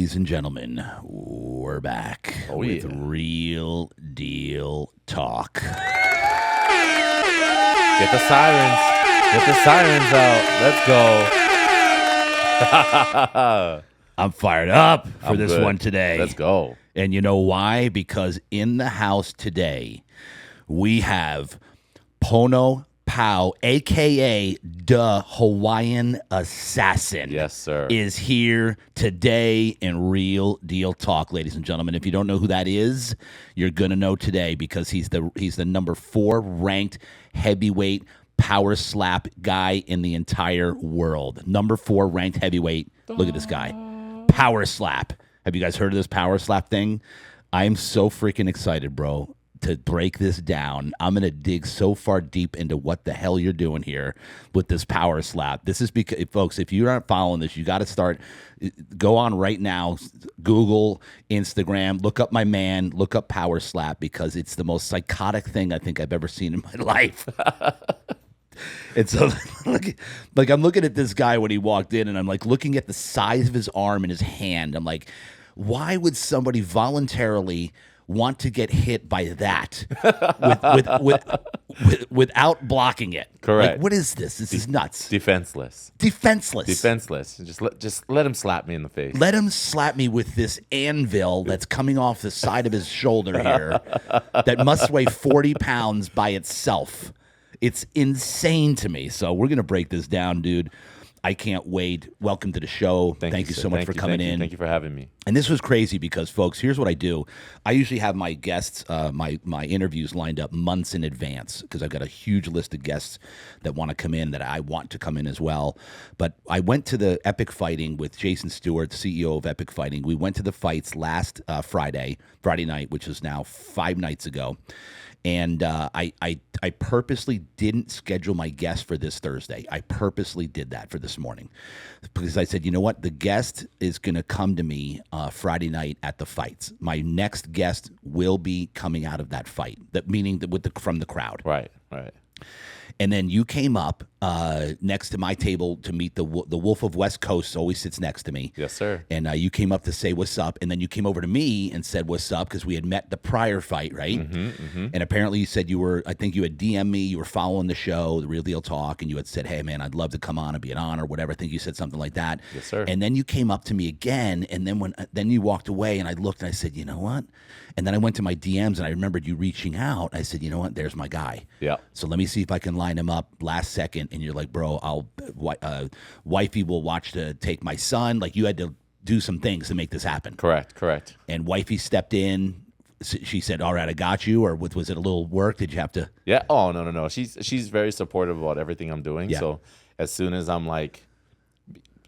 Ladies and gentlemen, we're back with Real Deal Talk. Get the sirens. Get the sirens out. Let's go. I'm fired up for this one today. Let's go. And you know why? Because in the house today, we have Pono Pau, a.k.a. the Hawaiian Assassin. Yes, sir. Is here today in Real Deal Talk, ladies and gentlemen. If you don't know who that is, you're going to know today because he's the number 4 ranked heavyweight power slap guy in the entire world. Number 4 ranked heavyweight. Look at this guy. Power slap. Have you guys heard of this power slap thing? I'm so freaking excited, bro, to break this down. I'm going to dig so far deep into what the hell you're doing here with this power slap. This is because, folks, if you aren't following this, you got to go on right now, Google, Instagram, look up my man, look up power slap, because it's the most psychotic thing I think I've ever seen in my life. And so, like, I'm looking at this guy when he walked in, and I'm like looking at the size of his arm and his hand. I'm like, why would somebody voluntarily want to get hit by that without blocking it? Correct. Like, what is this? This is nuts. Defenseless. Just let him slap me in the face. Let him slap me with this anvil that's coming off the side of his shoulder here that must weigh 40 pounds by itself. It's insane to me. So we're going to break this down, dude. I can't wait. Welcome to the show. Thank you so much for coming in. Thank you for having me. And this was crazy because, folks, here's what I do. I usually have my guests, my interviews lined up months in advance because I've got a huge list of guests that want to come in that I want to come in as well. But I went to the Epic Fighting with Jason Stewart, CEO of Epic Fighting. We went to the fights last Friday night, which is now 5 nights ago. And I purposely didn't schedule my guest for this Thursday. I purposely did that for this morning because I said, you know what? The guest is going to come to me Friday night at the fights. My next guest will be coming out of that fight, meaning from the crowd. Right. And then you came up next to my table to meet the Wolf of West Coast. Always sits next to me. Yes, sir. And you came up to say what's up, and then you came over to me and said what's up because we had met the prior fight, right? And apparently you said I think you had DM'd me, you were following the show, the Real Deal Talk, and you had said, hey, man, I'd love to come on and be an honor, whatever. I think you said something like that. Yes, sir. And then you came up to me again, and then you walked away, and I looked and I said, you know what? And then I went to my DMs, and I remembered you reaching out. I said, you know what? There's my guy. Yeah. So let me see if I can line him up last second. And you're like, bro, wifey will watch to take my son. Like, you had to do some things to make this happen. Correct. And wifey stepped in. She said, all right, I got you. Or was it a little work? Did you have to? Yeah. Oh, no. She's very supportive about everything I'm doing. Yeah. So as soon as I'm like,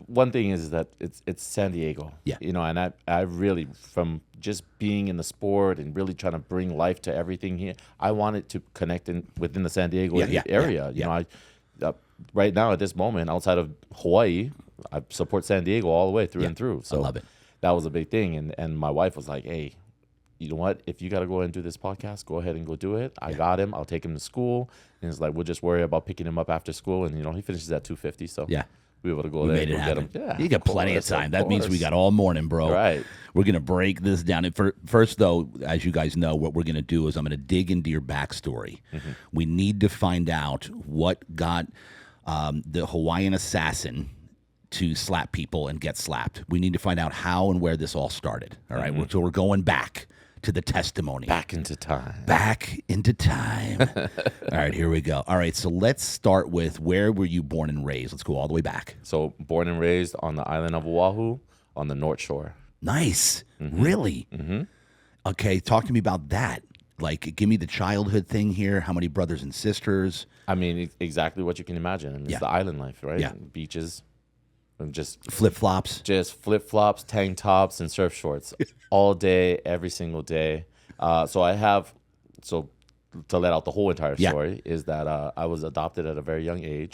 one thing is that it's San Diego. Yeah. You know, and I really, from just being in the sport and really trying to bring life to everything here, I wanted to connect within the San Diego area. You know, right now at this moment, outside of Hawaii, I support San Diego all the way through and through. So I love it. That was a big thing. And my wife was like, hey, you know what? If you got to go ahead and do this podcast, go ahead and go do it. I got him. I'll take him to school. And it's like, we'll just worry about picking him up after school. And, you know, he finishes at 2:50. So yeah. We were able to go there. Made it happen. Get him. Yeah, you got plenty of time. That means we got all morning, bro. Right. We're going to break this down. And first, though, as you guys know, what we're going to do is I'm going to dig into your backstory. We need to find out what got the Hawaiian Assassin to slap people and get slapped. We need to find out how and where this all started. All right. So we're going back to the testimony. Back into time. All right, here we go. All right, so let's start with where were you born and raised? Let's go all the way back. So born and raised on the island of Oahu on the North Shore. Nice. Really? Okay, talk to me about that. Like, give me the childhood thing here. How many brothers and sisters? I mean, exactly what you can imagine. I mean, it's the island life, right? Yeah. Beaches. And just flip-flops. Just flip-flops, tank tops, and surf shorts all day, every single day. So to let out the whole entire story is that I was adopted at a very young age.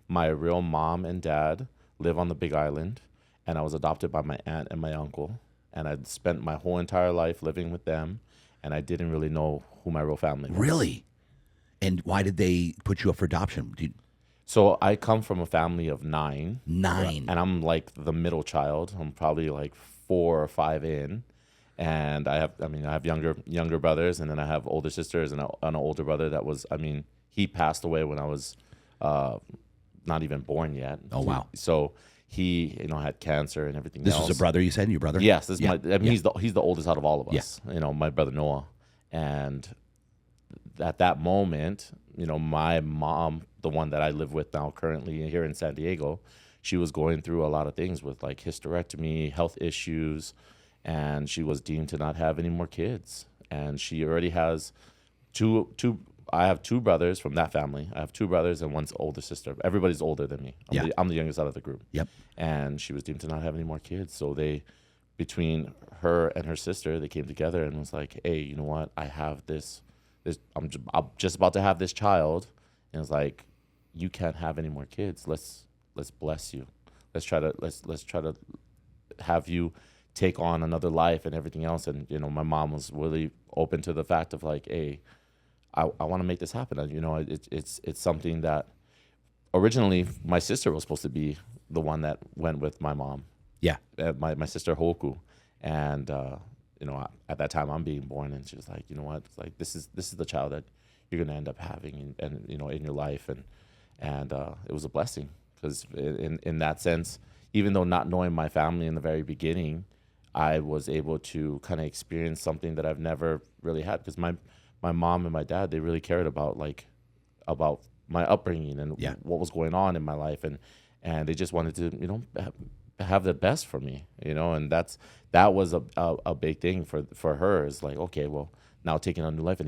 My real mom and dad live on the Big Island, and I was adopted by my aunt and my uncle. And I spent my whole entire life living with them, and I didn't really know who my real family was. Really? And why did they put you up for adoption? So I come from a family of 9. 9. And I'm like the middle child. I'm probably like 4 or 5 in, and I have younger brothers, and then I have older sisters and an older brother that was, he passed away when I was not even born yet. Oh, wow. So he, had cancer and everything This else. was a brother, you said? Your brother? Yes, this is he's the oldest out of all of us. Yeah. My brother Noah. And at that moment, my mom, the one that I live with now currently here in San Diego, she was going through a lot of things with like hysterectomy, health issues, and she was deemed to not have any more kids. And she already has two I have 2 brothers from that family. I have 2 brothers and 1 older sister. Everybody's older than me. I'm the youngest out of the group. Yep. And she was deemed to not have any more kids. So between her and her sister, they came together and was like, hey, you know what? I have this I'm just about to have this child. And it's like, you can't have any more kids. Let's bless you. Let's try to have you take on another life and everything else. And, my mom was really open to the fact of like, hey, I want to make this happen. And, it's something that originally my sister was supposed to be the one that went with my mom. Yeah. My sister Hoku. And, at that time I'm being born, and she was like, you know what? It's like, this is the child that you're going to end up having and in your life. And it was a blessing because in that sense, even though not knowing my family in the very beginning, I was able to kind of experience something that I've never really had, because my mom and my dad, they really cared about my upbringing and what was going on in my life, and they just wanted to have the best for me, and that was a big thing for her. Is like, okay, well, now taking on a new life, I'm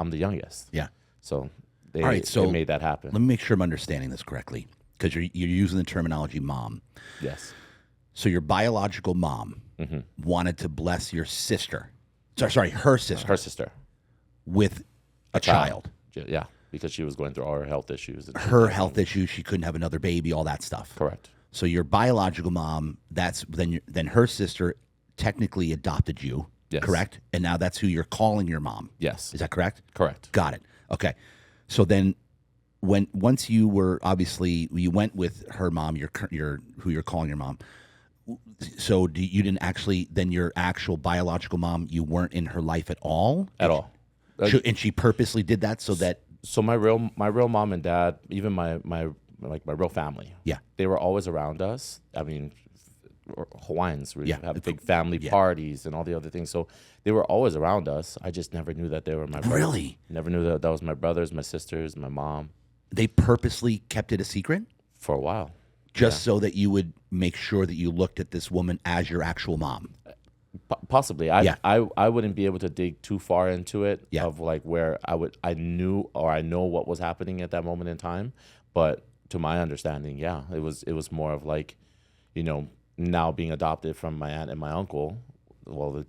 the youngest, so they made that happen. Let me make sure I'm understanding this correctly, because you're using the terminology mom. Yes. So your biological mom wanted to bless your sister. Sorry, her sister. Her sister. With a child. Yeah, because she was going through all her health issues. Her health issues, she couldn't have another baby, all that stuff. Correct. So your biological mom, then her sister technically adopted you, correct? And now that's who you're calling your mom. Yes. Is that correct? Correct. Got it. Okay. So then once you were, obviously, you went with her mom, who you're calling your mom. So you didn't actually, then your actual biological mom, you weren't in her life at all? At all. And she purposely did that so that... So my real mom and dad, even my real family, they were always around us. I mean, Hawaiians, we have big family parties and all the other things. So they were always around us. I just never knew that they were my brothers. Really? Never knew that was my brothers, my sisters, my mom. They purposely kept it a secret? For a while. Just so that you would make sure that you looked at this woman as your actual mom. Possibly. I wouldn't be able to dig too far into it of like where I knew or I know what was happening at that moment in time. But to my understanding, it was more of like, now being adopted from my aunt and my uncle, well,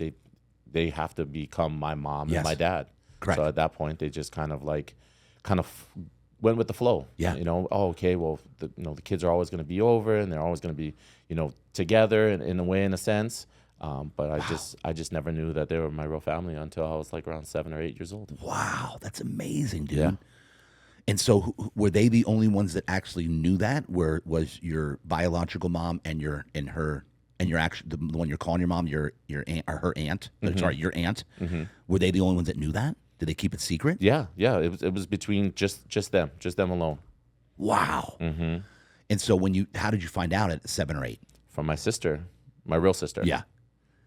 they have to become my mom and my dad. Correct. So at that point, they just kind of went with the flow. Okay, well, the kids are always going to be over, and they're always going to be, together in a way, in a sense. But I just never knew that they were my real family until I was like around 7 or 8 years old. Wow, that's amazing, dude. Yeah. And so, were they the only ones that actually knew that? Was your biological mom and your actual the one you're calling your mom, your aunt, or her aunt? Sorry, your aunt. Were they the only ones that knew that? Did they keep it secret? Yeah. It was between just them alone. Wow. And so how did you find out at 7 or 8? From my sister, my real sister. Yeah.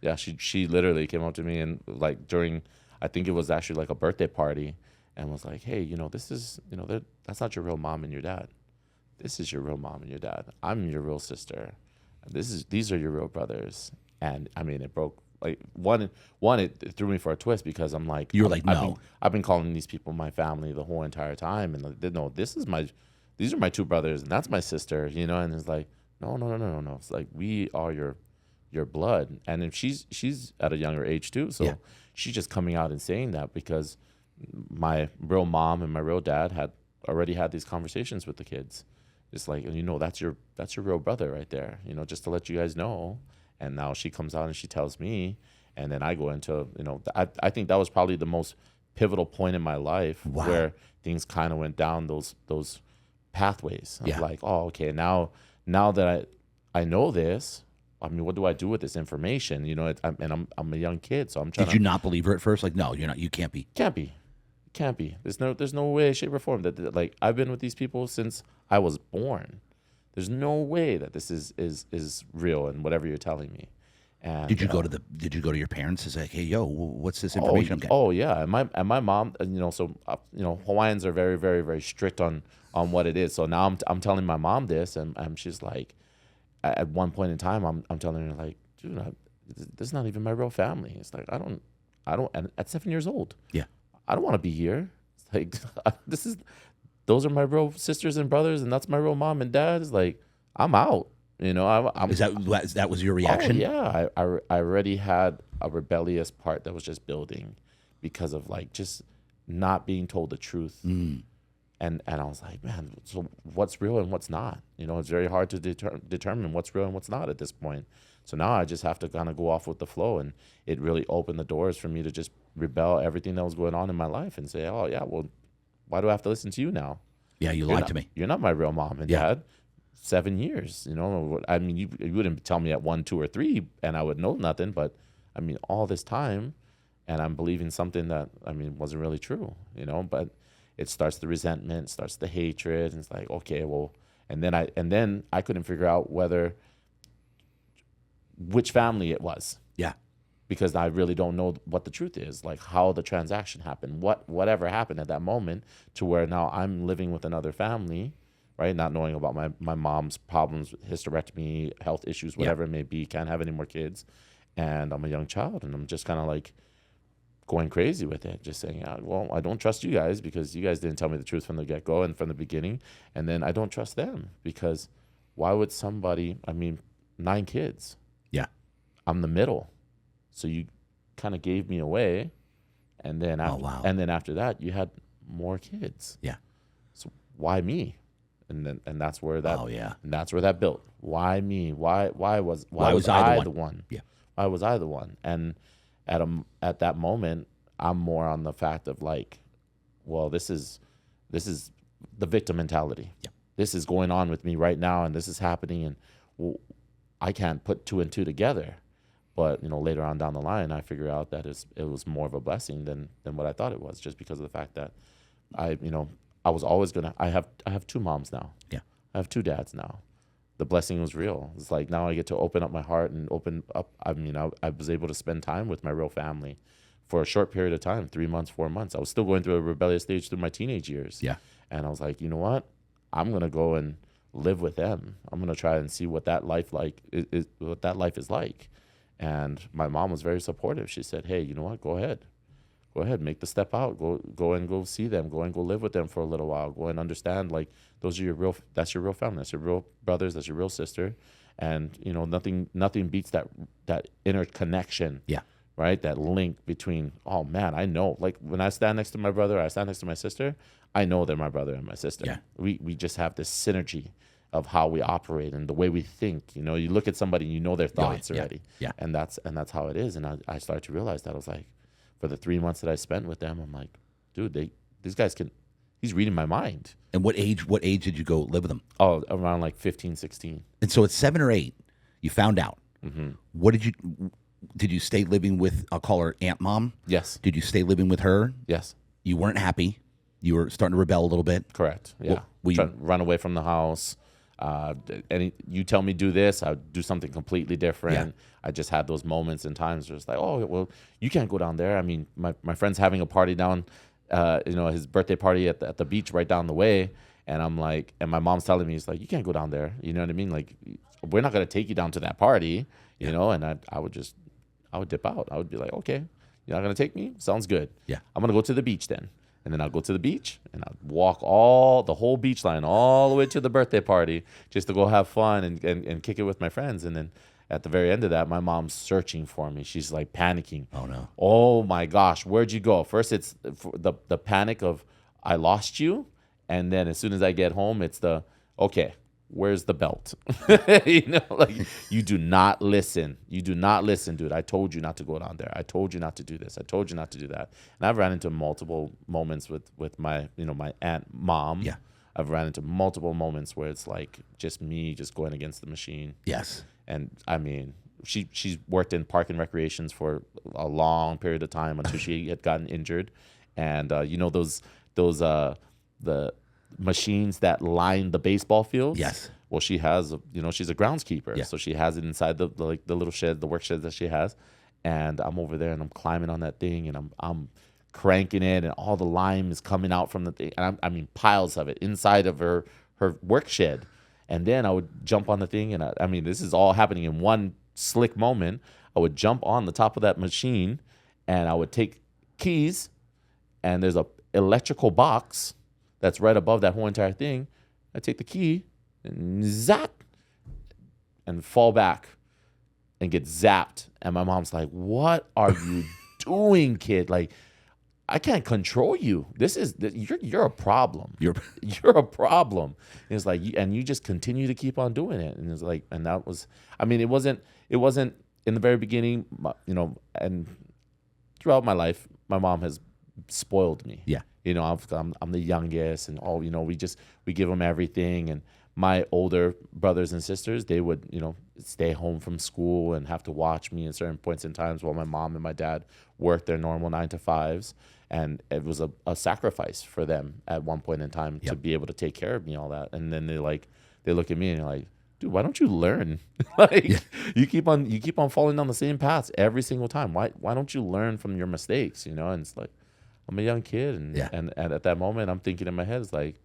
Yeah, she literally came up to me and like during, I think it was actually like a birthday party, and was like, hey, this is, that's not your real mom and your dad. This is your real mom and your dad. I'm your real sister. These are your real brothers. And I mean, it broke, like one, it threw me for a twist, because I'm like, you were like, no, I've been calling these people my family the whole entire time, and like, no, these are my 2 brothers, and that's my sister, and it's like, no. It's like, we are your blood. And if she's at a younger age too, so she's just coming out and saying that because my real mom and my real dad had already had these conversations with the kids. It's like, that's your real brother right there, just to let you guys know. And now she comes out and she tells me, and then I go into, I think that was probably the most pivotal point in my life where things kind of went down those pathways of like, oh, okay, now that I know this, I mean, what do I do with this information? You know, I'm a young kid, so I'm trying. Did you not believe her at first? Like, no, you're not. You can't be. Can't be. There's no way, shape, or form that like I've been with these people since I was born. There's no way that this is real and whatever you're telling me. And Did you go to your parents and say, hey, yo, what's this information I'm getting? Oh yeah, and my mom, you know, so you know, Hawaiians are very, very, very strict on what it is. So now I'm telling my mom this, and she's like, at one point in time, I'm telling her like, dude, this is not even my real family. It's like I don't, and at 7 years old, Yeah. I don't want to be here. It's like those are my real sisters and brothers, and that's my real mom and dad. It's like I'm out. You know, I'm. Is that was your reaction? Oh, yeah, I already had a rebellious part that was just building because of like just not being told the truth. And I was like, man, so what's real and what's not? You know, it's very hard to determine what's real and what's not at this point. So now I just have to kind of go off with the flow, and it really opened the doors for me to just rebel everything that was going on in my life and say, oh yeah, well, why do I have to listen to you now? Yeah, you lied to me. You're not my real mom and dad. 7 years, you know. I mean, you wouldn't tell me at 1, 2, or 3, and I would know nothing. But I mean, all this time, and I'm believing something that wasn't really true, you know. But it starts the resentment, starts the hatred, and it's like, okay, well, and then I couldn't figure out which family it was. Yeah. Because I really don't know what the truth is, like how the transaction happened, whatever happened at that moment, to where now I'm living with another family, right? Not knowing about my mom's problems, hysterectomy, health issues, whatever it may be, can't have any more kids. And I'm a young child, and I'm just kind of like going crazy with it, just saying, well, I don't trust you guys because you guys didn't tell me the truth from the get-go and from the beginning. And then I don't trust them because why would somebody, 9 kids. Yeah. I'm the middle. So you kind of gave me away. And then after that, you had more kids. Yeah. So why me? And that's where that and that's where that built. Why me? Why was I the one? Yeah. Why was I the one? And at that moment, I'm more on the fact of like, well, this is the victim mentality. Yeah. This is going on with me right now, and this is happening, and I can't put 2 and 2 together. But later on down the line, I figure out that it was more of a blessing than what I thought it was, just because of the fact that I was always I have 2 moms now. Yeah. I have 2 dads now. The blessing was real. It's like now I get to open up my heart and open up. I was able to spend time with my real family for a short period of time, 3 months, 4 months. I was still going through a rebellious stage through my teenage years. Yeah. And I was like, you know what? I'm going to go and live with them. I'm going to try and see what that life is like. And my mom was very supportive. She said, hey, you know what? Go ahead, make the step out. Go and go see them. Go and go live with them for a little while. Go and understand, like, that's your real family. That's your real brothers. That's your real sister. And nothing beats that inner connection. Yeah. Right. That link between, oh man, I know. Like when I stand next to my brother, I stand next to my sister. I know they're my brother and my sister. Yeah. We just have this synergy of how we operate and the way we think. You look at somebody, and you know their thoughts already. Yeah. And that's how it is. And I started to realize that. I was like, for the 3 months that I spent with them, I'm like, dude, these guys he's reading my mind. And what age did you go live with them? Oh, around like 15, 16. And so at 7 or 8, you found out. Mm-hmm. What did you stay living with, I'll call her Aunt Mom? Yes. Did you stay living with her? Yes. You weren't happy. You were starting to rebel a little bit. Correct. Yeah. Trying to run away from the house. And you tell me do this, I'll do something completely different. Yeah. I just had those moments and times where it's like, oh, well, you can't go down there. I mean, my friend's having a party down, his birthday party at the beach right down the way. And I'm like, and my mom's telling me, it's like, you can't go down there. You know what I mean? Like, we're not going to take you down to that party, you know? And I would dip out. I would be like, okay, you're not going to take me? Sounds good. Yeah. I'm going to go to the beach then. And then I'll go to the beach and I'll walk the whole beach line all the way to the birthday party just to go have fun and kick it with my friends. And then at the very end of that, my mom's searching for me. She's like panicking. Oh, no. Oh, my gosh. Where'd you go? First, it's the panic of I lost you. And then as soon as I get home, it's okay, where's the belt? Like you do not listen. You do not listen, dude. I told you not to go down there. I told you not to do this. I told you not to do that. And I've ran into multiple moments with my, my aunt, mom. Yeah. I've ran into multiple moments where it's like just me just going against the machine. Yes. And I mean, she's worked in park and recreations for a long period of time until she had gotten injured. And you know the machines that line the baseball fields. Yes. Well, she has, she's a groundskeeper, Yeah. so she has it inside the like the little shed, the work shed that she has. And I'm over there and I'm climbing on that thing and I'm cranking it and all the lime is coming out from the thing. And I mean piles of it inside of her work shed. And then I would jump on the thing and I mean this is all happening in one slick moment. I would jump on the top of that machine and I would take keys and there's a electrical box that's right above that whole entire thing. I take the key and zap and fall back and get zapped. And my mom's like, "What are you doing, kid? Like, I can't control you. You're a problem. You're a problem." And it's like, and you just continue to keep on doing it. And it's like, and that was, I mean, it wasn't in the very beginning, and throughout my life, my mom has spoiled me. Yeah. I'm the youngest, and we give them everything. And my older brothers and sisters, they would stay home from school and have to watch me at certain points in times while my mom and my dad worked their normal 9 to 5s, and it was a sacrifice for them at one point in time to be able to take care of me, all that. And then they look at me and they're like, "Dude, why don't you learn? You keep on falling down the same paths every single time. Why don't you learn from your mistakes?" And it's like, I'm a young kid, and at that moment, I'm thinking in my head, it's like,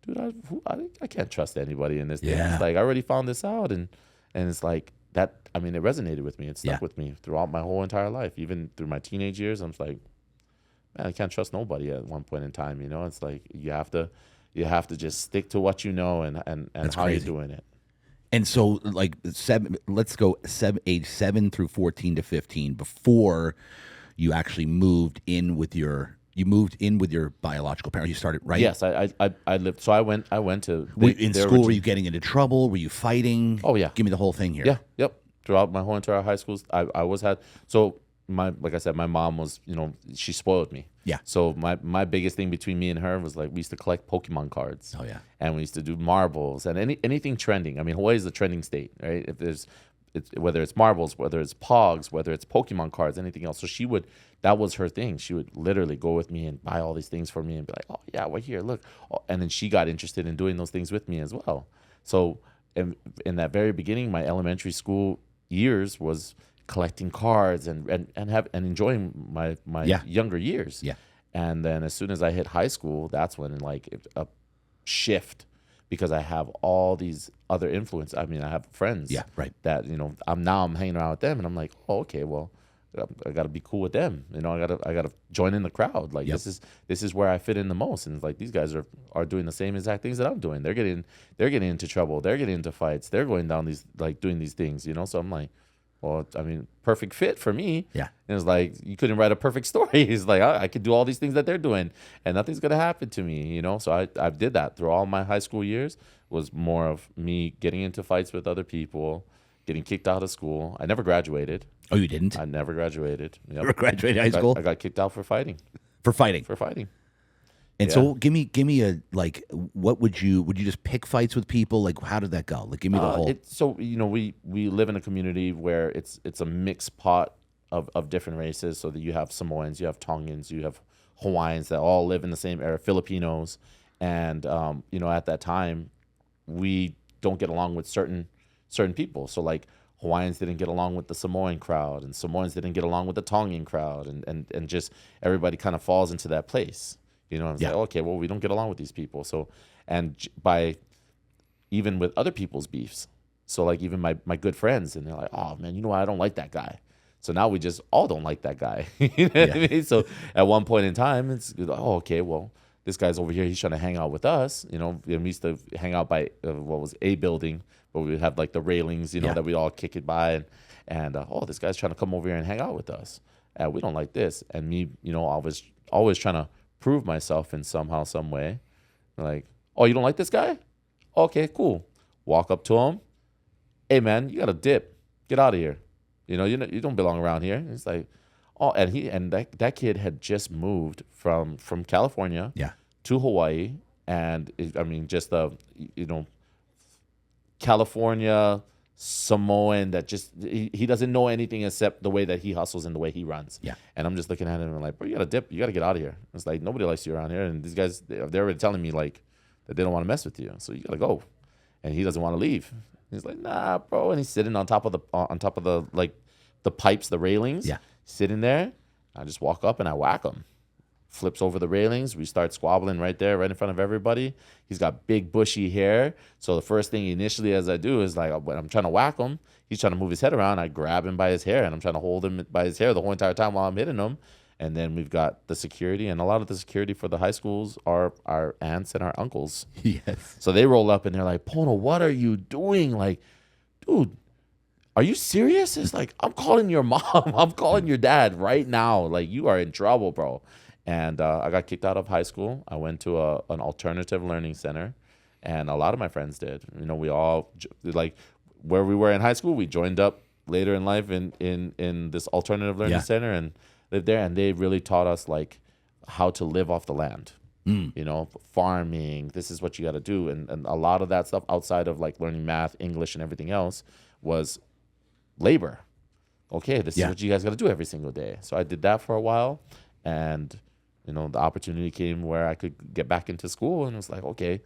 dude, I can't trust anybody in this thing. It's like, I already found this out, and it's like that. I mean, it resonated with me. It stuck with me throughout my whole entire life, even through my teenage years. I'm just like, man, I can't trust nobody at one point in time. It's like you have to just stick to what you know and how crazy. you're doing it. And so, like let's go age 7 through 14 to 15 before you actually moved in with your biological parents. You started, right? Yes, I lived. So I went to in school. Were you getting into trouble? Were you fighting? Oh yeah. Give me the whole thing here. Yeah. Yep. Throughout my whole entire high school, I always had. So like I said, my mom was, she spoiled me. Yeah. So my biggest thing between me and her was like we used to collect Pokemon cards. Oh yeah. And we used to do marbles and anything trending. I mean, Hawaii is the trending state, right? Whether it's marbles, whether it's Pogs, whether it's Pokemon cards, anything else. So that was her thing. She would literally go with me and buy all these things for me and be like, "Oh yeah, well here, look." And then she got interested in doing those things with me as well. So in that very beginning, my elementary school years was collecting cards and enjoying my younger years. Yeah. And then as soon as I hit high school, that's when a shift, because I have all these other influence. I mean, I have friends that, I'm hanging around with them and I'm like, "Oh, okay, well, I got to be cool with them. I got to join in the crowd. Like this is where I fit in the most." And it's like, these guys are doing the same exact things that I'm doing. They're getting into trouble. They're getting into fights. They're going down these, like, doing these things, So I'm like, well, I mean, perfect fit for me. Yeah. And it's like, you couldn't write a perfect story. It's like, I could do all these things that they're doing and nothing's going to happen to me, So I did that through all my high school years. Was more of me getting into fights with other people, getting kicked out of school. I never graduated. Oh, you didn't? I never graduated. Yep. Never graduated high school? I got kicked out for fighting. For fighting? For fighting. And so give me a, like, what would you just pick fights with people? Like, how did that go? Like, give me the whole. So, we live in a community where it's a mixed pot of different races. So that you have Samoans, you have Tongans, you have Hawaiians that all live in the same area, Filipinos. And, at that time, we don't get along with certain people. So, like, Hawaiians didn't get along with the Samoan crowd, and Samoans didn't get along with the Tongan crowd, and just everybody kind of falls into that place. It's like, okay, well, we don't get along with these people. So, and by even with other people's beefs. So, like, even my good friends, and they're like, "Oh man, I don't like that guy." So now we just all don't like that guy. You know what I mean? So at one point in time, it's, "Oh, okay, well, this guy's over here. He's trying to hang out with us." And we used to hang out by what was a building, but we would have like the railings, that we'd all kick it by, and oh, this guy's trying to come over here and hang out with us. We don't like this. And me, I was always trying to prove myself in somehow, some way. Like, "Oh, you don't like this guy? Okay, cool." Walk up to him. "Hey, man, you got to dip. Get out of here. You don't belong around here." And it's like, oh, and that kid had just moved from California to Hawaii, and just the California Samoan that just he doesn't know anything except the way that he hustles and the way he runs. Yeah. And I'm just looking at him and I'm like, bro, you gotta dip, you gotta get out of here. It's like nobody likes you around here, and these guys they're already telling me like that they don't want to mess with you, so you gotta go. And he doesn't want to leave. He's like, nah, bro. And he's sitting on top of the like the pipes, the railings. Yeah. Sitting there. I just walk up and I whack him. Flips over the railings. We start squabbling right there, right in front of everybody. He's got big bushy hair. So the first thing initially as I do is like when I'm trying to whack him, he's trying to move his head around. I grab him by his hair and I'm trying to hold him by his hair the whole entire time while I'm hitting him. And then we've got the security, and a lot of the security for the high schools are our aunts and our uncles. Yes. So they roll up and they're like, Pono, what are you doing? Like, dude, are you serious? It's like, I'm calling your mom. I'm calling your dad right now. Like, you are in trouble, bro. And I got kicked out of high school. I went to an alternative learning center, and a lot of my friends did. You know, we all, like, where we were in high school, we joined up later in life in this alternative learning center and lived there. And they really taught us, like, how to live off the land. You know, farming, this is what you got to do. And a lot of that stuff outside of, like, learning math, English, and everything else was labor. Okay, this is what you guys got to do every single day. So I did that for a while, and you know, the opportunity came where I could get back into school, and it was like, okay,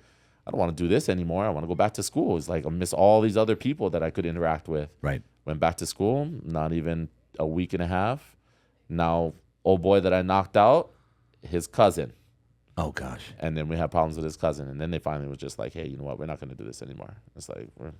I don't want to do this anymore. I want to go back to school. It's like I miss all these other people that I could interact with. Right. Went back to school, not even a week and a half. Now, old boy that I knocked out, his cousin. Oh gosh. And then we had problems with his cousin, and then they finally was just like, hey, you know what? We're not going to do this anymore. It's like, we're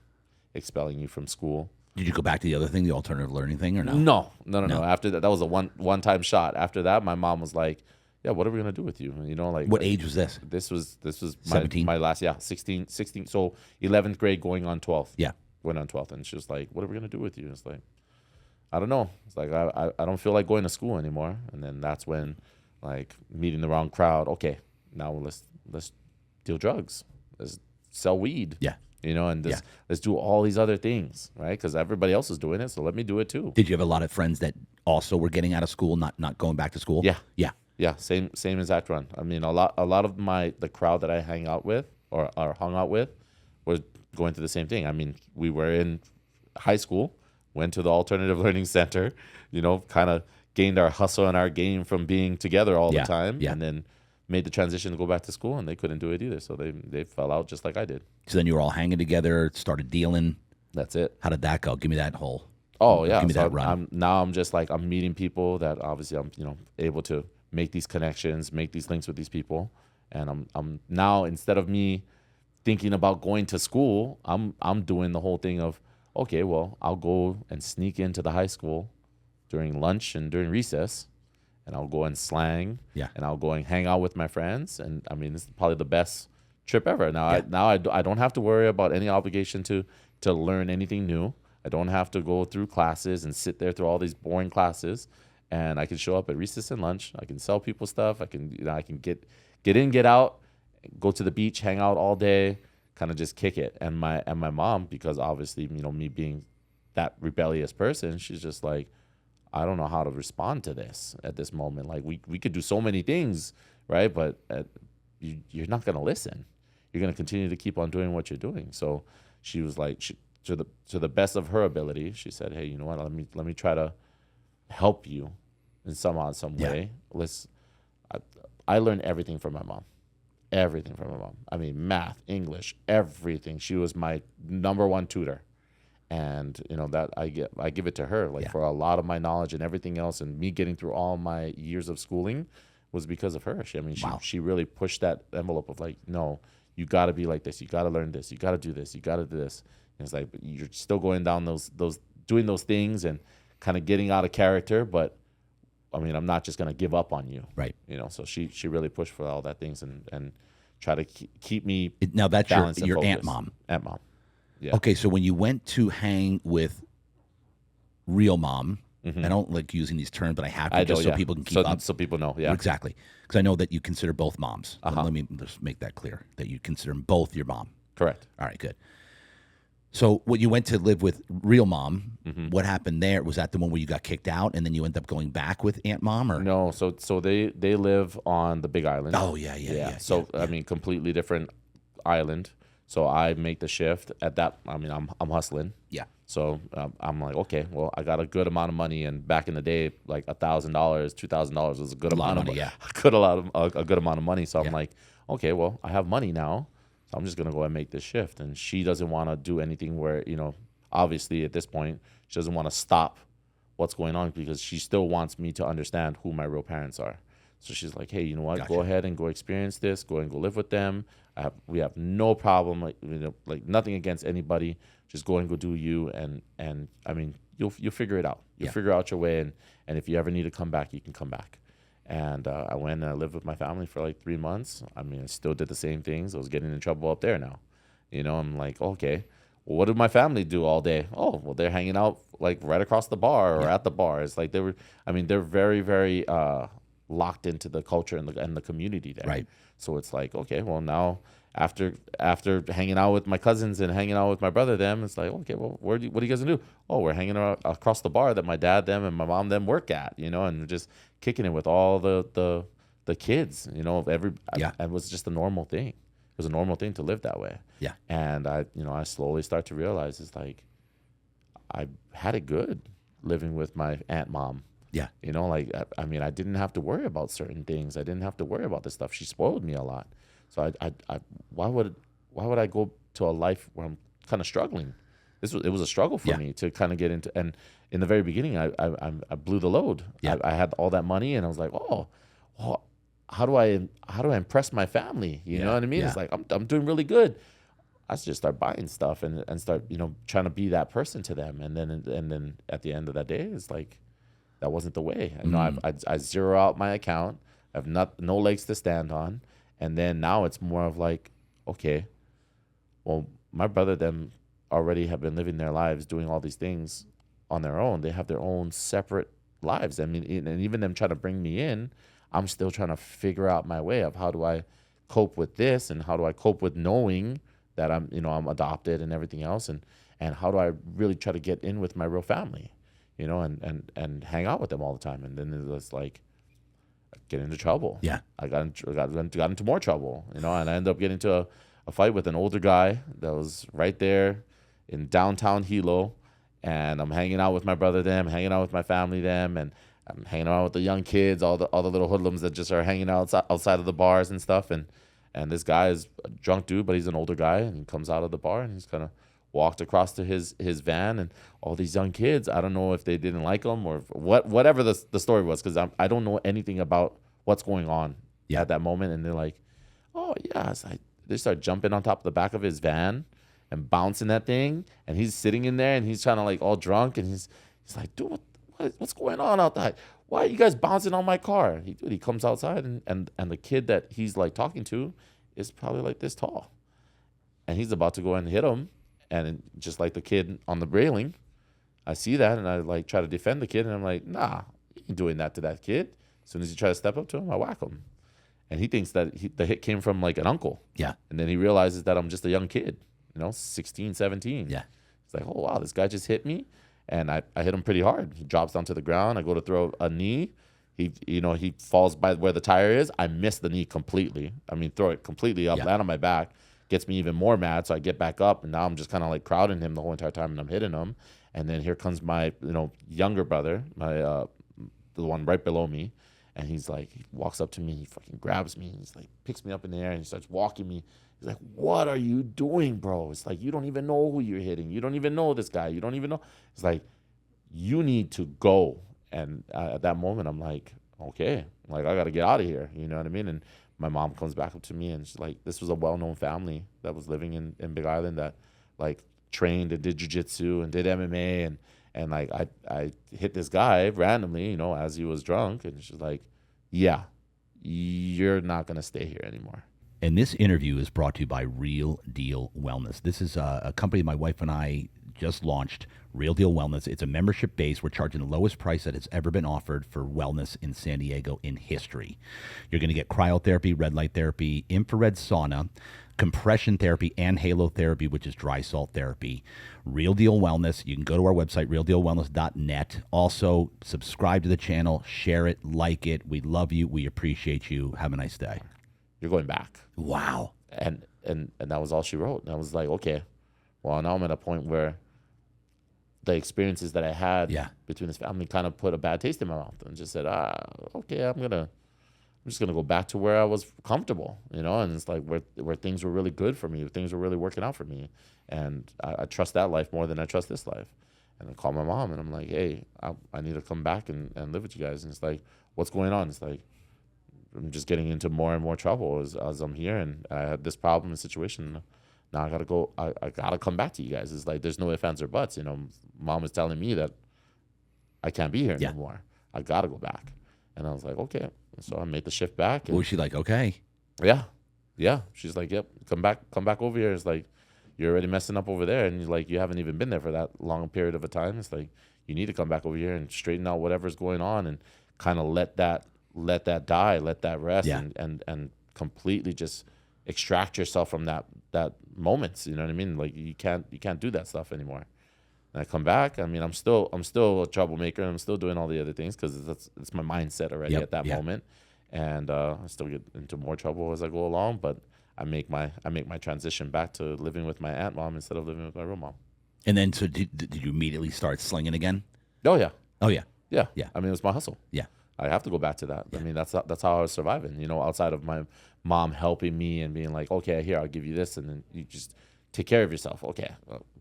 expelling you from school. Did you go back to the other thing, the alternative learning thing, or no? No. After that was a one-time shot. After that, my mom was like, yeah, what are we gonna do with you? You know, like, what age was this? This was 17? my last, 16. So 11th grade going on 12th. Yeah. Went on 12th, and she was like, what are we gonna do with you? It's like, I don't know. It's like, I don't feel like going to school anymore. And then that's when, like, meeting the wrong crowd. Okay, now let's deal drugs. Let's sell weed. Yeah. You know, and let's do all these other things, right? Because everybody else is doing it, so let me do it too. Did you have a lot of friends that also were getting out of school, not going back to school? Yeah. Yeah. Yeah, same exact run. I mean, a lot of the crowd that I hang out with or hung out with was going through the same thing. I mean, we were in high school, went to the alternative learning center, you know, kind of gained our hustle and our game from being together all the time, and then made the transition to go back to school, and they couldn't do it either. So they fell out just like I did. So then you were all hanging together, started dealing. That's it. How did that go? Give me that whole. Oh yeah. Give me so that run. I'm just like, I'm meeting people that obviously I'm, you know, able to make these connections, make these links with these people. And I'm now, instead of me thinking about going to school, I'm doing the whole thing of, okay, well, I'll go and sneak into the high school during lunch and during recess, and I'll go and slang, and I'll go and hang out with my friends. And I mean, this is probably the best trip ever. Now, I don't have to worry about any obligation to learn anything new. I don't have to go through classes and sit there through all these boring classes. And I can show up at recess and lunch. I can sell people stuff. I can get in, get out, go to the beach, hang out all day, kind of just kick it. And my mom, because obviously, you know, me being that rebellious person, she's just like, I don't know how to respond to this at this moment. Like, we could do so many things, right? But you're not going to listen. You're going to continue to keep on doing what you're doing. So she was like, to the best of her ability, she said, hey, you know what? Let me try to help you in some way. I learned everything from my mom. Everything from my mom. I mean, math, English, everything. She was my number one tutor. And, you know, that I give it to her, like, for a lot of my knowledge and everything else, and me getting through all my years of schooling was because of her. She really pushed that envelope of, like, no, you got to be like this. You got to learn this. You got to do this. You got to do this. And it's like, but you're still going down those doing those things and kind of getting out of character. But I mean, I'm not just going to give up on you. Right. You know, so she really pushed for all that things and try to keep me now that's balanced your and aunt focused. mom. Aunt mom. Yeah. Okay, so when you went to hang with real mom, I don't like using these terms, but I have to so people can keep up. So people know, yeah. Exactly. Because I know that you consider both moms. Let me just make that clear, that you consider them both your mom. Correct. All right, good. So when you went to live with real mom, what happened there? Was that the one where you got kicked out and then you end up going back with Aunt Mom? Or no, so they live on the Big Island. Oh, yeah. So, I mean, completely different island. So I make the shift at that. I mean, I'm hustling. Yeah. So I'm like, okay, well, I got a good amount of money, and back in the day, like $1,000, $2,000 was a good amount of money. Yeah. A good amount of money. So I'm Yeah. like, okay, well, I have money now, so I'm just gonna go ahead and make this shift. And she doesn't want to do anything where, obviously at this point, she doesn't want to stop what's going on because she still wants me to understand who my real parents are. So she's like, hey, you know what? Gotcha. Go ahead and go experience this. Go and go live with them. We have no problem, like nothing against anybody. Just go and go do you, and I mean, you'll figure it out. You'll figure out your way, and if you ever need to come back, you can come back. And I went and I lived with my family for like 3 months. I mean, I still did the same things. I was getting in trouble up there now. I'm like, okay, well, what did my family do all day? Oh, well, they're hanging out like right across the bar or at the bar. It's like they're very, very locked into the culture and the community there. Right. So it's like, okay, well, now after hanging out with my cousins and hanging out with my brother, it's like, okay, well, what are you guys gonna do? Oh, we're hanging out across the bar that my dad and my mom work at, and we're just kicking it with all the kids, it was just a normal thing. It was a normal thing to live that way. Yeah. And I slowly start to realize it's like I had it good living with my aunt mom. Yeah. I mean, I didn't have to worry about certain things. I didn't have to worry about this stuff. She spoiled me a lot. So why would I go to a life where I'm kind of struggling? It was a struggle for me to kind of get into. And in the very beginning, I blew the load. Yeah. I had all that money, and I was like, how do I impress my family? You know what I mean? Yeah. It's like I'm doing really good. I just start buying stuff and start trying to be that person to them, and then at the end of that day, it's like that wasn't the way. I zero out my account. I have no legs to stand on. And then now it's more of like, okay, well, my brother, them already have been living their lives, doing all these things on their own. They have their own separate lives. I mean, and even them trying to bring me in, I'm still trying to figure out my way of how do I cope with this, and how do I cope with knowing that I'm adopted and everything else, and how do I really try to get in with my real family, and hang out with them all the time. And then it was like, get into trouble. Yeah. I got into more trouble, and I ended up getting into a fight with an older guy that was right there in downtown Hilo, and I'm hanging out with my brother them, hanging out with my family them, and I'm hanging out with the young kids, all the little hoodlums that just are hanging out outside of the bars and stuff, and this guy is a drunk dude, but he's an older guy, and he comes out of the bar and he's kind of walked across to his van, and all these young kids, I don't know if they didn't like him or whatever the story was, because I don't know anything about what's going on at that moment. And they're like, oh yeah, it's like they start jumping on top of the back of his van and bouncing that thing, and he's sitting in there and he's trying to like all drunk, and he's like, dude, what's going on out there? Why are you guys bouncing on my car? He comes outside, and the kid that he's like talking to is probably like this tall, and he's about to go and hit him. And just like the kid on the railing, I see that, and I like try to defend the kid, and I'm like, nah, you ain't doing that to that kid. As soon as he tries to step up to him, I whack him. And he thinks that the hit came from like an uncle. Yeah. And then he realizes that I'm just a young kid, 16, 17. Yeah. It's like, oh, wow, this guy just hit me. And I hit him pretty hard. He drops down to the ground. I go to throw a knee. He falls by where the tire is. I miss the knee completely. I mean, throw it completely up, land on my back. Gets me even more mad, so I get back up, and now I'm just kind of like crowding him the whole entire time, and I'm hitting him. And then here comes my younger brother, my the one right below me, and he walks up to me, he fucking grabs me, and he's like picks me up in the air, and he starts walking me. He's like, what are you doing, bro? It's like, you don't even know who you're hitting. You don't even know this guy. You don't even know. It's like, you need to go. And at that moment, I'm like, okay, like I got to get out of here. You know what I mean? And my mom comes back up to me, and she's like, this was a well-known family that was living in Big Island that like trained and did jiu-jitsu and did MMA, and like I hit this guy randomly, as he was drunk, and she's like, yeah, you're not going to stay here anymore. And this interview is brought to you by Real Deal Wellness. This is a company my wife and I just launched, Real Deal Wellness. It's a membership base. We're charging the lowest price that has ever been offered for wellness in San Diego in history. You're going to get cryotherapy, red light therapy, infrared sauna, compression therapy, and halotherapy, which is dry salt therapy. Real Deal Wellness. You can go to our website, realdealwellness.net. Also, subscribe to the channel, share it, like it. We love you. We appreciate you. Have a nice day. You're going back. Wow. And and that was all she wrote. And I was like, okay, well, now I'm at a point where the experiences that I had between this family kind of put a bad taste in my mouth, and just said, okay, I'm just gonna go back to where I was comfortable, and it's like where things were really good for me, things were really working out for me, and I trust that life more than I trust this life. And I call my mom and I'm like, hey, I need to come back and live with you guys. And it's like, what's going on? It's like, I'm just getting into more and more trouble as I'm here, and I had this problem and situation. Now I gotta go. I gotta come back to you guys. It's like there's no ifs, ands, or buts. Mom is telling me that I can't be here anymore. I gotta go back. And I was like, okay. So I made the shift back. Was she like, okay? Yeah. She's like, yep, come back over here. It's like, you're already messing up over there, and you haven't even been there for that long period of a time. It's like, you need to come back over here and straighten out whatever's going on, and kind of let that die, let that rest, and completely just extract yourself from that moments. You know what I mean? Like you can't do that stuff anymore. And I come back. I mean, I'm still a troublemaker. I'm still doing all the other things because it's my mindset already at that moment, and I still get into more trouble as I go along. But I make my transition back to living with my aunt mom instead of living with my real mom. And then, so did you immediately start slinging again? Oh yeah. Yeah. I mean, it was my hustle. Yeah. I have to go back to that. Yeah. I mean, that's how I was surviving. Outside of my mom helping me and being like, okay, here, I'll give you this, and then you just take care of yourself. Okay,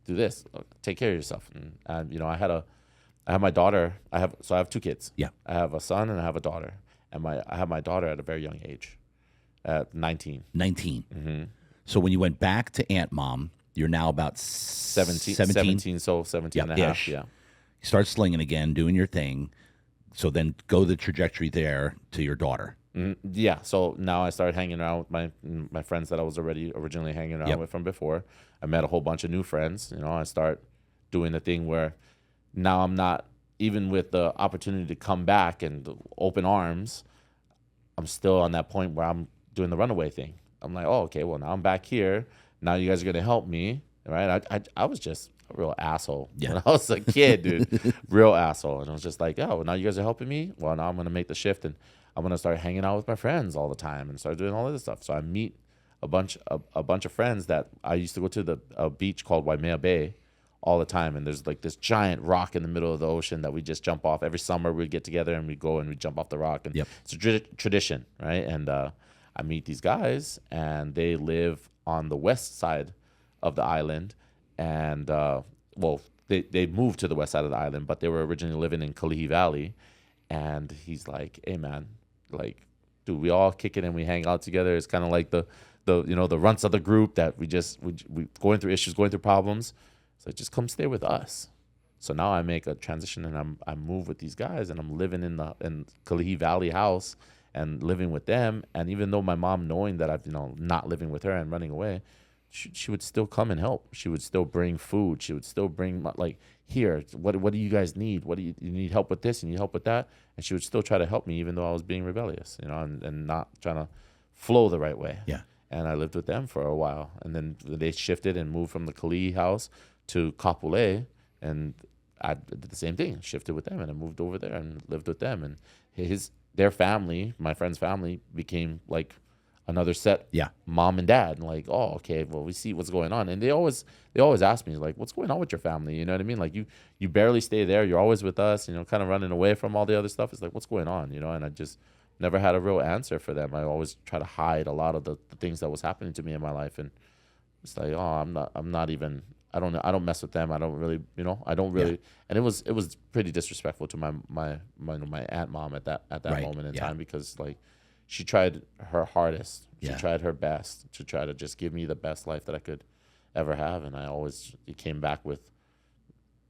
do this. Take care of yourself. And I have my daughter. I have 2 kids. Yeah. I have a son and I have a daughter. And I have my daughter at a very young age, at 19. 19. Mm-hmm. So when you went back to Aunt Mom, you're now about 17, so 17 and a half. Yeah. You start slinging again, doing your thing. So then go the trajectory there to your daughter. Yeah. So now I started hanging around with my friends that I was originally hanging around with from before. I met a whole bunch of new friends. I start doing the thing where now I'm not, even with the opportunity to come back and open arms, I'm still on that point where I'm doing the runaway thing. I'm like, oh, okay, well, now I'm back here. Now you guys are going to help me, right? I was just a real asshole when I was a kid, dude. Real asshole. And I was just like, oh, now you guys are helping me? Well, now I'm going to make the shift, and I'm going to start hanging out with my friends all the time and start doing all this stuff. So I meet a bunch of friends that I used to go to a beach called Waimea Bay all the time. And there's like this giant rock in the middle of the ocean that we just jump off. Every summer we'd get together and we'd go and we'd jump off the rock. And it's a tradition, right? And I meet these guys, and they live on the west side of the island. And, they moved to the west side of the island, but they were originally living in Kalihi Valley. And he's like, hey, man, like, dude, we all kick it and we hang out together. It's kind of like the runts of the group that we going through issues, going through problems. So just come stay with us. So now I make a transition, and I move with these guys, and I'm living in Kalihi Valley house and living with them. And even though my mom, knowing that I've not living with her and running away, she would still come and help. She would still bring food. She would still bring here. What do you guys need? What do you need help with this? You need help with that? And she would still try to help me, even though I was being rebellious, and not trying to flow the right way. Yeah. And I lived with them for a while, and then they shifted and moved from the Kalihi house to Kapolei, and I did the same thing. Shifted with them, and I moved over there and lived with them. And their family, my friend's family, became like another set. Yeah. Mom and dad, and like, oh, okay, well, we see what's going on. And they always ask me, like, what's going on with your family? You know what I mean? Like, you barely stay there. You're always with us. Kind of running away from all the other stuff. It's like, what's going on? And I just never had a real answer for them. I always try to hide a lot of the things that was happening to me in my life, and it's like, oh, I'm not even. I don't mess with them. I don't really, I don't really. Yeah. And it was pretty disrespectful to my aunt mom at that moment in time, because like she tried her hardest. She tried her best to try to just give me the best life that I could ever have, and it came back with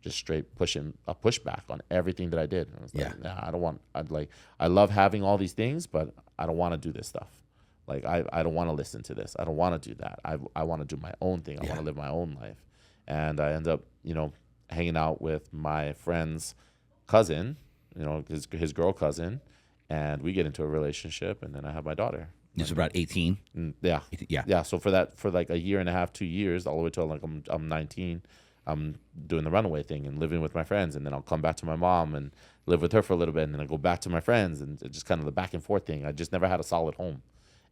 just straight pushback on everything that I did. And I was like, nah, I don't want. I love having all these things, but I don't want to do this stuff. Like I don't want to listen to this. I don't want to do that. I want to do my own thing. I want to live my own life. And I end up, hanging out with my friend's cousin, his girl cousin, and we get into a relationship, and then I have my daughter. You're about 18? Yeah. 18, yeah. Yeah, so for like a year and a half, 2 years, all the way till like I'm 19, I'm doing the runaway thing and living with my friends, and then I'll come back to my mom and live with her for a little bit, and then I go back to my friends, and it's just kind of the back and forth thing. I just never had a solid home.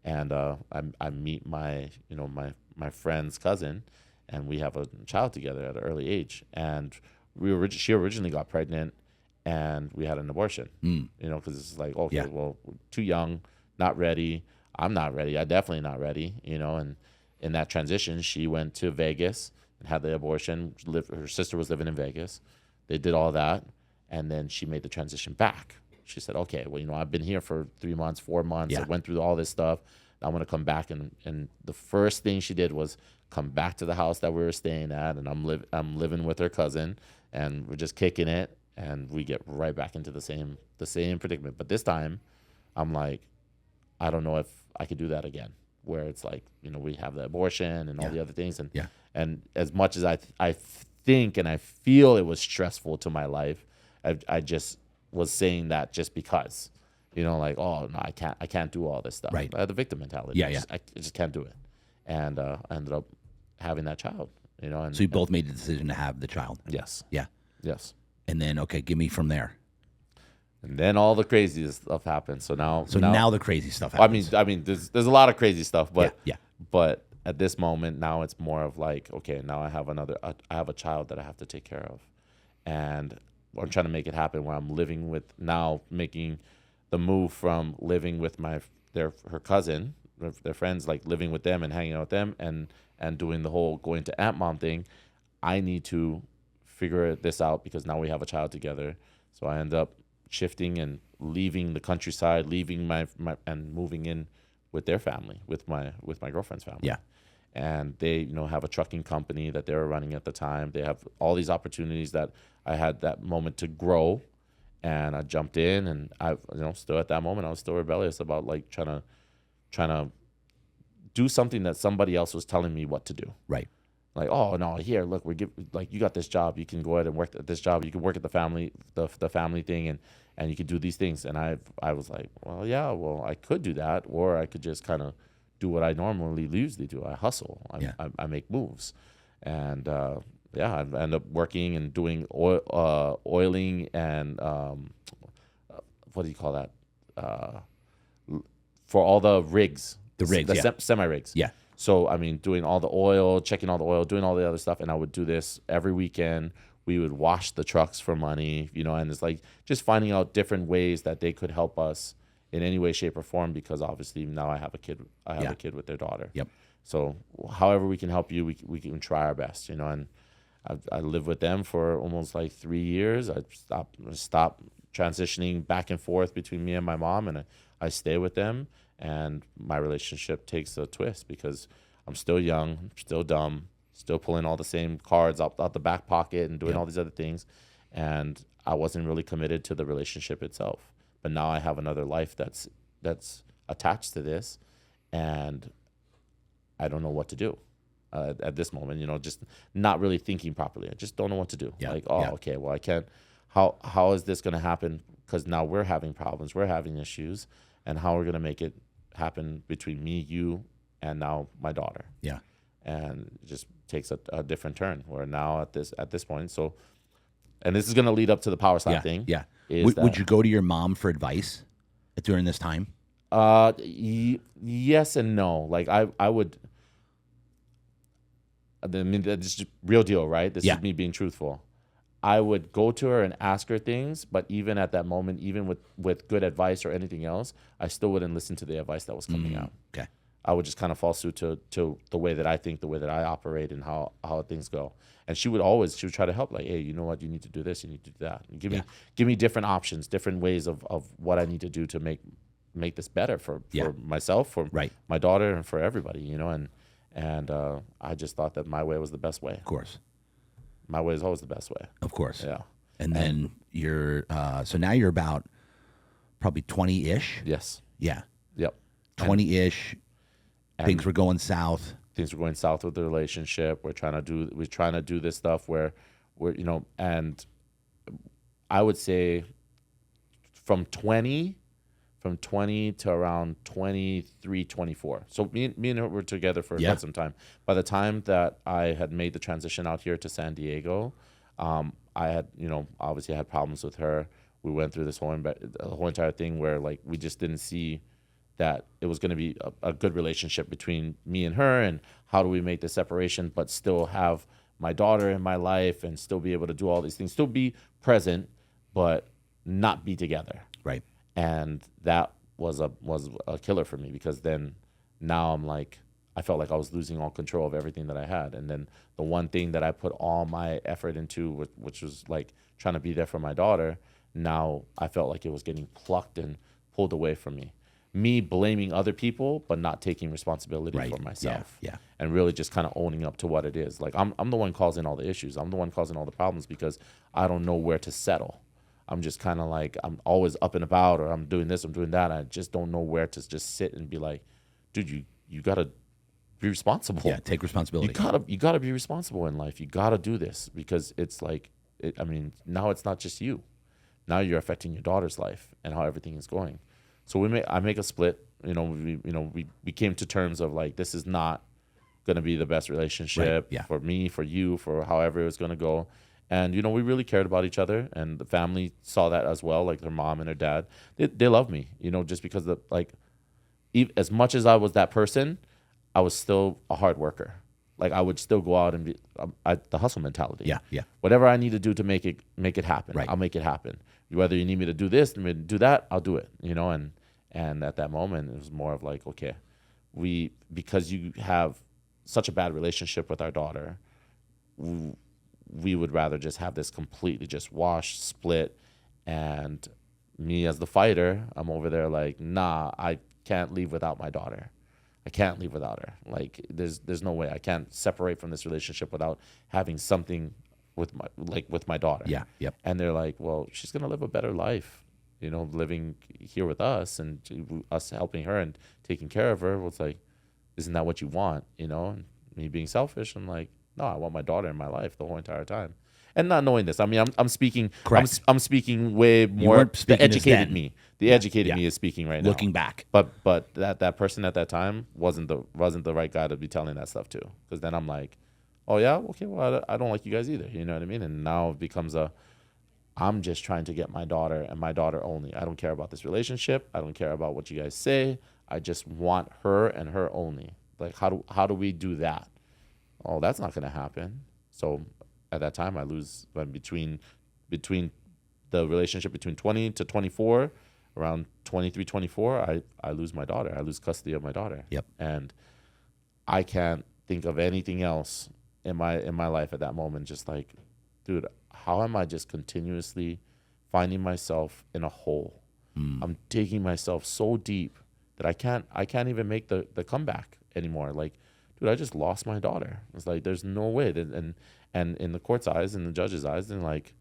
and I meet my my friend's cousin, and we have a child together at an early age, and she originally got pregnant, and we had an abortion. Because it's like, okay, well, we're too young, not ready. I'm not ready. I definitely not ready. And in that transition, she went to Vegas and had the abortion. Her sister was living in Vegas. They did all that, and then she made the transition back. She said, okay, well, I've been here for 3 months, 4 months. I went through all this stuff. I want to come back. And the first thing she did was come back to the house that we were staying at, and I'm living with her cousin, and we're just kicking it, and we get right back into the same predicament. But this time, I'm like, I don't know if I could do that again, where it's like, we have the abortion and all the other things. And as much as I think and I feel it was stressful to my life, I just was saying that just because, like, oh, no, I can't do all this stuff. Right. I had the victim mentality. I just can't do it. And I ended up having that child, And So you both made the decision to have the child. Yes. Yeah. Yes. And then, okay, give me from there. And then all the crazy stuff happened. So now the crazy stuff happens. I mean, there's a lot of crazy stuff, but yeah. But at this moment, now it's more of like, okay, now I have a child that I have to take care of, and I'm trying to make it happen where I'm making the move from living with her cousin, their friends, like living with them and hanging out with them, and doing the whole going to Aunt Mom thing. I need to figure this out because now we have a child together. So I end up shifting and leaving the countryside, leaving my and moving in with their family, with my girlfriend's family. Yeah. And they, have a trucking company that they were running at the time. They have all these opportunities that I had that moment to grow, and I jumped in, and I, still at that moment, I was still rebellious about like trying to do something that somebody else was telling me what to do. Right. Like, oh no, here, look, you got this job. You can go ahead and work at this job. You can work at the family thing, and you can do these things. And I was like, well, yeah, well, I could do that, or I could just kind of do what I normally usually do. I hustle. I make moves, and I end up working and doing oiling and what do you call that? For all the rigs, semi rigs. Yeah. So, I mean, doing all the oil, checking all the oil, doing all the other stuff. And I would do this every weekend. We would wash the trucks for money, and it's like just finding out different ways that they could help us in any way, shape, or form, because obviously now I have a kid. I have a kid with their daughter. Yep. So however we can help you, we can try our best, and I lived with them for almost like 3 years. I stopped transitioning back and forth between me and my mom, and I stay with them. And my relationship takes a twist because I'm still young, still dumb, still pulling all the same cards out the back pocket and doing all these other things. And I wasn't really committed to the relationship itself. But now I have another life that's attached to this, and I don't know what to do at this moment. Just not really thinking properly. I just don't know what to do. Yeah. Like, okay, well, I can't. How is this going to happen? Because now we're having problems, we're having issues, and how we're going to make it happen between me, you, and now my daughter. Yeah. And it just takes a different turn. We're now at this point. So, and this is going to lead up to the power slap thing. Yeah. Would you go to your mom for advice during this time? Yes and no. Like I would. I mean, that's just real deal, right? This is me being truthful. I would go to her and ask her things, but even at that moment, even with good advice or anything else, I still wouldn't listen to the advice that was coming out. Okay. I would just kind of fall suit to the way that I think, the way that I operate, and how things go. And she would try to help, like, hey, you know what, you need to do this, you need to do that. And give me different options, different ways of what I need to do to make this better for myself, for my daughter, and for everybody, and I just thought that my way was the best way. Of course. My way is always the best way. Of course. Yeah. And then you're so now you're about probably 20-ish. Yes. Yeah. Yep. 20-ish. Things were going south. Things were going south with the relationship. We're trying to do this stuff where we're, and I would say from 20 to around 23, 24. So me and her were together for quite some time. By the time that I had made the transition out here to San Diego, I had, obviously I had problems with her. We went through this whole entire thing where, like, we just didn't see that it was going to be a good relationship between me and her, and how do we make the separation but still have my daughter in my life and still be able to do all these things, still be present, but not be together. Right. And that was a killer for me, because then now I'm like, I felt like I was losing all control of everything that I had. And then the one thing that I put all my effort into, which was like trying to be there for my daughter, now I felt like it was getting plucked and pulled away from me. Me blaming other people, but not taking responsibility for myself. Yeah. And really just kind of owning up to what it is. Like, I'm the one causing all the issues. I'm the one causing all the problems because I don't know where to settle. I'm just kind of like, I'm always up and about, or I'm doing this, I'm doing that. I just don't know where to just sit and be like, dude, you got to be responsible. Yeah, take responsibility. You gotta be responsible in life. You gotta do this, because it's like, I mean, now it's not just you. Now you're affecting your daughter's life and how everything is going. So I make a split. We came to terms of like, this is not gonna be the best relationship for me, for you, for however it was gonna go. And we really cared about each other, and the family saw that as well. Like, their mom and her dad, they love me. Just because as much as I was that person, I was still a hard worker. Like, I would still go out and be the hustle mentality. Yeah. Whatever I need to do to make it happen, Right. I'll make it happen. Whether you need me to do this, need me to do that, I'll do it. And at that moment, it was more of like, okay, because you have such a bad relationship with our daughter, we would rather just have this completely just wash, split. And me as the fighter, I'm over there like, nah, I can't leave without my daughter. I can't leave without her. Like, there's no way. I can't separate from this relationship without having something with my daughter. Yeah. Yep. And they're like, well, she's gonna live a better life, living here with us, and us helping her and taking care of her. Well, it's like, isn't that what you want? And me being selfish, I'm like, no, I want my daughter in my life the whole entire time. And not knowing this, I mean, I'm speaking. Correct. I'm speaking way more. weren't speaking the as educated then. me. The educated me is speaking right now. Looking back. But that person at that time wasn't the right guy to be telling that stuff to. Because then I'm like, oh yeah, okay, well, I don't like you guys either. You know what I mean? And now it becomes I'm just trying to get my daughter and my daughter only. I don't care about this relationship. I don't care about what you guys say. I just want her and her only. Like, how do we do that? Oh, that's not gonna happen. So at that time, I lose between the relationship between 20 to 24, around 23, 24, I lose my daughter. I lose custody of my daughter. Yep. And I can't think of anything else in my life at that moment. Just like, dude, how am I just continuously finding myself in a hole? I'm digging myself so deep that I can't even make the comeback anymore. Like, dude, I just lost my daughter. It's like, there's no way. And in the court's eyes and the judge's eyes, they're like,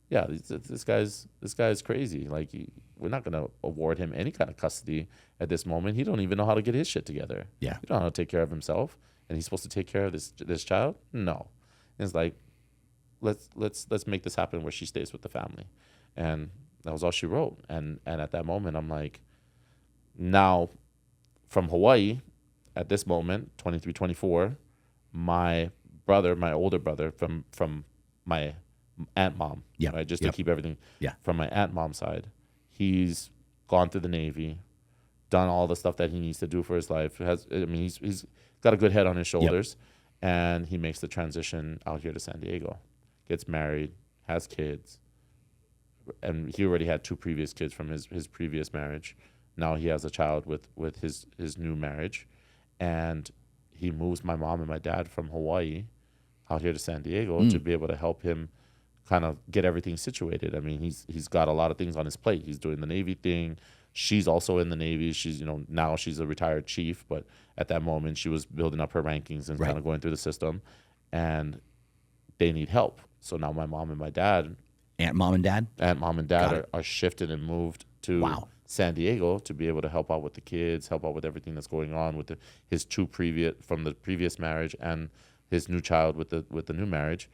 yeah, this guy's crazy. Like, we're not gonna award him any kind of custody at this moment. He don't even know how to get his shit together. Yeah. He don't know how to take care of himself, and he's supposed to take care of this child. No, and it's like, let's make this happen where she stays with the family, and that was all she wrote. And at that moment, I'm like, now from Hawaii, at this moment, 23, 24, my older brother from my aunt mom, right, just to keep everything from my aunt mom's side, he's gone through the Navy, done all the stuff that he needs to do for his life. He's got a good head on his shoulders, and he makes the transition out here to San Diego, gets married, has kids, and he already had 2 previous kids from his previous marriage. Now he has a child with his new marriage, and he moves my mom and my dad from Hawaii out here to San Diego to be able to help him kind of get everything situated. I mean, he's got a lot of things on his plate. He's doing the Navy thing. She's also in the Navy. She's, now she's a retired chief, but at that moment she was building up her rankings and kind of going through the system, and they need help. So now my mom and my dad, Aunt, mom, and dad are shifted and moved to San Diego to be able to help out with the kids, help out with everything that's going on with his 2 from the previous marriage and his new child with the new marriage.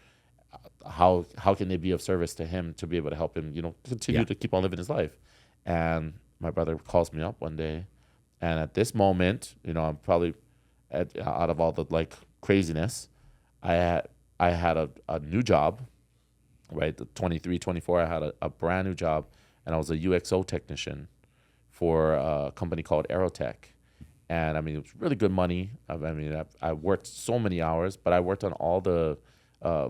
How can they be of service to him to be able to help him, continue to keep on living his life? And my brother calls me up one day, and at this moment, I'm probably out of all the like craziness, I had a new job, right? The 23, 24, I had a brand new job, and I was a UXO technician for a company called Aerotech. And I mean, it was really good money. I mean, I worked so many hours, but I worked on all the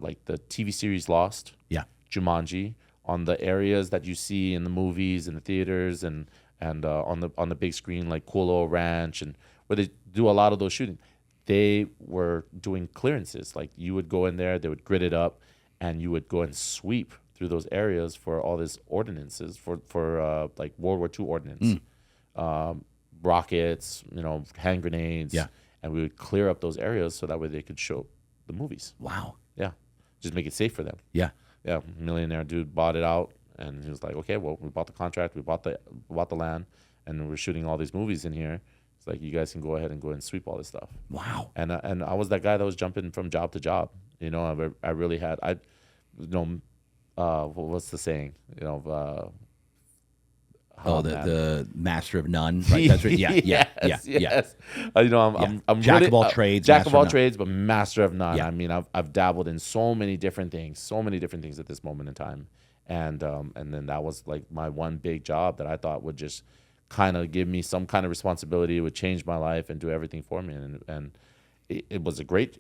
like the TV series Lost, Yeah. Jumanji, on the areas that you see in the movies and the theaters, and on the big screen like Kualo Ranch, and where they do a lot of those shooting. They were doing clearances. Like you would go in there, they would grid it up, and you would go and sweep through those areas for all these ordinances for like World War II ordnance. Rockets, hand grenades. Yeah. And we would clear up those areas so that way they could show the movies. Wow. Yeah. Just make it safe for them. Yeah. Yeah. Millionaire dude bought it out, and he was like, okay, well, we bought the contract, we bought the land, and we're shooting all these movies in here. It's like, you guys can go ahead and go and sweep all this stuff. Wow. And I was that guy that was jumping from job to job. I really had, what's the saying? The master of none. Right? That's right. Yeah. Yes. I'm Jack really, of all trades. Jack of all none. trades, but master of none. Yeah. I mean, I've dabbled in so many different things at this moment in time, and then that was like my one big job that I thought would just kind of give me some kind of responsibility. It would change my life and do everything for me, and it was a great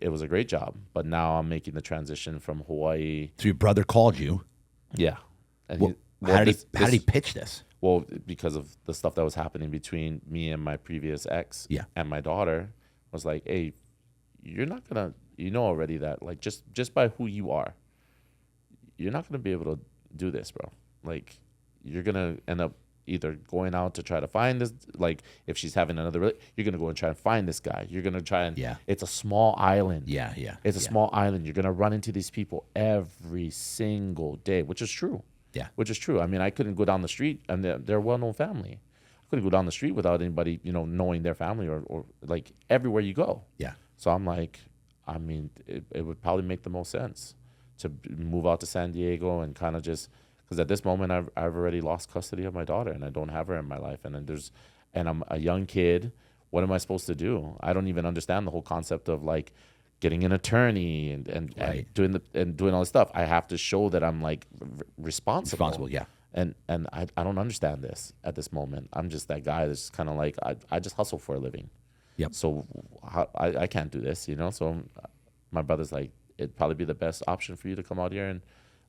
job. But now I'm making the transition from Hawaii. So your brother called you. Yeah. And how did he pitch this? Well, because of the stuff that was happening between me and my previous ex, and my daughter, was like, hey, you're not gonna, already that, like, just by who you are, you're not gonna be able to do this, bro. Like, you're gonna end up either going out to try to find this, like, if she's having another, you're gonna go and try and find this guy. You're gonna try and, it's a small island. Yeah. It's a small island. You're gonna run into these people every single day, which is true. Yeah. Which is true. I mean, I couldn't go down the street, and they're a well-known family. I couldn't go down the street without anybody, knowing their family, or like everywhere you go. Yeah. So I'm like, I mean, it would probably make the most sense to move out to San Diego and kind of just, because at this moment I've already lost custody of my daughter, and I don't have her in my life, and I'm a young kid. What am I supposed to do? I don't even understand the whole concept of like getting an attorney and doing all this stuff. I have to show that I'm like responsible. Yeah. And I don't understand this at this moment. I'm just that guy that's kind of like, I just hustle for a living. Yep. So I can't do this, So my brother's like, it'd probably be the best option for you to come out here and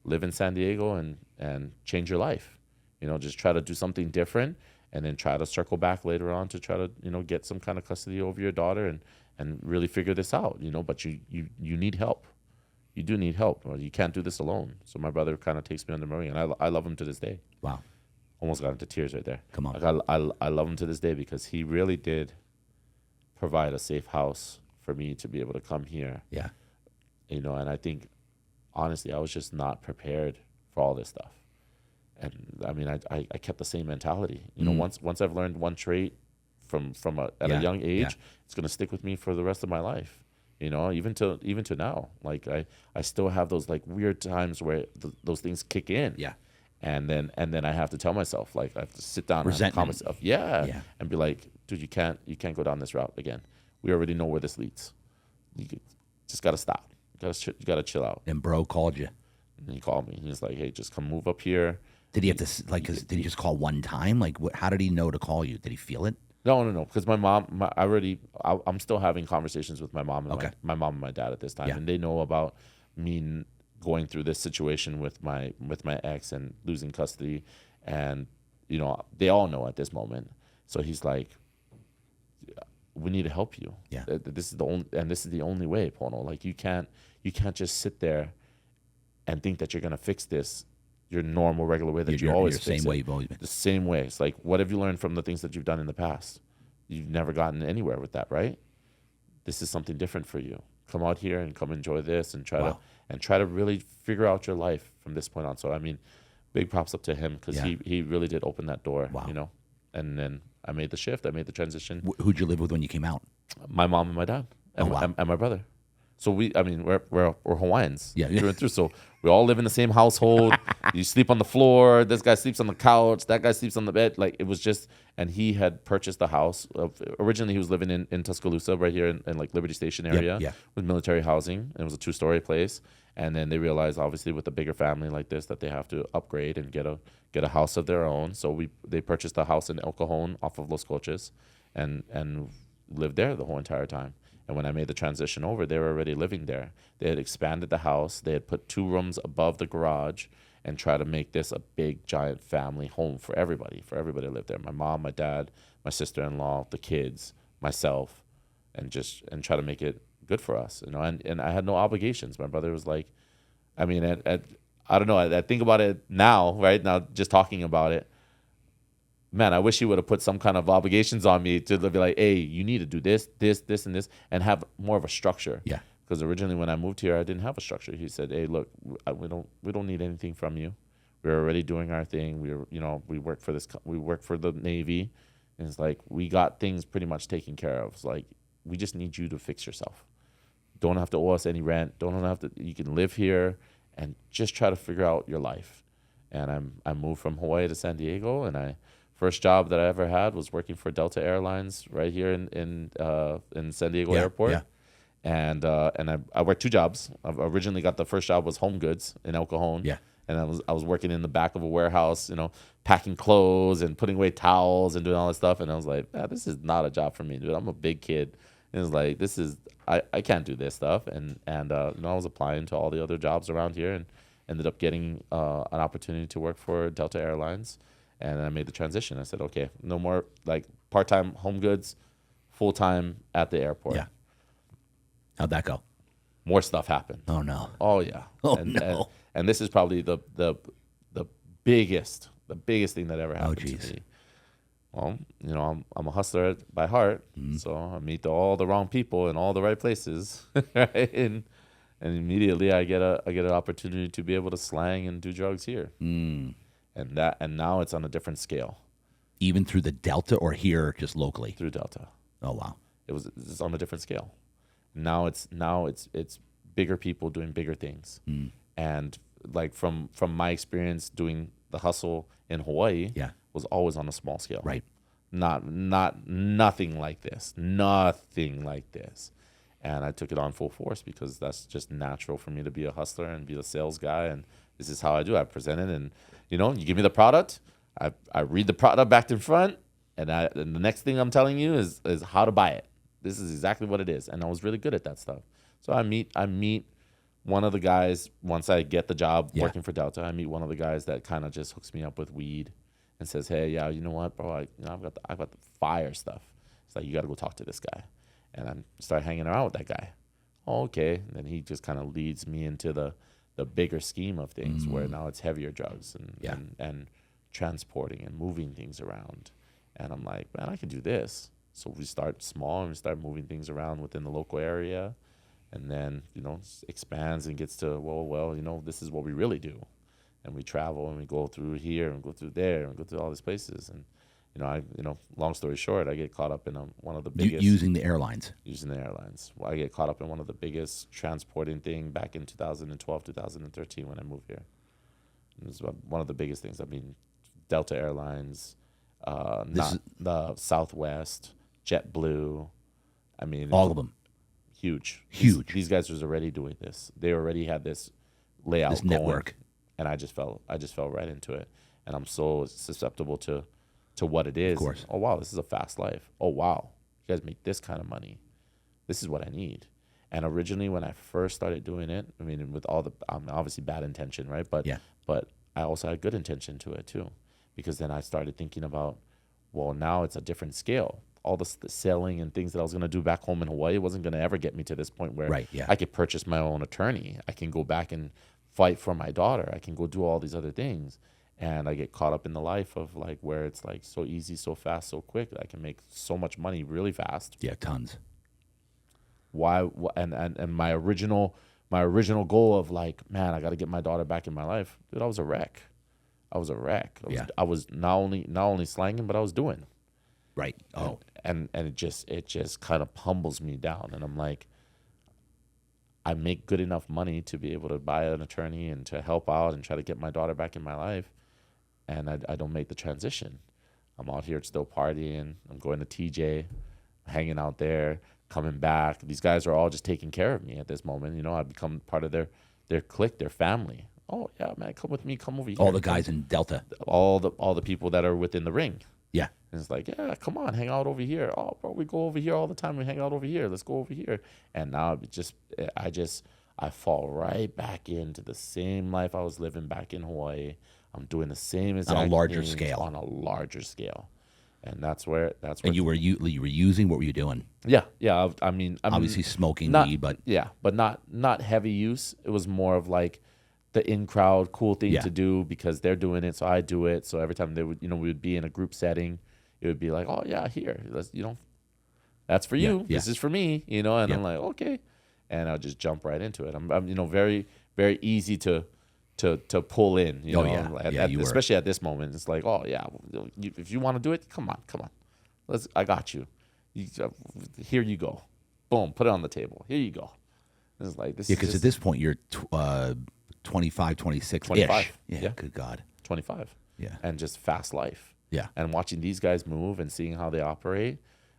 live in San Diego and change your life. Just try to do something different, and then try to circle back later on to try to, get some kind of custody over your daughter and really figure this out, But you need help. You do need help, or you can't do this alone. So my brother kind of takes me under the wing, and I love him to this day. Wow. Almost got into tears right there. Come on. Like I love him to this day because he really did provide a safe house for me to be able to come here. Yeah. And I think, honestly, I was just not prepared for all this stuff. And I mean, I kept the same mentality. Once I've learned one trait from a young age, it's going to stick with me for the rest of my life. Even to now, like I still have those like weird times where those things kick in. Yeah. And then I have to tell myself, like, I have to sit down Resentment. and calm myself. Yeah. And be like, dude, you can't go down this route again. We already know where this leads. Just got to stop. You got to chill out. And bro called you. And he called me. He was like, hey, just come move up here. Did he have to, like, did he just call one time? Like, how did he know to call you? Did he feel it? No. Because my mom, I'm still having conversations with my mom and my mom and my dad at this time, and they know about me going through this situation with my ex and losing custody, and they all know at this moment. So he's like, we need to help you. Yeah. This is the only way, Pono. Like, you can't just sit there and think that you're gonna fix this your normal, regular way that you always fix it. The same way you've always been. The same way. It's like, what have you learned from the things that you've done in the past? You've never gotten anywhere with that, right? This is something different for you. Come out here and come enjoy this and try to really figure out your life from this point on. So I mean, big props up to him because he really did open that door. Wow. And then I made the shift. I made the transition. Who'd you live with when you came out? My mom and my dad and my brother. So we're Hawaiians through and through. So we all live in the same household. You sleep on the floor. This guy sleeps on the couch. That guy sleeps on the bed. Like, it was just, and he had purchased a house. Originally, he was living in Tuscaloosa, right here in like Liberty Station area with military housing. And it was a 2-story place. And then they realize, obviously, with a bigger family like this, that they have to upgrade and get a house of their own. So they purchased a house in El Cajon off of Los Coches, and lived there the whole entire time. And when I made the transition over, they were already living there. They had expanded the house. They had put 2 rooms above the garage and tried to make this a big, giant family home for everybody. For everybody to live there. My mom, my dad, my sister-in-law, the kids, myself, and try to make it good for us, you know. And I had no obligations. My brother was like, I mean, I don't know. I think about it now, right now, just talking about it. Man, I wish he would have put some kind of obligations on me to be like, hey, you need to do this, this, this, and this, and have more of a structure. Yeah. Because originally when I moved here, I didn't have a structure. He said, hey, look, we don't need anything from you. We're already doing our thing. We work for the Navy. And it's like, we got things pretty much taken care of. It's like, we just need you to fix yourself. Don't have to owe us any rent. You can live here and just try to figure out your life. And I moved from Hawaii to San Diego, and first job that I ever had was working for Delta Airlines right here in San Diego Airport. Yeah. And I worked 2 jobs. I originally got the first job was home goods in El Cajon. Yeah. And I was working in the back of a warehouse, you know, packing clothes and putting away towels and doing all that stuff. And I was like, this is not a job for me, dude. I'm a big kid. And it's like, I can't do this stuff. And you know, I was applying to all the other jobs around here and ended up getting an opportunity to work for Delta Airlines. And I made the transition. I said, okay, no more like part-time home goods, full-time at the airport. Yeah. How'd that go? More stuff happened. Oh, no. Oh, yeah. Oh, no. And this is probably the biggest thing that ever happened to me. Well, you know, I'm a hustler by heart, so I meet all the wrong people in all the right places, right? And immediately I get an opportunity to be able to slang and do drugs here. And now it's on a different scale. Even through the Delta or here just locally? Through Delta. Oh, wow. It's on a different scale. Now it's bigger people doing bigger things. And like from my experience doing the hustle in Hawaii, was always on a small scale. Right. Nothing like this. Nothing like this. And I took it on full force because that's just natural for me to be a hustler and be a sales guy. And this is how I do. I present it, and you know, you give me the product, I read the product back to front, and the next thing I'm telling you is how to buy it. This is exactly what it is. And I was really good at that stuff. So I meet one of the guys once I get the job working for Delta. I meet one of the guys that kind of just hooks me up with weed and says, "Hey, yeah, you know what, bro? I've got the fire stuff. It's like, you got to go talk to this guy." And I start hanging around with that guy. Oh, okay. And then he just kind of leads me into the bigger scheme of things, where now it's heavier drugs and transporting and moving things around. And I'm like, man, I can do this. So we start small and we start moving things around within the local area. And then, you know, expands and gets to, well, you know, this is what we really do. And we travel and we go through here and go through there and go through all these places. And, long story short, I get caught up in one of the biggest. Using the airlines. Well, I get caught up in one of the biggest transporting thing back in 2012, 2013 when I moved here. It was one of the biggest things. I mean, Delta Airlines, the Southwest, JetBlue. I mean, all of them. Huge. These guys was already doing this. They already had this layout, this network, and I just fell right into it. And I'm so susceptible to what it is. Of course. Oh wow, this is a fast life. Oh wow, you guys make this kind of money. This is what I need. And originally, when I first started doing it, I mean, with all the obviously bad intention, right? But I also had good intention to it too, because then I started thinking about, well, now it's a different scale. All the selling and things that I was going to do back home in Hawaii wasn't going to ever get me to this point where I could purchase my own attorney. I can go back and fight for my daughter. I can go do all these other things. And I get caught up in the life of like where it's like so easy, so fast, so quick. I can make so much money really fast. Yeah, tons. Why? And my original goal of like, man, I got to get my daughter back in my life. Dude, I was a wreck. I was not only slanging, but I was doing. Right. Oh. And it just kind of humbles me down. And I'm like, I make good enough money to be able to buy an attorney and to help out and try to get my daughter back in my life. And I don't make the transition. I'm out here still partying. I'm going to TJ, hanging out there, coming back. These guys are all just taking care of me at this moment. You know, I've become part of their their clique, their family. Oh yeah, man, come with me, come over here. All the guys in Delta. all the people that are within the ring. Yeah. And it's like, yeah, come on, hang out over here. Oh, bro, we go over here all the time. We hang out over here. Let's go over here. And now I fall right back into the same life I was living back in Hawaii. I'm doing the same exact on a larger things scale. On a larger scale. And that's where. And you were using. What were you doing? Yeah. I mean, obviously smoking not, weed, but but not heavy use. It was more of like the in crowd cool thing to do because they're doing it, so I do it. So every time they would, we would be in a group setting, it would be like, oh yeah, here, let's, that's for you. This is for me, and I'm like, okay, and I'll just jump right into it. I'm very very easy to pull in, especially at this moment. It's like, oh yeah, if you want to do it, come on, I got you. Here you go, boom, put it on the table. Here you go. It's like this. Yeah, because at this point you're 25, 26. 25. Yeah, good God. 25. Yeah. And just fast life. Yeah. And watching these guys move and seeing how they operate.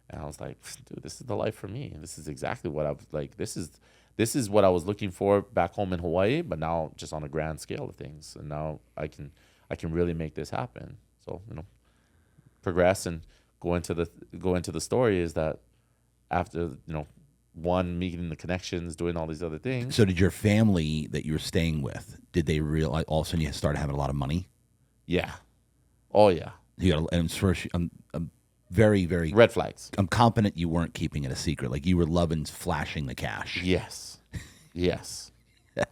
And I was like, dude, this is the life for me. This is exactly what I was like. This is what I was looking for back home in Hawaii, but now just on a grand scale of things. And now I can really make this happen. So, progress and go into the story is that after, one, meeting the connections, doing all these other things. So did your family that you were staying with, did they realize all of a sudden you started having a lot of money? Yeah. Oh, yeah. You got, and first, I'm very, very... Red flags. I'm confident you weren't keeping it a secret. Like, you were loving flashing the cash. Yes. Yes.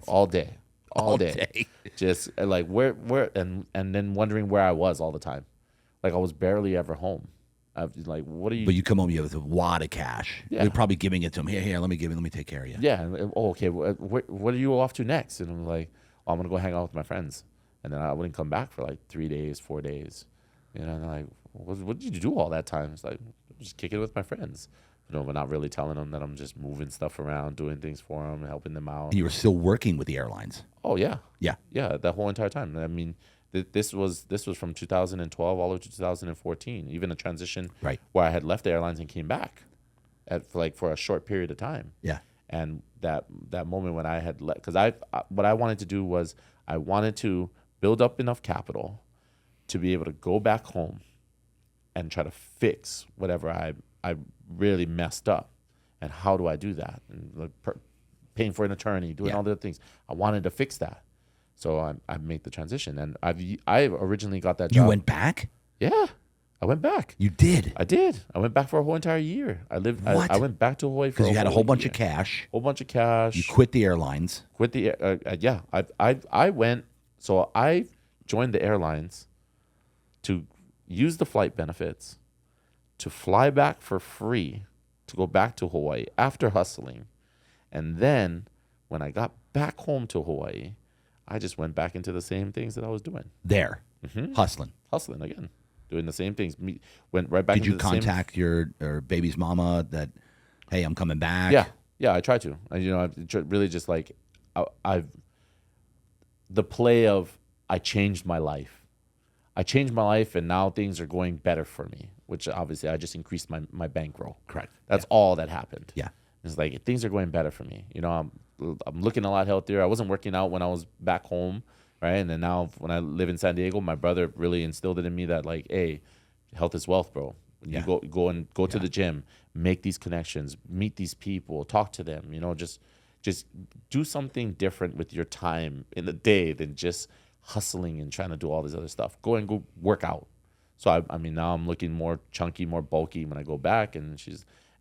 All day. All day. Just like where and then wondering where I was all the time. Like I was barely ever home. I was like, what are you? But you come home, you have a wad of cash. Yeah. You're probably giving it to him. Here, let me take care of you. Yeah. Oh, okay. What are you off to next? And I'm like, oh, I'm gonna go hang out with my friends. And then I wouldn't come back for like 3 days, 4 days. And I'm like, what did you do all that time? It's like, just kicking it with my friends. But not really telling them that I'm just moving stuff around, doing things for them, helping them out. And you were still working with the airlines. Oh yeah. Yeah. Yeah. That whole entire time. I mean, this was from 2012 all the way to 2014. Even a transition where I had left the airlines and came back for a short period of time. Yeah. And that moment when I had let, because what I wanted to do was I wanted to build up enough capital to be able to go back home and try to fix whatever I really messed up. And how do I do that? And paying for an attorney, doing all the other things. I wanted to fix that. So I made the transition. And I originally got that job. You went back? Yeah. I went back. You did? I did. I went back for a whole entire year. I went back to Hawaii for because you had a whole bunch of cash. Whole bunch of cash. You quit the airlines. Yeah. I went. So I joined the airlines to use the flight benefits, to fly back for free, to go back to Hawaii after hustling, and then when I got back home to Hawaii, I just went back into the same things that I was doing there, hustling again. Doing the same things. Went right back. Did you contact your baby's mama that, hey, I'm coming back? Yeah, I tried to. I really just like, the play of I changed my life. I changed my life, and now things are going better for me. Which obviously I just increased my bankroll. Correct. That's all that happened. Yeah. It's like things are going better for me. I'm looking a lot healthier. I wasn't working out when I was back home. Right. And then now when I live in San Diego, my brother really instilled it in me that like, hey, health is wealth, bro. You go to the gym, make these connections, meet these people, talk to them, just do something different with your time in the day than just hustling and trying to do all this other stuff. Go work out. So I mean, now I'm looking more chunky, more bulky when I go back, and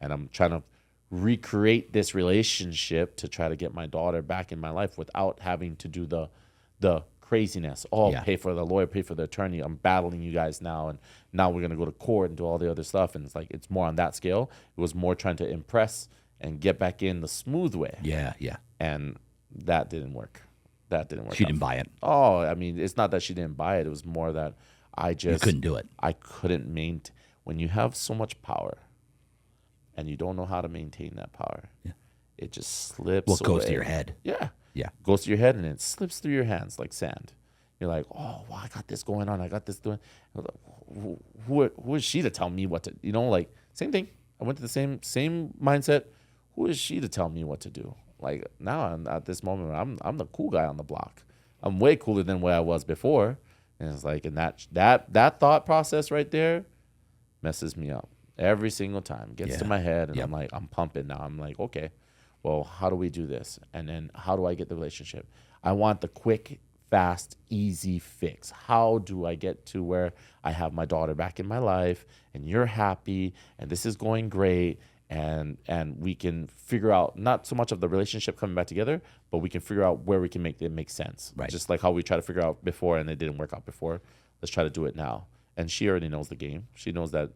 I'm trying to recreate this relationship to try to get my daughter back in my life without having to do the craziness. Pay for the lawyer, pay for the attorney. I'm battling you guys now, and now we're gonna go to court and do all the other stuff. And it's like it's more on that scale. It was more trying to impress and get back in the smooth way. Yeah. And that didn't work. She didn't buy it. Oh, I mean, it's not that she didn't buy it. It was more that you couldn't do it. I couldn't maintain. When you have so much power, and you don't know how to maintain that power, it just slips. Well, it goes to your head. Yeah. Yeah. Goes to your head and it slips through your hands like sand. You're like, oh, wow, I got this going on. I got this doing. Who is she to tell me what to? Like same thing. I went to the same mindset. Who is she to tell me what to do? Like now, at this moment, I'm the cool guy on the block. I'm way cooler than where I was before. And it's like, and that thought process right there messes me up every single time. Gets to my head, and I'm like, I'm pumping now. I'm like, okay, well, how do we do this? And then how do I get the relationship? I want the quick, fast, easy fix. How do I get to where I have my daughter back in my life, and you're happy, and this is going great, and we can figure out not so much of the relationship coming back together, but we can figure out where we can make it make sense. Right. Just like how we try to figure out before and it didn't work out before. Let's try to do it now. And she already knows the game. She knows that,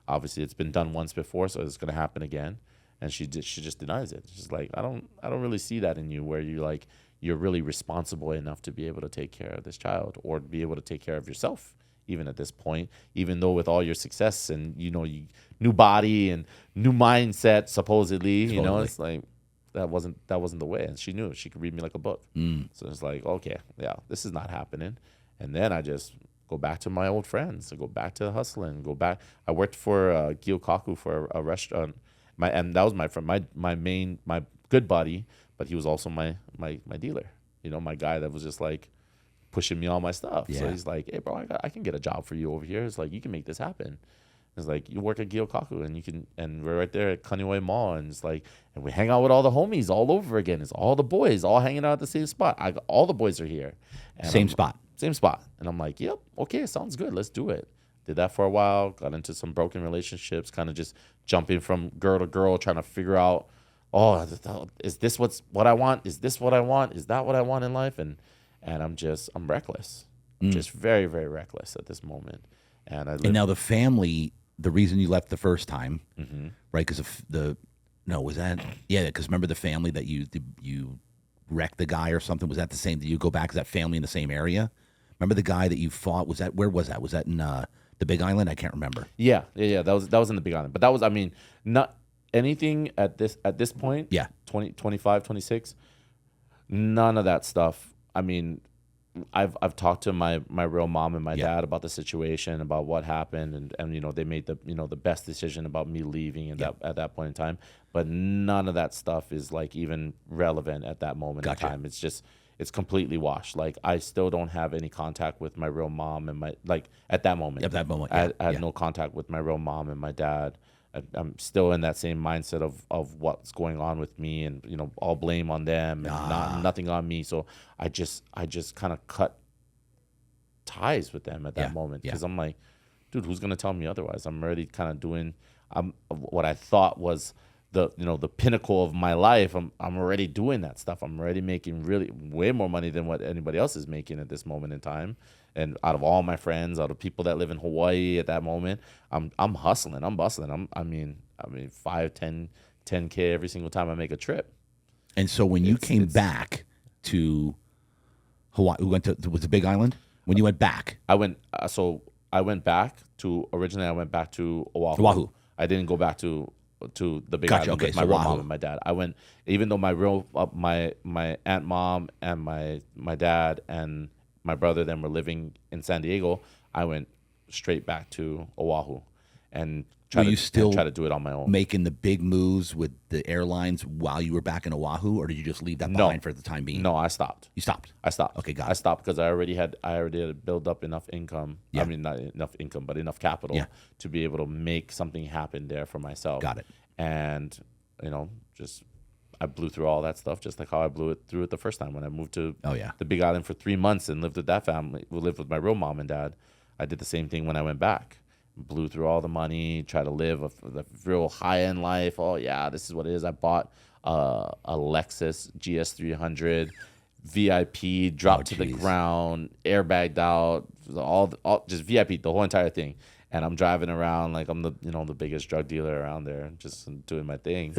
obviously it's been done once before, so it's going to happen again. And she just denies it. She's like, I don't really see that in you, where you're really responsible enough to be able to take care of this child, or be able to take care of yourself, even at this point, even though with all your success and, new body and new mindset, supposedly, it's like, that wasn't the way. And she knew it. She could read me like a book. So it's like, okay, yeah, this is not happening. And then I just go back to my old friends. I go back to hustling. Go back. I worked for Gyokaku for a restaurant. And that was my friend, my good buddy, but he was also my dealer. My guy that was just like pushing me all my stuff. Yeah. So he's like, hey, bro, I can get a job for you over here. It's like, you can make this happen. It's like, you work at Gyokaku, and we're right there at Kaniway Mall, and it's like, and we hang out with all the homies all over again. It's all the boys all hanging out at the same spot. All the boys are here. And Same spot. And I'm like, yep, okay, sounds good. Let's do it. Did that for a while. Got into some broken relationships, kind of just jumping from girl to girl, trying to figure out, is this what I want? Is this what I want? Is that what I want in life? And I'm reckless. Just very, very reckless at this moment. And now the family, the reason you left the first time, right? Because because remember the family that you wrecked the guy or something? Was that the same? Did you go back? Is that family in the same area? Remember the guy that you fought? Where was that? Was that in the Big Island? I can't remember. Yeah. That was in the Big Island. But that was, not anything at this point. Yeah. 20, 25, 26. None of that stuff. I've talked to my real mom and my dad about the situation, about what happened, and they made the best decision about me leaving at that point in time. But none of that stuff is like even relevant at that moment in time. It's completely washed. Like, I still don't have any contact with my real mom and at that moment. At that moment, I had no contact with my real mom and my dad. I'm still in that same mindset of what's going on with me, and all blame on them and nothing on me. So I just kind of cut ties with them at that moment, because I'm like, dude, who's gonna tell me otherwise? I'm already kind of doing what I thought was the pinnacle of my life. I'm already doing that stuff. I'm already making really way more money than what anybody else is making at this moment in time. And out of all my friends, out of people that live in Hawaii at that moment, I'm hustling. I'm bustling. I mean 5, 10K every single time I make a trip. And so when you came back to Hawaii, was the Big Island? When you went back, I went back to Oahu. I didn't go back to the Big Island with my real mom and my dad. I went, even though my aunt, mom, and my dad and my brother then were living in San Diego, I went straight back to Oahu and try to do it on my own. Making the big moves with the airlines while you were back in Oahu, or did you just leave that behind for the time being? No, I stopped. You stopped? I stopped. Okay, got it. I stopped because I already had built up enough income. Yeah. Not enough income, but enough capital to be able to make something happen there for myself. Got it. And I blew through all that stuff, just like how I blew through it the first time when I moved to the Big Island for 3 months and lived with that family. We lived with my real mom and dad. I did the same thing when I went back. Blew through all the money, try to live a real high-end life. Oh, yeah, this is what it is. I bought a Lexus GS300 VIP, dropped to the ground, airbagged out, all just VIP, the whole entire thing. And I'm driving around like I'm the biggest drug dealer around there, just doing my thing.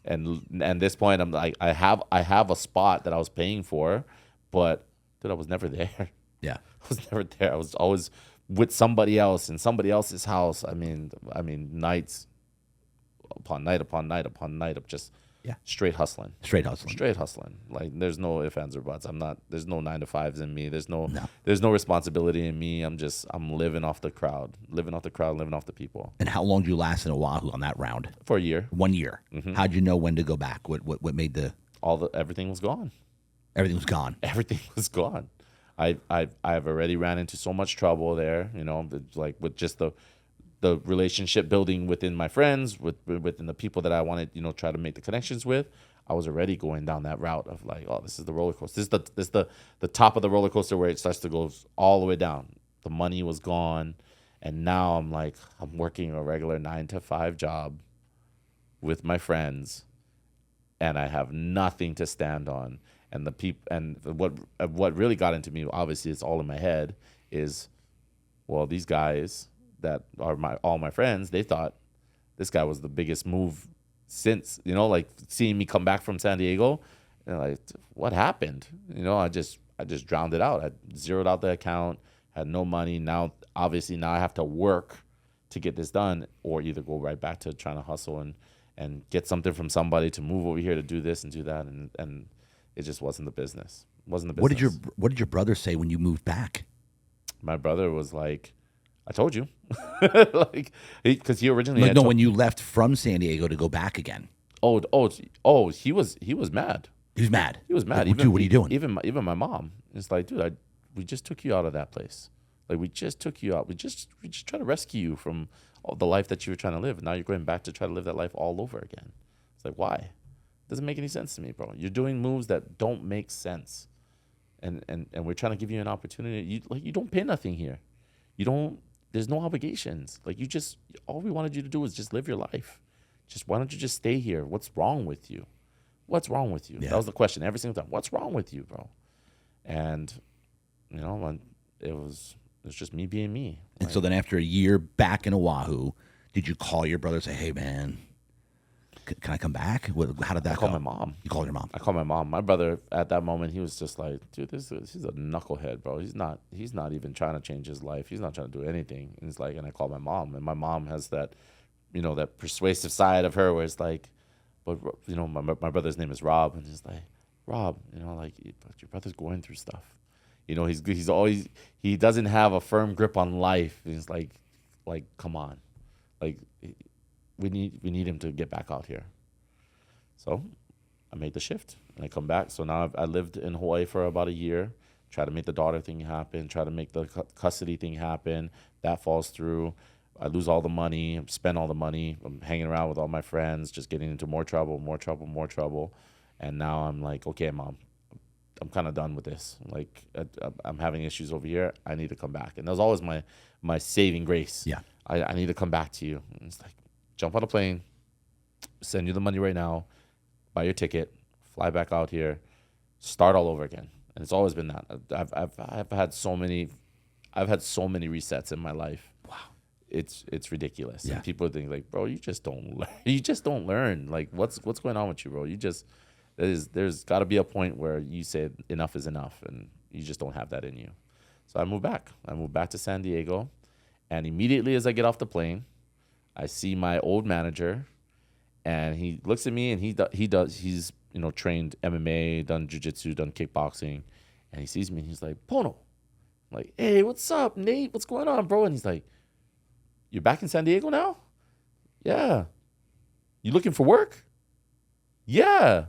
And at this point, I'm like, I have a spot that I was paying for, but dude, I was never there. Yeah, I was never there. I was always with somebody else in somebody else's house. I mean, nights upon night upon night upon night of just straight hustling. Like, there's no ifs, ands, or buts. There's no 9 to 5s in me. There's no responsibility in me. I'm living off the crowd, living off the people. And how long did you last in Oahu on that round? For a year. 1 year. How'd you know when to go back? What made the everything was gone. Everything was gone. Everything was gone. I've already ran into so much trouble there, like with just the relationship building within my friends, within the people that I wanted, try to make the connections with. I was already going down that route of like, oh, this is the roller coaster. This is the top of the roller coaster where it starts to go all the way down. The money was gone, and now I'm working a regular 9-to-5 job with my friends, and I have nothing to stand on. And what really got into me, obviously it's all in my head, is, well, these guys that are all my friends, they thought this guy was the biggest move since, like seeing me come back from San Diego, and like, what happened? I just drowned it out. I zeroed out the account, had no money. Now I have to work to get this done, or either go right back to trying to hustle and get something from somebody to move over here to do this and do that, and it just wasn't the business. What did your brother say when you moved back? My brother was like, I told you. Because he originally when you left from San Diego to go back again. He was mad. He was mad. He was mad. Like, dude, what are you doing? Even my mom. It's like, dude, we just took you out of that place. Like, we just took you out. We just try to rescue you from all the life that you were trying to live. And now you're going back to try to live that life all over again. It's like, why? Doesn't make any sense to me, bro. You're doing moves that don't make sense. And we're trying to give you an opportunity. You don't pay nothing here. There's no obligations. Like, all we wanted you to do was just live your life. Why don't you just stay here? What's wrong with you? What's wrong with you? Yeah. That was the question every single time. What's wrong with you, bro? And, it was just me being me. And so then after a year back in Oahu, did you call your brother and say, hey, man, can I come back? How did that go? I called my mom. You called your mom? I called my mom. My brother, at that moment, he was just like, dude, he's a knucklehead, bro. He's not even trying to change his life. He's not trying to do anything. And and I called my mom. And my mom has that, that persuasive side of her where it's like, but, my brother's name is Rob. And he's like, Rob, but your brother's going through stuff. He's always, he doesn't have a firm grip on life. And he's like, come on. Like, we need him to get back out here. So I made the shift and I come back. So now I lived in Hawaii for about a year, try to make the daughter thing happen, try to make the custody thing happen. That falls through. I lose all the money, spend all the money. I'm hanging around with all my friends, just getting into more trouble. And now I'm like, okay, Mom, I'm kind of done with this. Like, I'm having issues over here. I need to come back. And that was always my saving grace. Yeah. I need to come back to you. And it's like, jump on a plane, send you the money right now, buy your ticket, fly back out here, start all over again. And it's always been that. I've had so many resets in my life. Wow. It's ridiculous. Yeah. And people think like, bro, you just don't learn. You just don't learn. Like, what's going on with you, bro? There's got to be a point where you say enough is enough, and you just don't have that in you. So I moved back. I moved back to San Diego, and immediately as I get off the plane, I see my old manager, and he looks at me, and he's trained MMA, done jiu-jitsu, done kickboxing, and he sees me and he's like, Pono. I'm like, hey, what's up, Nate? What's going on, bro? And he's like, you're back in San Diego now? Yeah. You looking for work? Yeah.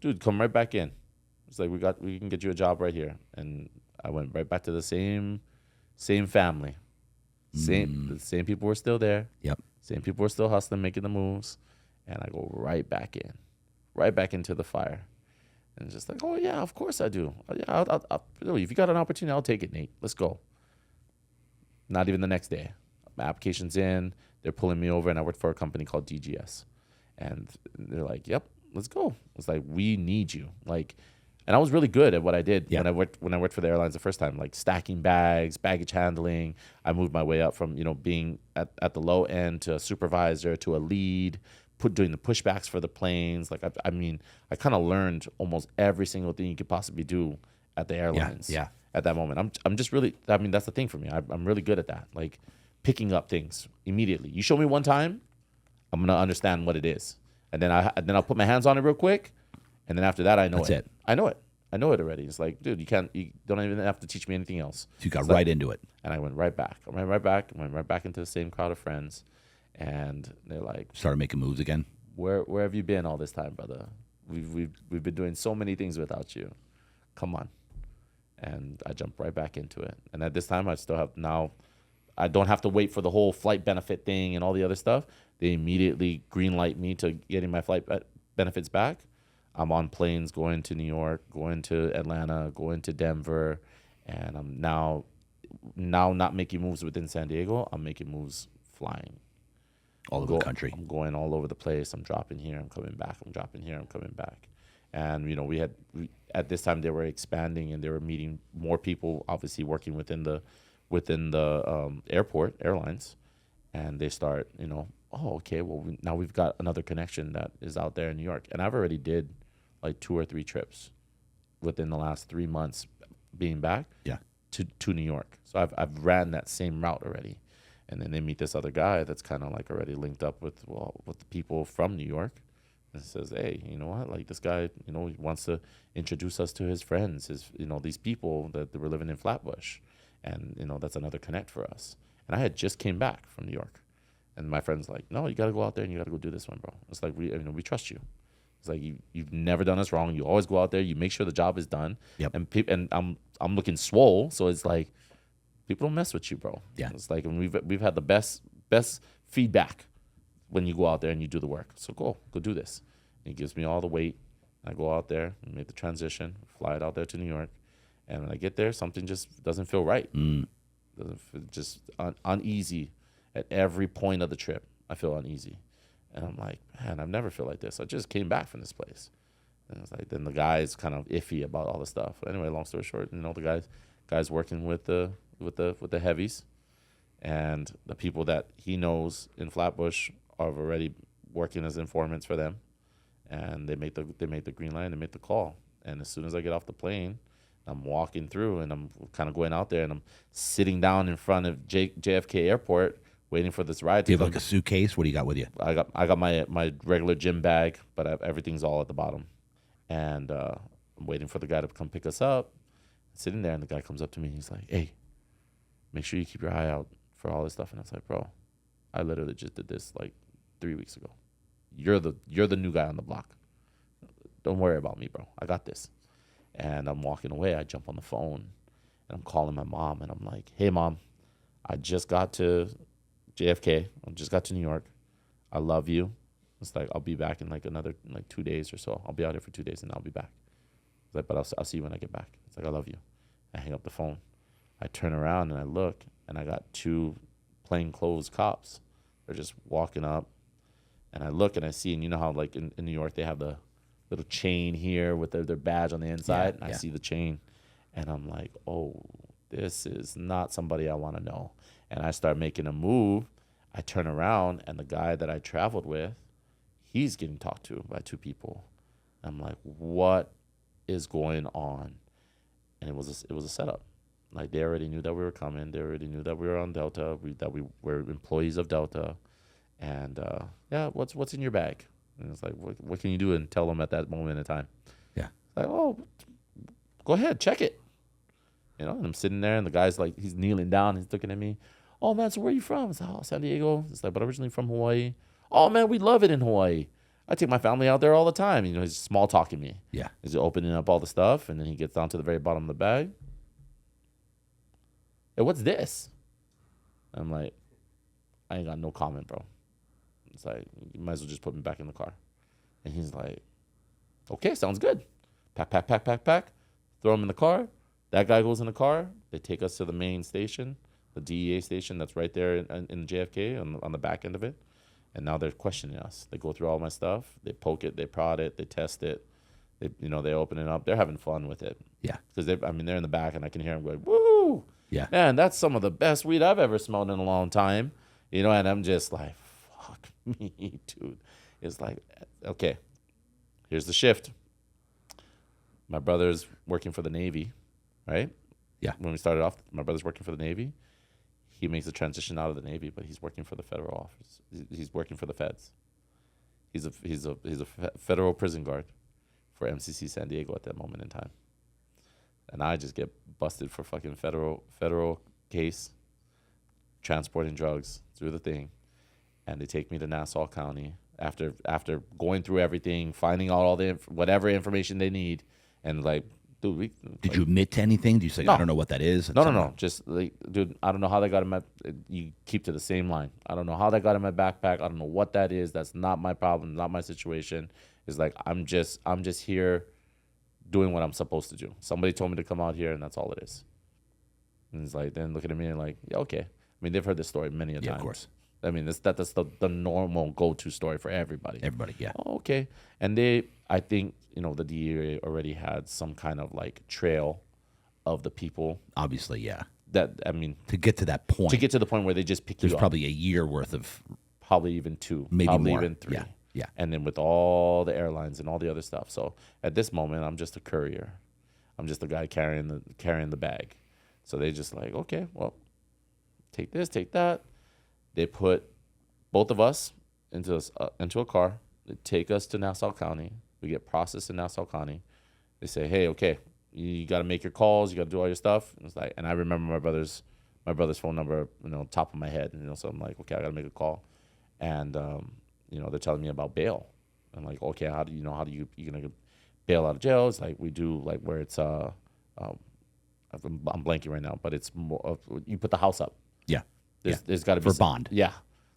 Dude, come right back in. It's like, we can get you a job right here. And I went right back to the same family. The same people were still there. Yep. Same people were still hustling, making the moves. And I go right back into the fire. And it's just like, oh, yeah, of course I do. Yeah, if you got an opportunity, I'll take it, Nate. Let's go. Not even the next day. My application's in. They're pulling me over, and I work for a company called DGS. And they're like, yep, let's go. It's like, we need you. Like, and I was really good at what I did when I worked for the airlines the first time, like stacking bags, baggage handling. I moved my way up from, being at the low end to a supervisor to a lead, doing the pushbacks for the planes. Like, I kind of learned almost every single thing you could possibly do at the airlines. Yeah. At that moment, I'm just really, that's the thing for me. I'm really good at that. Like, picking up things immediately. You show me one time, I'm gonna understand what it is, and then I'll put my hands on it real quick, and then after that, I know That's it. I know it already. It's like, dude, you don't even have to teach me anything else. So you got right into it. And I went right back. I went right back into the same crowd of friends, and they're like, started making moves again. Where have you been all this time, brother? we've been doing so many things without you. Come on. And I jumped right back into it. And at this time, I don't have to wait for the whole flight benefit thing and all the other stuff. They immediately green light me to getting my flight benefits back. I'm on planes going to New York, going to Atlanta, going to Denver, and I'm now not making moves within San Diego. I'm making moves flying. All over the country. I'm going all over the place. I'm dropping here. I'm coming back. I'm dropping here. I'm coming back. And, at this time they were expanding and they were meeting more people, obviously working within the airlines. And they start, oh, okay, well, now we've got another connection that is out there in New York. And I've already did like 2 or 3 trips within the last 3 months being back to New York. So I've ran that same route already. And then they meet this other guy that's kind of like already linked up with the people from New York, and says, "Hey, you know what? Like this guy, he wants to introduce us to his friends, these people that were living in Flatbush, and that's another connect for us." And I had just came back from New York, and my friend's like, "No, you got to go out there and you got to go do this one, bro." It's like we trust you. It's like you've never done us wrong. You always go out there. You make sure the job is done. Yep. And I'm looking swole, so it's like. People don't mess with you, bro. Yeah. It's like we've had the best feedback when you go out there and you do the work. So go do this. And he gives me all the weight. I go out there and make the transition, fly it out there to New York. And when I get there, something just doesn't feel right. Doesn't feel just uneasy at every point of the trip. I feel uneasy. And I'm like, man, I've never felt like this. I just came back from this place. And it's like, then the guy's kind of iffy about all the stuff. But anyway, long story short, the guy's working with the heavies, and the people that he knows in Flatbush are already working as informants for them, and they make the green line, they make the call. And as soon as I get off the plane, I'm walking through, and I'm kind of going out there, and I'm sitting down in front of JFK Airport waiting for this ride. Do you have like a suitcase? What do you got with you? I got my regular gym bag, but everything's all at the bottom, and I'm waiting for the guy to come pick us up. Sitting there, and the guy comes up to me, and he's like, "Hey, make sure you keep your eye out for all this stuff." And I was like, "Bro, I literally just did this like 3 weeks ago. You're the new guy on the block. Don't worry about me, bro. I got this." And I'm walking away. I jump on the phone, and I'm calling my mom, and I'm like, "Hey, Mom, I just got to JFK. I just got to New York. I love you. It's like I'll be back in like another 2 days or so. I'll be out here for 2 days, and I'll be back." It's like, "But I'll see you when I get back." It's like, "I love you." I hang up the phone. I turn around and I look, and I got 2 plainclothes cops. They're just walking up, and I look and I see, and you know how like in New York they have the little chain here with their badge on the inside, and I see the chain, and I'm like, "Oh, this is not somebody I want to know." And I start making a move. I turn around, and the guy that I traveled with, he's getting talked to by 2 people. I'm like, what is going on? And it was a setup. Like they already knew that we were coming. They already knew that we were on Delta. That we were employees of Delta. And what's in your bag? And it's like, what can you do and tell them at that moment in time? Yeah. Like, oh, go ahead, check it. And I'm sitting there, and the guy's like, he's kneeling down, he's looking at me. "Oh man, so where are you from?" It's like, "Oh, San Diego." It's like, "But originally from Hawaii." "Oh man, we love it in Hawaii. I take my family out there all the time." He's small talking me. Yeah. He's opening up all the stuff, and then he gets down to the very bottom of the bag. "Hey, what's this?" I'm like, "I ain't got no comment, bro." It's like, "You might as well just put me back in the car." And he's like, "Okay, sounds good." Pack. Throw him in the car. That guy goes in the car. They take us to the main station, the DEA station that's right there in JFK on the back end of it. And now they're questioning us. They go through all my stuff. They poke it. They prod it. They test it. They open it up. They're having fun with it. Yeah. Because they're in the back, and I can hear them going, "Woo! Yeah. Man, that's some of the best weed I've ever smelled in a long time." And I'm just like, fuck me, dude. It's like, okay, here's the shift. My brother's working for the Navy, right? Yeah. When we started off, my brother's working for the Navy. He makes the transition out of the Navy, but he's working for the federal office. He's working for the feds. He's a federal prison guard for MCC San Diego at that moment in time. And I just get busted for fucking federal case, transporting drugs through the thing. And they take me to Nassau County, After going through everything, finding out all the whatever information they need, and like, dude, did you admit to anything? Do you say, No. I don't know what that is? No. Just like, dude, I don't know how they got in my. You keep to the same line. I don't know how that got in my backpack. I don't know what that is. That's not my problem. Not my situation. It's like I'm just here, doing what I'm supposed to do. Somebody told me to come out here, and that's all it is. And it's like, then looking at me and like, yeah, okay. I mean, they've heard this story many a time. Of course. I mean, that's the normal go-to story for everybody. Everybody, yeah. Oh, okay. And I think, the DEA already had some kind of like trail of the people Obviously, yeah. that, I mean, To get to that point, to get to the point where they just pick you there's up. probably a year worth of Probably even 2, maybe probably more. even 3. Yeah, yeah. And then with all the airlines and all the other stuff. So at this moment, I'm just a courier. I'm just the guy carrying the bag. So they just like, okay, well, take this, take that. They put both of us into a car. They take us to Nassau County. We get processed in Nassau County. They say, hey, okay, you got to make your calls. You got to do all your stuff. And it's like, and I remember my brother's phone number, top of my head. So I'm like, okay, I got to make a call. And they're telling me about bail. I'm like, okay, how do you gonna bail out of jail? It's like we do like where it's I'm blanking right now, but it's more you put the house up. Yeah. There's got to be for bond. Yeah,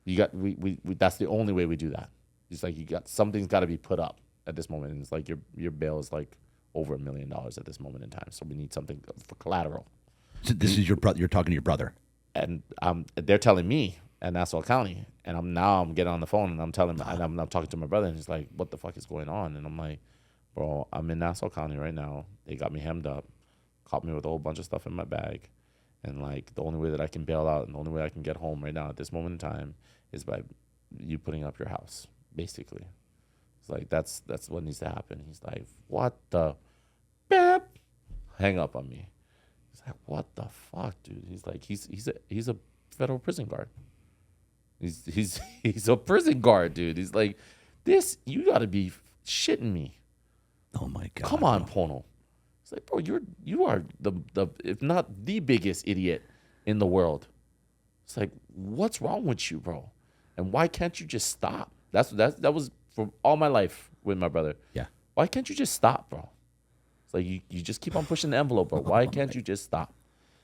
you got we that's the only way we do that. It's like something's got to be put up at this moment, and it's like your bail is like over $1 million at this moment in time, so we need something for collateral. So this is your brother. You're talking to your brother, and they're telling me at Nassau County, and I'm getting on the phone and I'm telling him, and I'm talking to my brother, and he's like, "What the fuck is going on?" And I'm like, "Bro, I'm in Nassau County right now. They got me hemmed up, caught me with a whole bunch of stuff in my bag." And like the only way that I can bail out and the only way I can get home right now at this moment in time is by you putting up your house, basically. It's like that's what needs to happen. He's like, what the beep? Hang up on me. He's like, what the fuck, dude? He's like, he's a federal prison guard. He's a prison guard, dude. He's like, this, you gotta be shitting me. Oh my God. Come on, Pono. It's like, bro, you are the if not the biggest idiot in the world. It's like, what's wrong with you, bro? And why can't you just stop? That was for all my life with my brother. Yeah. Why can't you just stop, bro? It's like you just keep on pushing the envelope, bro. Why can't you just stop?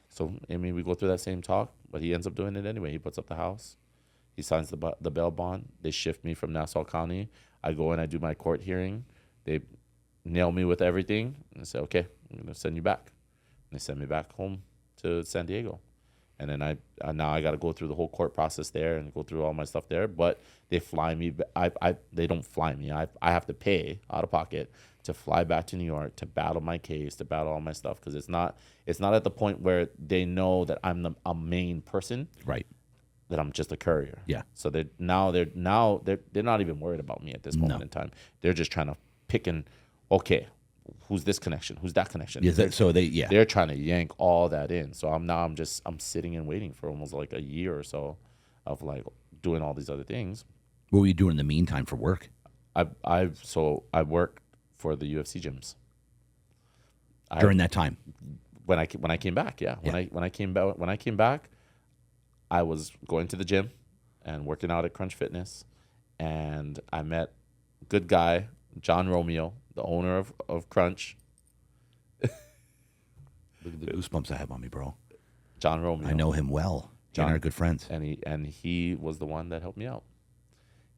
So I mean, we go through that same talk, but he ends up doing it anyway. He puts up the house. He signs the bail bond. They shift me from Nassau County. I go in. I do my court hearing. They nail me with everything and say, okay, I'm going to send you back. And they send me back home to San Diego. And then now I got to go through the whole court process there and go through all my stuff there. But they fly me. They don't fly me. I have to pay out of pocket to fly back to New York to battle my case, to battle all my stuff. Because it's not at the point where they know that I'm a main person. Right. That I'm just a courier. Yeah. So they're not even worried about me at this moment in time. They're just trying to pick and, okay, who's this connection? Who's that connection? They're trying to yank all that in. So I'm sitting and waiting for almost like a year or so of like doing all these other things. What were you doing in the meantime for work? I worked for the UFC gyms. During that time? When I came back, yeah. When I came back, I was going to the gym and working out at Crunch Fitness, and I met a good guy, John Romeo, the owner of Crunch. Look at the goosebumps I have on me, bro. John Romeo. I know him well. John and I are good friends. And he was the one that helped me out.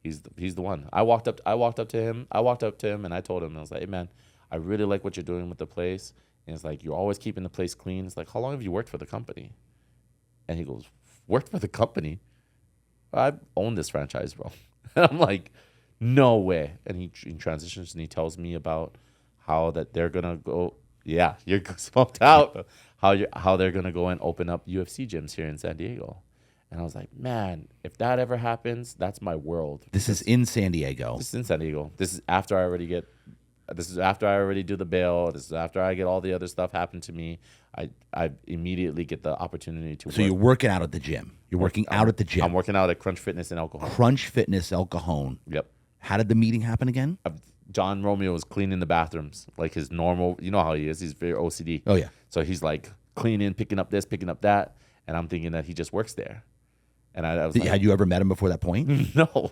He's the one. I walked up to him and I told him, I was like, hey man, I really like what you're doing with the place. And it's like, you're always keeping the place clean. It's like, how long have you worked for the company? And he goes, worked for the company? I own this franchise, bro. And I'm like, no way. And he transitions and he tells me about how that they're gonna go. Yeah, you're smoked out. How they're gonna go and open up UFC gyms here in San Diego. And I was like, man, if that ever happens, that's my world. This is in San Diego. This is in San Diego. This is after I already do the bail. This is after I get all the other stuff happen to me. I immediately get the opportunity to work. So you're working out at the gym. You're working out at the gym. I'm working out at Crunch Fitness in El Cajon. Crunch Fitness El Cajon. Yep. How did the meeting happen again? John Romeo was cleaning the bathrooms like his normal. You know how he is. He's very OCD. Oh, yeah. So he's like cleaning, picking up this, picking up that. And I'm thinking that he just works there. And I was like, had you ever met him before that point? no,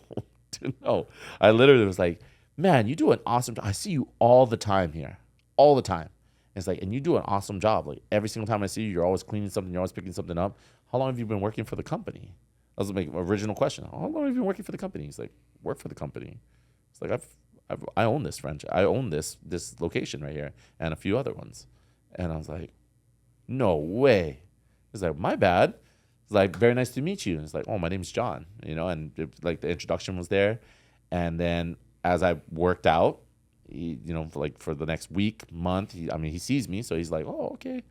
Dude, no. I literally was like, man, you do an awesome job. I see you all the time here. All the time. It's like, and you do an awesome job. Like every single time I see you, you're always cleaning something, you're always picking something up. How long have you been working for the company? That was my original question. How long have you been working for the company? He's like, work for the company. It's like I own this franchise. I own this location right here and a few other ones. And I was like, no way. He's like, my bad. It's like, very nice to meet you. And it's like, oh, my name's John, and like the introduction was there. And then as I worked out, for the next week, month, he sees me. So he's like, oh, okay.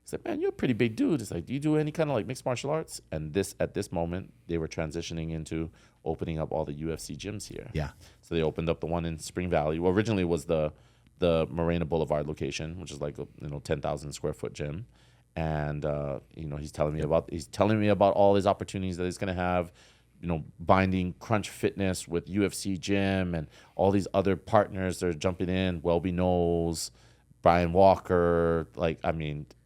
He's like, man, you're a pretty big dude. It's like, do you do any kind of like mixed martial arts? And at this moment, they were transitioning into opening up all the UFC gyms here. Yeah. So they opened up the one in Spring Valley. Well, originally it was the Morena Boulevard location, which is like a 10,000 square foot gym. And he's telling me about all his opportunities that he's gonna have, binding Crunch Fitness with UFC gym and all these other partners that are jumping in. Welby Knowles, Brian Walker,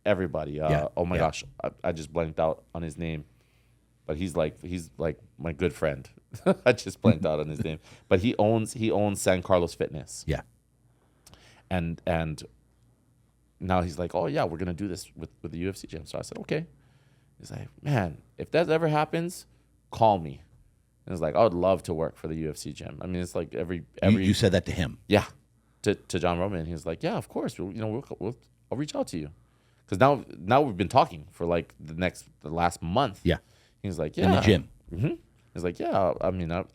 everybody. Oh my gosh, I just blanked out on his name, but he's like my good friend. I just blanked out on his name, but he owns San Carlos Fitness. Yeah, and now he's like, oh yeah, we're gonna do this with the UFC gym. So I said, okay. He's like, man, if that ever happens, call me. And it's like, I would love to work for the UFC gym. I mean, it's like every you said that to him. Yeah, to John Roman. He was like, yeah, of course. I'll reach out to you, because now we've been talking for like the last month. Yeah. He's like, yeah. In the gym. Mm-hmm. He's like, yeah.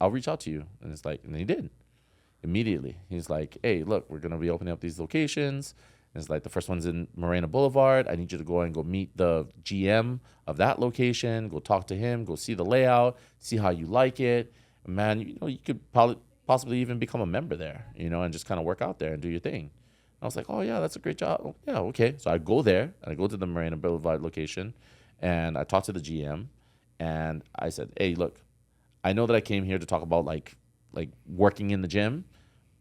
I'll reach out to you. And it's like, and he did immediately. He's like, hey, look, we're gonna be opening up these locations. And it's like, the first one's in Morena Boulevard. I need you to go and go meet the GM of that location. Go talk to him. Go see the layout. See how you like it. And man, you could possibly even become a member there, and just kind of work out there and do your thing. I was like, oh yeah, that's a great job. Oh, yeah, okay. So I go there and I go to the Morena Boulevard location and I talk to the GM and I said, hey, look, I know that I came here to talk about like working in the gym,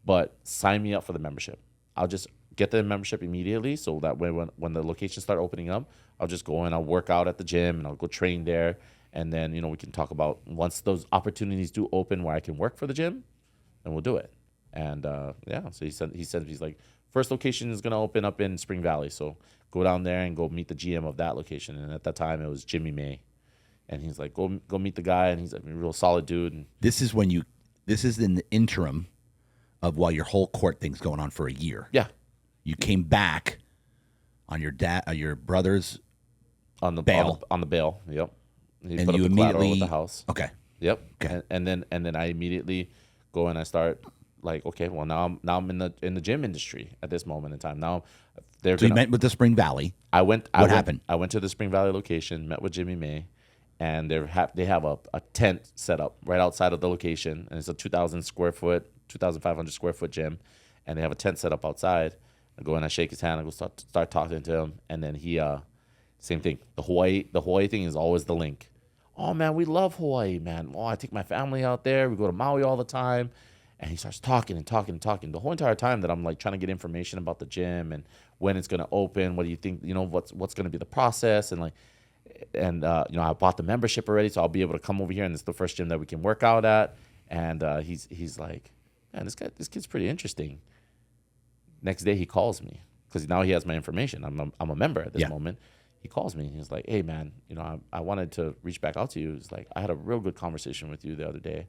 but sign me up for the membership. I'll just get the membership immediately, so that way when the locations start opening up, I'll just go and I'll work out at the gym and I'll go train there. And then, we can talk about once those opportunities do open where I can work for the gym, then we'll do it. And so he said he's like, first location is going to open up in Spring Valley. So go down there and go meet the GM of that location. And at that time it was Jimmy May. And he's like, go meet the guy. And he's like a real solid dude. And this is in the interim of while your whole court thing's going on for a year. Yeah. You came back on your brother's on the bail. On the bail. Yep. He and put you up the collateral immediately with the house. Okay. Yep. Okay. And then I immediately go and I start like, okay, well now I'm in the gym industry at this moment in time. Now you met with the Spring Valley. What happened? I went to the Spring Valley location, met with Jimmy May, and they have a tent set up right outside of the location, and it's a 2,500 square foot gym, and they have a tent set up outside. I go and I shake his hand. I go start talking to him, and then he same thing. The Hawaii thing is always the link. Oh man, we love Hawaii, man. Oh, I take my family out there. We go to Maui all the time. And he starts talking and talking and talking the whole entire time that I'm like trying to get information about the gym and when it's gonna open. What do you think? What's gonna be the process? And I bought the membership already, so I'll be able to come over here, and it's the first gym that we can work out at. And he's like, man, this kid's pretty interesting. Next day he calls me because now he has my information. I'm a member at this moment. He calls me and he's like, hey man, I wanted to reach back out to you. It's like, I had a real good conversation with you the other day,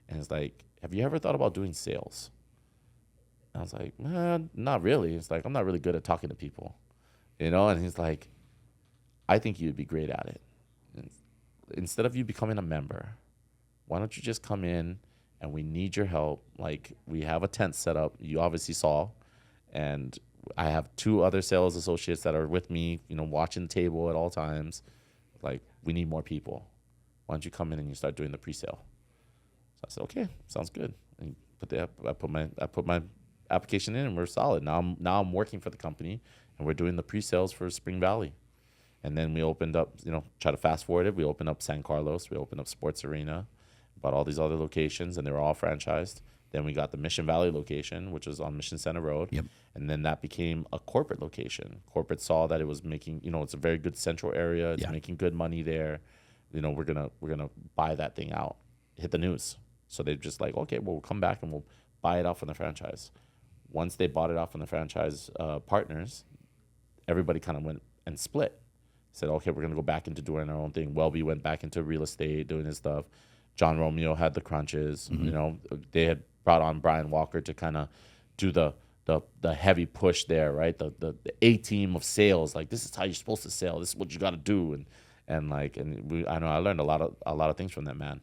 and it's like, have you ever thought about doing sales? And I was like, man, not really. It's like, I'm not really good at talking to people, and he's like, I think you'd be great at it. And instead of you becoming a member, why don't you just come in and we need your help? Like, we have a tent set up. You obviously saw, and I have 2 other sales associates that are with me, watching the table at all times. Like, we need more people. Why don't you come in and you start doing the pre-sale? So I said, okay, sounds good. And I put my application in, and we're solid. Now I'm working for the company, and we're doing the pre-sales for Spring Valley. And then we opened up, try to fast forward it. We opened up San Carlos. We opened up Sports Arena, bought all these other locations, and they were all franchised. Then we got the Mission Valley location, which was on Mission Center Road. Yep. And then that became a corporate location. Corporate saw that it was making, it's a very good central area. It's making good money there. We're gonna buy that thing out. Hit the news. So they're just like, okay, well, we'll come back and we'll buy it out from the franchise. Once they bought it out from the franchise partners, everybody kind of went and split. Said, okay, we're going to go back into doing our own thing. Welby went back into real estate, doing his stuff. John Romeo had the crunches. You know, they had brought on Brian Walker to kind of do the heavy push there, right? The A team of sales. Like, this is how you're supposed to sell. This is what you got to do. I know I learned a lot of things from that man.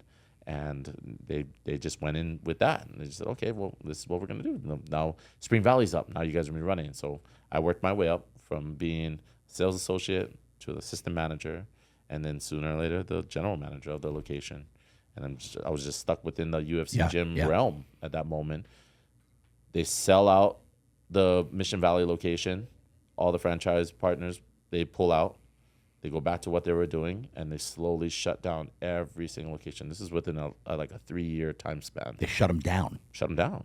And they just went in with that. And they just said, okay, well, this is what we're going to do. Now Spring Valley's up. Now you guys are going to be running. So I worked my way up from being sales associate to the assistant manager, and then sooner or later the general manager of the location. And I was just stuck within the UFC gym realm at that moment. They sell out the Mission Valley location. All the franchise partners, they pull out. They go back to what they were doing, and they slowly shut down every single location. This is within a 3-year time span. They shut them down. Shut them down.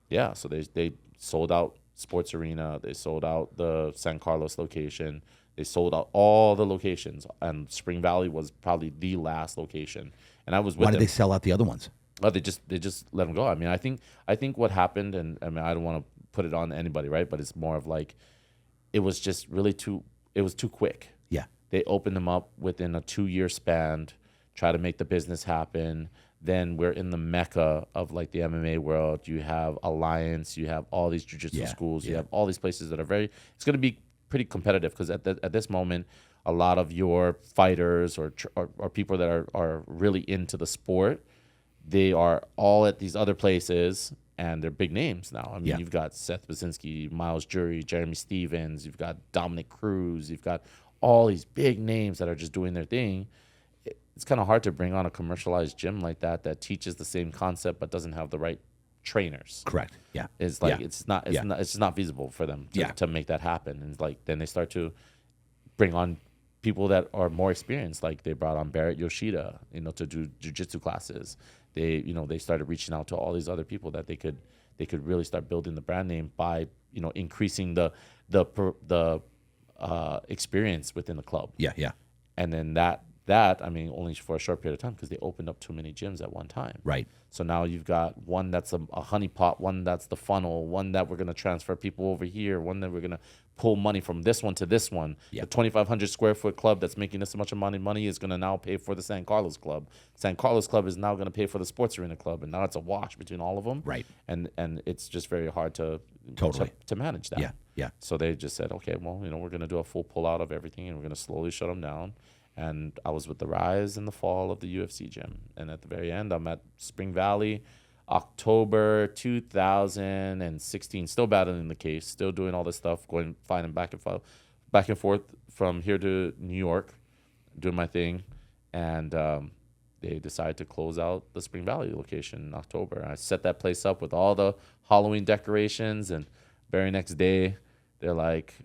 Yeah, so they sold out Sports Arena. They sold out the San Carlos location. They sold out all the locations, and Spring Valley was probably the last location. And I was with Why did them. they sell out the other ones? Oh, they just let them go. I mean, I think what happened, and I mean, I don't want to put it on anybody, right? But it's more of like, it was just really too quick. Yeah. They opened them up within a 2-year span, try to make the business happen. Then we're in the mecca of like the MMA world. You have Alliance, you have all these jiu-jitsu schools, you have all these places that are it's going to be pretty competitive, because at this moment, a lot of your fighters or people that are really into the sport, they are all at these other places, and they're big names now. I mean, you've got Seth Basinski, Miles Jury, Jeremy Stevens, you've got Dominic Cruz, you've got all these big names that are just doing their thing. It's kind of hard to bring on a commercialized gym like that teaches the same concept but doesn't have the right trainers. Correct. Yeah. It's like it's just not feasible for them to make that happen. And like then they start to bring on people that are more experienced. Like they brought on Barrett Yoshida, to do jiu-jitsu classes. They started reaching out to all these other people that they could really start building the brand name by increasing the experience within the club. Yeah. Yeah. And then that I mean only for a short period of time, because they opened up too many gyms at one time. Right. So now you've got one that's a honeypot, one that's the funnel, one that we're going to transfer people over here, one that we're going to pull money from this one to this one. The 2,500 square foot club that's making this much money is going to now pay for the San Carlos club. San Carlos club is now going to pay for the Sports Arena club, and now it's a wash between all of them. Right. And it's just very hard to manage that. Yeah. Yeah. So they just said, okay, well, we're going to do a full pull out of everything, and we're going to slowly shut them down. And I was with the rise and the fall of the UFC gym. And at the very end, I'm at Spring Valley, October 2016, still battling the case, still doing all this stuff, flying back and forth from here to New York, doing my thing. And they decided to close out the Spring Valley location in October. I set that place up with all the Halloween decorations, and very next day, they're like,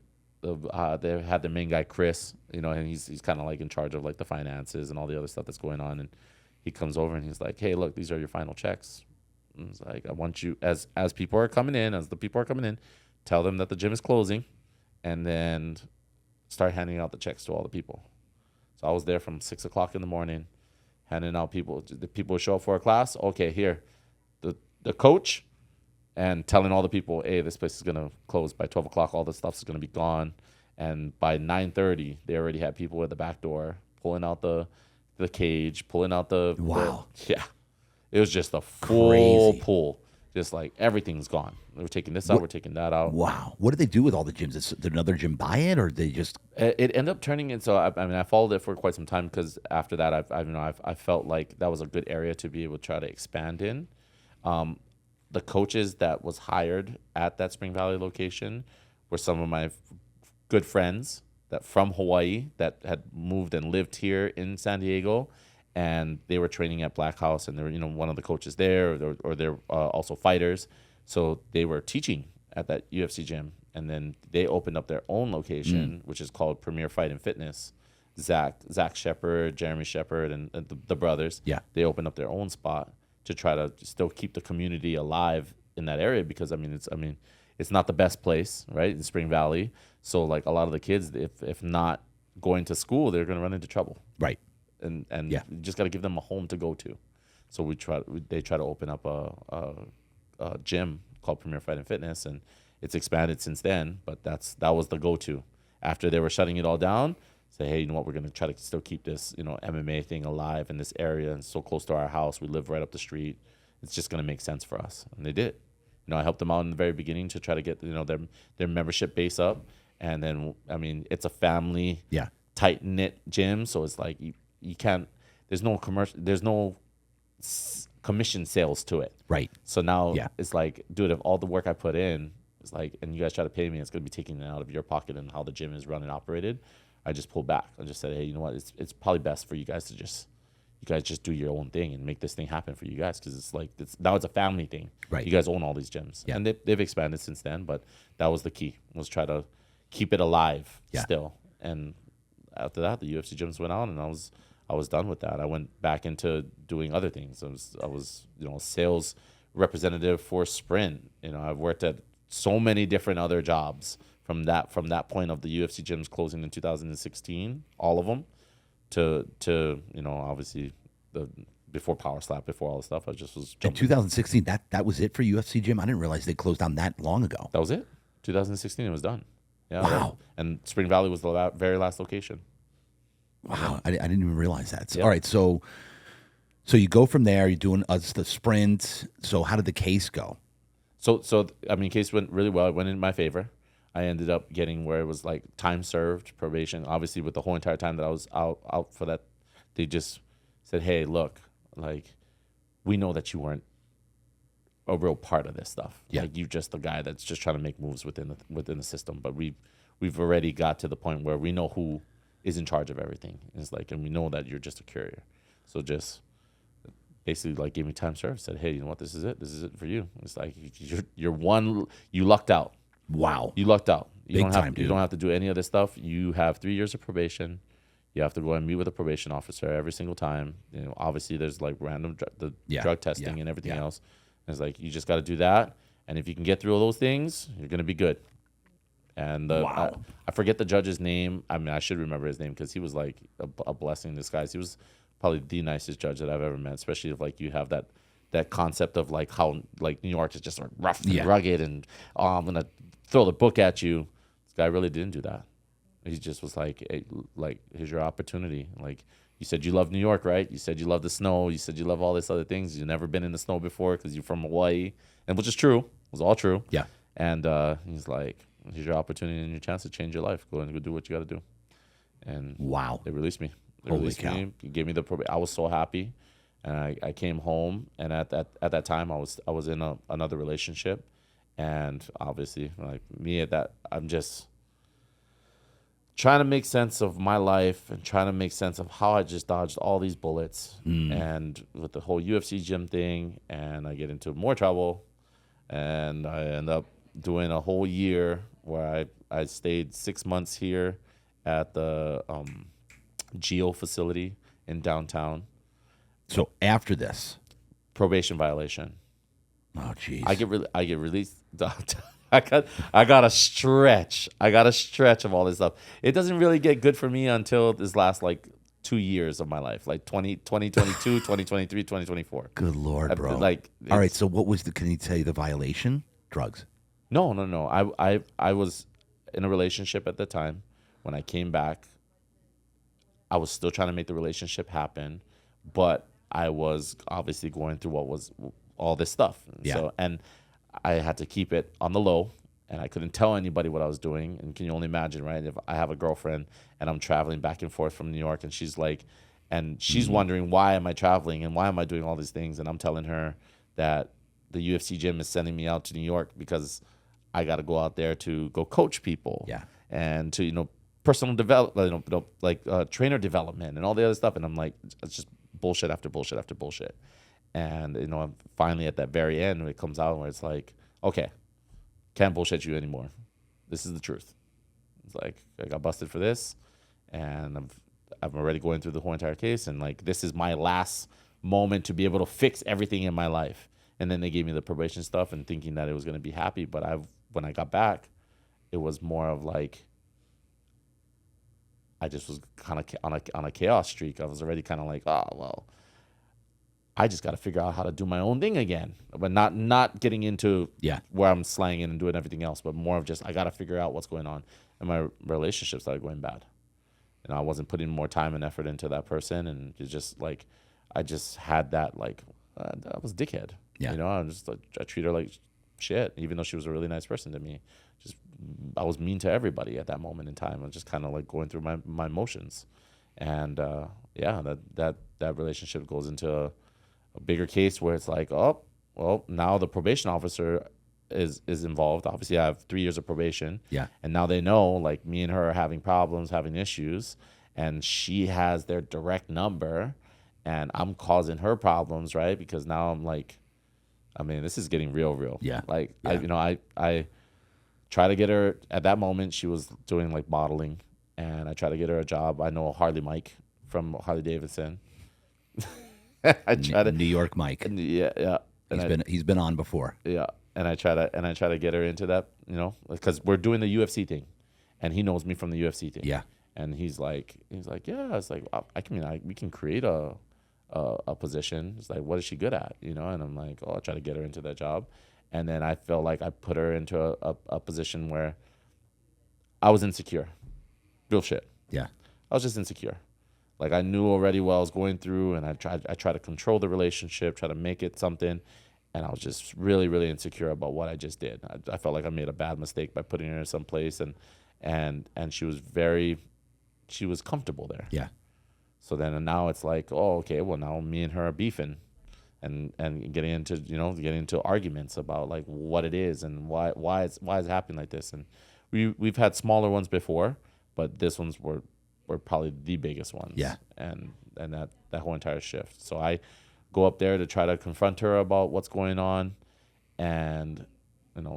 they had the main guy Chris, and he's kind of like in charge of like the finances and all the other stuff that's going on. And he comes over and he's like, "Hey, look, these are your final checks." And he's like, "I want you as the people are coming in, tell them that the gym is closing, and then start handing out the checks to all the people." So I was there from 6:00 in the morning, handing out people. The people show up for a class. Okay, here, the coach. And telling all the people, hey, this place is going to close by 12 o'clock. All this stuff is going to be gone. And by 9:30, they already had people at the back door pulling out the cage, pulling out the... Wow. Yeah. It was just a full pull. Just like everything's gone. We're taking this out. We're taking that out. Wow. What did they do with all the gyms? Did another gym buy it, or did they just... It ended up turning into... I mean, I followed it for quite some time, because after that, I felt like that was a good area to be able to try to expand in. The coaches that was hired at that Spring Valley location were some of my good friends that from Hawaii that had moved and lived here in San Diego, and they were training at Black House, and they were one of the coaches there, or they're also fighters, so they were teaching at that UFC gym, and then they opened up their own location, which is called Premier Fight and Fitness. Zach Shepard, Jeremy Shepard, and the brothers. Yeah, they opened up their own spot to try to still keep the community alive in that area, because it's not the best place, right, in Spring Valley. So like a lot of the kids, if not going to school, they're going to run into trouble, right? And you just got to give them a home to go to. So they try to open up a gym called Premier Fight and Fitness, and it's expanded since then. But that was the go-to after they were shutting it all down. Say, hey, you know what? We're gonna try to still keep this, MMA thing alive in this area, and so close to our house. We live right up the street. It's just gonna make sense for us, and they did. I helped them out in the very beginning to try to get their membership base up, and then it's a family tight knit gym, so it's like you can't. There's no commission sales to it. Right. So now it's like, dude, if all the work I put in is like, and you guys try to pay me, it's going to be taken out of your pocket and how the gym is run and operated. I just pulled back. I just said, hey, you know what? It's probably best for you guys to just do your own thing and make this thing happen for you guys. Cause it's like, now it's a family thing. Right. You guys own all these gyms and they've expanded since then, but that was the key, was try to keep it alive still. And after that, the UFC gyms went out and I was done with that. I went back into doing other things. I was sales representative for Sprint. I've worked at so many different other jobs from that point of the UFC gyms closing in 2016, all of them, to obviously before Power Slap, before all the stuff. I just was jumping. In 2016, that was it for UFC gym? I didn't realize they closed down that long ago. That was it. 2016, it was done. Yeah. Wow. And Spring Valley was the very last location. Wow, I didn't even realize that. So, all right, so you go from there. You're doing the sprint. So how did the case go? So case went really well. It went in my favor. I ended up getting where it was like time served, probation. Obviously, with the whole entire time that I was out for that, they just said, "Hey, look, like we know that you weren't a real part of this stuff. Like you're just the guy that's just trying to make moves within the system. But we've already got to the point where we know who is in charge of everything. It's like, and we know that you're just a courier. So just basically like gave me time served. Said, hey, you know what? This is it for you. It's like you lucked out. Wow. You lucked out. You Big don't time, have dude. You don't have to do any of this stuff. You have 3 years of probation. You have to go and meet with a probation officer every single time. Obviously there's like random drug testing and everything else. And it's like you just got to do that. And if you can get through all those things, you're gonna be good. And wow. I forget the judge's name. I mean, I should remember his name because he was like a blessing in disguise. He was probably the nicest judge that I've ever met, especially if like you have that concept of like how like New York is just like rough and rugged and I'm gonna throw the book at you. This guy really didn't do that. He just was like, hey, like here's your opportunity. Like you said, you love New York, right? You said you love the snow. You said you love all these other things. You've never been in the snow before because you're from Hawaii, and which is true. It was all true. Yeah. And he's like, here's your opportunity and your chance to change your life. Go and go do what you got to do. And wow, they released me. Holy cow. He gave me the probation. I was so happy, and I came home. And at that time, I was in another relationship, and obviously, like me at that, I'm just trying to make sense of my life and trying to make sense of how I just dodged all these bullets, and with the whole UFC gym thing, and I get into more trouble, and I end up doing a whole year where I stayed 6 months here at the Geo facility in downtown. So after this, probation violation. Oh jeez. I get released. I got a stretch. Of all this stuff. It doesn't really get good for me until this last like 2 years of my life, like 2022, 2023, 2024. Good Lord, bro. Like, all right. So what was can you tell you the violation? Drugs. No. I was in a relationship at the time. When I came back, I was still trying to make the relationship happen, but I was obviously going through what was all this stuff. Yeah. So, and I had to keep it on the low, and I couldn't tell anybody what I was doing. And can you only imagine, right? If I have a girlfriend and I'm traveling back and forth from New York, and she's like, and she's wondering, why am I traveling and why am I doing all these things? And I'm telling her that the UFC gym is sending me out to New York because I got to go out there to go coach people. Yeah. And to, personal development, trainer development and all the other stuff. And I'm like, it's just bullshit after bullshit after bullshit. And, I'm finally at that very end when it comes out where it's like, okay, can't bullshit you anymore. This is the truth. It's like, I got busted for this, and I'm already going through the whole entire case, and like, this is my last moment to be able to fix everything in my life. And then they gave me the probation stuff and thinking that it was going to be happy. But when I got back, it was more of like, I just was kind of on a chaos streak. I was already kind of like, oh, well, I just got to figure out how to do my own thing again, but not getting into where I'm slanging and doing everything else, but more of just I got to figure out what's going on, and my relationship started going bad. I wasn't putting more time and effort into that person, and it's just like I just had that like I was a dickhead. Yeah. I treat her like shit, even though she was a really nice person to me. I was mean to everybody at that moment in time. I was just kind of like going through my emotions, and that relationship goes into a bigger case where it's like, oh, well, now the probation officer is involved. Obviously, I have 3 years of probation. Yeah. And now they know, like, me and her are having problems, having issues, and she has their direct number, and I'm causing her problems, right? Because now I'm like, I mean, this is getting real. Yeah. Like, Yeah. I try to get her, at that moment, she was doing, like, modeling, and I try to get her a job. I know Harley Mike from Harley Davidson. I try to New York Mike. Yeah. And He's been on before. Yeah, and I try to get her into that, because we're doing the UFC thing, and he knows me from the UFC thing. Yeah, and he's like, yeah, it's like we can create a position. It's like, what is she good at, And I'm like, oh, I'll try to get her into that job, and then I felt like I put her into a position where I was insecure, real shit. Yeah, I was just insecure. Like, I knew already what I was going through, and I tried to control the relationship, try to make it something, and I was just really, really insecure about what I just did. I felt like I made a bad mistake by putting her in some place, and she was comfortable there. Yeah. So then now it's like, oh, okay, well, now me and her are beefing, and getting into arguments about like what it is and why it's happening like this. And we've had smaller ones before, but this ones were probably the biggest ones. Yeah. And that whole entire shift. So I go up there to try to confront her about what's going on, and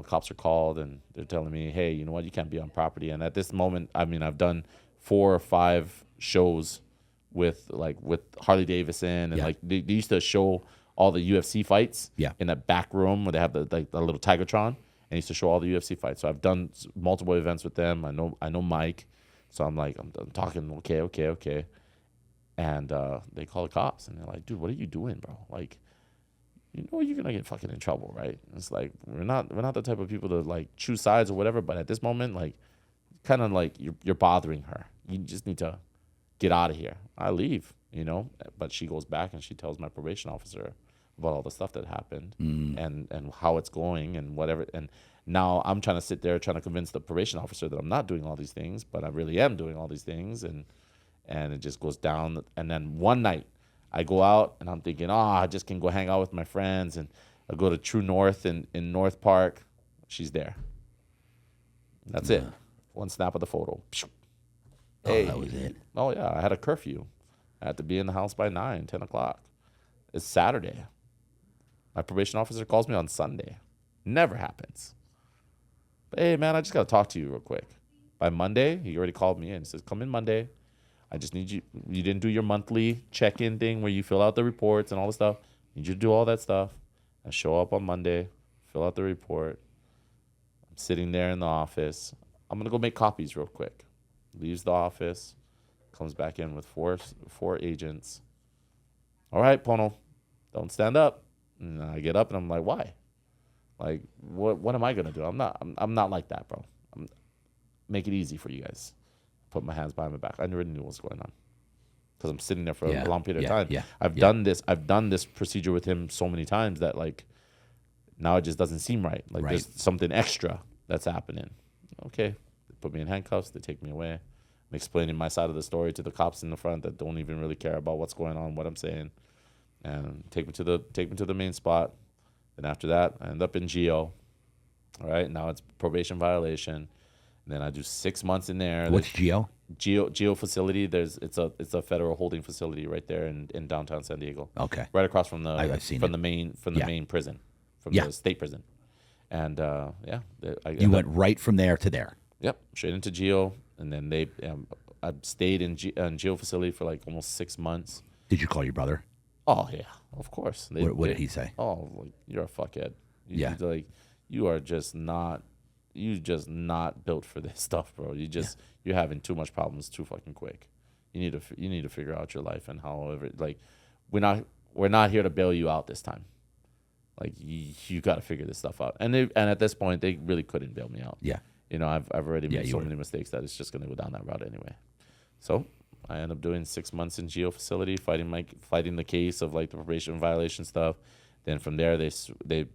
cops are called and they're telling me, hey, you know what, you can't be on property. And at this moment, I mean, I've done 4 or 5 shows with Harley Davidson, and like they used to show all the UFC fights in that back room where they have the little Tigertron, and used to show all the UFC fights. So I've done multiple events with them. I know Mike. So I'm like, I'm talking, okay. And they call the cops, and they're like, dude, what are you doing, bro? Like, you're going to get fucking in trouble, right? It's like, we're not the type of people to, like, choose sides or whatever, but at this moment, like, kind of like you're bothering her. You just need to get out of here. I leave, But she goes back and she tells my probation officer about all the stuff that happened and how it's going and whatever. And now I'm trying to sit there trying to convince the probation officer that I'm not doing all these things, but I really am doing all these things, and it just goes down. And then one night I go out and I'm thinking, I just can go hang out with my friends, and I go to True North in North Park. She's there. That's it. One snap of the photo. Hey. That was it. Oh yeah, I had a curfew. I had to be in the house by 9, 10 o'clock. It's Saturday. My probation officer calls me on Sunday. Never happens. But hey, man, I just got to talk to you real quick. By Monday, he already called me in. He says, come in Monday. I just need you. You didn't do your monthly check-in thing where you fill out the reports and all the stuff. I need you to do all that stuff. I show up on Monday, fill out the report. I'm sitting there in the office. I'm going to go make copies real quick. Leaves the office, comes back in with four agents. All right, Pono, don't stand up. And I get up and I'm like, why? Like, what am I gonna do? I'm not like that, bro. Make it easy for you guys. Put my hands behind my back. I already knew what was going on because I'm sitting there for a long period of time. Yeah. I've done this procedure with him so many times that like now it just doesn't seem right. Like there's something extra that's happening. Okay, they put me in handcuffs. They take me away. I'm explaining my side of the story to the cops in the front that don't even really care about what's going on, what I'm saying, and take me to the main spot. Then after that, I end up in GO. All right, now it's probation violation. And then I do 6 months in there. What's GO? GO facility. It's a federal holding facility right there in downtown San Diego. Okay, right across from the main prison, from the state prison. And you went right from there to there. Yep, straight into GO, and then I stayed in GO facility for like almost 6 months. Did you call your brother? Oh yeah, of course. What did he say? Oh, like, you're a fuckhead. You are just not built for this stuff, bro. You're having too much problems too fucking quick. You need to figure out your life and however, like, we're not here to bail you out this time. Like you got to figure this stuff out. And at this point, they really couldn't bail me out. Yeah. You know, I've already made so many mistakes that it's just going to go down that route anyway. So I end up doing 6 months in geo facility, fighting the case of like the probation violation stuff. Then from there, they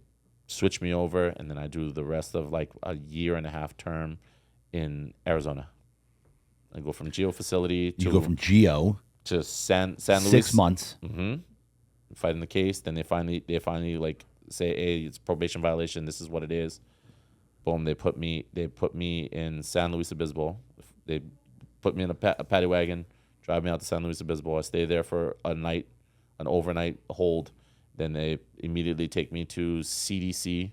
switch me over, and then I do the rest of like a 1.5-year term in Arizona. I go from geo facility to you go from geo to San Luis. 6 months. Mm-hmm. Fighting the case. Then they finally like say, hey, it's probation violation. This is what it is. Boom. They put me in San Luis Obispo. They put me in a paddy wagon, drive me out to San Luis Obispo. I stay there for a night, an overnight hold. Then they immediately take me to CDC,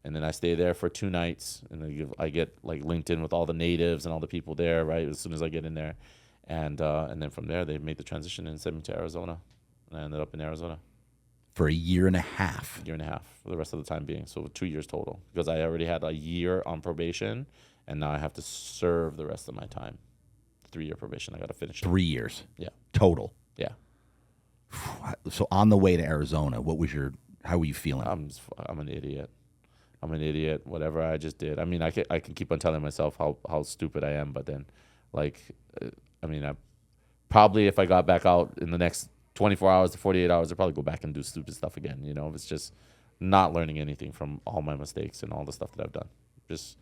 and then I stay there for 2 nights. And I get like linked in with all the natives and all the people there, right? As soon as I get in there, and then from there they made the transition and sent me to Arizona, and I ended up in Arizona for 1.5 years. 1.5 years for the rest of the time being, so 2 years total, because I already had a year on probation, and now I have to serve the rest of my time. 3-year probation, I got to finish it. 3 years. Yeah. Total. Yeah. So on the way to Arizona, how were you feeling? I'm an idiot. I'm an idiot. Whatever I just did. I mean, I can keep on telling myself how stupid I am, but then, like, I probably if I got back out in the next 24 hours to 48 hours, I'd probably go back and do stupid stuff again. You know, it's just not learning anything from all my mistakes and all the stuff that I've done. Just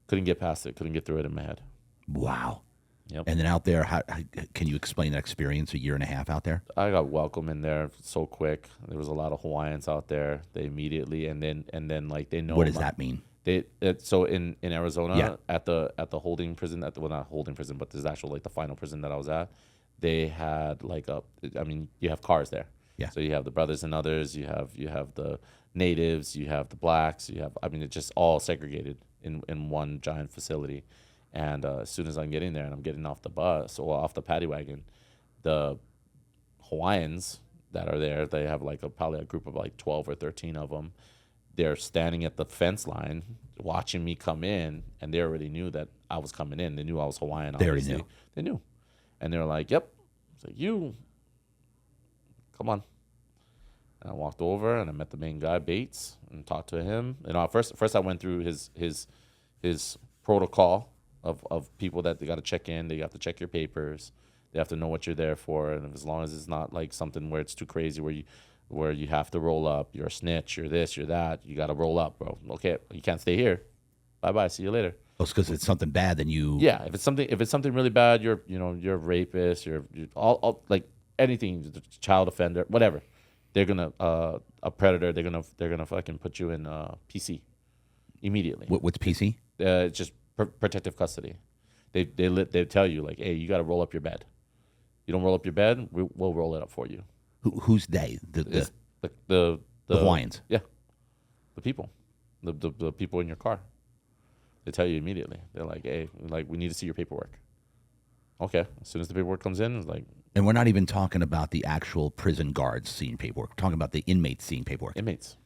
couldn't get past it. Couldn't get through it in my head. Wow. Yep. And then out there, how can you explain that experience? 1.5 years out there. I got welcomed in there so quick. There was a lot of Hawaiians out there. They immediately and then like they know. What does that mean? So in Arizona, Yeah. at the holding prison, not holding prison, but there's actual like the final prison that I was at. They had like you have cars there. Yeah. So you have the brothers and others. You have the natives. You have the blacks. It's just all segregated in one giant facility. And as soon as I'm getting there and I'm getting off the bus or off the paddy wagon, the Hawaiians that are there, they have like probably a group of like 12 or 13 of them. They're standing at the fence line watching me come in, and they already knew that I was coming in. They knew I was Hawaiian. They already obviously. knew. They knew. And they were like, yep. I was like, you, come on. And I walked over and I met the main guy, Bates, and talked to him. You know, first I went through his protocol of people that they got to check in. They have to check your papers. They have to know what you're there for. And as long as it's not like something where it's too crazy, where you have to roll up, you're a snitch, you're this, you're that, you got to roll up, bro. Okay, you can't stay here. Bye-bye. See you later. Oh, it's because it's something bad, then you. Yeah, if it's something really bad, you're a rapist, you're all like anything, child offender, whatever. They're gonna a predator. They're gonna fucking put you in PC immediately. What's PC? It's just protective custody. They tell you like, hey, you got to roll up your bed. You don't roll up your bed, we'll roll it up for you. Who's they? The Hawaiians. Yeah, the people, the people in your car. They tell you immediately. They're like, hey, like we need to see your paperwork. Okay, as soon as the paperwork comes in, it's like. And we're not even talking about the actual prison guards seeing paperwork. We're talking about the inmates seeing paperwork. Inmates.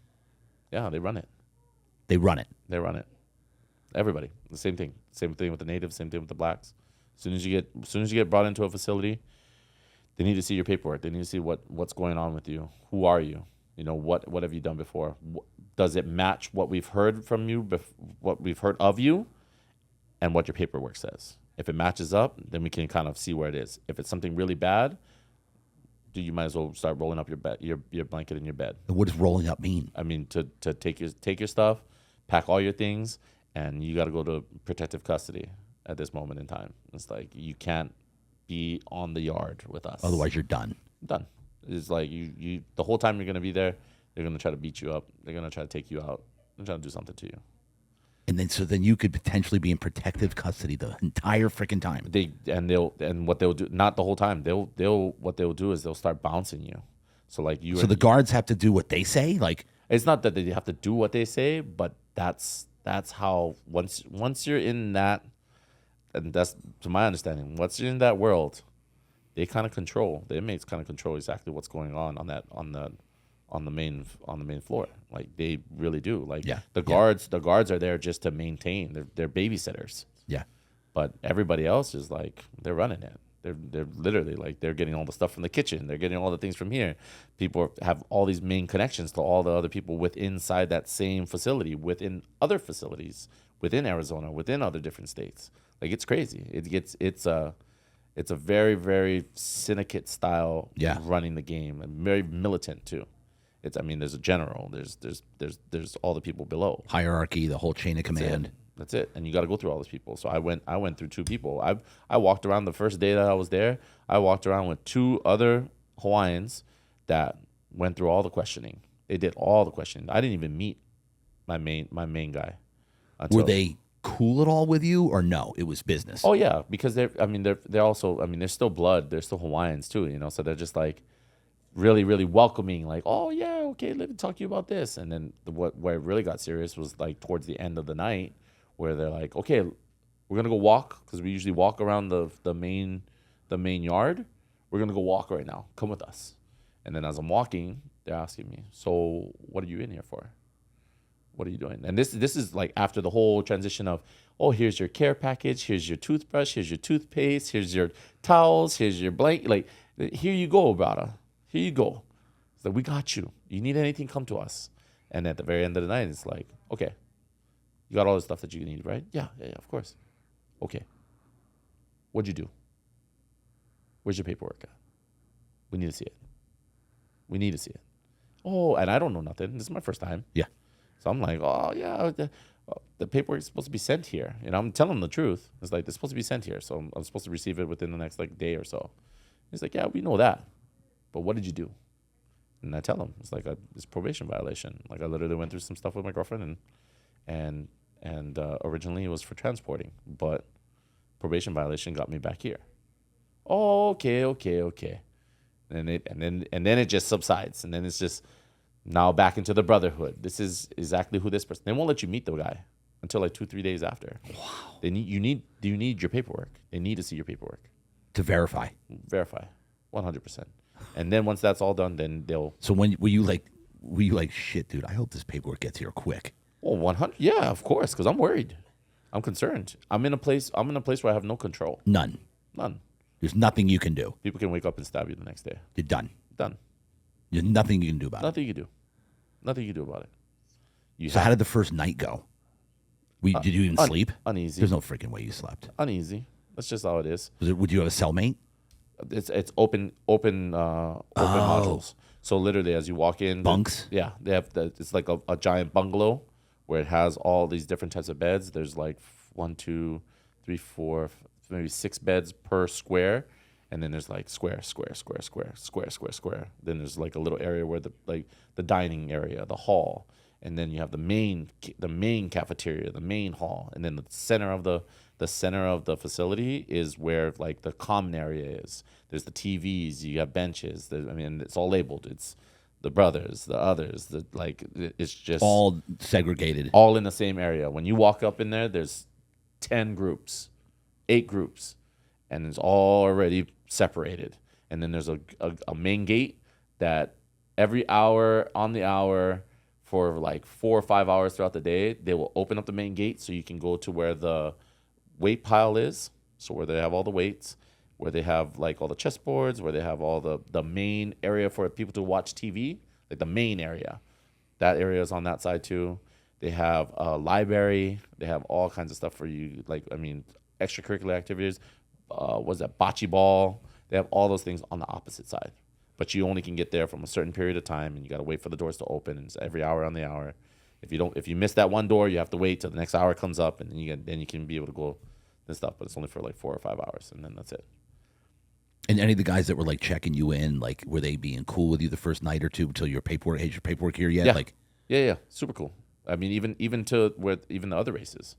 Yeah, they run it. They run it. They run it. Everybody. The same thing. Same thing with the natives. Same thing with the blacks. As soon as you get brought into a facility, they need to see your paperwork. They need to see what's going on with you. Who are you? You know, what have you done before? Does it match what we've heard from you, what we've heard of you, and what your paperwork says? If it matches up, then we can kind of see where it is. If it's something really bad, you might as well start rolling up your blanket in your bed. And what does rolling up mean? I mean, to take your stuff, pack all your things, and you got to go to protective custody at this moment in time. It's like you can't be on the yard with us. Otherwise, you're done. Done. It's like you the whole time you're going to be there, they're going to try to beat you up. They're going to try to take you out. They're trying to do something to you. And then you could potentially be in protective custody the entire freaking time. What they'll do, not the whole time. What they'll do is they'll start bouncing you. So like you. So the guards have to do what they say. Like it's not that they have to do what they say, but that's how once you're in that, and that's to my understanding. Once you're in that world, they kind of control. The inmates kind of control exactly what's going on the main floor. Like they really do. Like the guards are there just to maintain. They're babysitters. Yeah. But everybody else is like they're running it. They're literally like they're getting all the stuff from the kitchen. They're getting all the things from here. People have all these main connections to all the other people inside that same facility, within other facilities, within Arizona, within other different states. Like it's crazy. It's a very, very syndicate style running the game, and very militant too. There's a general. There's all the people below. Hierarchy, the whole chain of command. That's it. And you got to go through all those people. So I went through 2 people. I walked around the first day that I was there. I walked around with 2 other Hawaiians that went through all the questioning. They did all the questioning. I didn't even meet my main guy. Were they cool at all with you, or no? It was business. Oh yeah, because they're also they're still blood. They're still Hawaiians too, So they're just like really, really welcoming, like, oh yeah, okay, let me talk to you about this. And then where it really got serious was like towards the end of the night, where they're like, okay, we're gonna go walk, because we usually walk around the main yard. We're gonna go walk right now. Come with us. And then as I'm walking, they're asking me, so what are you in here for? What are you doing? And this is like after the whole transition of, oh, here's your care package, here's your toothbrush, here's your toothpaste, here's your towels, here's your blanket. Like, here you go, brother. Here you go. It's like, we got you. You need anything, come to us. And at the very end of the night, it's like, okay, you got all the stuff that you need, right? Yeah, of course. Okay. What'd you do? Where's your paperwork at? We need to see it. We need to see it. Oh, and I don't know nothing. This is my first time. Yeah. So I'm like, oh, yeah, the paperwork is supposed to be sent here. I'm telling them the truth. It's like, it's supposed to be sent here. So I'm supposed to receive it within the next day or so. He's like, yeah, we know that. But what did you do? And I tell him, it's like it's probation violation. Like, I literally went through some stuff with my girlfriend, and originally it was for transporting, but probation violation got me back here. Oh, okay. And then it just subsides, and then it's just now back into the brotherhood. This is exactly who this person. They won't let you meet the guy until like 2-3 days after. Wow. You need your paperwork. They need to see your paperwork To verify. 100%. And then once that's all done, then they'll. So were you like, shit, dude, I hope this paperwork gets here quick? Oh, 100. Yeah, of course, because I'm worried. I'm concerned. I'm in a place where I have no control. None. There's nothing you can do. People can wake up and stab you the next day. You're done. Done. There's nothing you can do about it. Nothing you do. Nothing you can do about it. So how did the first night go? Did you even sleep? Uneasy. There's no freaking way you slept. Uneasy. That's just how it is. Would you have a cellmate? It's open modules. So literally, as you walk in, bunks. Yeah, they have it's like a giant bungalow where it has all these different types of beds. There's like 1, 2, 3, 4, maybe 6 beds per square, and then there's like square. Then there's like a little area where the dining area, the hall, and then you have the main cafeteria, the main hall, and then the center of the facility is where like the common area is. There's the TVs, you have benches. It's all labeled. It's the brothers, the others. It's just all segregated, all in the same area. When you walk up in there, there's 10 groups, 8 groups, and it's all already separated. And then there's a main gate that every hour on the hour for like 4 or 5 hours throughout the day, they will open up the main gate so you can go to where the weight pile is. So where they have all the weights, where they have like all the chessboards, where they have all the main area for people to watch TV, like the main area. That area is on that side too. They have a library. They have all kinds of stuff for you, extracurricular activities. What's that? Bocce ball. They have all those things on the opposite side. But you only can get there from a certain period of time, and you got to wait for the doors to open. And it's every hour on the hour. If you miss that one door, you have to wait till the next hour comes up, and then you can be able to go and stuff. But it's only for like 4 or 5 hours, and then that's it. And any of the guys that were like checking you in, like, were they being cool with you the first night or two until your paperwork? Hey, is your paperwork here yet? Yeah. Yeah, super cool. Even to with even the other races,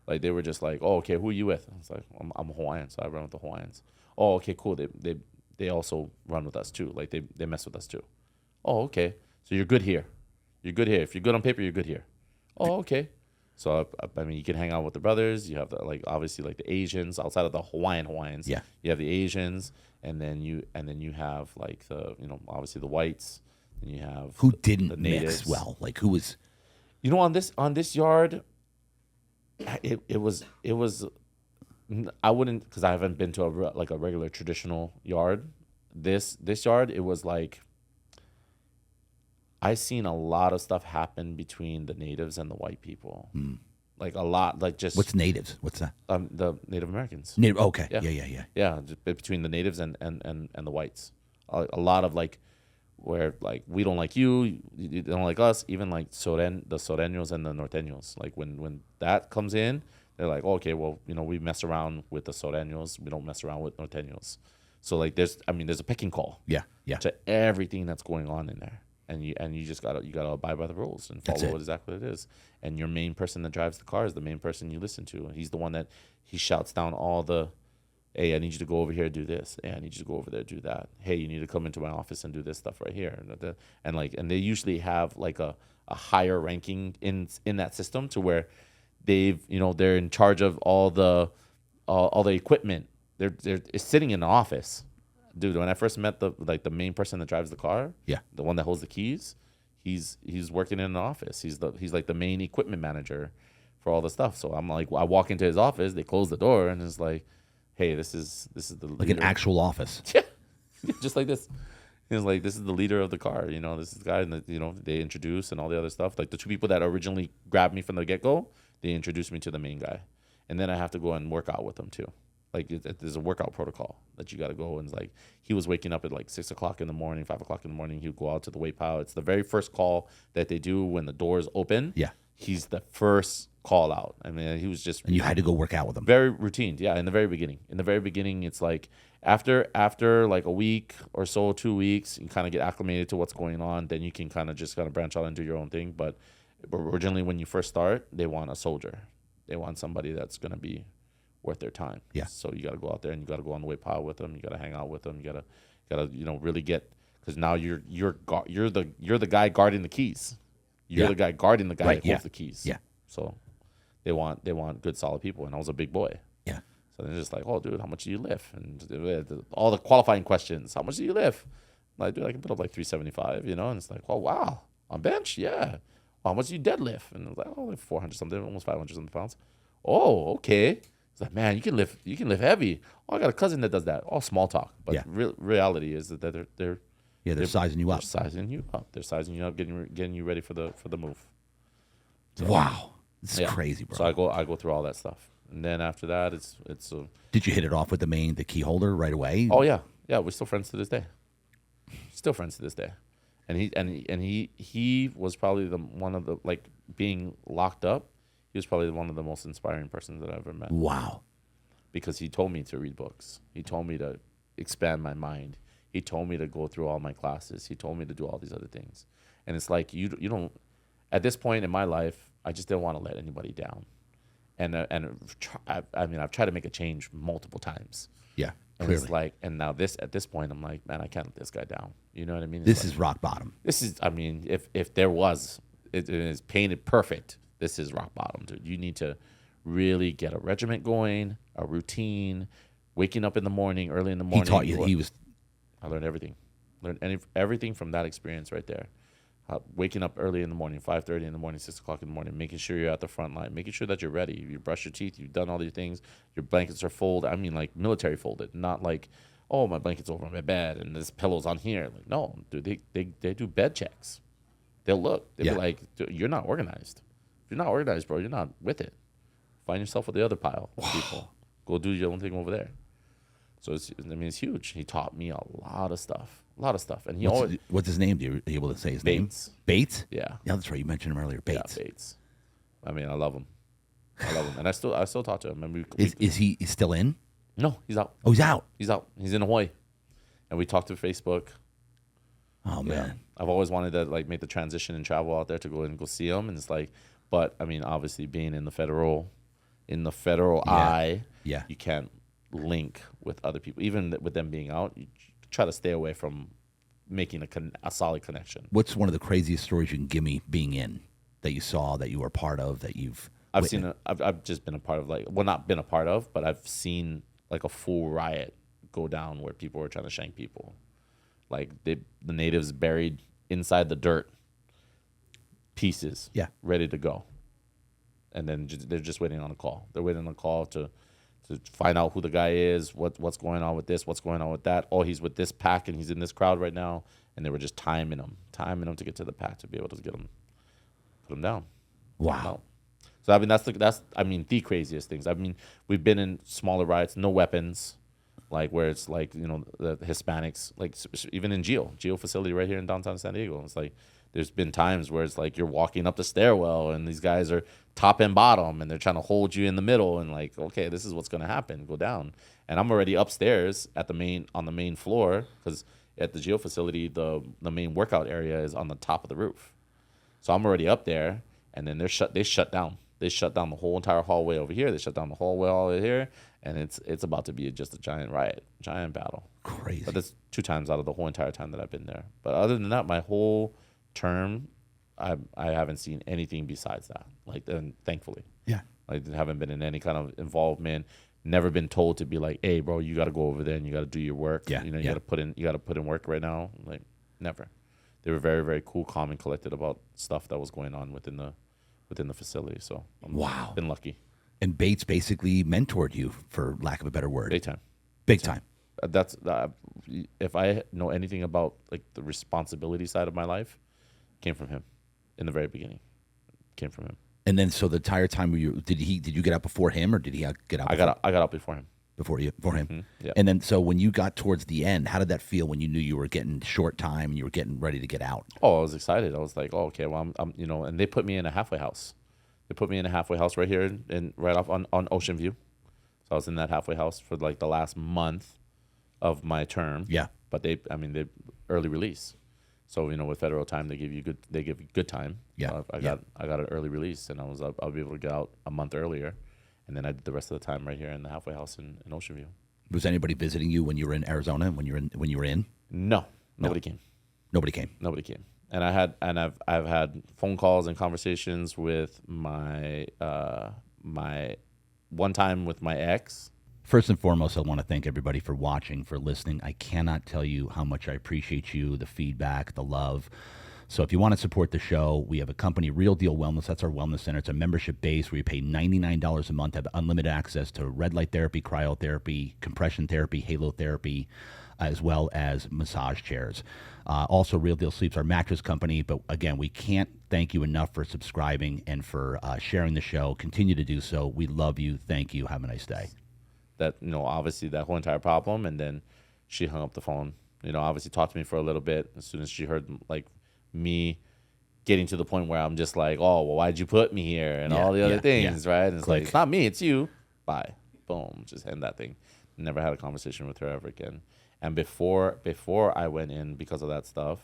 like they were just like, oh, okay, who are you with? It's like I'm a Hawaiian, so I run with the Hawaiians. Oh, okay, cool. They also run with us too. Like they mess with us too. Oh, okay. So you're good here. You're good here. If you're good on paper, you're good here. Oh, okay. So you can hang out with the brothers. You have obviously the Asians outside of the Hawaiians. Yeah. You have the Asians, and then you have like obviously the whites, and you have who didn't the natives. Mix well. Like who was, on this yard, it was I wouldn't, because I haven't been to like a regular traditional yard. This yard, it was like I seen a lot of stuff happen between the natives and the white people. Like a lot, like just What's natives? What's that? the Native Americans. Native. Okay. Yeah. Yeah, just between the natives and the whites. A lot of like where like we don't like you don't like us. Even like the Soreños and the Norteños. Like when that comes in, they're like, oh, okay, well, we mess around with the Soreños. We don't mess around with Norteños. So like there's a pecking call. Yeah. To everything that's going on in there. And you just gotta abide by the rules and follow what exactly it is. And your main person that drives the car is the main person you listen to. He's the one that he shouts down all the, hey, I need you to go over here and do this. Hey, I need you to go over there and do that. Hey, you need to come into my office and do this stuff right here. And they usually have like a higher ranking in that system to where they're in charge of all the equipment. They're sitting in the office. Dude, when I first met the main person that drives the car, the one that holds the keys, he's working in an office. He's like the main equipment manager for all the stuff. So I'm like, I walk into his office, they close the door, and it's like, hey, this is the like an actual office. Yeah, just like this. He's like, this is the leader of the car. This is the guy, and they introduce and all the other stuff. Like the two people that originally grabbed me from the get go, they introduced me to the main guy, and then I have to go and work out with them too. Like there's a workout protocol that you got to go, and it's like he was waking up at like 6 o'clock in the morning, 5 o'clock in the morning. He would go out to the weight pile. It's the very first call that they do when the doors open. Yeah, he's the first call out. I mean, he was just and you had to go work out with him. Very routine, yeah. In the very beginning, it's like after like a week or so, 2 weeks, you kind of get acclimated to what's going on. Then you can kind of branch out and do your own thing. But originally, when you first start, they want a soldier. They want somebody that's gonna be worth their time. Yeah. So you got to go out there and you got to go on the weight pile with them. You got to hang out with them. You got to really get, because now you're the guy guarding the keys. You're the guy guarding the guy who holds the keys. Yeah. So they want good solid people, and I was a big boy. Yeah. So they're just like, oh, dude, how much do you lift? And all the qualifying questions. How much do you lift? I'm like, dude, I can put up like 375. And it's like, oh wow, on bench, yeah. Well, how much do you deadlift? And I was like, oh, like 400 something, almost 500 something pounds. Oh, okay. It's like, man, you can lift heavy. Oh, I got a cousin that does that. All small talk, but reality is that they're sizing you up. They're sizing you up. They're sizing you up, getting you ready for the move. So, wow, this is crazy, bro. So I go through all that stuff, and then after that, it's. Did you hit it off with the key holder right away? Oh yeah, we're still friends to this day. And he was probably one of the, like, being locked up. He was probably one of the most inspiring persons that I've ever met. Wow. Because he told me to read books. He told me to expand my mind. He told me to go through all my classes. He told me to do all these other things. And it's like, you don't, at this point in my life, I just didn't want to let anybody down. And I've tried to make a change multiple times. Yeah, and clearly. It's like, and now at this point, I'm like, man, I can't let this guy down. You know what I mean? This is rock bottom. This is, if there was, it is painted perfect. This is rock bottom, dude. You need to really get a regiment going, a routine, waking up in the morning, early in the morning. He taught you. I learned everything. Everything from that experience right there. Waking up early in the morning, 5:30 in the morning, 6 o'clock in the morning, making sure you're at the front line, making sure that you're ready. You brush your teeth. You've done all these things. Your blankets are folded. I mean, like military folded, not like, oh, my blanket's over my bed and this pillow's on here. Like, no, dude, they do bed checks. They'll look. They'll be like, you're not organized. If you're not organized, bro, you're not with it. Find yourself with the other pile of people. Go do your own thing over there. So it's huge. He taught me a lot of stuff. And what's his name? Are you able to say his name? Bates? Yeah, that's right. You mentioned him earlier. Bates. Yeah, Bates. I mean, I love him. And I still talk to him. And is he still in? No, he's out. Oh, he's out. He's in Hawaii. And we talked to Facebook. Oh man, I've always wanted to like make the transition and travel out there to go see him. And it's like, but I mean, obviously being in the federal eye, you can't link with other people. Even with them being out, you try to stay away from making a solid connection. What's one of the craziest stories you can give me being in that you saw, that you were part of, that I've seen? I've just been a part of, like, well, not been a part of, but I've seen like a full riot go down where people were trying to shank people. Like the natives buried inside the dirt pieces, ready to go. And then they're just waiting on a call. They're waiting on a call to to find out who the guy is, what's going on with this, what's going on with that. Oh, he's with this pack and he's in this crowd right now, and they were just timing him to get to the pack to be able to get him, put him down. Wow. So I mean that's the craziest things. I mean we've been in smaller riots, no weapons, like where it's like the Hispanics, like even in Geo facility right here in downtown San Diego. It's like there's been times where it's like you're walking up the stairwell and these guys are top and bottom and they're trying to hold you in the middle and like, okay, this is what's gonna happen. Go down. And I'm already upstairs on the main floor because at the Geo facility the main workout area is on the top of the roof. So I'm already up there, and then they shut down. They shut down the whole entire hallway over here. They shut down the hallway all over here, and it's about to be just a giant riot, giant battle. Crazy. But that's 2 times out of the whole entire time that I've been there. But other than that, my whole term, I haven't seen anything besides that. Like, and thankfully, Yeah. I haven't been in any kind of involvement. Never been told to be like, hey, bro, you got to go over there and you got to do your work. Yeah, You yeah. got to put in work right now. Like, never. They were very, very cool, calm, and collected about stuff that was going on within the facility. So I've been lucky. And Bates basically mentored you, for lack of a better word. Big time. Time. That's if I know anything about like the responsibility side of my life, came from him in the very beginning. Came from him. And then, so the entire time, did you get out before him, or did he get out? I got out before him. Before him. Mm-hmm. Yeah. And then, so when you got towards the end, how did that feel when you knew you were getting short time and you were getting ready to get out? Oh, I was excited. I was like, oh, okay, well, I'm and they put me in a halfway house. They put me in a halfway house right here right off on Ocean View. So I was in that halfway house for like the last month of my term. Yeah. But they early release. So with federal time they give you good time. Yeah. I got an early release, and I'll be able to get out a month earlier, and then I did the rest of the time right here in the halfway house in Ocean View. Was anybody visiting you when you were in Arizona? When you were in? No, nobody came. Nobody came. Nobody came. And I've had phone calls and conversations with my my one time with my ex. First and foremost, I want to thank everybody for watching, for listening. I cannot tell you how much I appreciate you, the feedback, the love. So if you want to support the show, we have a company, Real Deal Wellness. That's our wellness center. It's a membership base where you pay $99 a month, have unlimited access to red light therapy, cryotherapy, compression therapy, halo therapy, as well as massage chairs. Also, Real Deal Sleep's our mattress company. But again, we can't thank you enough for subscribing and for sharing the show. Continue to do so. We love you. Thank you. Have a nice day. That obviously that whole entire problem, and then she hung up the phone. Obviously talked to me for a little bit. As soon as she heard like me getting to the point where I'm just like, oh, well, why'd you put me here, and all the other things, right? And it's like, it's not me, it's you. Bye, boom, just end that thing. Never had a conversation with her ever again. And before I went in because of that stuff,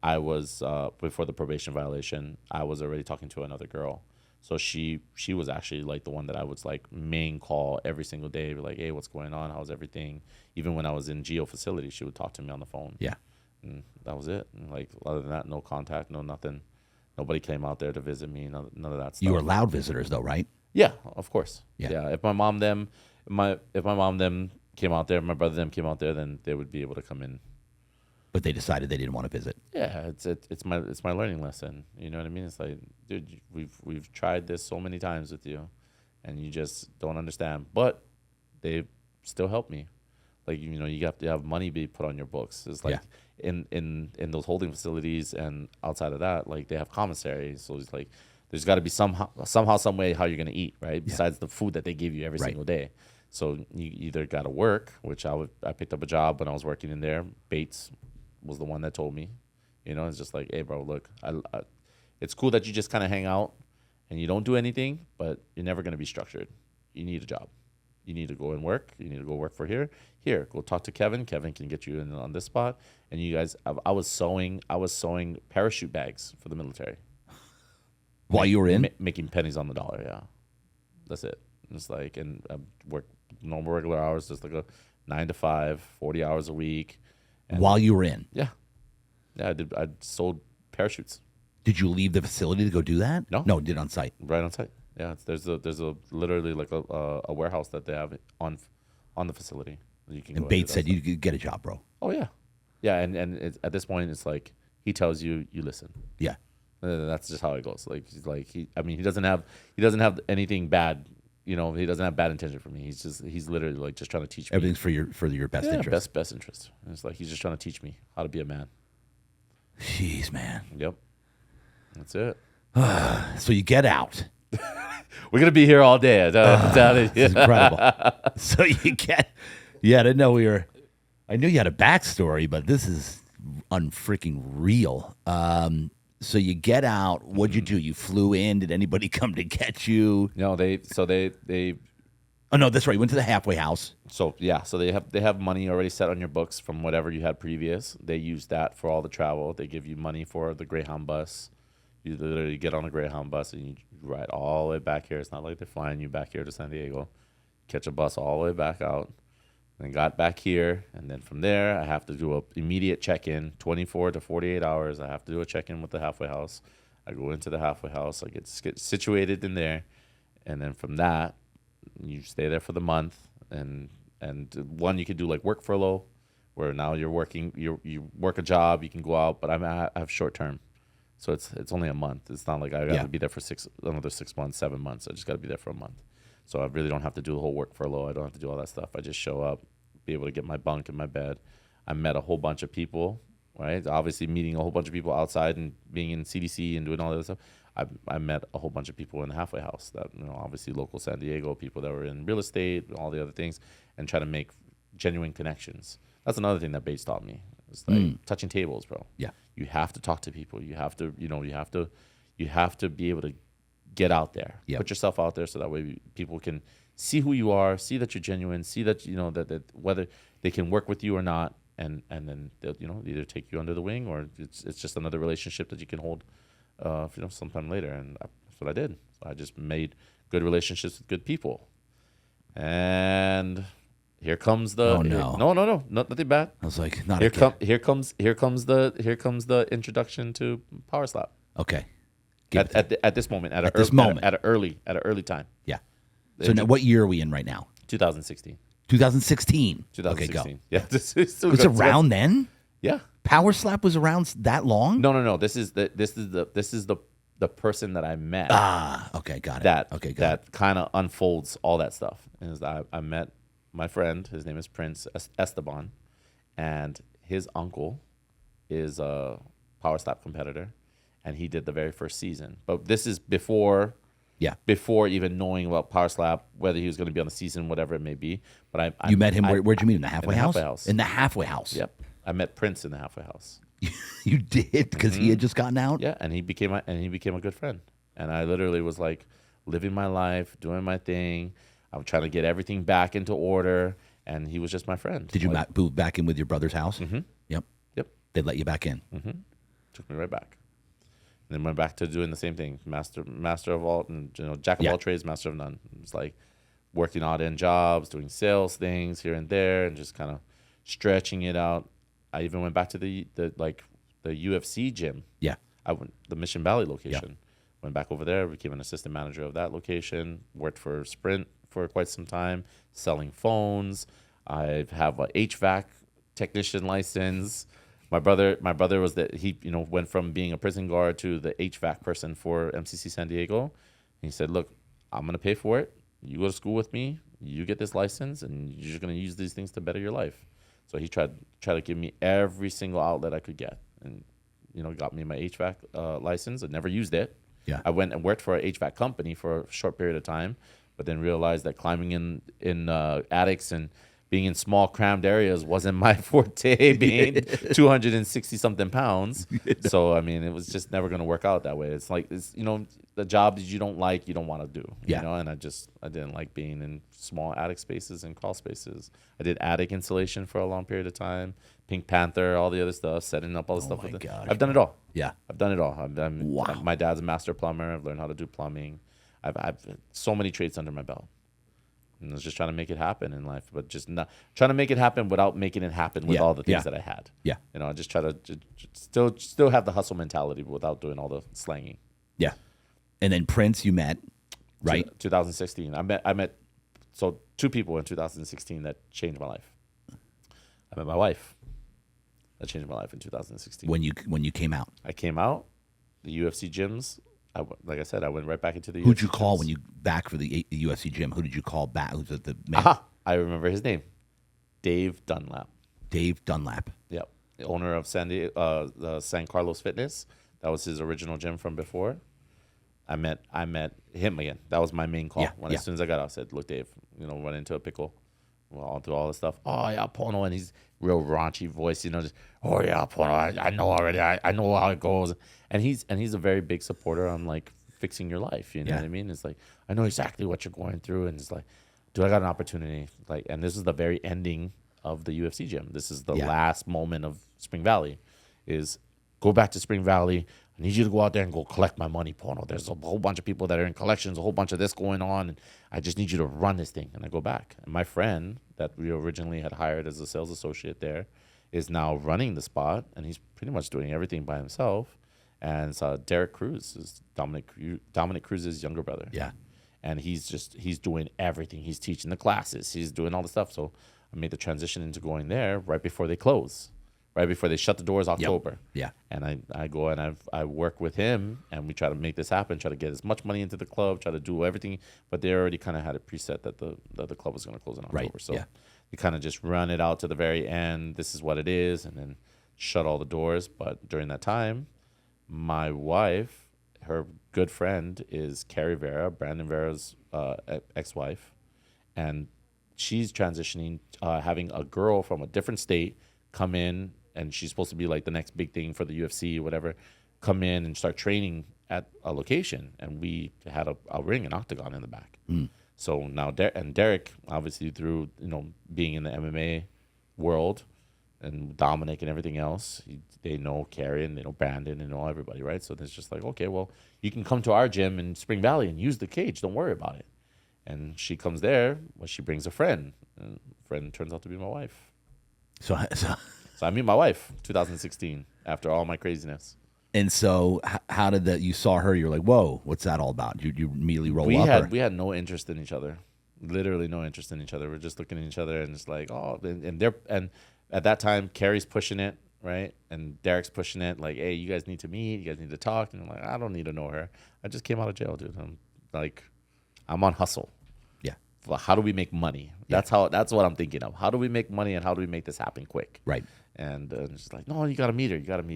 I was before the probation violation, I was already talking to another girl. So she was actually like the one that I was like main call every single day, be like, hey, what's going on? How's everything? Even when I was in Geo facility, she would talk to me on the phone. Yeah. And that was it. And like other than that, no contact, no nothing. Nobody came out there to visit me. None of that stuff. You were allowed visitors though, right? Yeah, of course. Yeah. If my mom them came out there, my brother them came out there, then they would be able to come in. But they decided they didn't want to visit. Yeah, it's my learning lesson. You know what I mean? It's like, dude, we've tried this so many times with you, and you just don't understand. But they still help me. Like you have to have money be put on your books. It's like in those holding facilities and outside of that, like they have commissaries. So it's like there's got to be somehow some way how you're gonna eat, right? Besides the food that they give you every single day. So you either got to work, which I picked up a job when I was working in there. Bates was the one that told me, it's just like, hey, bro, look, it's cool that you just kind of hang out and you don't do anything, but you're never going to be structured. You need a job. You need to go and work. You need to go work for here. Here, go talk to Kevin. Kevin can get you in on this spot. And you guys, I was sewing parachute bags for the military. While you were in? Making pennies on the dollar, yeah. That's it. It's like, and I work normal regular hours, just like a 9 to 5, 40 hours a week. And while you were in? Yeah, I did. I sold parachutes. Did you leave the facility to go do that? No, did on site. Right on site. Yeah, there's a literally like a warehouse that they have on the facility. You can. And Bates said you could get a job, bro. Oh yeah, yeah. And at this point, it's like he tells you, you listen. Yeah. That's just how it goes. Like he doesn't have anything bad he doesn't have bad intention for me. He's literally like just trying to teach me. Everything's for your best interest. Best interest. And it's like he's just trying to teach me how to be a man. Jeez, man. Yep. That's it. So you get out. We're gonna be here all day. It's incredible. So you get. Yeah, I didn't know we were. I knew you had a backstory, but this is unfreaking real. So you get out. What'd you do? You flew in. Did anybody come to get you? No, they. Oh no, that's right. You went to the halfway house. So they have money already set on your books from whatever you had previous. They use that for all the travel. They give you money for the Greyhound bus. You literally get on a Greyhound bus and you ride all the way back here. It's not like they're flying you back here to San Diego. Catch a bus all the way back out. Then got back here, and then from there I have to do a immediate check-in, 24 to 48 hours. I have to do a check-in with the halfway house. I go into the halfway house. I get situated in there, and then from that, you stay there for the month. And one, you could do like work furlough, where now you're working, you work a job, you can go out, but I have short term. So it's only a month. It's not like I got to be there for another 6 months, 7 months. I just got to be there for a month. So I really don't have to do the whole work furlough. I don't have to do all that stuff. I just show up, be able to get my bunk in my bed. I met a whole bunch of people, right? Obviously meeting a whole bunch of people outside and being in CDC and doing all that stuff. I met a whole bunch of people in the halfway house that, obviously local San Diego, people that were in real estate, all the other things, and try to make genuine connections. That's another thing that Bates taught me. It's like touching tables, bro. Yeah. You have to talk to people. You have to, you have to be able to get out there. Yep. Put yourself out there so that way people can see who you are, see that you're genuine, see that, that whether they can work with you or not. And then they'll, either take you under the wing or it's just another relationship that you can hold, sometime later. And that's what I did. So I just made good relationships with good people. And here comes the no, nothing bad. I was like, not here comes the introduction to Power Slap. Okay. At this moment, at an early time. Yeah. So now, what year are we in right now? 2016. 2016. 2016. Okay, go. Yeah. It was around then? Yeah. Power Slap was around that long? No. This is the person that I met. Okay, got it. That kind of unfolds all that stuff. And I met my friend. His name is Prince Esteban, and his uncle is a Power Slap competitor, and he did the very first season. But this is before even knowing about Power Slap, whether he was going to be on the season, whatever it may be. But you met him. Where'd you meet him? In the halfway house? House. In the halfway house. Yep. I met Prince in the halfway house. You did, because he had just gotten out. Yeah, and he became a good friend. And I literally was like living my life, doing my thing. I'm trying to get everything back into order, and he was just my friend. Did you move back in with your brother's house? Mm-hmm. Yep. Yep. They let you back in. Mm-hmm. Took me right back. And then went back to doing the same thing, master of all, and jack of all trades, master of none. It was like working odd end jobs, doing sales things here and there, and just kind of stretching it out. I even went back to the UFC gym. Yeah. I went the Mission Valley location. Yeah. Went back over there, became an assistant manager of that location. Worked for Sprint for quite some time, selling phones. I have an HVAC technician license. My brother was he went from being a prison guard to the HVAC person for MCC San Diego. And he said, "Look, I'm gonna pay for it. You go to school with me. You get this license, and you're just gonna use these things to better your life." So he tried to give me every single outlet I could get, and got me my HVAC license. I never used it. Yeah. I went and worked for an HVAC company for a short period of time, but then realized that climbing in attics and being in small crammed areas wasn't my forte, being 260 something pounds. So, I mean, it was just never going to work out that way. It's like, the job that you don't like, you don't want to do, and I didn't like being in small attic spaces and crawl spaces. I did attic insulation for a long period of time, Pink Panther, all the other stuff, setting up all the stuff with it. I've done it all. Yeah. I've done it all. My dad's a master plumber. I've learned how to do plumbing. I've so many trades under my belt. And I was just trying to make it happen in life, but just not trying to make it happen without making it happen with all the things that I had. Yeah. I just try to still have the hustle mentality, but without doing all the slanging. Yeah. And then Prince, you met, right? 2016. I met two people in 2016 that changed my life. I met my wife. That changed my life in 2016. When you came out. I came out, the UFC gyms. like I said, I went right back into the Who'd UFC you call gyms. when you back for the UFC gym? Who did you call back? Who's the man? Aha! I remember his name, Dave Dunlap. Dave Dunlap. Yep, the owner of the San Carlos Fitness. That was his original gym from before. I met him again. That was my main call. As soon as I got out, I said, "Look, Dave, run into a pickle. Well, I'll do all this stuff. Oh yeah, Pono," and he's real raunchy voice, just, "Oh yeah, Pono, I know already. I know how it goes." And he's a very big supporter on like fixing your life. You know what I mean? It's like, I know exactly what you're going through, and it's like, dude, I got an opportunity. Like, and this is the very ending of the UFC gym. This is the last moment of Spring Valley. Is go back to Spring Valley. I need you to go out there and go collect my money, Pono. There's a whole bunch of people that are in collections, a whole bunch of this going on, and I just need you to run this thing. And I go back. And my friend that we originally had hired as a sales associate there is now running the spot, and he's pretty much doing everything by himself. And it's Derek Cruz, is Dominic Cruz's younger brother. Yeah. And he's doing everything. He's teaching the classes. He's doing all the stuff. So I made the transition into going there right before they close. Right before they shut the doors, October. Yeah. And I go and I work with him, and we try to make this happen, try to get as much money into the club, try to do everything. But they already kind of had it preset that the club was going to close in October. So they kind of just run it out to the very end. This is what it is, and then shut all the doors. But during that time, my wife, her good friend is Carrie Vera, Brandon Vera's ex-wife, and she's transitioning, having a girl from a different state come in, and she's supposed to be like the next big thing for the UFC or whatever, come in and start training at a location. And we had a ring, an octagon in the back. So now Derek, obviously through being in the MMA world and Dominic and everything else, they know Carrie and they know Brandon and know everybody, right? So it's just like, okay, well, you can come to our gym in Spring Valley and use the cage. Don't worry about it. And she comes there, well, she brings a friend. And friend turns out to be my wife. So I meet my wife 2016 after all my craziness. And so how did that, you saw her, you're like, whoa, what's that all about? You immediately roll up? We had no interest in each other. Literally no interest in each other. We're just looking at each other and it's like, oh, and at that time, Carrie's pushing it, right? And Derek's pushing it, like, hey, you guys need to meet, you guys need to talk. And I'm like, I don't need to know her. I just came out of jail, dude. I'm on hustle. How do we make money? That's what I'm thinking of. How do we make money, and how do we make this happen quick? Right. And she's like, no, you got to meet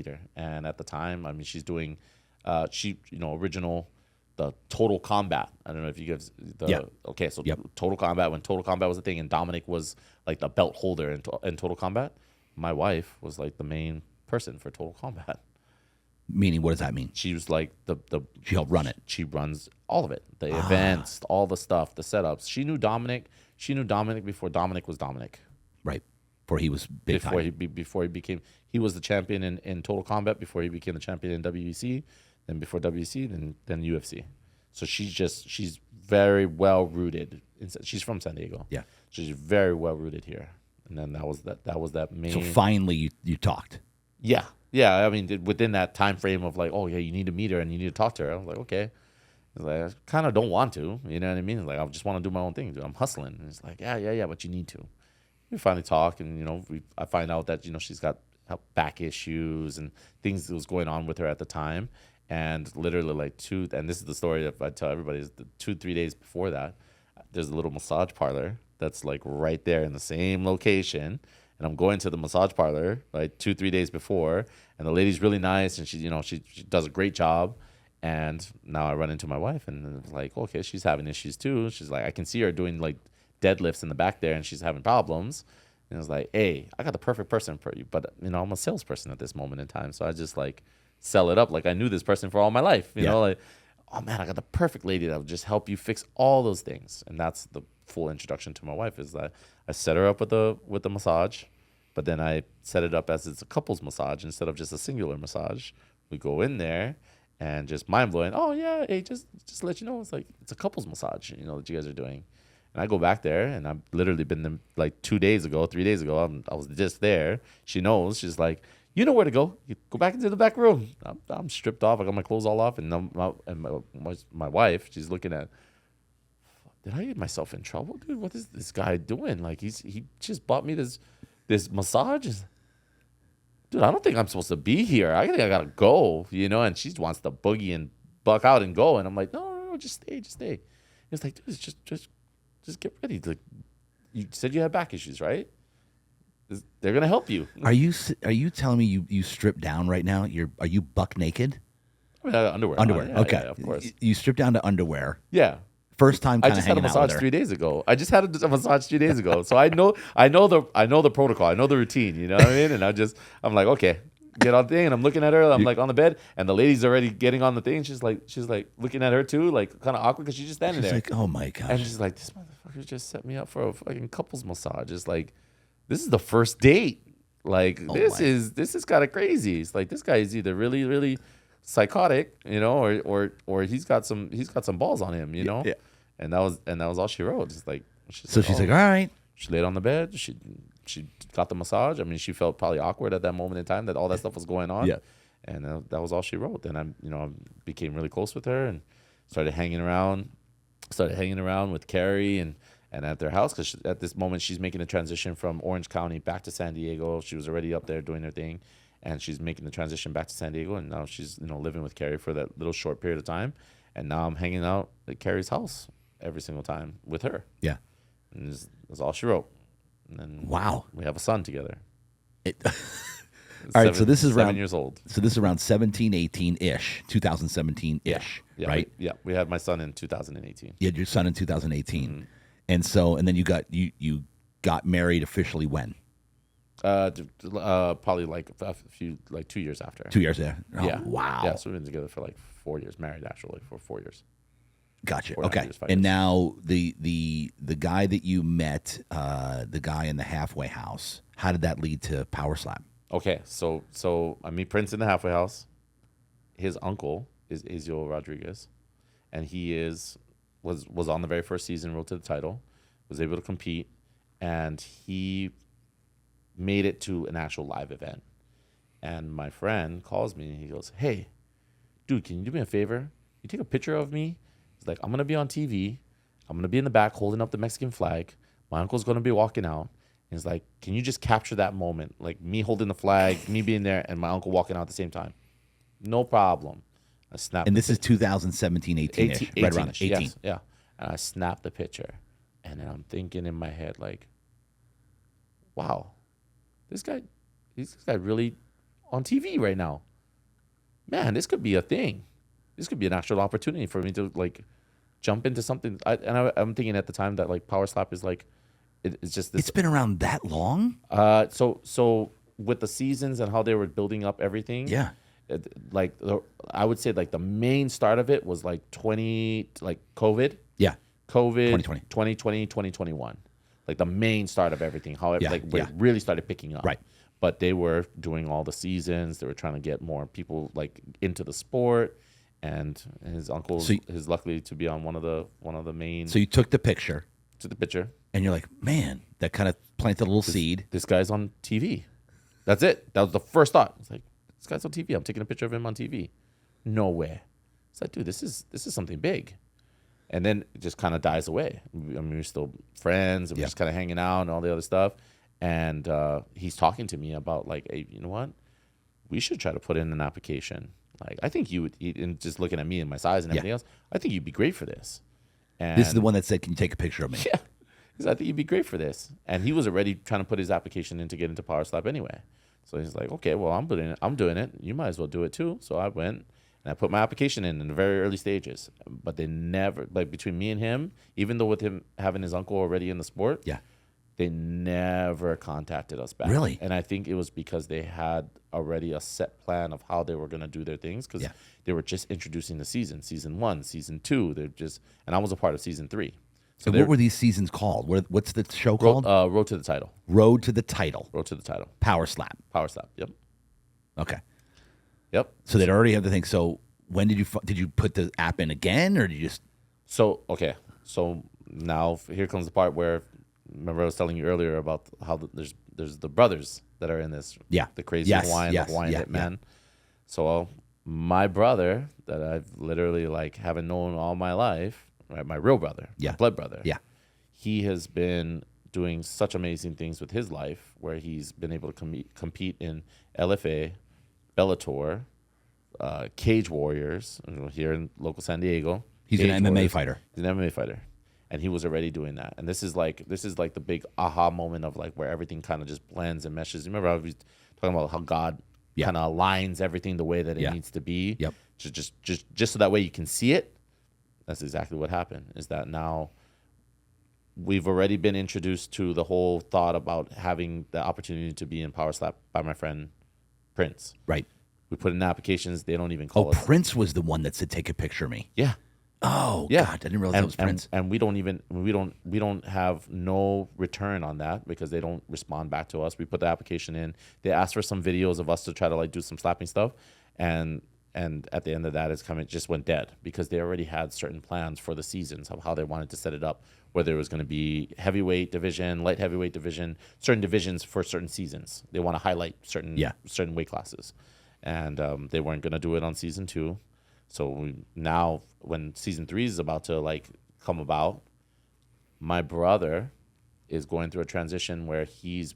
her. And at the time, I mean, she's doing, original, the Total Combat. I don't know if you guys, Total Combat, when Total Combat was a thing, and Dominic was like the belt holder in Total Combat, my wife was like the main person for Total Combat. Meaning, what does that mean? She was like she helped run it. She runs all of it, the events, all the stuff, the setups. She knew Dominic before Dominic was Dominic. Right. Before he was big time. Before he became, he was the champion in Total Combat before he became the champion in WEC. Then before WEC, then UFC. So she's very well rooted. She's from San Diego. Yeah. She's very well rooted here. And then that was that main. So finally you talked. Yeah. Yeah, I mean, within that time frame of like, oh yeah, you need to meet her and you need to talk to her. I was like, okay. I was like, I kind of don't want to, you know what I mean? Like, I just want to do my own thing, dude. I'm hustling. And it's like, yeah, but you need to. We finally talk, and I find out that she's got back issues and things that was going on with her at the time, and literally like and this is the story that I tell everybody, is the 2-3 days before that, there's a little massage parlor that's like right there in the same location. And I'm going to the massage parlor like 2-3 days before, and the lady's really nice, and she does a great job. And now I run into my wife, and it's like, okay, she's having issues too. She's like, I can see her doing like deadlifts in the back there, and she's having problems. And it's like, hey, I got the perfect person for you, but I'm a salesperson at this moment in time, so I just like sell it up like I knew this person for all my life. You know, like, oh man, I got the perfect lady that will just help you fix all those things. And that's the full introduction to my wife, is that I set her up with the massage, but then I set it up as it's a couples massage instead of just a singular massage. We go in there and just mind blowing. Oh yeah, hey, just let you know, it's like it's a couples massage, that you guys are doing. And I go back there, and I've literally been there like 3 days ago. I was just there. She knows. She's like, you know where to go. You go back into the back room. I'm stripped off. I got my clothes all off, and my wife, she's looking at, did I get myself in trouble, dude? What is this guy doing? Like, he just bought me this massage. Dude, I don't think I'm supposed to be here. I think I gotta go, And she wants to boogie and buck out and go. And I'm like, no, just stay. It's like, dude, just get ready. Like, you said you had back issues, right? They're gonna help you. Are you telling me you strip down right now? Are you buck naked? I mean, underwear. Underwear. Yeah, Okay. yeah, of course. You strip down to underwear. Yeah. First time I kind of just had a hanging out with massage her. 3 days ago. I just had a massage 3 days ago. So I know the protocol. I know the routine. You know what I mean? And I'm like, okay, get on the thing. And I'm looking at her. I'm like on the bed, and the lady's already getting on the thing. She's like looking at her too, like kind of awkward because she's just standing She's there. like, oh my gosh. And she's like, this motherfucker just set me up for a fucking couples massage. It's like, this is the first date. Like, this is kind of crazy. It's like, this guy is either really, really psychotic, you know, or he's got some balls on him, you know. Yeah. And that was all she wrote. It's like, So she's like, all right. She laid on the bed. She got the massage. I mean, she felt probably awkward at that moment in time that all that stuff was going on. Yeah. And that was all she wrote. Then I became really close with her and started hanging around with Carrie and at their house, because at this moment she's making the transition from Orange County back to San Diego. She was already up there doing her thing, and she's making the transition back to San Diego, and now she's living with Carrie for that little short period of time. And now I'm hanging out at Carrie's house every single time with her. Yeah. And that's all she wrote. And then Wow. we have a son together. All right, so this is 7 around years old. So this is around 17, 18-ish, 2017-ish, Yeah, right? we had my son in 2018. You had your son in 2018, Mm-hmm. and then you got married officially when? Probably like a few, like 2 years after. 2 years there. Oh, Yeah. Wow. Yeah, so we've been together for like 4 years, married actually for 4 years. Gotcha. 4.5 Okay. years, 5 And years. now the guy that you met, the guy in the halfway house, how did that lead to Power Slap? Okay, so I meet Prince in the halfway house. His uncle is Azio Rodriguez, and he was on the very first season, rode to the title, was able to compete, and he made it to an actual live event. And my friend calls me and he goes, "Hey, dude, can you do me a favor? You take a picture of me. He's like, I'm gonna be on TV. I'm gonna be in the back holding up the Mexican flag. My uncle's gonna be walking out. And he's like, can you just capture that moment? Like me holding the flag, me being there, and my uncle walking out at the same time. No problem." I snapped. And this is 2017, 18-ish, right around 18-ish, 18. yes, yeah. And I snapped the picture. And then I'm thinking in my head, like, wow, this guy really on TV right now. Man, this could be a thing. This could be an actual opportunity for me to like jump into something. I'm thinking at the time that like Power Slap is like, it's just this. It's been around that long? So with the seasons and how they were building up everything. Yeah. I would say like the main start of it was like COVID. Yeah. COVID 2020. 2021. Like the main start of everything. How it, Yeah, like yeah. it really started picking up. Right. But they were doing all the seasons. They were trying to get more people like into the sport. And his uncle is luckily to be on one of the main. So you took the picture. To the picture. And you're like, man, that kind of planted a little seed. This guy's on TV. That's it. That was the first thought. It's like, this guy's on TV. I'm taking a picture of him on TV. No way. It's like, dude, this is something big. And then it just kind of dies away. I mean, we're still friends and we're just kind of hanging out and all the other stuff. And he's talking to me about like, hey, you know what? We should try to put in an application. Like, I think you would, and just looking at me and my size and everything else, I think you'd be great for this. And This is the one that said, can you take a picture of me? yeah. Because I think you'd be great for this. And he was already trying to put his application in to get into Power Slap anyway. So he's like, okay, well, I'm doing it. You might as well do it too. So I went and I put my application in the very early stages. But they never, like between me and him, even though with him having his uncle already in the sport, Yeah. they never contacted us back. Really? And I think it was because they had already a set plan of how they were going to do their things, because they were just introducing the season 1, season 2. And I was a part of season 3. So what were these seasons called? What's the show called? Road to the Title. Road to the Title. Road to the Title. Power Slap. Power Slap. Yep. Okay. Yep. So they'd already have the thing. So when did you put the app in again, or did you just? So okay. So now here comes the part where, remember I was telling you earlier about how there's the brothers that are in this. Yeah. The crazy Hawaiian hitman. Yeah. So my brother that I've literally like haven't known all my life, right? My real brother, Yeah. my blood brother. Yeah. He has been doing such amazing things with his life, where he's been able to compete in LFA, Bellator, Cage Warriors here in local San Diego. He's Cage an MMA Warriors. fighter. He's an MMA fighter, and he was already doing that. And this is like the big aha moment of like where everything kind of just blends and meshes. Remember, I was talking about how God kind of aligns everything the way that it needs to be. Yep. Just so that way you can see it. That's exactly what happened. Is that now we've already been introduced to the whole thought about having the opportunity to be in Power Slap by my friend Prince. Right. We put in applications. They don't even call Oh, us. Prince was the one that said, "Take a picture of me." Yeah. Oh, Yeah. God, I didn't realize that was Prince. And we don't have no return on that because they don't respond back to us. We put the application in. They asked for some videos of us to try to like do some slapping stuff, and at the end of that, it just went dead because they already had certain plans for the seasons of how they wanted to set it up. Whether it was going to be heavyweight division, light heavyweight division, certain divisions for certain seasons. They want to highlight certain weight classes, and they weren't going to do it on season 2. So now, when season 3 is about to like come about, my brother is going through a transition where he's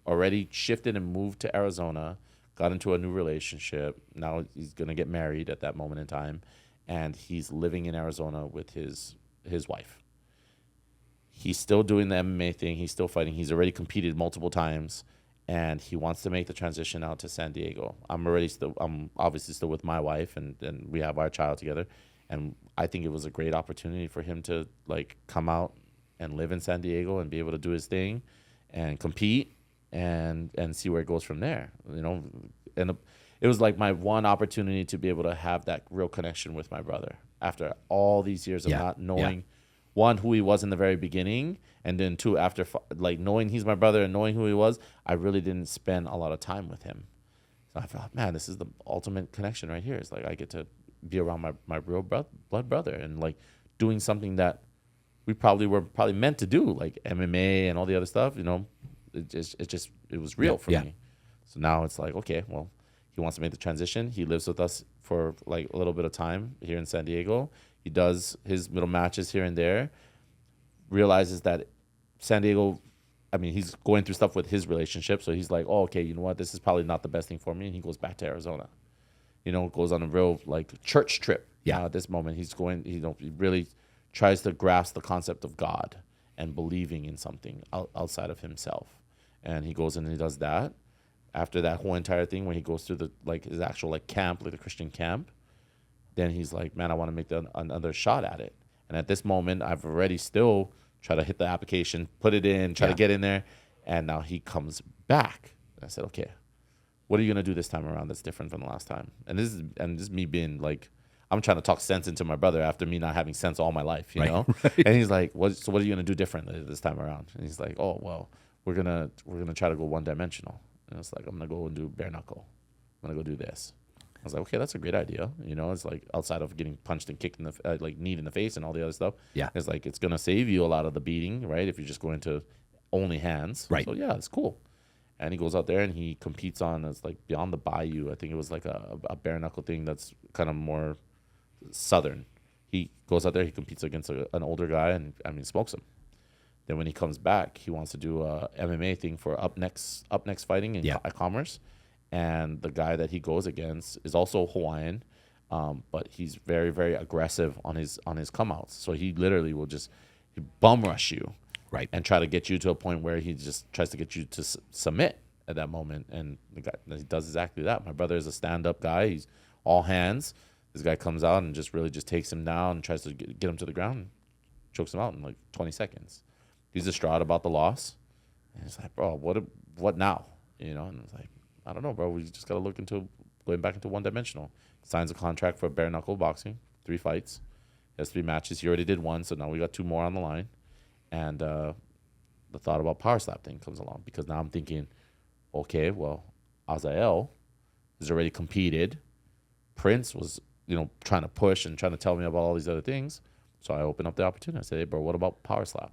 already shifted and moved to Arizona, got into a new relationship. Now he's going to get married at that moment in time, and he's living in Arizona with his wife. He's still doing the MMA thing. He's still fighting. He's already competed multiple times, and he wants to make the transition out to San Diego. I'm obviously still with my wife, and we have our child together. And I think it was a great opportunity for him to like come out and live in San Diego and be able to do his thing and compete and see where it goes from there. You know, and it was like my one opportunity to be able to have that real connection with my brother after all these years of not knowing. One, who he was in the very beginning, and then 2, after like knowing he's my brother and knowing who he was, I really didn't spend a lot of time with him. So I thought, man, this is the ultimate connection right here. It's like I get to be around my real blood brother and like doing something that we were meant to do, like MMA and all the other stuff. You know, it was real for me. So now it's like, okay, well, he wants to make the transition. He lives with us for like a little bit of time here in San Diego. He does his little matches here and there, realizes that San Diego, I mean, he's going through stuff with his relationship. So he's like, oh, okay, you know what? This is probably not the best thing for me. And he goes back to Arizona, you know, goes on a real like church trip. At this moment, he's going, he really tries to grasp the concept of God and believing in something outside of himself. And he goes in and he does that. After that whole entire thing, when he goes through his actual like camp, like the Christian camp, then he's like, man, I want to make another shot at it. And at this moment, I've already still tried to hit the application, put it in, try to get in there. And now he comes back. And I said, okay, what are you going to do this time around that's different from the last time? And this is me being like, I'm trying to talk sense into my brother after me not having sense all my life, you know? Right. And he's like, what are you going to do differently this time around? And he's like, oh, well, we're going to try to go one-dimensional. And it's like, I'm going to go and do bare knuckle. I'm going to go do this. I was like, okay, that's a great idea. You know, it's like outside of getting punched and kicked in the like kneed in the face and all the other stuff. Yeah, it's like it's gonna save you a lot of the beating, right? If you're just going to only hands, right? So yeah, it's cool. And he goes out there and he competes on it's like Beyond the Bayou. I think it was like a bare knuckle thing that's kind of more southern. He goes out there, he competes against an older guy, and I mean smokes him. Then when he comes back, he wants to do a MMA thing for up next fighting in Commerce. And the guy that he goes against is also Hawaiian, but he's very, very aggressive on his come-outs. So he literally will just bum rush you, right, and try to get you to a point where he just tries to get you to submit at that moment. And the guy he does exactly that. My brother is a stand-up guy. He's all hands. This guy comes out and just really just takes him down and tries to get him to the ground, and chokes him out in like 20 seconds. He's distraught about the loss. And he's like, bro, what now? You know, and it's like, I don't know, bro. We just got to look into going back into one-dimensional. Signs a contract for bare knuckle boxing, 3 fights. He has 3 matches. He already did 1, so now we got 2 more on the line. And the thought about power slap thing comes along because now I'm thinking, okay, well, Azael has already competed. Prince was, you know, trying to push and trying to tell me about all these other things. So I opened up the opportunity. I said, hey, bro, what about power slap?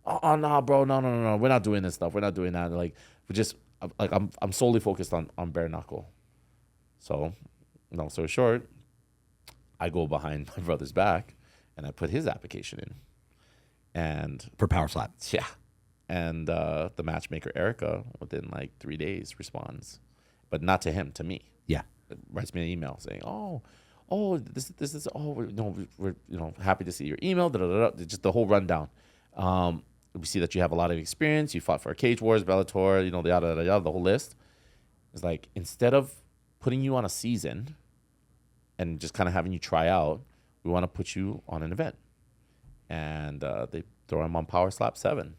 Oh, no, bro, no. We're not doing this stuff. We're not doing that. Like, we just... Like I'm solely focused on bare knuckle. So, long story short, I go behind my brother's back and I put his application in. And for power slap. Yeah. And the matchmaker Erica within like 3 days responds. But not to him, to me. Yeah. writes me an email saying, this is we're happy to see your email. Da, da, da, da, just the whole rundown. We see that you have a lot of experience. You fought for Cage Wars, Bellator, the yada yada yada, the whole list. It's like, instead of putting you on a season and just kind of having you try out, we want to put you on an event. And they throw him on Power Slap 7,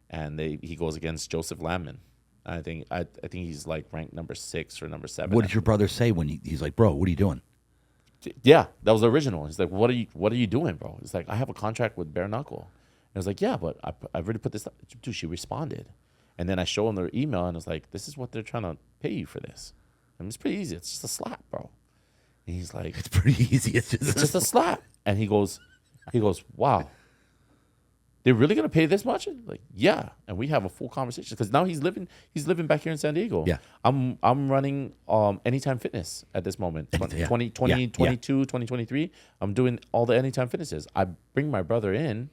and he goes against Joseph Landman. I think he's like ranked number 6 or number 7. What did your brother say when he's like, bro, what are you doing? Yeah, that was the original. He's like, what are you doing, bro? It's like, I have a contract with Bare Knuckle. And I was like, yeah, but I've already put this up. Dude, she responded. And then I show him their email, and it's like, this is what they're trying to pay you for this. And it's pretty easy. It's just a slap, bro. And he's like, it's pretty easy. It's just a slap. And he goes, wow. They're really gonna pay this much? Like, yeah. And we have a full conversation because now he's living back here in San Diego. Yeah. I'm running Anytime Fitness at this moment. 2023. I'm doing all the Anytime Fitnesses. I bring my brother in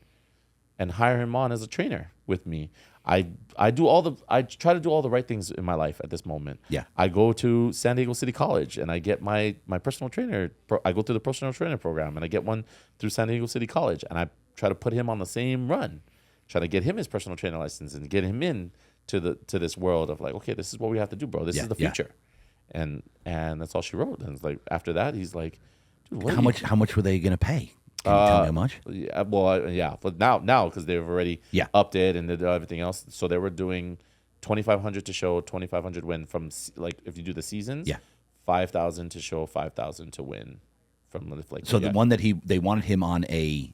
and hire him on as a trainer with me. I try to do all the right things in my life at this moment. Yeah. I go to San Diego City College and I get my personal trainer. I go through the personal trainer program and I get one through San Diego City College, and I try to put him on the same run, try to get him his personal trainer license and get him in to this world of like, okay, this is what we have to do, bro. This is the future. And that's all she wrote. And it's like, after that, he's like, dude, how much were they gonna pay? Can you tell me how much? Yeah, well, yeah, but now because they've already upped it and did everything else, so they were doing $2,500 to show, $2,500 win from, like, if you do the seasons, $5,000 to show, $5,000 to win from, like. So the one that they wanted him on a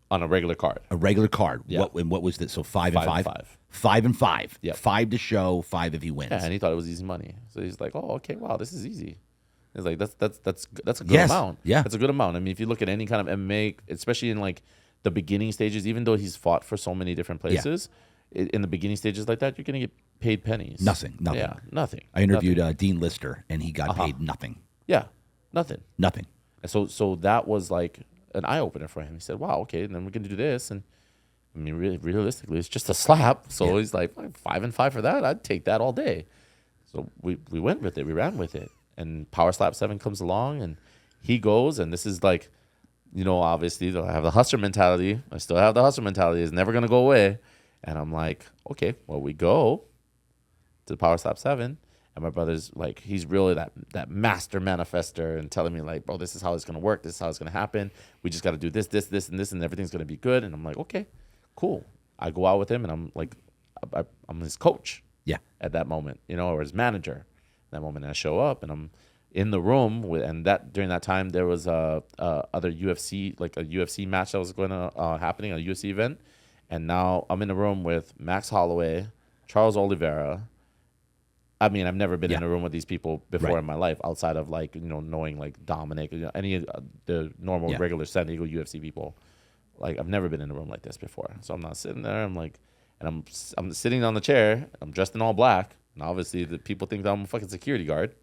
regular card. A regular card. Yeah. What was that? So 5 and 5? 5. 5 and 5. Yeah. 5 to show, 5 if he wins. Yeah, and he thought it was easy money. So he's like, oh, okay, wow, this is easy. It's like, that's a good amount. Yeah. That's a good amount. I mean, if you look at any kind of MMA, especially in like the beginning stages, even though he's fought for so many different places, in the beginning stages like that, you're going to get paid pennies. Nothing. Yeah, nothing. I interviewed Dean Lister, and he got paid nothing. Yeah, nothing. And so that was like an eye opener for him. He said, wow, okay, and then we're going to do this. And I mean, really, realistically, it's just a slap. So he's like, 5 and 5 for that. I'd take that all day. So we went with it. We ran with it. And Power Slap 7 comes along, and he goes, and this is like, obviously, I have the hustler mentality. I still have the hustler mentality. It's never going to go away. And I'm like, okay, well, we go to Power Slap 7, and my brother's like, he's really that master manifester and telling me like, bro, this is how it's going to work. This is how it's going to happen. We just got to do this, this, this, and this, and everything's going to be good. And I'm like, okay, cool. I go out with him, and I'm like, I'm his coach at that moment, or his manager. That moment, and I show up, and I'm in the room during that time there was other UFC, like a UFC match that was going to happening, a UFC event, and now I'm in the room with Max Holloway, Charles Oliveira. I mean, I've never been in a room with these people before in my life, outside of like knowing like Dominic, any of the normal regular San Diego UFC people. Like, I've never been in a room like this before, so I'm not sitting there. I'm like, and I'm sitting on the chair. I'm dressed in all black. And obviously, the people think that I'm a fucking security guard.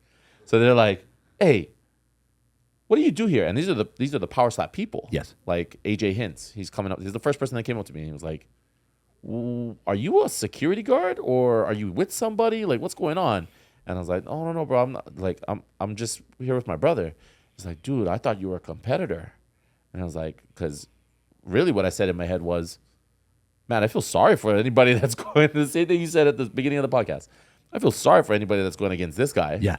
So they're like, hey, what do you do here? And these are the Power Slap people. Yes. Like AJ Hintz. He's coming up. He's the first person that came up to me. And he was like, are you a security guard or are you with somebody? Like, what's going on? And I was like, oh, no, bro. I'm not. Like, I'm just here with my brother. He's like, dude, I thought you were a competitor. And I was like, because really what I said in my head was, man, I feel sorry for anybody that's going, the same thing you said at the beginning of the podcast. I feel sorry for anybody that's going against this guy. Yeah.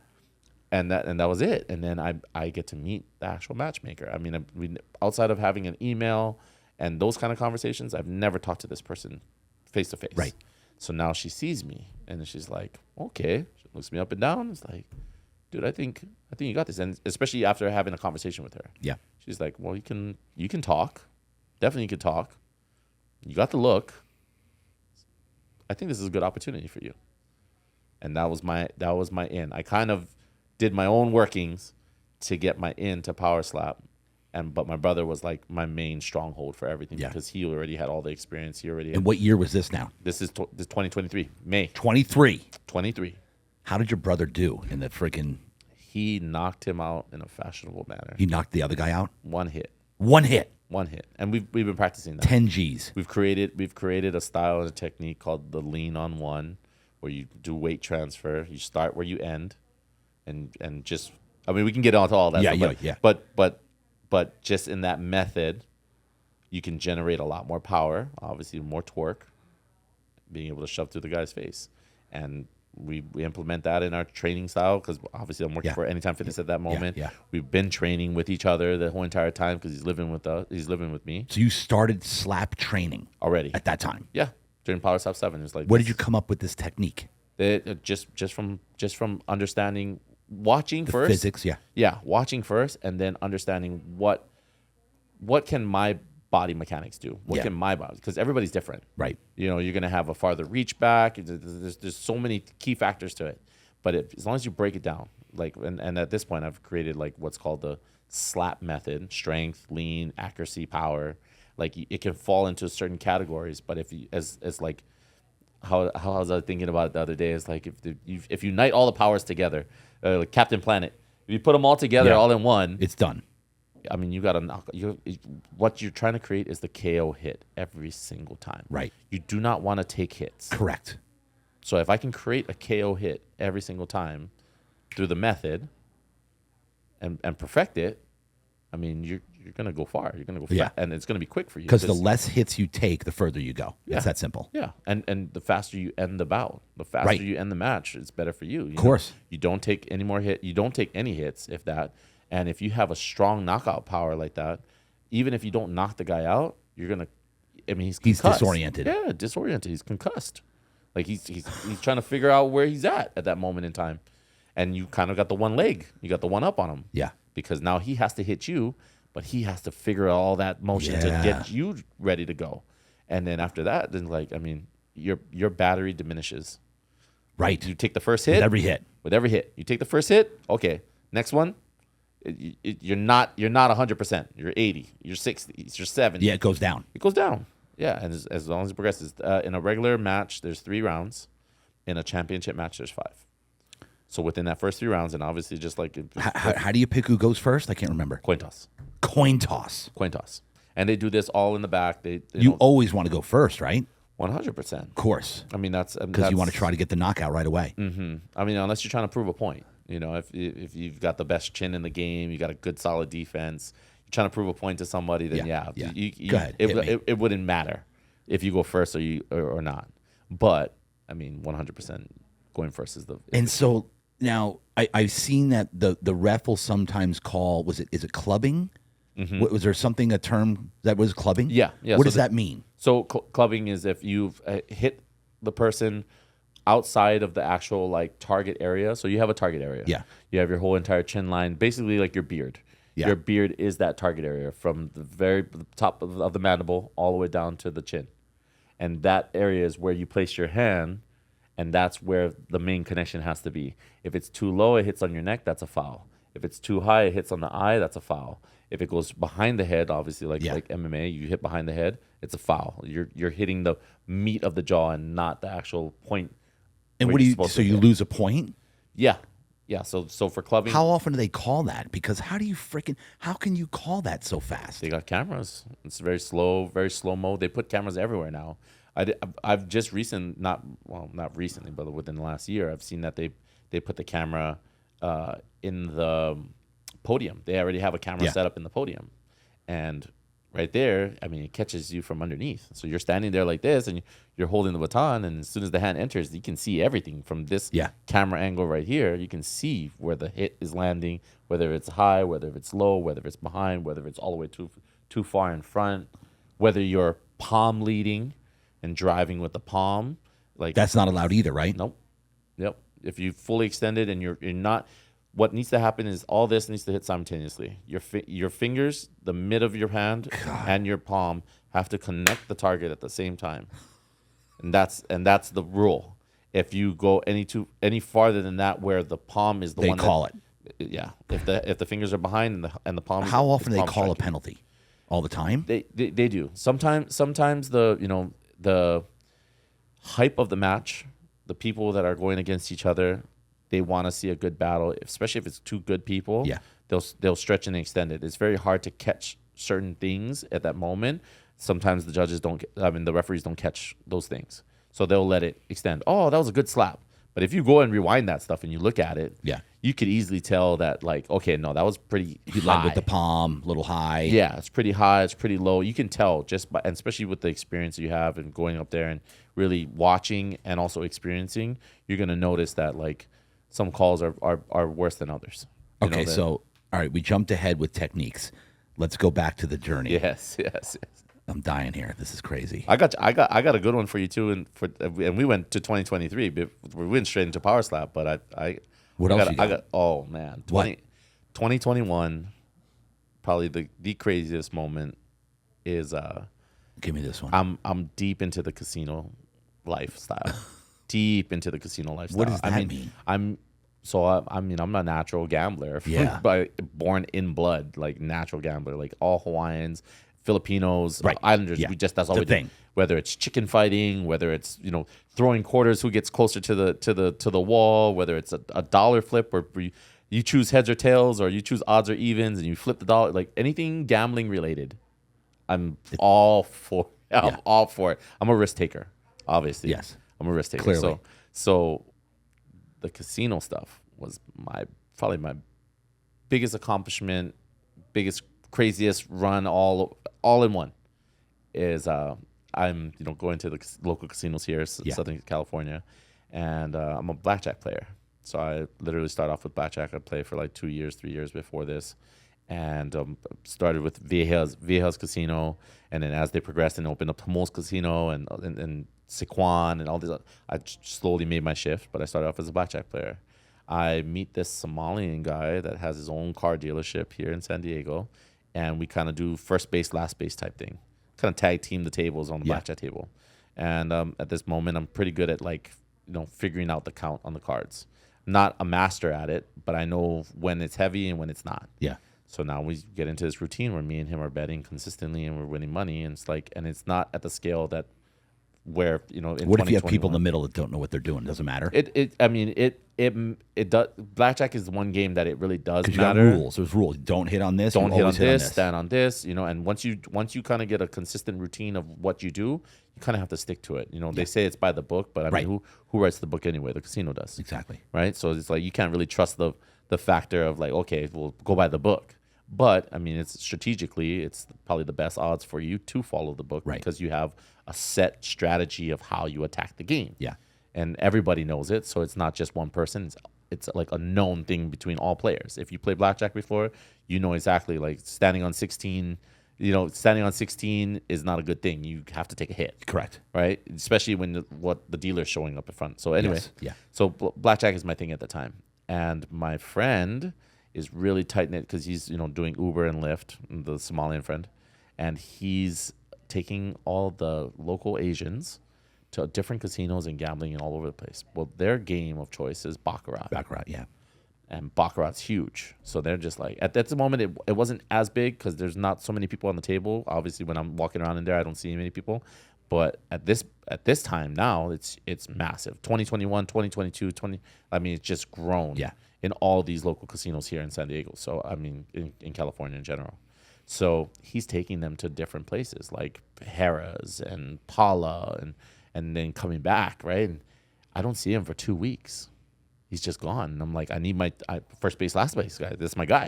And that was it. And then I get to meet the actual matchmaker. I mean, outside of having an email and those kind of conversations, I've never talked to this person face to face. Right. So now she sees me and she's like, okay. She looks me up and down. It's like, dude, I think you got this. And especially after having a conversation with her. Yeah. She's like, well, you can talk. Definitely you can talk. You got the look. I think this is a good opportunity for you. And that was my in. I kind of did my own workings to get my in to Power Slap, but my brother was like my main stronghold for everything because he already had all the experience. He already. And what year was this now? This is 2023, May. 23. How did your brother do in the freaking? He knocked him out in a fashionable manner. He knocked the other guy out. One hit, and we've been practicing that. 10 G's. We've created a style and a technique called the lean on one, where you do weight transfer. You start where you end, and just I mean, we can get onto all that. Yeah, stuff, yeah. But just in that method, you can generate a lot more power, obviously more torque, being able to shove through the guy's face. And we implement that in our training style because obviously I'm working for Anytime Fitness at that moment. Yeah. We've been training with each other the whole entire time because he's living with me. So you started slap training already at that time. Yeah, during Power Slap 7. It was like, where did you come up with this technique? Just from understanding, watching the first physics, watching first, and then understanding what can my body mechanics do? What can my body? Because everybody's different, right? You know, you're gonna have a farther reach back. There's so many key factors to it, but as long as you break it down, like, and at this point, I've created like what's called the slap method: strength, lean, accuracy, power. Like it can fall into certain categories, but if you as like how I was thinking about it the other day is like if you unite all the powers together, like Captain Planet, if you put them all together all in one, it's done. I mean, you got to knock. What you're trying to create is the KO hit every single time. Right. You do not want to take hits. Correct. So if I can create a KO hit every single time through the method and perfect it, I mean, you're gonna go far. You're gonna go fast, and it's gonna be quick for you. Because the less hits you take, the further you go. It's that simple. Yeah, and the faster you end the bout, the faster you end the match, it's better for you. Of course. You don't take any more hit. You don't take any hits, if that. And if you have a strong knockout power like that, even if you don't knock the guy out, you're gonna. I mean, he's disoriented. Yeah, disoriented. He's concussed. Like he's trying to figure out where he's at that moment in time, and you kind of got the one leg. You got the one up on him. Yeah. Because now he has to hit you, but he has to figure out all that motion to get you ready to go. And then after that, then like I mean, your battery diminishes. Right. You take the first hit. With every hit, you take the first hit. Okay, next one. You're not 100%. You're 80. You're 60. You're 70. Yeah, it goes down. It goes down. Yeah, and as long as it progresses. In a regular match, there's 3 rounds. In a championship match, there's 5. So within that first 3 rounds, and obviously just like how do you pick who goes first? I can't remember. Coin toss. Coin toss. Coin toss. And they do this all in the back. You always want to go first, right? 100%. Of course. I mean that's because you want to try to get the knockout right away. Mm-hmm. I mean, unless you're trying to prove a point. You know, if you've got the best chin in the game, you got a good solid defense, you're trying to prove a point to somebody, then Go ahead. It wouldn't matter if you go first or not. But I mean, 100% going first is the. And so now I've seen that the ref will sometimes call is it clubbing? Mm-hmm. Was there a term that was clubbing? Yeah. What does that mean? So clubbing is if you've hit the person outside of the actual like target area. So you have a target area. Yeah. You have your whole entire chin line, basically like your beard. Yeah. Your beard is that target area from the very top of the mandible all the way down to the chin. And that area is where you place your hand, and that's where the main connection has to be. If it's too low, it hits on your neck, that's a foul. If it's too high, it hits on the eye, that's a foul. If it goes behind the head, obviously like MMA, you hit behind the head, it's a foul. You're hitting the meat of the jaw and not the actual point. And what do you? So you lose a point? Yeah. So for clubbing, how often do they call that? Because how can you call that so fast? They got cameras. It's very slow mo. They put cameras everywhere now. I've just not recently, but within the last year, I've seen that they put the camera in the podium. They already have a camera set up in the podium, and right there, I mean, it catches you from underneath. So you're standing there like this, and you're holding the baton, and as soon as the hand enters, you can see everything from this camera angle right here. You can see where the hit is landing, whether it's high, whether it's low, whether it's behind, whether it's all the way too far in front, whether you're palm leading and driving with the palm. Like that's not allowed either, right? Nope. Yep. If you fully extended and you're not. What needs to happen is all this needs to hit simultaneously. Your fingers, the mid of your hand, and your palm have to connect the target at the same time, and that's the rule. If you go any farther than that, where the palm is the one they call it. Yeah. If the fingers are behind and the palm. How often do they call a penalty? All the time. They do. Sometimes the hype of the match, the people that are going against each other. They want to see a good battle, especially if it's 2 good people. Yeah, they'll stretch and extend it. It's very hard to catch certain things at that moment. Sometimes the referees don't catch those things, so they'll let it extend. Oh, that was a good slap, But if you go and rewind that stuff and you look at it, Yeah. you could easily tell that, like, okay, no, that was pretty You high. led with the palm, little high. Yeah, it's pretty high. It's pretty low. You can tell just by, and especially with the experience you have and going up there and really watching and also experiencing, you're going to notice that, like, some calls are worse than others. You know Okay, that- so, all right, we jumped ahead with techniques. Let's go back to the journey. Yes. I'm dying here. This is crazy. I got a good one for you too, and we went to 2023. But we went straight into Power Slap, but What I else got, you got? I got oh man, 2021, probably the craziest moment is Give me this one. I'm deep into the casino lifestyle. Deep into the casino lifestyle. What does that mean? I'm a natural gambler. Yeah. Born in blood, like natural gambler, like all Hawaiians, Filipinos, Right. Islanders. Yeah. That's all The we thing. do. Whether it's chicken fighting, whether it's throwing quarters, who gets closer to the wall, whether it's a dollar flip where you choose heads or tails, or you choose odds or evens and you flip the dollar, like anything gambling related, I'm all for. I'm all for it. I'm a risk taker, obviously. Yes. I'm a risk taker. Clearly. So the casino stuff was probably my biggest accomplishment, biggest craziest run all in one. Is I'm going to the local casinos here, Southern California, and I'm a blackjack player. So I literally start off with blackjack. I played for like 2 years, 3 years before this, and started with Viejas Casino, and then as they progressed and opened up Humol's Casino and Siquan and all these, I slowly made my shift. But I started off as a blackjack player. I meet this Somalian guy that has his own car dealership here in San Diego, and we kind of do first base, last base type thing. Kind of tag team the tables on the blackjack table. And at this moment, I'm pretty good at figuring out the count on the cards. Not a master at it, but I know when it's heavy and when it's not. Yeah. So now we get into this routine where me and him are betting consistently and we're winning money. And it's not at the scale that where, in What if you have people in the 2021 middle that don't know what they're doing? Doesn't matter. it does. Blackjack is one game that it really does Because you got matter. rules. There's rules. Don't hit on this. Don't you hit on always this, stand on this, and once you kind of get a consistent routine of what you do, you kind of have to stick to it. They say it's by the book, but I Right. mean, who writes the book anyway? The casino does. Exactly. Right? So it's like you can't really trust the factor of like, okay, we'll go by the book. But I mean, it's probably the best odds for you to follow the book, Right. because you have a set strategy of how you attack the game. Yeah. And everybody knows it, so it's not just one person. It's like a known thing between all players. If you play blackjack before, you know exactly, like standing on 16. Standing on 16 is not a good thing. You have to take a hit. Correct. Right? Especially when the dealer's showing up in front. So anyway, Yes. Yeah. So blackjack is my thing at the time. And my friend is really tight-knit because he's, doing Uber and Lyft, the Somalian friend. And he's taking all the local Asians to different casinos and gambling and all over the place. Well, their game of choice is Baccarat. Baccarat. Yeah. And Baccarat's huge. So they're just like, at the moment, it wasn't as big because there's not so many people on the table. Obviously, when I'm walking around in there, I don't see many people. But at this time now, it's massive. 2021, 2022, it's just grown in all these local casinos here in San Diego. So, I mean, in California in general. So he's taking them to different places like Harrah's and Paula and then coming back, right? And I don't see him for 2 weeks. He's just gone. And I'm like, I need my first base, last base guy. This is my guy.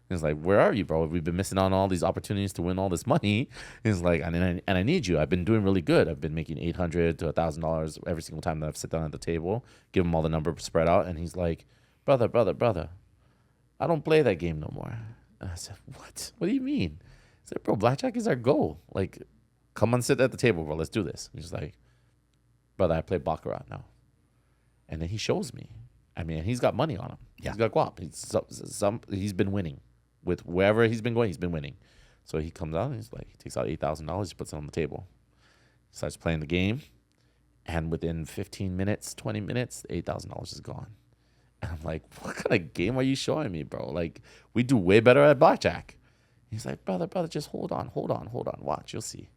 And he's like, where are you, bro? We've been missing on all these opportunities to win all this money. And he's like, and I need you. I've been doing really good. I've been making $800 to $1,000 every single time that I've sit down at the table, give him all the numbers spread out. And he's like, brother, I don't play that game no more. And I said, what? What do you mean? I said, bro, blackjack is our goal. Like, come on, sit at the table, bro. Let's do this. He's like, brother, I play Baccarat now. And then he shows me. I mean, he's got money on him. Yeah. He's got guap. He's been winning. With wherever he's been going, he's been winning. So he comes out and he takes out $8,000, he puts it on the table. Starts playing the game. And within 15 minutes, 20 minutes, $8,000 is gone. And I'm like, what kind of game are you showing me, bro? Like, we do way better at blackjack. He's like, brother, just hold on. Watch, you'll see.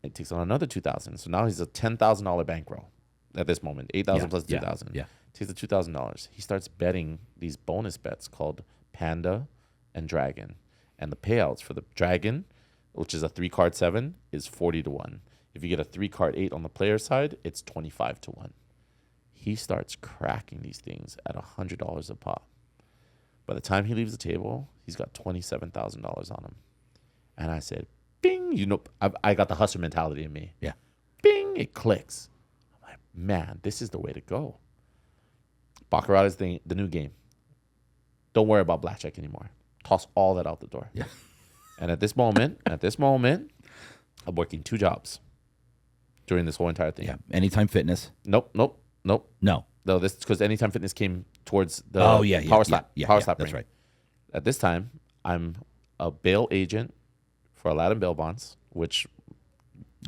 It takes on another $2,000. So now he's a $10,000 bankroll at this moment. 8,000 plus 2,000. Yeah. Takes the $2,000. He starts betting these bonus bets called Panda and Dragon. And the payouts for the Dragon, which is a 3-card 7, is 40 to 1. If you get a 3-card 8 on the player side, it's 25 to 1. He starts cracking these things at $100 a pop. By the time he leaves the table, he's got $27,000 on him. And I said, bing, I got the hustler mentality in me. Yeah. Bing, it clicks. I'm like, man, this is the way to go. Baccarat is the new game. Don't worry about blackjack anymore. Toss all that out the door. Yeah. And at this moment, I'm working 2 jobs during this whole entire thing. Yeah. Anytime Fitness. Nope. No. No, this because Anytime Fitness came towards the Power slap. Yeah, Power slap that's ring. right. At this time, I'm a bail agent for Aladdin Bail Bonds, which,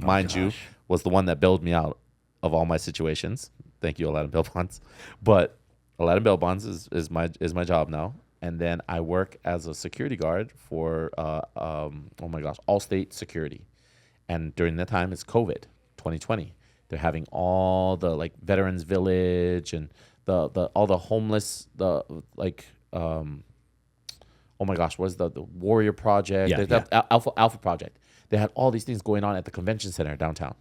mind you, was the one that bailed me out of all my situations. Thank you, Aladdin Bail Bonds. But Aladdin Bail Bonds is my job now. And then I work as a security guard for Allstate Security. And during that time, it's COVID 2020. They're having all the like Veterans Village and all the homeless what's the Warrior Project? Alpha Project. They had all these things going on at the convention center downtown.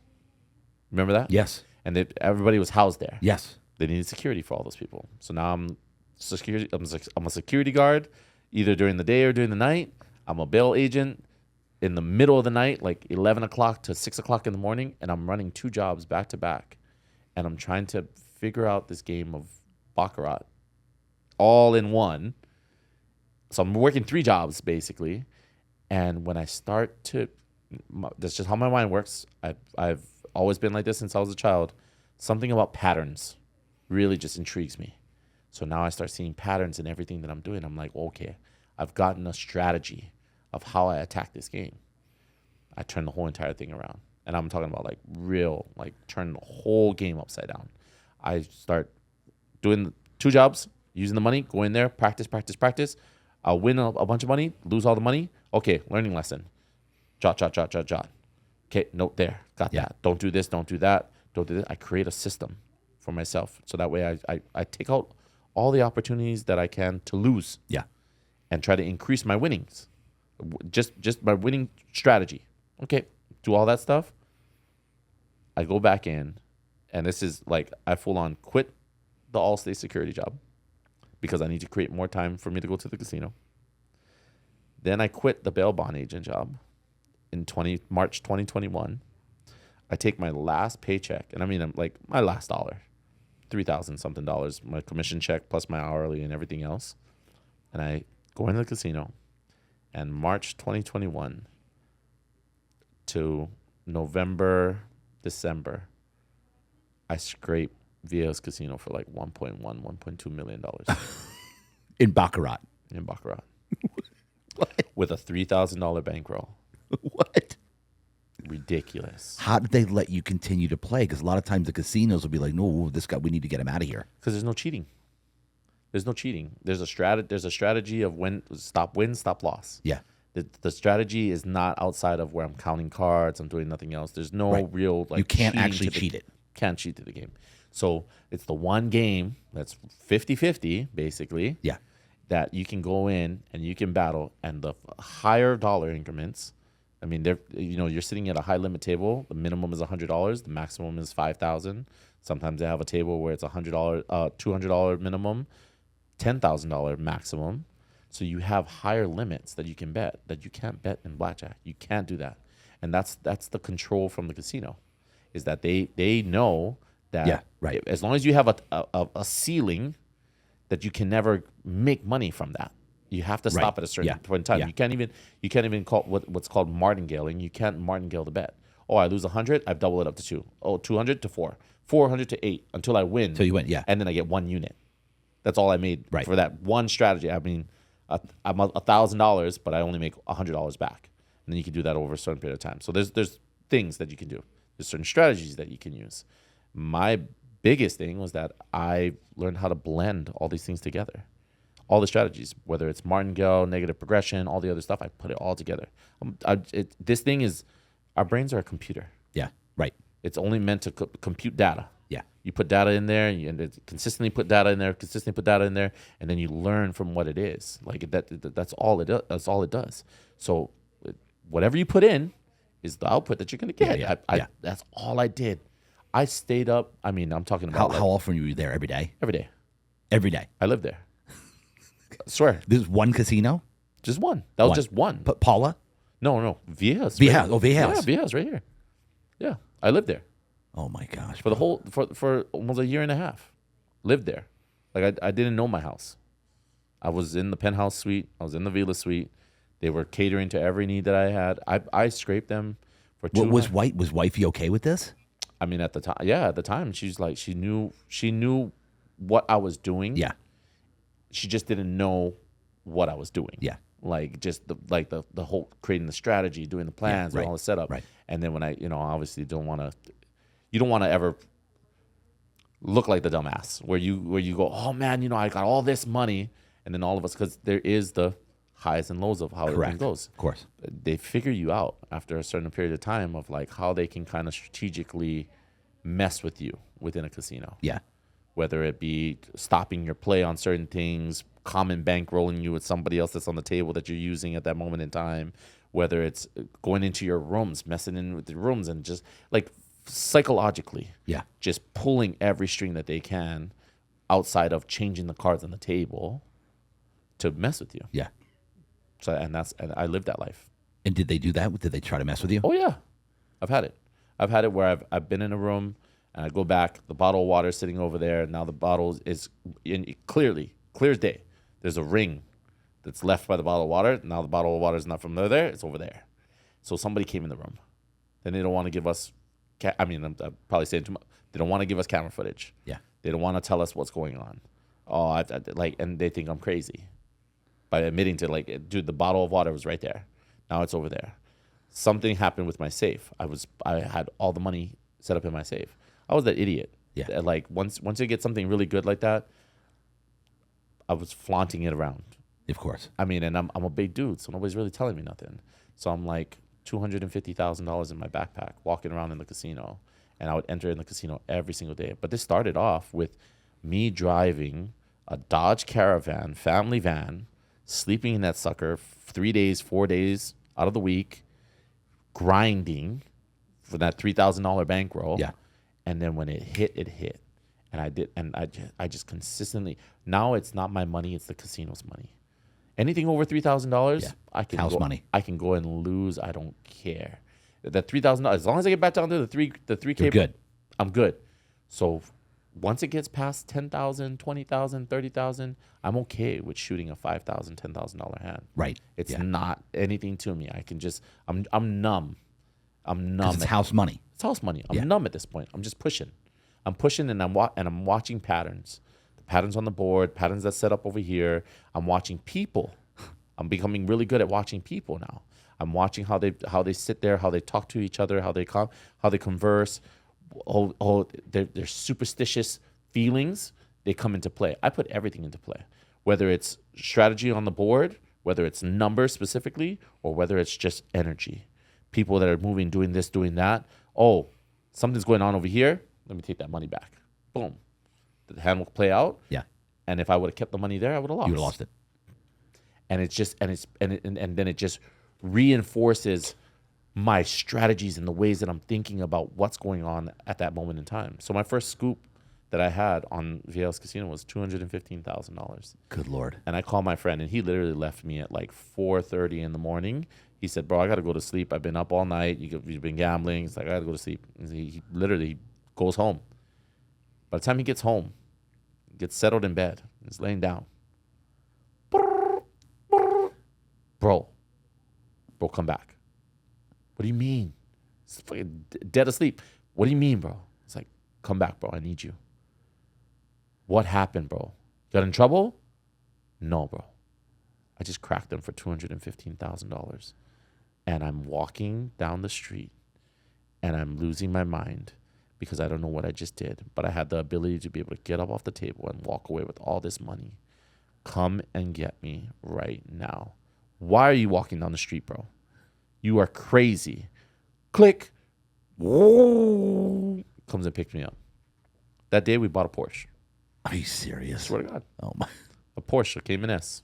Remember that? Yes. And everybody was housed there. Yes. They needed security for all those people. So now I'm a security guard, either during the day or during the night. I'm a bail agent in the middle of the night, like 11 o'clock to 6 o'clock in the morning, and I'm running 2 jobs back to back. And I'm trying to figure out this game of Baccarat all in one. So I'm working 3 jobs, basically. And when I start to, that's just how my mind works. I've always been like this since I was a child. Something about patterns really just intrigues me. So now I start seeing patterns in everything that I'm doing. I'm like, okay, I've gotten a strategy of how I attack this game. I turn the whole entire thing around. And I'm talking about turn the whole game upside down. I start doing 2 jobs, using the money, go in there, practice. I'll win a bunch of money, lose all the money. Okay, learning lesson. Jot. Okay, note there. Got that. Don't do this, don't do that. Don't do this. I create a system for myself. So that way I take out all the opportunities that I can to lose. Yeah. And try to increase my winnings. Just my winning strategy. Okay, do all that stuff. I go back in, and this is like I full on quit the Allstate security job because I need to create more time for me to go to the casino. Then I quit the bail bond agent job in March 2021. I take my last paycheck, and I mean, I'm like my last dollar, $3,000 something, my commission check plus my hourly and everything else. And I go into the casino, and March 2021 to November, December, I scrape Villa's Casino for like $1.2 million In Baccarat. in Baccarat What? with a $3,000 bankroll. What? Ridiculous. How did they let you continue to play? Because a lot of times the casinos will be like, no, this guy, we need to get him out of here. Because there's no cheating. There's no cheating. There's a strategy of win, stop loss. Yeah. The strategy is not outside of where I'm counting cards. I'm doing nothing else. There's no real like you can't cheating actually to the- cheat it. Can't cheat to the game. So it's the one game that's 50-50 basically. Yeah. That you can go in and you can battle, and the higher dollar increments. I mean, you're sitting at a high limit table. The minimum is $100. The maximum is $5,000. Sometimes they have a table where it's $100, $200 minimum, $10,000 maximum. So you have higher limits that you can bet that you can't bet in blackjack. You can't do that, and that's the control from the casino, is that they know that as long as you have a ceiling, that you can never make money from that. You have to stop at a certain point in time. Yeah. You can't even call what's called martingale. You can't martingale the bet. Oh, I lose 100, I've doubled it up to 2. Oh, 200 to 4, 400 to 8 until I win. Until you win, yeah. And then I get 1 unit. That's all I made for that one strategy. I mean, I'm $1,000, but I only make $100 back. And then you can do that over a certain period of time. So there's things that you can do. There's certain strategies that you can use. My biggest thing was that I learned how to blend all these things together. All the strategies, whether it's martingale, negative progression, all the other stuff, I put it all together. This thing is, our brains are a computer. Yeah, right. It's only meant to compute data. Yeah. You put data in there, and consistently put data in there, and then you learn from what it is. Like that's all it does. That's all it does. So whatever you put in is the output that you're going to get. Yeah. That's all I did. I stayed up. I mean, I'm talking about How often were you there? Every day? every day. Every day. I lived there. I swear. There's one casino? Just one. That was just one. But Paula? No. Viejas. Viejas. Oh, Viejas. Yeah, Viejas right here. Yeah. I lived there. Oh, my gosh. For the whole, for almost a year and a half. Lived there. Like, I didn't know my house. I was in the penthouse suite. I was in the Villa suite. They were catering to every need that I had. I scraped them for 2 Was wifey okay with this? I mean, at the time, she's like, she knew what I was doing. Yeah. She just didn't know what I was doing. Yeah. Like just the whole creating the strategy, doing the plans, right. and all the setup. Right. And then when I, obviously you don't want to ever look like the dumbass where you go, oh man, I got all this money, and then all of us, because there is the highs and lows of how everything goes. Of course. They figure you out after a certain period of time of like how they can kind of strategically mess with you within a casino. Yeah. Whether it be stopping your play on certain things, common bankrolling you with somebody else that's on the table that you're using at that moment in time, whether it's going into your rooms, messing in with the rooms, and just like psychologically, just pulling every string that they can outside of changing the cards on the table to mess with you. Yeah. So and I lived that life. And did they do that? Did they try to mess with you? Oh yeah, I've had it. I've had it where I've been in a room and I go back, the bottle of water is sitting over there. Now the bottle is clear as day. There's a ring that's left by the bottle of water. Now the bottle of water is not from there. It's over there. So somebody came in the room. Then they don't want to give us. I'm probably saying too much. They don't want to give us camera footage. Yeah. They don't want to tell us what's going on. Oh, and they think I'm crazy by admitting to like, dude, the bottle of water was right there. Now it's over there. Something happened with my safe. I had all the money set up in my safe. I was that idiot. Yeah. Like once you get something really good like that, I was flaunting it around. Of course. I mean, and I'm a big dude, so nobody's really telling me nothing. So I'm like $250,000 in my backpack, walking around in the casino, and I would enter in the casino every single day. But this started off with me driving a Dodge Caravan, family van, sleeping in that sucker 3 days, 4 days out of the week, grinding for that $3,000 bankroll. Yeah. And then when it hit. And I just consistently, now it's not my money, it's the casino's money. Anything over $3,000, I can house money. I can go and lose. I don't care. That $3,000, as long as I get back down to the 3K, You're good. I'm good. So once it gets past $10,000, $20,000, $30,000, I'm okay with shooting a $5,000, $10,000 hand. Right. It's not anything to me. I can just, I'm numb. I'm numb. It's house money. It's house money. I'm numb at this point. I'm just pushing. I'm pushing, and I'm watching patterns. The patterns on the board, patterns that set up over here. I'm watching people. I'm becoming really good at watching people now. I'm watching how they sit there, how they talk to each other, how they converse. Their superstitious feelings, they come into play. I put everything into play, whether it's strategy on the board, whether it's numbers specifically, or whether it's just energy. People that are moving, doing this, doing that. Oh, something's going on over here. Let me take that money back. Boom. The hand will play out. Yeah. And if I would have kept the money there, I would have lost. You would have lost it. And it's just and then it just reinforces my strategies and the ways that I'm thinking about what's going on at that moment in time. So my first scoop that I had on VL's Casino was $215,000. Good Lord. And I called my friend, and he literally left me at like 4:30 in the morning. He said, bro, I got to go to sleep. I've been up all night. You've been gambling. He's like, I got to go to sleep. And he literally goes home. By the time he gets home, gets settled in bed, he's laying down. Bro, come back. What do you mean? It's fucking dead asleep. What do you mean, bro? It's like, come back, bro. I need you. What happened, bro? Got in trouble? No, bro. I just cracked them for $215,000. And I'm walking down the street and I'm losing my mind because I don't know what I just did. But I had the ability to be able to get up off the table and walk away with all this money. Come and get me right now. Why are you walking down the street, bro? You are crazy. Click. Whoa. Comes and picks me up. That day we bought a Porsche. Are you serious? I swear to God. Oh my. A Porsche Cayman S.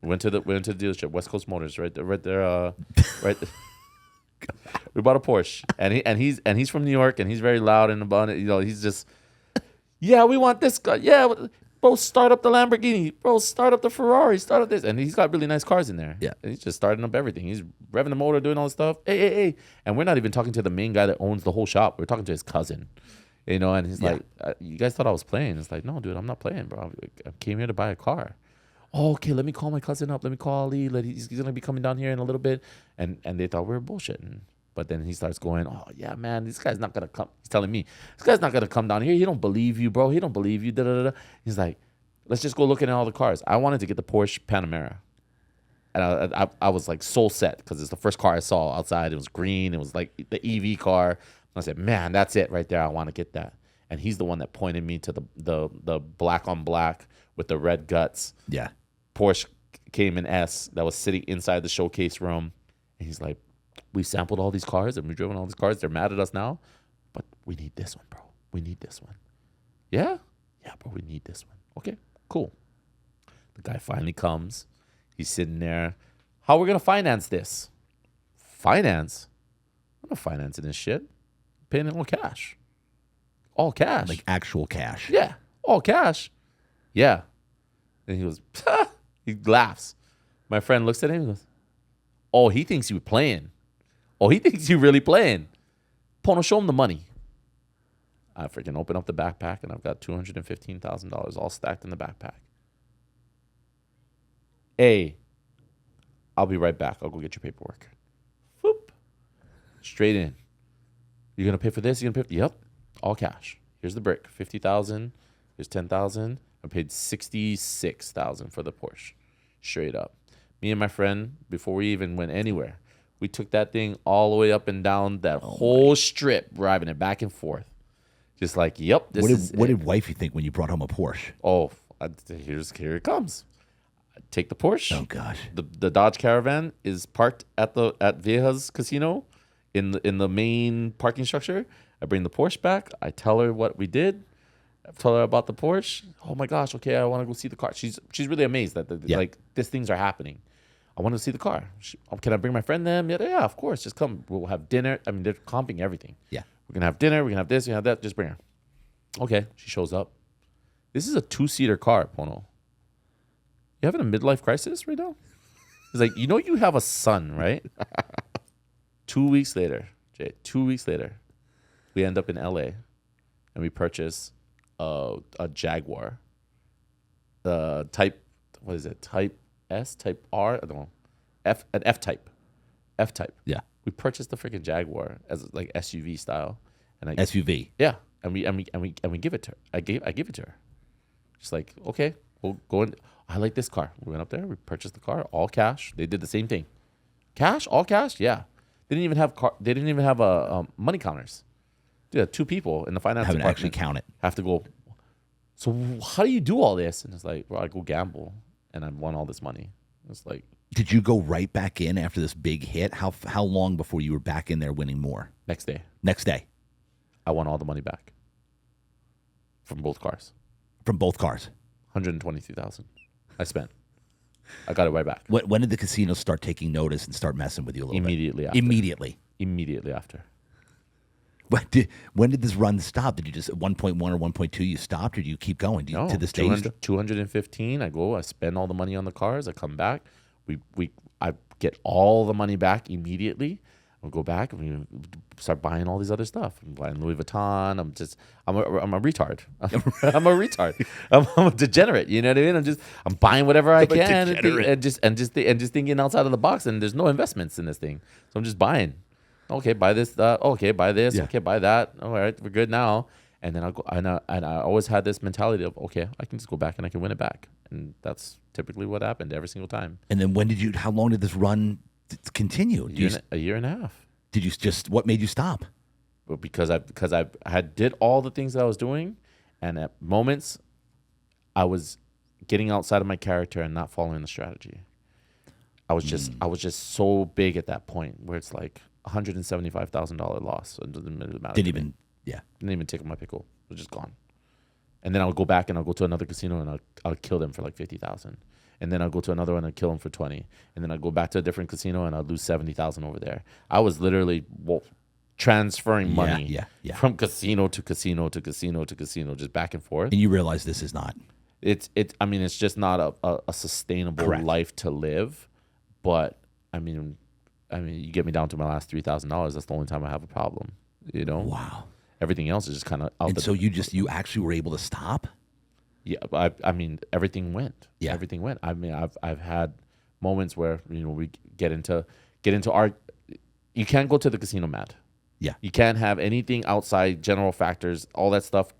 We went to the dealership, West Coast Motors, right there. We bought a Porsche, and he's from New York, and he's very loud and abundant. You know, he's just, yeah, we want this car. Yeah, bro, start up the Lamborghini. Bro, start up the Ferrari. Start up this, and he's got really nice cars in there. Yeah, and he's just starting up everything. He's revving the motor, doing all this stuff. Hey, and we're not even talking to the main guy that owns the whole shop. We're talking to his cousin. You know, and he's like, you guys thought I was playing. It's like, no, dude, I'm not playing, bro. I came here to buy a car. Oh, okay, let me call my cousin up. Let me call Ali. He's going to be coming down here in a little bit. And they thought we were bullshitting. But then he starts going, oh, yeah, man, this guy's not going to come. He's telling me, this guy's not going to come down here. He don't believe you, bro. He don't believe you. Da, da, da. He's like, let's just go looking at all the cars. I wanted to get the Porsche Panamera. And I was like soul set because it's the first car I saw outside. It was green. It was like the EV car. I said, man, that's it right there. I want to get that. And he's the one that pointed me to the black on black with the red guts. Yeah. Porsche Cayman S that was sitting inside the showcase room. And he's like, we sampled all these cars and we've driven all these cars. They're mad at us now. But we need this one, bro. We need this one. Yeah? Yeah, bro, we need this one. Okay, cool. The guy finally comes. He's sitting there. How are we going to finance this? Finance? I'm not financing this shit. Paying it all cash. All cash. Like actual cash. Yeah. All cash. Yeah. And he goes, he laughs. My friend looks at him and goes, oh, he thinks you were playing. Oh, he thinks you really playing. Pono, show him the money. I freaking open up the backpack and I've got $215,000 all stacked in the backpack. Hey, I'll be right back. I'll go get your paperwork. Whoop. Straight in. You're going to pay for this? You're going to pay? Yep. All cash. Here's the brick. $50,000. Here's $10,000. I paid $66,000 for the Porsche. Straight up. Me and my friend, before we even went anywhere, we took that thing all the way up and down that whole strip, driving it back and forth. Just like, yep. What did wifey think when you brought home a Porsche? Oh, here it comes. I take the Porsche. Oh gosh. The Dodge Caravan is parked at Vieja's Casino in the main parking structure. I bring the Porsche back. I tell her what we did. I tell her about the Porsche. Oh my gosh, okay, I want to go see the car. She's really amazed that like these things are happening. I want to see the car. Can I bring my friend then? Yeah, of course. Just come. We'll have dinner. I mean, they're comping everything. Yeah. We're going to have dinner. We're going to have this. We're going to have that. Just bring her. Okay. She shows up. This is a 2-seater car, Pono. You having a midlife crisis right now? He's like, you know you have a son, right? 2 weeks later, Jay, 2 weeks later, we end up in LA and we purchase a Jaguar. Type, what is it? Type S? Type R? I don't know. An F-Type. F-Type. Yeah. We purchased the freaking Jaguar as like SUV style. And SUV. Yeah. And we give it to her. I give it to her. She's like, okay, we'll go in. I like this car. We went up there. We purchased the car, all cash. They did the same thing. Cash, all cash. Yeah. They didn't even have money counters. Yeah, 2 people in the finance Haven't department actually count it. have to go. So how do you do all this? And it's like, well, I go gamble, and I won all this money. It's like, did you go right back in after this big hit? How long before you were back in there winning more? Next day, I won all the money back from both cars. From both cars, $123,000 I spent. I got it right back. When did the casinos start taking notice and start messing with you a little Immediately bit? After. Immediately after. When did this run stop? Did you just at 1.1 or 1.2 you stopped, or do you keep going? Do you, No, to this day? 215. I go. I spend all the money on the cars. I come back. I get all the money back immediately. I go back and we start buying all these other stuff. I'm buying Louis Vuitton. I'm a retard. I'm a retard. I'm a degenerate. You know what I mean? I'm buying whatever I can and just thinking outside of the box. And there's no investments in this thing, so I'm just buying. Okay, buy this. Okay, buy this. Yeah. Okay, buy that. All right, we're good now. And then I'll go. And I always had this mentality of, okay, I can just go back and I can win it back. And that's typically what happened every single time. And then how long did this run continue? A year and a half. Did you what made you stop? But because I had did all the things that I was doing, and at moments I was getting outside of my character and not following the strategy. I was just so big at that point where it's like $175,000 loss. It doesn't really matter. Didn't even take my pickle. It was just gone. And then I'll go back and I'll go to another casino and I'll kill them for like $50,000. and then I'll go to another one and kill him for 20, and then I go back to a different casino and I'll lose 70,000 over there. I was literally transferring money from casino to casino to casino to casino, just back and forth. And you realize this is not. I mean, it's just not a sustainable life to live. But I mean, you get me down to my last $3,000. That's the only time I have a problem. You know? Wow. Everything else is just kind of out. And so you actually were able to stop? Yeah, I mean, everything went. Yeah, everything went. I mean, I've had moments where we get into our. You can't go to the casino mad. Yeah, you can't have anything outside general factors, all that stuff.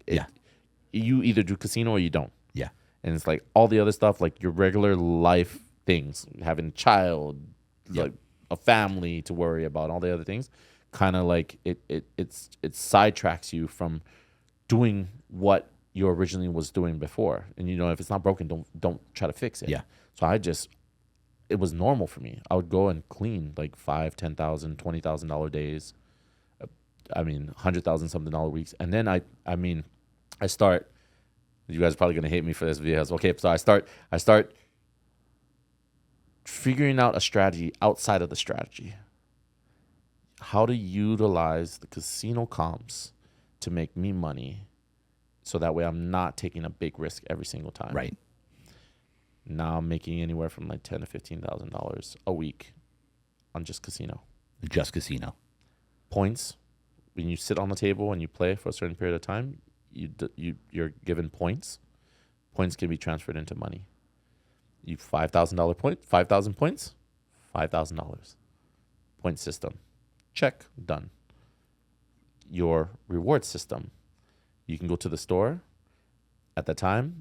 You either do casino or you don't. Yeah, and it's like all the other stuff, like your regular life things, having a child, like a family to worry about, all the other things, kind of like it sidetracks you from doing what you originally was doing before. And if it's not broken, don't try to fix it. Yeah. So it was normal for me. I would go and clean like $5,000, $10,000, $20,000 days. I mean, $100,000 something weeks. And then I start. You guys are probably gonna hate me for this video. Okay, so I start figuring out a strategy outside of the strategy. How to utilize the casino comps to make me money, so that way I'm not taking a big risk every single time. Right. Now I'm making anywhere from like $10,000 to $15,000 a week on just casino. Just casino. Points. When you sit on the table and you play for a certain period of time, you're given points. Points can be transferred into money. You $5,000 point, 5,000 points, $5,000. Point system. Check, done. Your reward system. You can go to the store. At the time,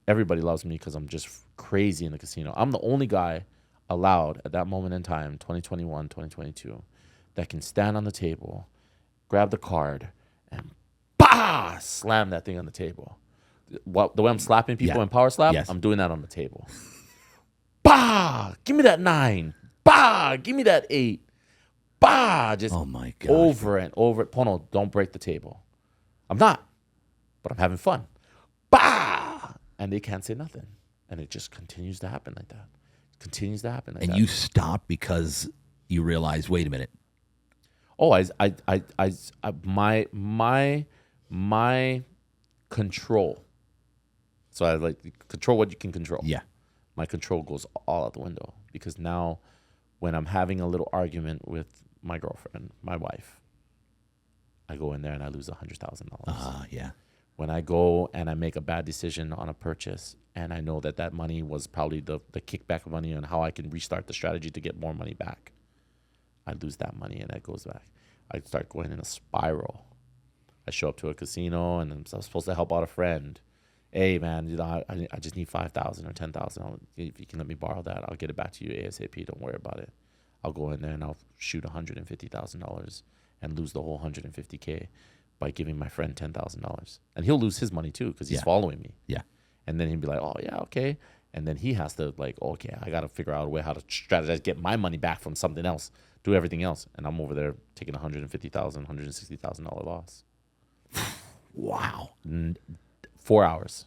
everybody loves me because I'm just crazy in the casino. I'm the only guy allowed at that moment in time, 2021, 2022, that can stand on the table, grab the card, and slam that thing on the table. The way I'm slapping people in power slap, I'm doing that on the table. Give me that 9. Give me that 8. Just oh my God. Over and over. Pono, don't break the table. I'm not, but I'm having fun. And they can't say nothing. And it just continues to happen like that. Continues to happen like that. And you stop because you realize, wait a minute. Oh, my control. So I like control what you can control. Yeah. My control goes all out the window, because now when I'm having a little argument with my girlfriend, my wife, I go in there and I lose $100,000. Yeah. When I go and I make a bad decision on a purchase, and I know that money was probably the kickback money and how I can restart the strategy to get more money back, I lose that money and that goes back. I start going in a spiral. I show up to a casino and I'm supposed to help out a friend. Hey man, I just need $5,000 or $10,000. If you can let me borrow that, I'll get it back to you ASAP. Don't worry about it. I'll go in there and I'll shoot $150,000 and lose the whole $150K by giving my friend $10,000. And he'll lose his money too, because he's following me. Yeah. And then he'd be like, oh yeah, okay. And then he has to okay, I got to figure out a way how to strategize, get my money back from something else, do everything else. And I'm over there taking $150,000, $160,000 loss. Wow. 4 hours,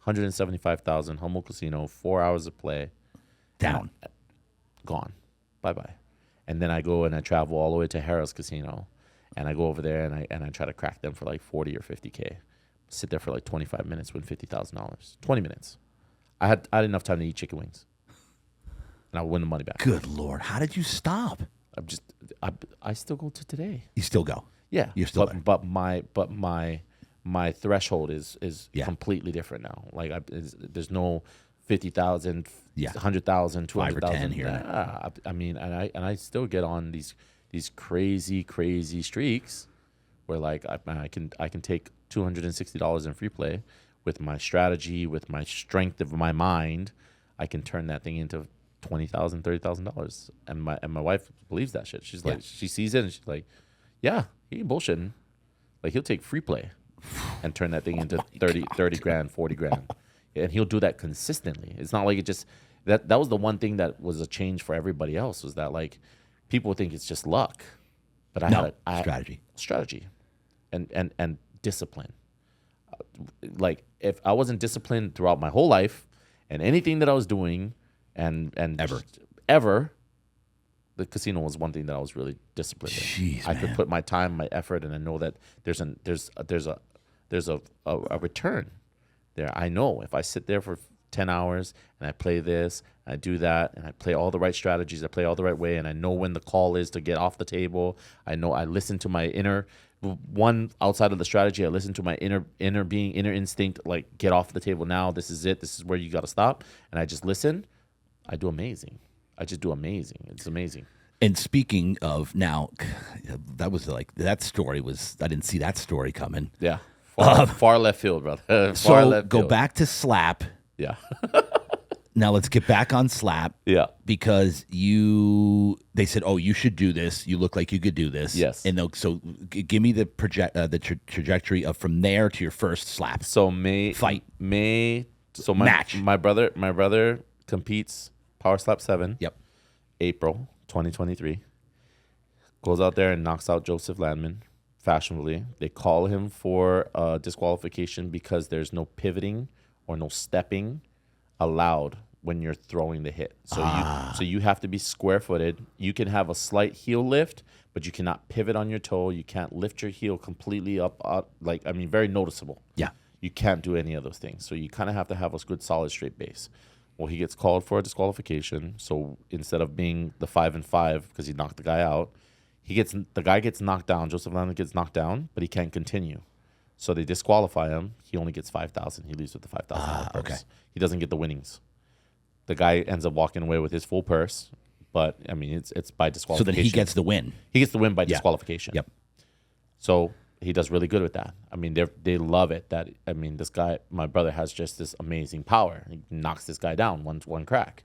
$175,000, Humboldt Casino, 4 hours of play. Down. Gone. Bye-bye. And then I go and I travel all the way to Harrah's Casino, and I go over there and I try to crack them for like 40 or 50K. Sit there for like 25 minutes, win $50,000. 20 minutes. I had enough time to eat chicken wings, and I win the money back. Good Lord. How did you stop? I still go to today. You still go? Yeah. You're still there. But my threshold is completely different now. Like there's no 50,000, 100,000, 200,000 here. I mean, and I still get on these crazy streaks where like I can take $260 in free play with my strategy, with my strength of my mind. I can turn that thing into $20,000, $30,000, and my wife believes that shit. She's like, she sees it and she's like, yeah, he ain't bullshitting. Like he'll take free play and turn that thing into 30 grand, 40 grand. And he'll do that consistently. It's not like it just, that was the one thing that was a change for everybody else, was that like people think it's just luck. But I had strategy and discipline. Like if I wasn't disciplined throughout my whole life And anything that I was doing, and ever, the casino was one thing that I was really disciplined in. Jeez, I could put my time, my effort, and I know that there's a return there. I know if I sit there for 10 hours and I play this, and I do that, and I play all the right strategies, I play all the right way, and I know when the call is to get off the table. I know I listen to my inner one outside of the strategy. I listen to my inner being, inner instinct, like get off the table now. This is it. This is where you got to stop. And I just listen. I do amazing. I just do amazing. It's amazing. And speaking of now, that was like that story was I didn't see that story coming. Yeah, far left field, brother. Go back to Slap. Yeah. Now let's get back on Slap. Yeah. Because they said, oh, you should do this. You look like you could do this. Yes. And so give me the trajectory of from there to your first Slap. So fight. So match. My brother competes Power Slap 7. Yep. April 2023. Goes out there and knocks out Joseph Landman fashionably. They call him for disqualification because there's no pivoting or no stepping allowed when you're throwing the hit. So you have to be square-footed. You can have a slight heel lift, but you cannot pivot on your toe. You can't lift your heel completely up very noticeable. Yeah. You can't do any of those things. So you kind of have to have a good solid straight base. Well, he gets called for a disqualification. So instead of being the 5-5 because he knocked the guy out, the guy gets knocked down. Joseph Landman gets knocked down, but he can't continue. So they disqualify him. He only gets $5,000. He leaves with the $5,000 purse. Okay. He doesn't get the winnings. The guy ends up walking away with his full purse, but I mean it's by disqualification. So then he gets the win. He gets the win by disqualification. Yep. So he does really good with that. I mean they love it. This guy, my brother, has just this amazing power. He knocks this guy down one crack.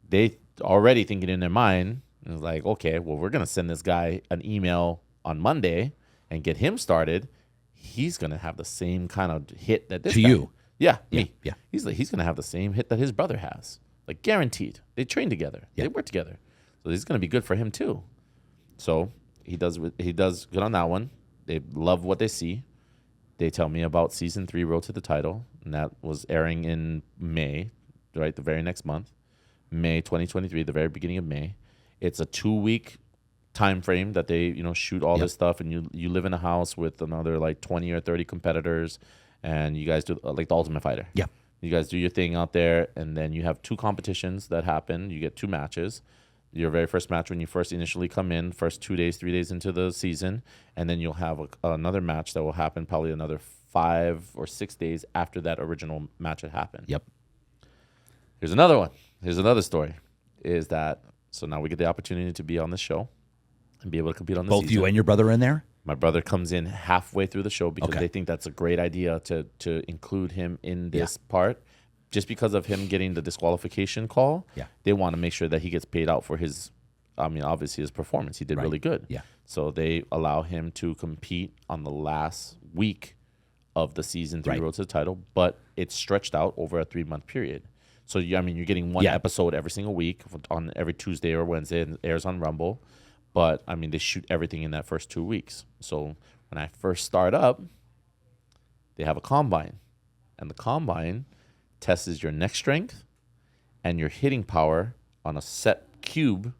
They already thinking in their mind, it's like, okay, well, we're gonna send this guy an email on Monday and get him started. He's gonna have the same kind of hit that this guy. You. Yeah, me. Yeah. He's gonna have the same hit that his brother has. Like guaranteed. They train together. Yeah. They work together. So this is gonna be good for him too. So he does good on that one. They love what they see. They tell me about season 3 Road to the Title, and that was airing in May, right? The very next month. May 2023, the very beginning of May. It's a 2-week time frame that they shoot all this stuff, and you live in a house with another like 20 or 30 competitors, and you guys do like the Ultimate Fighter. Yeah. You guys do your thing out there, and then you have 2 competitions that happen. You get 2 matches. Your very first match when you first initially come in, first 2 days, 3 days into the season, and then you'll have another match that will happen probably another 5 or 6 days after that original match had happened. Yep. Here's another one. Here's another story. Is that so now we get the opportunity to be on this show and be able to compete on the Both season. you and your brother are in there? My brother comes in halfway through the show because they think that's a great idea to include him in this part. Just because of him getting the disqualification call, they want to make sure that he gets paid out for his, obviously his performance. He did really good. Yeah. So they allow him to compete on the last week of the season 3 Road to the Title, but it's stretched out over a 3-month period. So, you're getting one episode every single week on every Tuesday or Wednesday, and it airs on Rumble. But, they shoot everything in that first 2 weeks. So, when I first start up, they have a combine. And the combine tests your neck strength and your hitting power on a set cube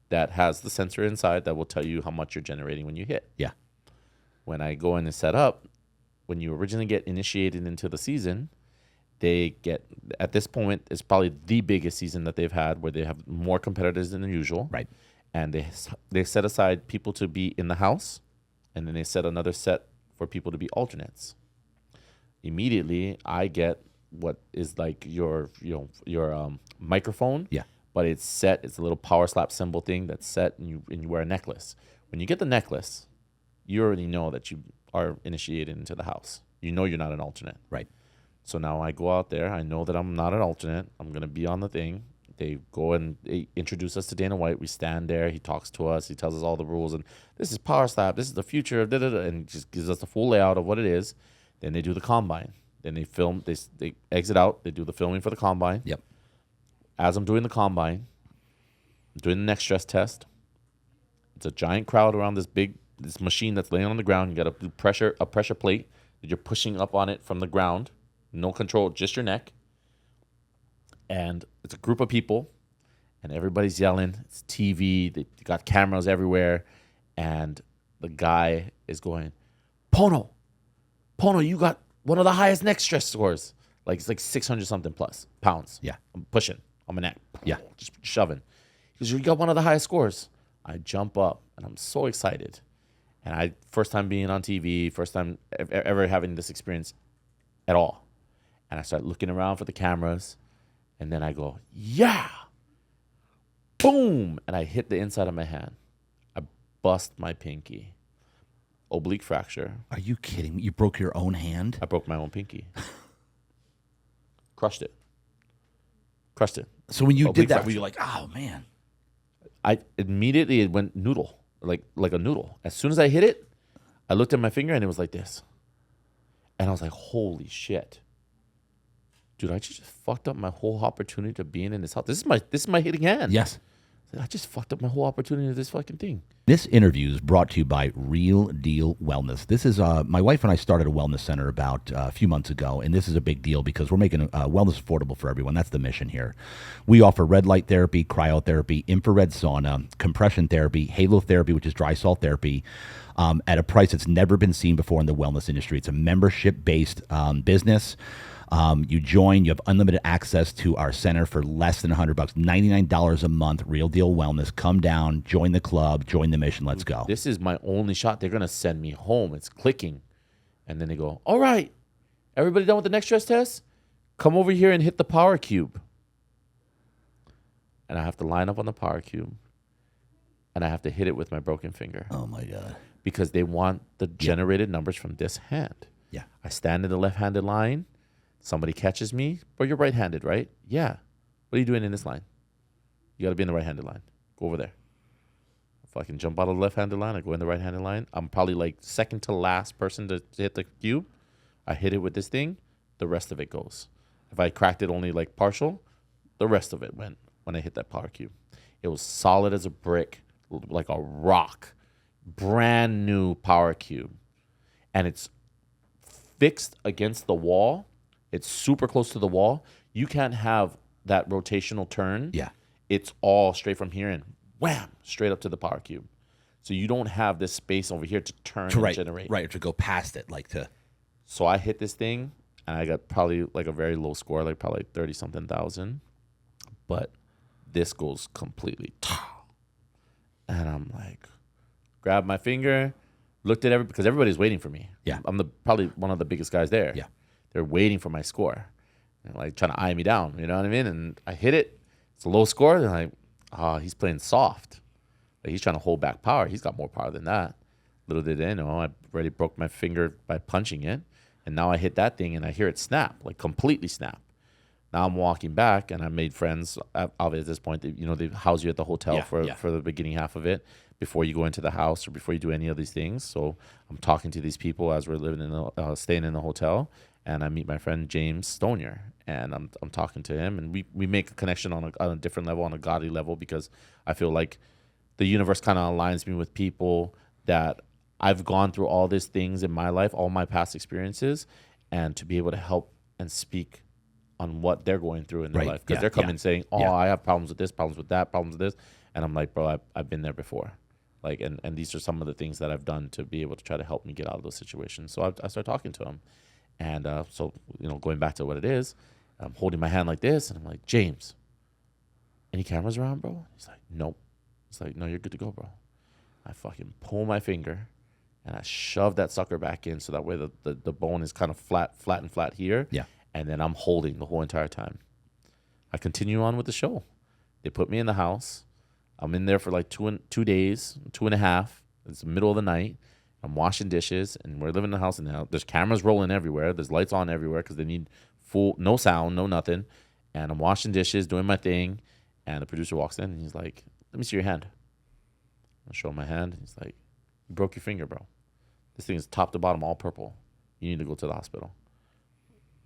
that has the sensor inside that will tell you how much you're generating when you hit. Yeah. When I go in and set up, when you originally get initiated into the season, they get, at this point, it's probably the biggest season that they've had where they have more competitors than usual. Right. And they set aside people to be in the house, and then they set another set for people to be alternates. Immediately, I get what is like your microphone. Yeah. But it's set. It's a little Power Slap symbol thing that's set, and you wear a necklace. When you get the necklace, you already know that you are initiated into the house. You know you're not an alternate. Right. So now I go out there. I know that I'm not an alternate. I'm going to be on the thing. They go and they introduce us to Dana White. We stand there. He talks to us. He tells us all the rules. And this is Power Slap. This is the future. And just gives us the full layout of what it is. Then they do the combine. Then they film. They exit out. They do the filming for the combine. Yep. As I'm doing the combine, I'm doing the neck stress test. It's a giant crowd around this machine that's laying on the ground. You got a pressure plate that you're pushing up on it from the ground. No control, just your neck. And it's a group of people, and everybody's yelling. It's TV. They got cameras everywhere. And the guy is going, Pono, you got one of the highest neck stretch scores. Like, it's like 600 something plus pounds. Yeah. I'm pushing on my neck. Yeah. Just shoving. He goes, you got one of the highest scores. I jump up, and I'm so excited. And first time being on TV, first time ever having this experience at all. And I start looking around for the cameras, and then I go, yeah. Boom. And I hit the inside of my hand. I bust my pinky. Oblique fracture. Are you kidding me? You broke your own hand? I broke my own pinky. Crushed it. So when you Oblique did that, fracture. were you like, oh, man. I immediately, it went noodle, like a noodle. As soon as I hit it, I looked at my finger, and it was like this. And I was like, holy shit. Dude, I just fucked up my whole opportunity to being in this house. This is my hitting hand. Yes. I just fucked up my whole opportunity to this fucking thing. This interview is brought to you by Real Deal Wellness. This is my wife and I started a wellness center about a few months ago, and this is a big deal because we're making wellness affordable for everyone. That's the mission here. We offer red light therapy, cryotherapy, infrared sauna, compression therapy, halotherapy, which is dry salt therapy, at a price that's never been seen before in the wellness industry. It's a membership-based business. You join, you have unlimited access to our center for less than $100, $99 a month, Real Deal Wellness. Come down, join the club, join the mission. Let's go. This is my only shot. They're going to send me home. It's clicking. And then they go, all right, everybody done with the neck stress test? Come over here and hit the power cube. And I have to line up on the power cube. And I have to hit it with my broken finger. Oh, my God. Because they want the generated numbers from this hand. Yeah. I stand in the left-handed line. Somebody catches me. Bro, you're right-handed, right? Yeah. What are you doing in this line? You got to be in the right-handed line. Go over there. If I can jump out of the left-handed line, I go in the right-handed line. I'm probably like second to last person to hit the cube. I hit it with this thing. The rest of it goes. If I cracked it only like partial, the rest of it went when I hit that power cube. It was solid as a brick, like a rock. Brand new power cube. And it's fixed against the wall. It's super close to the wall. You can't have that rotational turn. Yeah. It's all straight from here and wham, straight up to the power cube. So you don't have this space over here to turn and generate. Right, to go past it, like to. So I hit this thing, and I got probably like a very low score, like probably 30-something thousand. But this goes completely. And I'm like, grab my finger, looked at because everybody's waiting for me. Yeah. I'm probably one of the biggest guys there. Yeah. They're waiting for my score, and like trying to eye me down. You know what I mean? And I hit it. It's a low score. They're like, oh, he's playing soft. Like he's trying to hold back power. He's got more power than that. Little did they know, I already broke my finger by punching it, and now I hit that thing, and I hear it snap, like completely snap. Now I'm walking back, and I made friends. Obviously, at this point, they house you at the hotel for the beginning half of it before you go into the house or before you do any of these things. So I'm talking to these people as we're living staying in the hotel. And I meet my friend James Stonier, and I'm talking to him, and we make a connection on a different level, on a godly level, because I feel like the universe kind of aligns me with people that I've gone through all these things in my life, all my past experiences, and to be able to help and speak on what they're going through in their life, because they're coming saying, I have problems with this, problems with that, problems with this, and I'm like, bro, I've been there before. Like, and these are some of the things that I've done to be able to try to help me get out of those situations. So I started talking to him. And so, going back to what it is, I'm holding my hand like this, and I'm like, James, any cameras around, bro? He's like, nope. It's like, no, you're good to go, bro. I fucking pull my finger, and I shove that sucker back in so that way the bone is kind of flat here. Yeah. And then I'm holding the whole entire time. I continue on with the show. They put me in the house. I'm in there for like 2 days, 2.5. It's the middle of the night. I'm washing dishes, and we're living in the house now. There's cameras rolling everywhere. There's lights on everywhere because they need no sound, no nothing. And I'm washing dishes, doing my thing, and the producer walks in, and he's like, let me see your hand. I show him my hand, and he's like, you broke your finger, bro. This thing is top to bottom all purple. You need to go to the hospital.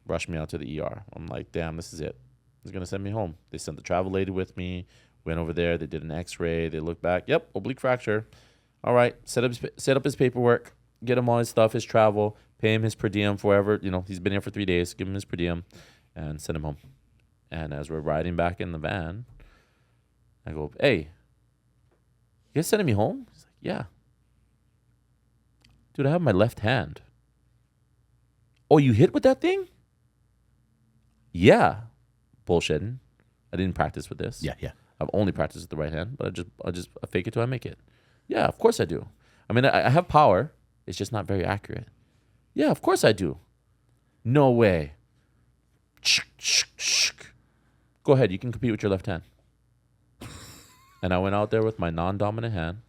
Rush me out to the ER. I'm like, damn, this is it. He's going to send me home. They sent the travel lady with me, went over there. They did an x-ray. They looked back. Yep, oblique fracture. All right, set up his paperwork, get him all his stuff, his travel, pay him his per diem for whatever. He's been here for 3 days. Give him his per diem and send him home. And as we're riding back in the van, I go, "Hey, you guys sending me home?" He's like, "Yeah." "Dude, I have my left hand." "Oh, you hit with that thing?" "Yeah." Bullshitting. I didn't practice with this. Yeah, yeah. I've only practiced with the right hand, but I fake it till I make it. "Yeah, of course I do. I mean, I have power. It's just not very accurate." "Yeah, of course I do." "No way." "Go ahead. You can compete with your left hand." And I went out there with my non-dominant hand,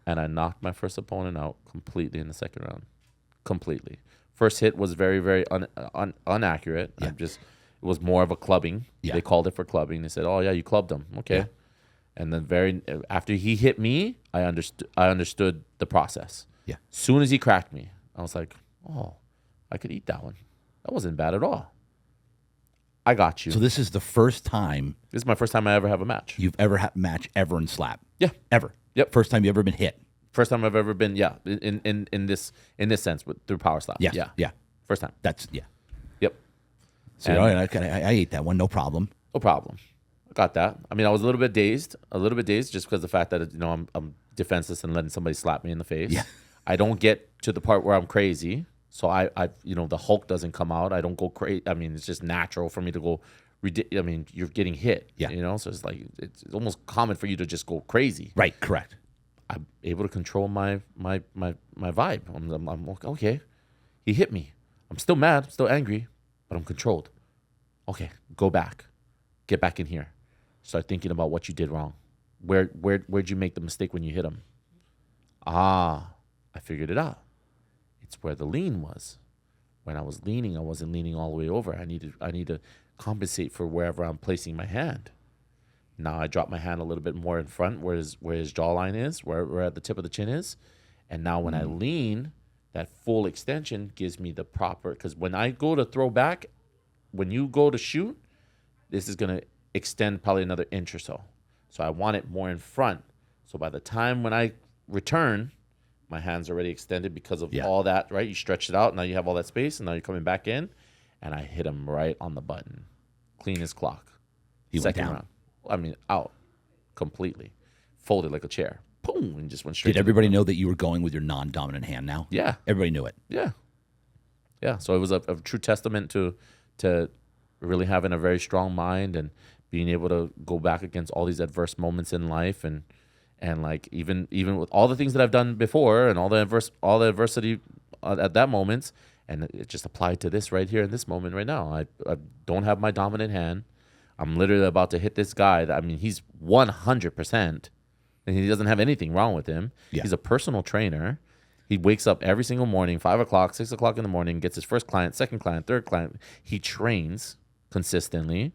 and I knocked my first opponent out completely in the second round. Completely. First hit was very, very inaccurate. Yeah. It was more of a clubbing. Yeah. They called it for clubbing. They said, "Oh yeah, you clubbed him." Okay. Yeah. And then after he hit me, I understood the process. Yeah. Soon as he cracked me, I was like, "Oh, I could eat that one. That wasn't bad at all. I got you." So this is the first time This is my first time I ever have a match. you've ever had a match ever in slap. Yeah. Ever. Yep. First time you ever been hit. First time I've ever been, in this sense through power slap. Yeah. Yeah. Yeah. First time. That's yeah. Yep. So And- all right, I ate that one, no problem. No problem. I got that. I mean, I was a little bit dazed just because the fact that I'm defenseless and letting somebody slap me in the face. Yeah. I don't get to the part where I'm crazy, so I the Hulk doesn't come out. I don't go crazy. I mean, it's just natural for me to go. I mean, you're getting hit. Yeah. So it's like it's almost common for you to just go crazy. Right, correct. I'm able to control my vibe. I'm okay. He hit me. I'm still mad, still angry, but I'm controlled. Okay, go back. Get back in here. Start thinking about what you did wrong. Where'd you make the mistake when you hit him? I figured it out. It's where the lean was. When I was leaning, I wasn't leaning all the way over. I need to compensate for wherever I'm placing my hand. Now I drop my hand a little bit more in front where his jawline is, where at the tip of the chin is. And now when I lean, that full extension gives me the proper, because when I go to throw back, when you go to shoot, this is going to extend probably another inch or so. So I want it more in front. So by the time when I return, my hand's already extended because of all that, right? You stretch it out. Now you have all that space, and now you're coming back in. And I hit him right on the button. Clean as clock. He went down. Round. I mean, out completely. Folded like a chair. Boom, and just went straight. Did everybody know that you were going with your non-dominant hand now? Yeah. Everybody knew it. Yeah. Yeah. So it was a true testament to really having a very strong mind and being able to go back against all these adverse moments in life and like even with all the things that I've done before and all the adversity at that moment, and it just applied to this right here in this moment right now. I don't have my dominant hand. I'm literally about to hit this guy. I mean, he's 100%, and he doesn't have anything wrong with him. Yeah. He's a personal trainer. He wakes up every single morning, 5 o'clock, 6 o'clock in the morning, gets his first client, second client, third client. He trains consistently.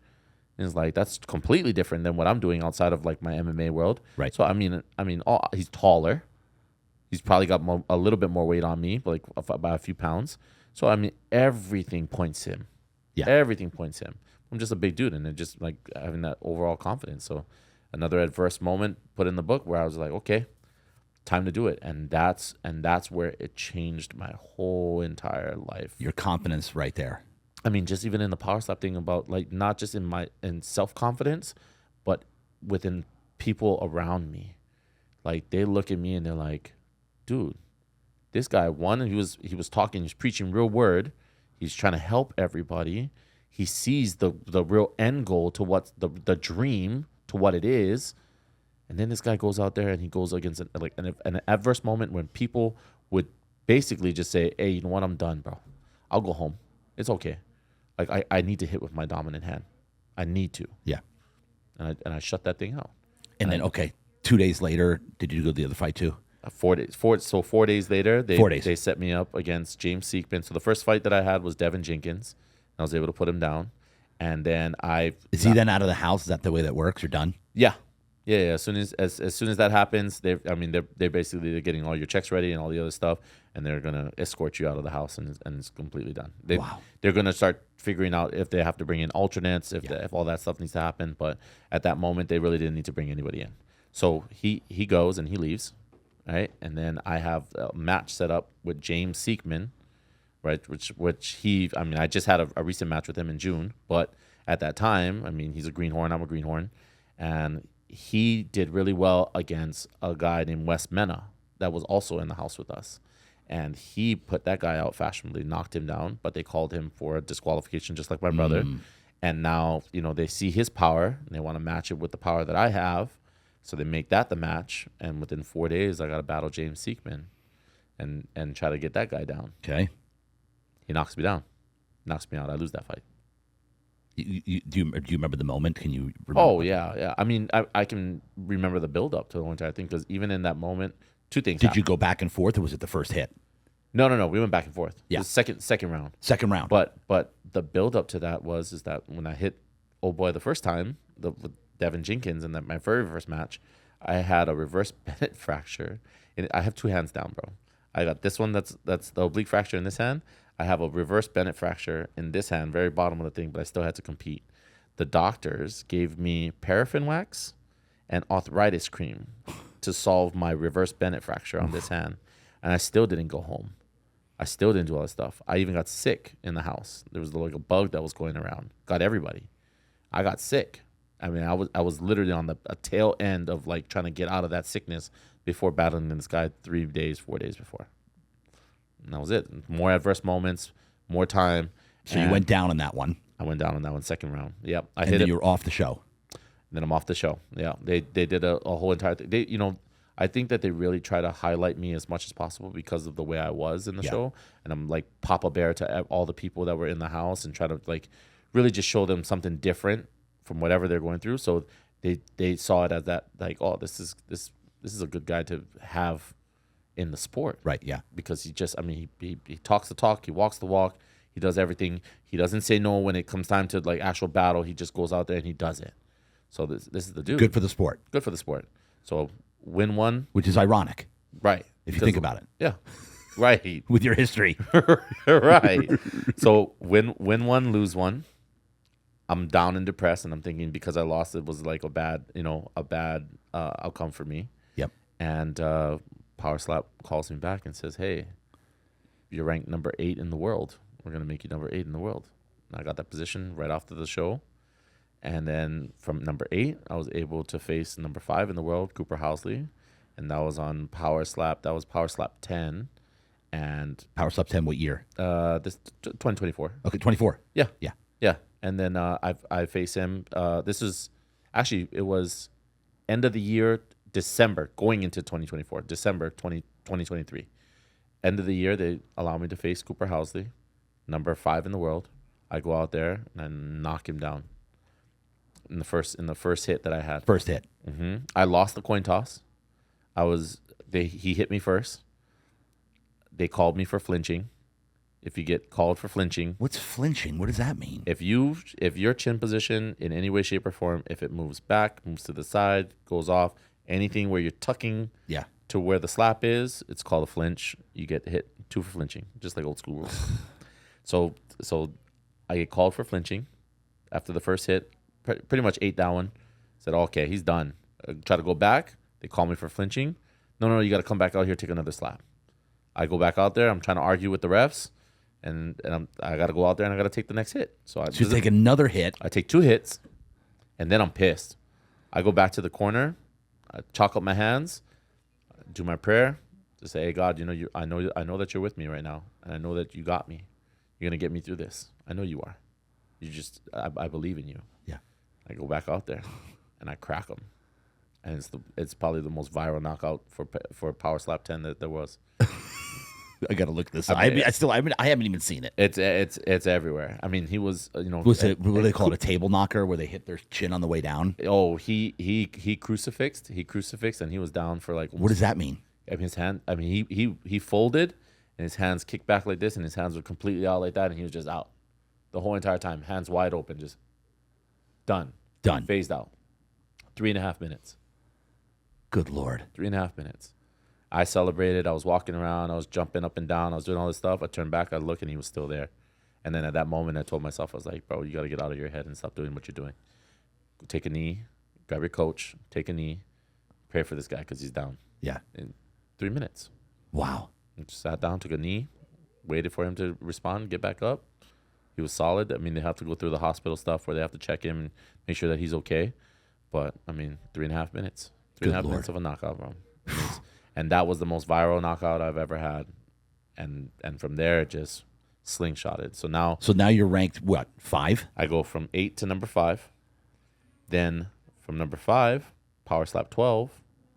And it's like, that's completely different than what I'm doing outside of like my MMA world. Right. So, I mean, he's taller. He's probably got a little bit more weight on me, like by a few pounds. So, I mean, everything points him. Yeah. Everything points him. I'm just a big dude, and it just like having that overall confidence. So another adverse moment put in the book where I was like, okay, time to do it. And that's where it changed my whole entire life. Your confidence right there. I mean, just even in the power slap thing about like not just in self-confidence, but within people around me. Like they look at me and they're like, dude, this guy, he was talking, he's preaching real word. He's trying to help everybody. He sees the real end goal to what the dream to what it is. And then this guy goes out there and he goes against an adverse moment when people would basically just say, hey, you know what? I'm done, bro. I'll go home. It's okay. Like I need to hit with my dominant hand. I need to. Yeah. And I shut that thing out. And then, 2 days later, did you go to the other fight too? 4 days. 4 days later, 4 days. They set me up against James Seekman. So the first fight that I had was Devin Jenkins. I was able to put him down. And then Is he then out of the house? Is that the way that works? You're done? Yeah. As soon as that happens, they're basically they're getting all your checks ready and all the other stuff, and they're gonna escort you out of the house, and it's completely done. They're gonna start figuring out if they have to bring in alternates, if all that stuff needs to happen. But at that moment, they really didn't need to bring anybody in. So he goes and he leaves, right? And then I have a match set up with James Seekman, right? Which I just had a recent match with him in June, but at that time. I mean, he's a greenhorn. I'm a greenhorn. And he did really well against a guy named Wes Mena that was also in the house with us. And he put that guy out fashionably, knocked him down, but they called him for a disqualification, just like my brother. And now, they see his power, and they want to match it with the power that I have. So they make that the match. And within 4 days, I got to battle James Seekman and try to get that guy down. Okay. He knocks me down. Knocks me out. I lose that fight. Do you remember the moment? Can you remember? Oh, yeah. I mean, I can remember the build-up to the whole entire thing, because even in that moment, two things Did happened. you go back and forth, or was it the first hit? No. We went back and forth. Yeah. It was second round. Second round. But the build-up to that is that when I hit old boy the first time, with Devin Jenkins in my very first match, I had a reverse Bennett fracture. And I have two hands down, bro. I got this one that's the oblique fracture in this hand. I have a reverse Bennett fracture in this hand, very bottom of the thing, but I still had to compete. The doctors gave me paraffin wax and arthritis cream to solve my reverse Bennett fracture on this hand. And I still didn't go home. I still didn't do all that stuff. I even got sick in the house. There was like a bug that was going around. Got everybody. I got sick. I mean, I was literally on a tail end of like trying to get out of that sickness before battling this guy 4 days before. And that was it. More adverse moments, more time. So you went down on that one. I went down on that one, second round. Yep. I and hit then it. you were off the show. Then I'm off the show. Yeah. They did a whole entire thing. I think that they really try to highlight me as much as possible because of the way I was in the show. And I'm like Papa Bear to all the people that were in the house and try to like really just show them something different from whatever they're going through. So they saw it as that, like, oh, this is a good guy to have in the sport. Right, yeah. Because he talks the talk, he walks the walk, he does everything. He doesn't say no when it comes time to like actual battle. He just goes out there and he does it. So this is the dude. Good for the sport. Good for the sport. So win one. Which is ironic. Right. If you think about it. Yeah. Right. With your history. Right. So win one, lose one. I'm down and depressed, and I'm thinking because I lost, it was like a bad outcome for me. Yep. And Power Slap calls me back and says, "Hey, you're ranked number 8 in the world. We're gonna make you number 8 in the world." And I got that position right after the show, and then from number 8, I was able to face number 5 in the world, Cooper Housley, and that was on Power Slap. That was Power Slap 10, and Power Slap 10. What year? This 2024. Okay, 24. Yeah. Yeah. Yeah. And then I face him. It was end of the year, December, going into 2024, December 2023. End of the year, they allow me to face Cooper Housley, number 5 in the world. I go out there and I knock him down in the first hit that I had. First hit. I lost the coin toss. He hit me first. They called me for flinching. If you get called for flinching. What's flinching? What does that mean? If your chin position in any way, shape, or form, if it moves back, moves to the side, goes off, anything where you're tucking to where the slap is, it's called a flinch. You get hit 2 for flinching, just like old school rules. So I get called for flinching after the first hit, pretty much ate that one. Said, okay, he's done. Try to go back. They call me for flinching. No, you got to come back out here, take another slap. I go back out there. I'm trying to argue with the refs. And I got to go out there and I got to take the next hit. So you take another hit. I take 2 hits, and then I'm pissed. I go back to the corner, I chalk up my hands, do my prayer to say, "Hey God, I know that you're with me right now, and I know that you got me. You're gonna get me through this. I know you are. I believe in you." Yeah. I go back out there, and I crack him, and it's probably the most viral knockout for Power Slap 10 that there was. I gotta look this up. I haven't even seen it. It's everywhere. I mean, he was Was it what do they call it, a table knocker, where they hit their chin on the way down? Oh, he crucifixed, and he was down for like. What does that mean? I mean, his hand. I mean, he folded, and his hands kicked back like this, and his hands were completely out like that, and he was just out the whole entire time, hands wide open, just done, phased out. 3.5 minutes. Good Lord. 3.5 minutes. I celebrated. I was walking around. I was jumping up and down. I was doing all this stuff. I turned back. I looked, and he was still there. And then at that moment, I told myself, I was like, bro, you got to get out of your head and stop doing what you're doing. Take a knee. Grab your coach. Take a knee. Pray for this guy because he's down. Yeah. In 3 minutes. Wow. I just sat down, took a knee, waited for him to respond, get back up. He was solid. I mean, they have to go through the hospital stuff where they have to check him and make sure that he's okay. But, I mean, 3.5 minutes. 3.5 minutes of a knockout, bro. And that was the most viral knockout I've ever had. And from there, it just slingshotted. So now you're ranked, what, 5? I go from 8 to number 5. Then from number 5, Power Slap 12,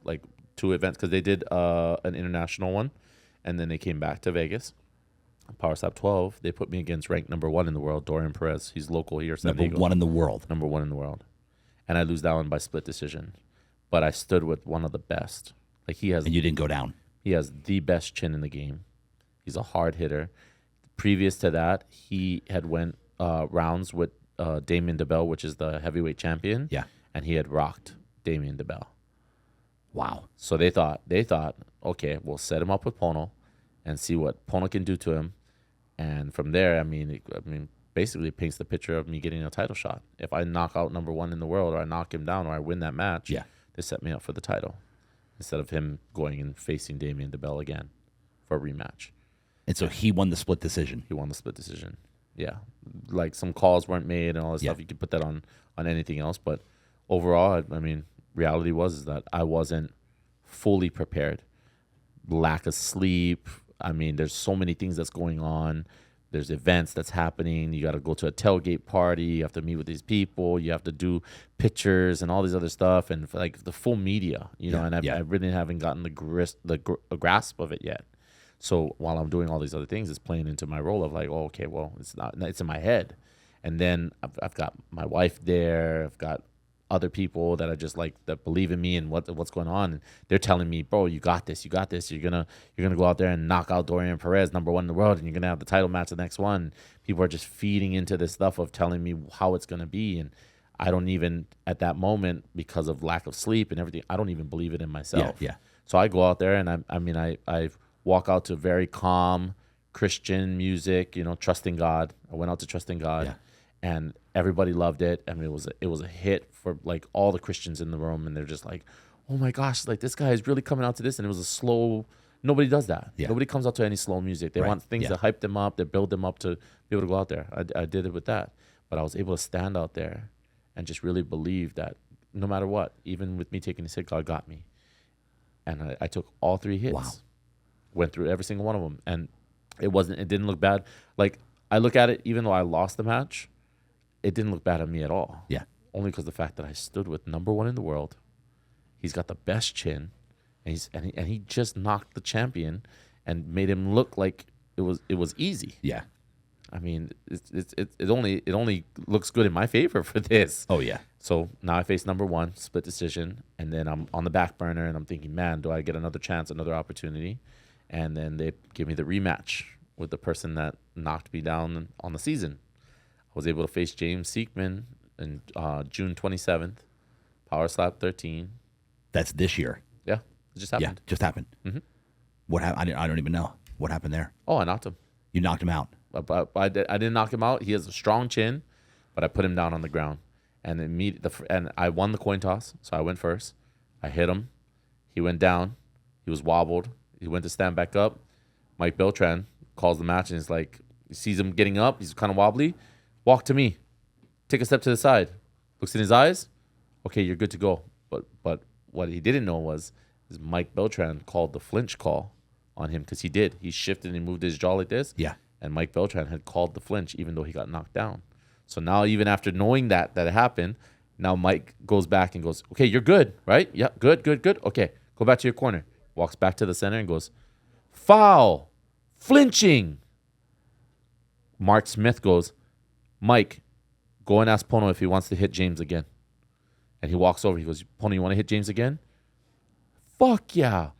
like 2 events, because they did an international one. And then they came back to Vegas. Power Slap 12, they put me against ranked number 1 in the world, Dorian Perez. He's local here, San Diego. Number 1 in the world. Number 1 in the world. And I lose that one by split decision. But I stood with one of the best. Like And you didn't go down. He has the best chin in the game. He's a hard hitter. Previous to that, he had went rounds with Damien DeBell, which is the heavyweight champion. Yeah. And he had rocked Damien DeBell. Wow. So they thought, okay, we'll set him up with Pono and see what Pono can do to him. And from there, I mean, basically it paints the picture of me getting a title shot. If I knock out number 1 in the world, or I knock him down, or I win that match, they set me up for the title instead of him going and facing Damien DeBell again for a rematch. And so he won the split decision. He won the split decision. Yeah. Like some calls weren't made and all this stuff. You could put that on anything else. But overall, I mean, reality was that I wasn't fully prepared. Lack of sleep. I mean, there's so many things that's going on. There's events that's happening. You got to go to a tailgate party. You have to meet with these people. You have to do pictures and all these other stuff. And like the full media, and I really haven't gotten the grasp of it yet. So while I'm doing all these other things, it's playing into my role of like, oh, okay, well, it's in my head. And then I've got my wife there. I've got other people that I just like that believe in me and what's going on. And they're telling me, bro, you got this. You're gonna go out there and knock out Dorian Perez, number 1 in the world, and you're gonna have the title match the next one. People are just feeding into this stuff of telling me how it's gonna be, and I don't even at that moment, because of lack of sleep and everything, I don't even believe it in myself. Yeah. So I go out there and I walk out to very calm Christian music, trusting God. I went out to trusting God. Yeah. And everybody loved it. I mean, it was a hit for like all the Christians in the room, and they're just like, "Oh my gosh, like this guy is really coming out to this." And it was a slow. Nobody does that. Yeah. Nobody comes out to any slow music. They want things to hype them up, to build them up to be able to go out there. I did it with that, but I was able to stand out there and just really believe that no matter what, even with me taking this hit, God got me. And I took all 3 hits. Wow. Went through every single one of them, and it didn't look bad. Like I look at it, even though I lost the match, it didn't look bad on me at all. Yeah. Only because the fact that I stood with number 1 in the world. He's got the best chin, and he just knocked the champion and made him look like it was easy. Yeah. I mean, it only looks good in my favor for this. Oh yeah. So now I face number 1, split decision, and then I'm on the back burner, and I'm thinking, man, do I get another chance, another opportunity? And then they give me the rematch with the person that knocked me down on the season. I was able to face James Seekman in June 27th, Power Slap 13. That's this year. Yeah, it just happened. Yeah, just happened. Mm-hmm. What happened? I don't even know what happened there. Oh, I knocked him. You knocked him out. But I didn't knock him out. He has a strong chin, but I put him down on the ground. And and I won the coin toss, so I went first. I hit him. He went down. He was wobbled. He went to stand back up. Mike Beltran calls the match, and he's like, he sees him getting up. He's kind of wobbly. Walk to me. Take a step to the side. Looks in his eyes. Okay, you're good to go. But what he didn't know is Mike Beltran called the flinch call on him, because he did. He shifted and moved his jaw like this. Yeah. And Mike Beltran had called the flinch even though he got knocked down. So now, even after knowing that it happened, now Mike goes back and goes, okay, you're good, right? Yeah, good. Okay, go back to your corner. Walks back to the center and goes, foul, flinching. Mark Smith goes, Mike, go and ask Pono if he wants to hit James again. And he walks over. He goes, Pono, you want to hit James again? Fuck yeah.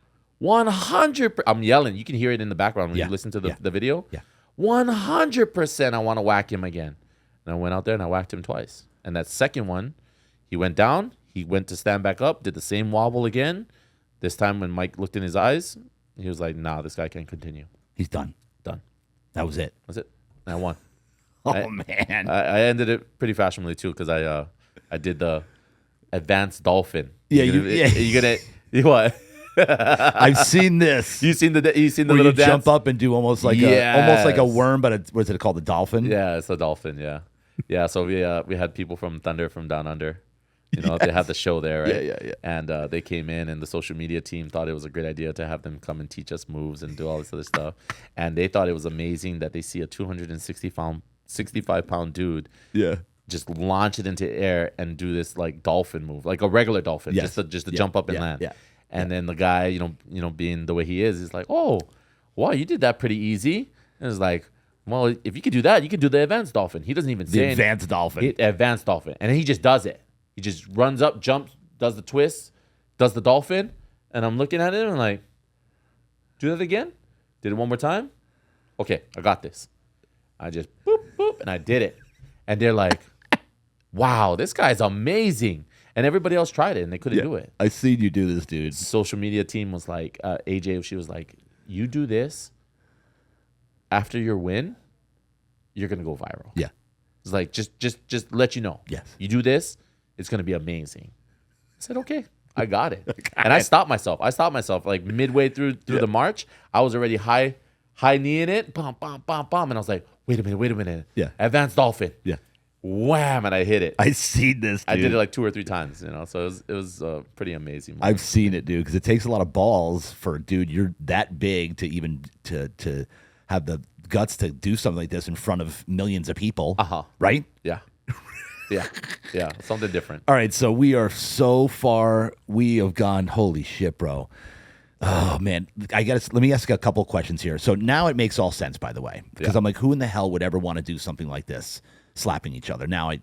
100%. I'm yelling. You can hear it in the background when you listen to the video. Yeah. 100% I want to whack him again. And I went out there and I whacked him twice. And that second one, he went down. He went to stand back up, did the same wobble again. This time when Mike looked in his eyes, he was like, nah, this guy can't continue. He's done. Done. That was it. That's it. And I won. Man. I ended it pretty fashionably too, because I did the advanced dolphin. Yeah, you what? I've seen this. You seen the where little you dance? jump up and do almost like a worm, but what's it called? The dolphin? Yeah, it's a dolphin. Yeah, yeah. So we had people from Thunder from Down Under. They had the show there, right? Yeah. And they came in, and the social media team thought it was a great idea to have them come and teach us moves and do all this other stuff. And they thought it was amazing that they see a 65-pound dude, just launch it into air and do this like dolphin move, like a regular dolphin, just to jump up and land. Yeah. And then the guy, being the way he is, he's like, "Oh, wow, you did that pretty easy." And it's like, well, if you could do that, you could do the advanced dolphin. He doesn't even say advanced dolphin. Advanced dolphin, and then he just does it. He just runs up, jumps, does the twist, does the dolphin, and I'm looking at him and like, do that again? Did it one more time? Okay, I got this. I just boop, boop, and I did it. And they're like, wow, this guy's amazing. And everybody else tried it, and they couldn't do it. I seen you do this, dude. Social media team was like, AJ, she was like, you do this, after your win, you're going to go viral. Yeah. It's like, just let you know. Yes. You do this, it's going to be amazing. I said, okay, I got it. And I stopped myself. Like midway through the march. I was already high kneeing it. Bum, bum, bum, bum. And I was like, wait a minute. Yeah. Advanced dolphin. Yeah. Wham. And I hit it. I seen this, dude. I did it like 2 or 3 times, So it was pretty amazing. I've seen it, dude, because it takes a lot of balls for, dude, you're that big to even to have the guts to do something like this in front of millions of people. Right? Yeah. Yeah, something different. All right, so we are so far. We have gone. Holy shit, bro! Oh man, let me ask a couple questions here. So now it makes all sense, by the way, because I'm like, who in the hell would ever want to do something like this, slapping each other? Now I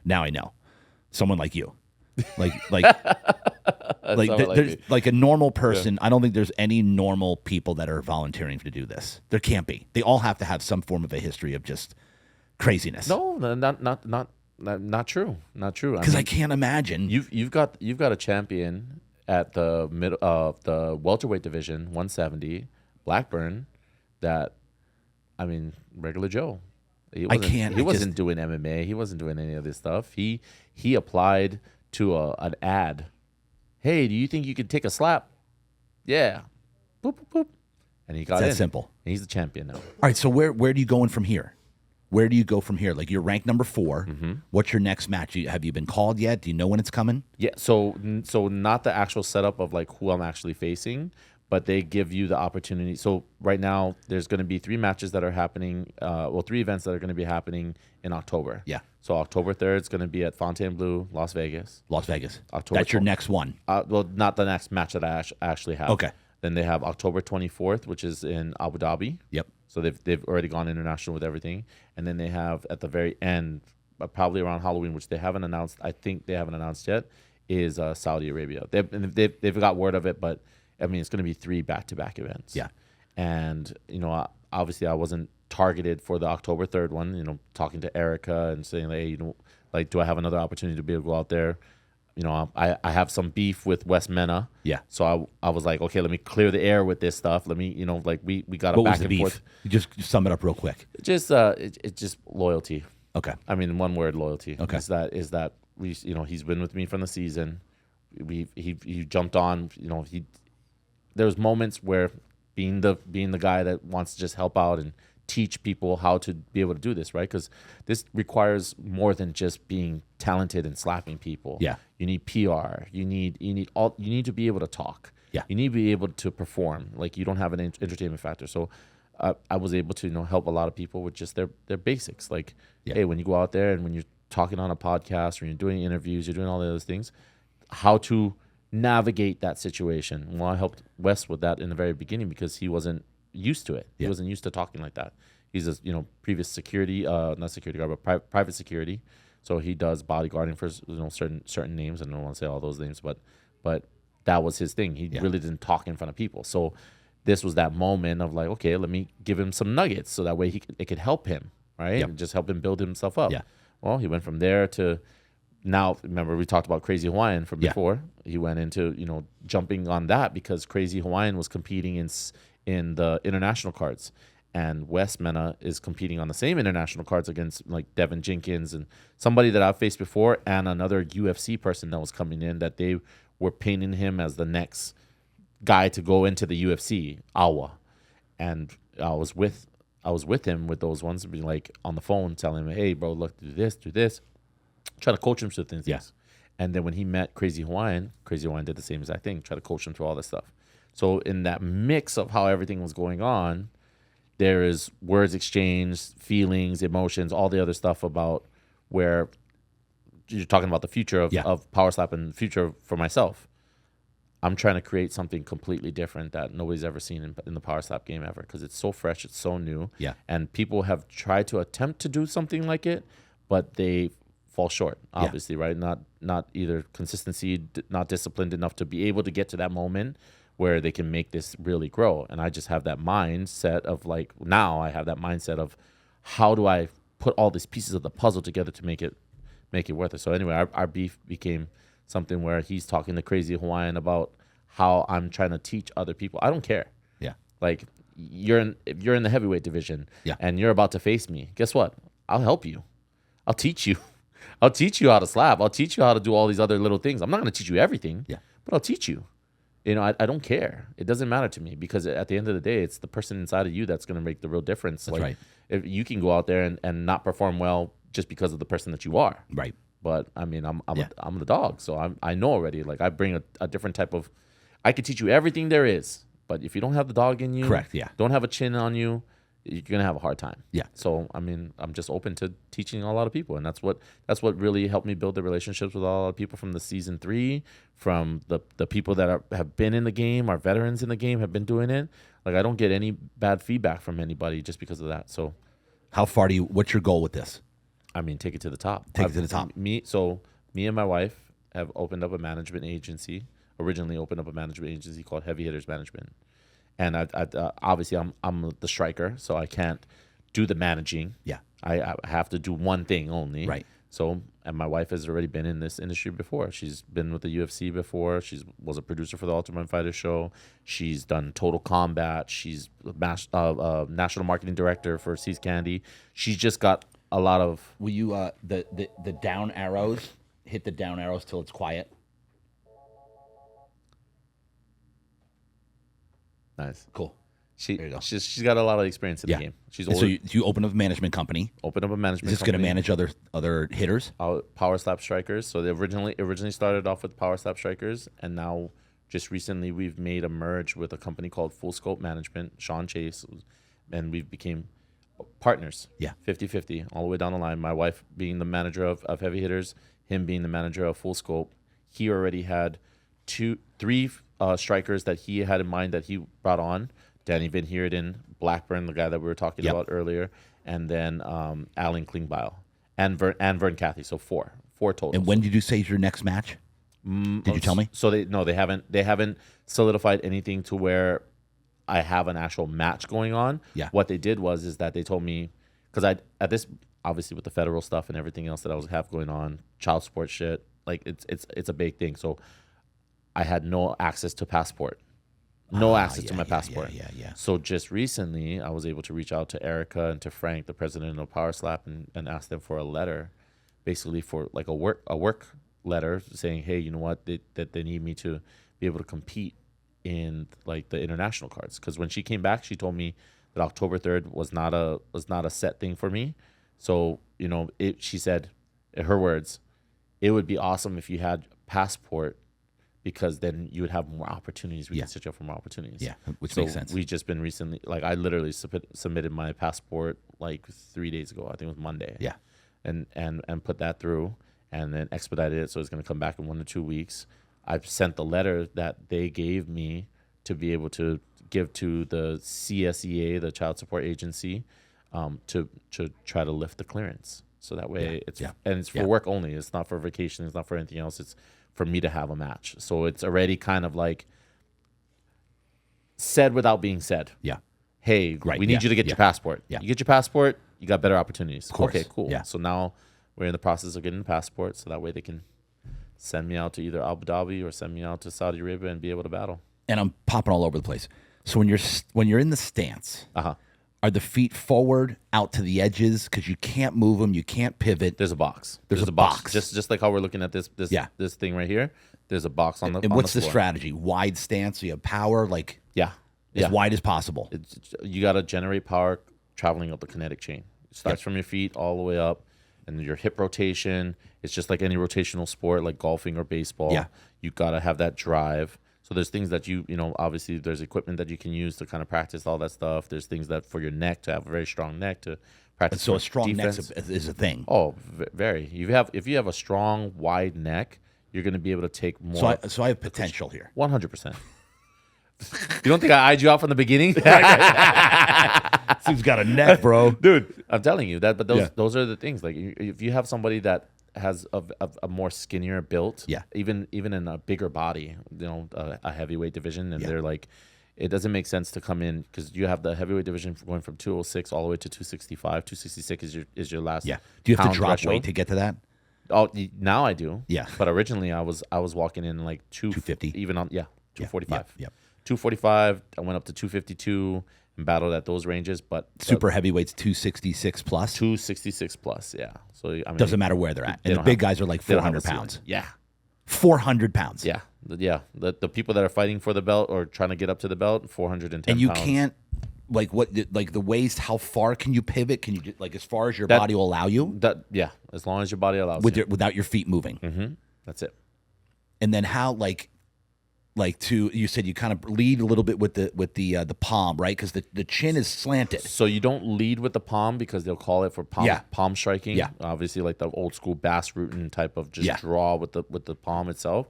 know someone like you, like there's like a normal person. I don't think there's any normal people that are volunteering to do this. There can't be. They all have to have some form of a history of just craziness. No, not true. Not true. Because I can't imagine. You've got a champion at the the welterweight division, 170, Blackburn. That, I mean, regular Joe. He wasn't doing MMA. He wasn't doing any of this stuff. He applied to an ad. Hey, do you think you could take a slap? Yeah. Boop boop boop. And he got in. It's that simple. And he's the champion now. All right. So where do you go in from here? Where do you go from here? Like, you're ranked number 4. Mm-hmm. What's your next match? Have you been called yet? Do you know when it's coming? Yeah, so not the actual setup of like who I'm actually facing, but they give you the opportunity. So right now there's going to be 3 matches that are happening. 3 events that are going to be happening in October. Yeah. So October 3rd is going to be at Fontainebleau, Las Vegas. That's your next one. Well, not the next match that I actually have. Okay. Then they have October 24th, which is in Abu Dhabi. Yep. So they've already gone international with everything. And then they have at the very end, probably around Halloween, which they haven't announced. I think they haven't announced yet, is Saudi Arabia. They've got word of it, but I mean, it's going to be 3 back-to-back events. Yeah. And, obviously I wasn't targeted for the October 3rd one, talking to Erica and saying, hey, like, do I have another opportunity to be able to go out there? I have some beef with Wes Mena. Yeah. So I was like, okay, let me clear the air with this stuff. Let me, we got a back and forth. Just sum it up real quick. Just it's just loyalty. Okay. I mean, one word, loyalty. Okay. Is that we, he's been with me from the season. He jumped on. There was moments where being the guy that wants to just help out and teach people how to be able to do this, right? Because this requires more than just being talented and slapping people. Yeah. You need PR. You need to be able to talk. Yeah. You need to be able to perform. Like, you don't have an entertainment factor. So I was able to help a lot of people with just their basics. Like, hey, when you go out there and when you're talking on a podcast or you're doing interviews, you're doing all those things, how to navigate that situation. Well, I helped Wes with that in the very beginning because he wasn't used to it. He wasn't used to talking like that. He's a previous security, not security guard, but private security. So he does bodyguarding for certain names. I don't want to say all those names, but that was his thing. He really didn't talk in front of people. So this was that moment of like, okay, let me give him some nuggets so that way it could help him, right? Yep. And just help him build himself up. Yeah. Well, he went from there to now. Remember, we talked about Crazy Hawaiian from before. He went into jumping on that because Crazy Hawaiian was competing in the international cards, and Wes Mena is competing on the same international cards against like Devin Jenkins and somebody that I've faced before, and another UFC person that was coming in that they we're painting him as the next guy to go into the UFC, Awa. And I was with him with those ones, being like on the phone, telling him, "Hey, bro, look, do this." Try to coach him through things. Yeah. And then when he met Crazy Hawaiian did the same exact thing. Try to coach him through all this stuff. So in that mix of how everything was going on, there is words exchanged, feelings, emotions, all the other stuff about where you're talking about the future of Power Slap and the future for myself. I'm trying to create something completely different that nobody's ever seen in the Power Slap game ever, because it's so fresh, it's so new. Yeah. And people have tried to attempt to do something like it, but they fall short, obviously, right? Not either consistency, not disciplined enough to be able to get to that moment where they can make this really grow. And I just have that mindset of like, now I have that mindset of how do I put all these pieces of the puzzle together to make it worth it. So anyway, our beef became something where he's talking to Crazy Hawaiian about how I'm trying to teach other people. I don't care. Yeah. Like if you're in the heavyweight division and you're about to face me, guess what? I'll help you. I'll teach you. I'll teach you how to slap. I'll teach you how to do all these other little things. I'm not going to teach you everything, but I'll teach you. You know, I don't care. It doesn't matter to me, because at the end of the day, it's the person inside of you that's going to make the real difference. That's right. If you can go out there and not perform well just because of the person that you are. Right. But I mean, I'm the dog, so I know already. Like, I bring a different type of. I could teach you everything there is, but if you don't have the dog in you, correct, yeah, don't have a chin on you, you're gonna have a hard time. Yeah. So I mean, I'm just open to teaching a lot of people, and that's what really helped me build the relationships with a lot of people from the season 3, from the people that have been in the game, our veterans in the game have been doing it. Like, I don't get any bad feedback from anybody just because of that. So, how far do you? What's your goal with this? I mean, take it to the top. Take it to the top. Me and my wife have opened up a management agency. Originally opened up a management agency called Heavy Hitters Management, and I obviously I'm the striker, so I can't do the managing. Yeah, I have to do one thing only. Right. So, and my wife has already been in this industry before. She's been with the UFC before. She was a producer for the Ultimate Fighter show. She's done Total Combat. She's national marketing director for Seas Candy. She's just got a lot of. Will you the down arrows, hit the down arrows till it's quiet? Nice. Cool. She's got a lot of experience in the game. She's older. So you open up a management company. Open up a management. Is this going to manage other hitters? Power Slap Strikers. So they originally started off with Power Slap Strikers, and now just recently we've made a merge with a company called Full Scope Management, Sean Chase, and we've became partners. Yeah. 50-50 all the way down the line. My wife being the manager of Heavy Hitters, him being the manager of Full Scope. He already had 3 strikers that he had in mind that he brought on. Danny Van Heerden, Blackburn, the guy that we were talking about earlier, and then Alan Klingbeil and Vern Cathy. So 4 total. And when did you say is your next match? Did you tell me? So they haven't solidified anything to where I have an actual match going on. Yeah. What they did is that they told me, because at this, obviously with the federal stuff and everything else that I was have going on, child support shit, like it's a big thing. So I had no access to passport. No access to my passport. Yeah. So just recently, I was able to reach out to Erica and to Frank, the president of Power Slap, and ask them for a letter, basically for like a work letter saying, hey, you know what, that they need me to be able to compete in like the international cards. Because when she came back, she told me that October 3rd was not a set thing for me. So she said, in her words, it would be awesome if you had passport, because then you would have more opportunities. We can set you up for more opportunities. Yeah, which makes sense. We've just been recently, like I literally submitted my passport like 3 days ago. I think it was Monday. Yeah. And put that through and then expedited it. So it's going to come back in 1 to 2 weeks. I've sent the letter that they gave me to be able to give to the CSEA, the Child Support Agency, to try to lift the clearance. So that way it's for work only. It's not for vacation. It's not for anything else. It's for me to have a match. So it's already kind of like said without being said. Yeah. Hey, we need you to get your passport. Yeah. You get your passport, you got better opportunities. Okay, cool. Yeah. So now we're in the process of getting the passport, so that way they can send me out to either Abu Dhabi or send me out to Saudi Arabia and be able to battle. And I'm popping all over the place. So when you're in the stance, are the feet forward, out to the edges, because you can't move them, you can't pivot? There's a box. There's a box. Just like how we're looking at this thing right here. There's a box on the. And on what's the floor. strategy? Wide stance. So you have power, like Yeah. as wide as possible. You got to generate power traveling up the kinetic chain. It starts from your feet all the way up, and your hip rotation. It's just like any rotational sport, like golfing or baseball. Yeah. You got to have that drive. So there's things that obviously there's equipment that you can use to kind of practice all that stuff. There's things that for your neck to have a very strong neck to practice. So a strong neck defense. is a thing. Oh, very. If you have a strong, wide neck, you're going to be able to take more. So I have potential here. 100%. You don't think I eyed you out from the beginning? Dude's got a neck, bro. Dude, I'm telling you that. But those are the things. Like if you have somebody that has a more skinnier built, even in a bigger body, a heavyweight division, and they're like, it doesn't make sense to come in because you have the heavyweight division going from 206 all the way to 265. 266 is your last. Yeah. Do you have to drop threshold. weight to get to that? Oh, now I do. Yeah. But originally I was walking in like 250, even on 245. Yeah. 245. I went up to 252 and battled at those ranges. But super heavyweights 266 plus. 266 plus. Yeah. So I mean, Doesn't matter where they're at. And the big guys are like 400 pounds. Yeah. 400 pounds. Yeah. The people that are fighting for the belt or trying to get up to the belt, 410 and you pounds. can't like the waist. How far can you pivot? Can you as far as your body will allow you? As long as your body allows without your feet moving. Mm-hmm. That's it. And then how you said you kind of lead a little bit with the palm, right? Because the chin is slanted. So you don't lead with the palm because they'll call it for palm striking. Yeah. Obviously, like the old school Bass Rutten type of just draw with the palm itself.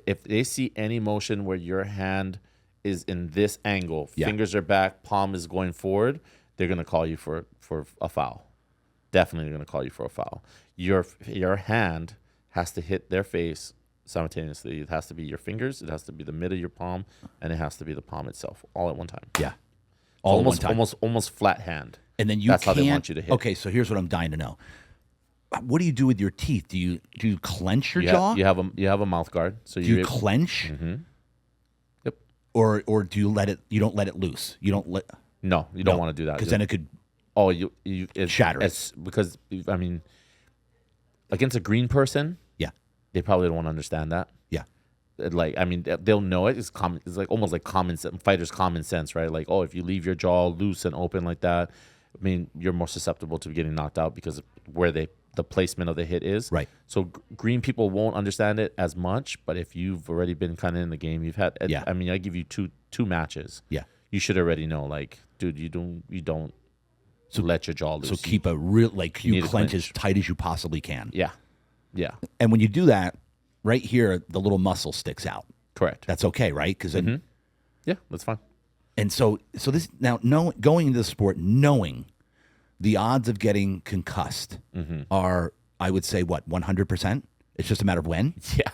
If they see any motion where your hand is in this angle, fingers are back, palm is going forward, they're gonna call you for a foul. Definitely gonna call you for a foul. Your hand has to hit their face simultaneously. It has to be your fingers, it has to be the mid of your palm, and it has to be the palm itself, all at one time. Yeah, all so at one time. Almost flat hand. And then that's how they want you to hit. Okay, so here's what I'm dying to know. What do you do with your teeth? Do you clench your jaw? You have a mouth guard. So do you clench? Mm-hmm. Yep. Or do you let it? You don't let it loose. You don't let. No, you don't want to do that because then it could. Oh, shatter it. Because I mean, against a green person, they probably don't want to understand that. Yeah. They'll know it. It's common. It's like almost like common sense, fighters' common sense, right? Like, oh, if you leave your jaw loose and open like that, I mean, you're more susceptible to getting knocked out because of where the placement of the hit is. Right. So green people won't understand it as much, but if you've already been kind of in the game, you've had. I mean, I give you two matches. Yeah. You should already know, like, dude, you don't. So let your jaw loose. So keep a real you clench as tight as you possibly can. Yeah. Yeah. And when you do that, right here, the little muscle sticks out. Correct. That's okay, right? Because then, yeah, that's fine. And so this now, going into the sport, knowing the odds of getting concussed are, I would say, what 100%. It's just a matter of when. Yeah,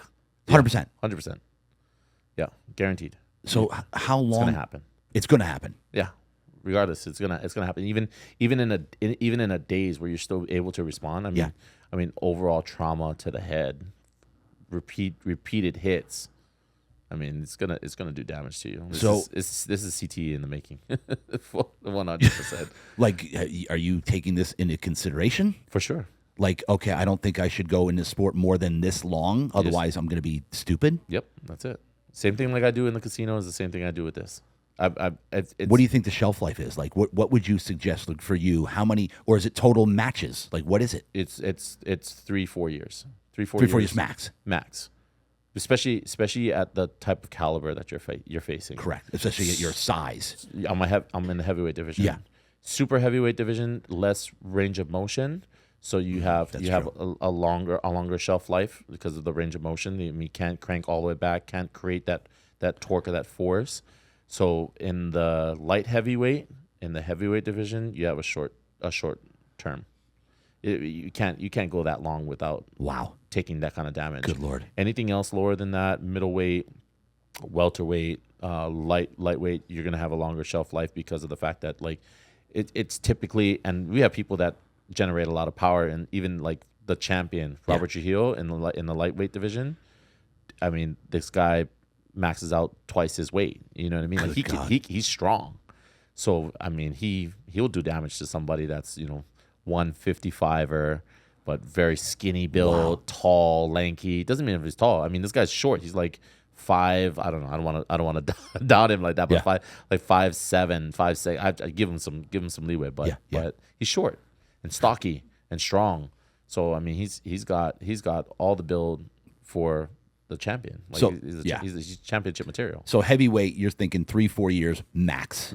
100%. 100%. Yeah, guaranteed. So how long? It's gonna happen. It's gonna happen. Yeah. Regardless, it's gonna happen. Even in a daze where you're still able to respond. I mean, overall trauma to the head, repeated hits. I mean, it's gonna do damage to you. This is CTE in the making, 100%. Like, are you taking this into consideration? For sure. Like, okay, I don't think I should go into sport more than this long. Otherwise, I'm gonna be stupid. Yep, that's it. Same thing like I do in the casino is the same thing I do with this. What do you think the shelf life is? Like, what would you suggest for you? How many, or is it total matches? Like, what is it? It's 3-4 years. 3-4 years max. Max. Especially at the type of caliber that you're facing. Correct. Especially at your size. I'm in the heavyweight division. Yeah. Super heavyweight division, less range of motion. So you have a longer shelf life because of the range of motion. You can't crank all the way back, can't create that torque or that force. So in the light heavyweight, in the heavyweight division, you have a short term. You can't go that long without taking that kind of damage. Good Lord. Anything else lower than that, middleweight, welterweight, lightweight, you're gonna have a longer shelf life because of the fact that like it's typically, and we have people that generate a lot of power, and even like the champion Robert Trujillo in the lightweight division. I mean, this guy maxes out twice his weight. You know what I mean? Like he's strong. So I mean, he'll do damage to somebody that's 155 or but very skinny build, tall, lanky. Doesn't mean if he's tall. I mean, this guy's short. He's like 5. I don't know. I don't want to doubt him like that. But 5'7", 5'6". I give him some leeway. But he's short and stocky and strong. So I mean, he's got all the build for the champion. Like, so he's championship material. So heavyweight, you're thinking 3-4 years max.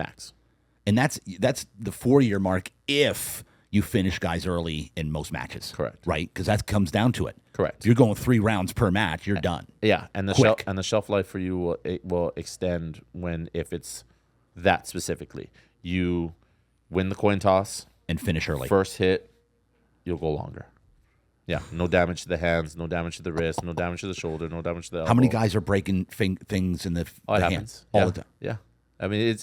And that's the 4-year mark if you finish guys early in most matches. Correct. Right? Because that comes down to it. Correct. If you're going 3 rounds per match, you're done. Yeah, and the shelf life for you will extend if it's that specifically. You win the coin toss and finish early. First hit, you'll go longer. Yeah, no damage to the hands, no damage to the wrist, no damage to the shoulder, no damage to the elbow. How many guys are breaking things in the hands all the time? Yeah. I mean,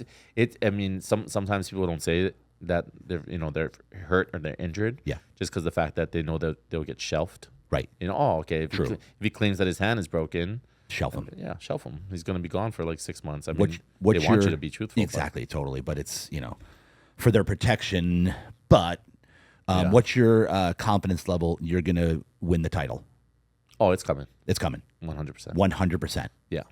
I mean, sometimes people don't say that they're hurt or they're injured. Yeah. Just because the fact that they know that they'll get shelved. Right. Okay. If he claims that his hand is broken, shelf him. Yeah, shelf him. He's going to be gone for like 6 months. I mean, they want you to be truthful. Exactly, totally. But it's for their protection. But what's your confidence level? You're going to win the title. Oh, it's coming. It's coming. 100%. 100%. Yeah.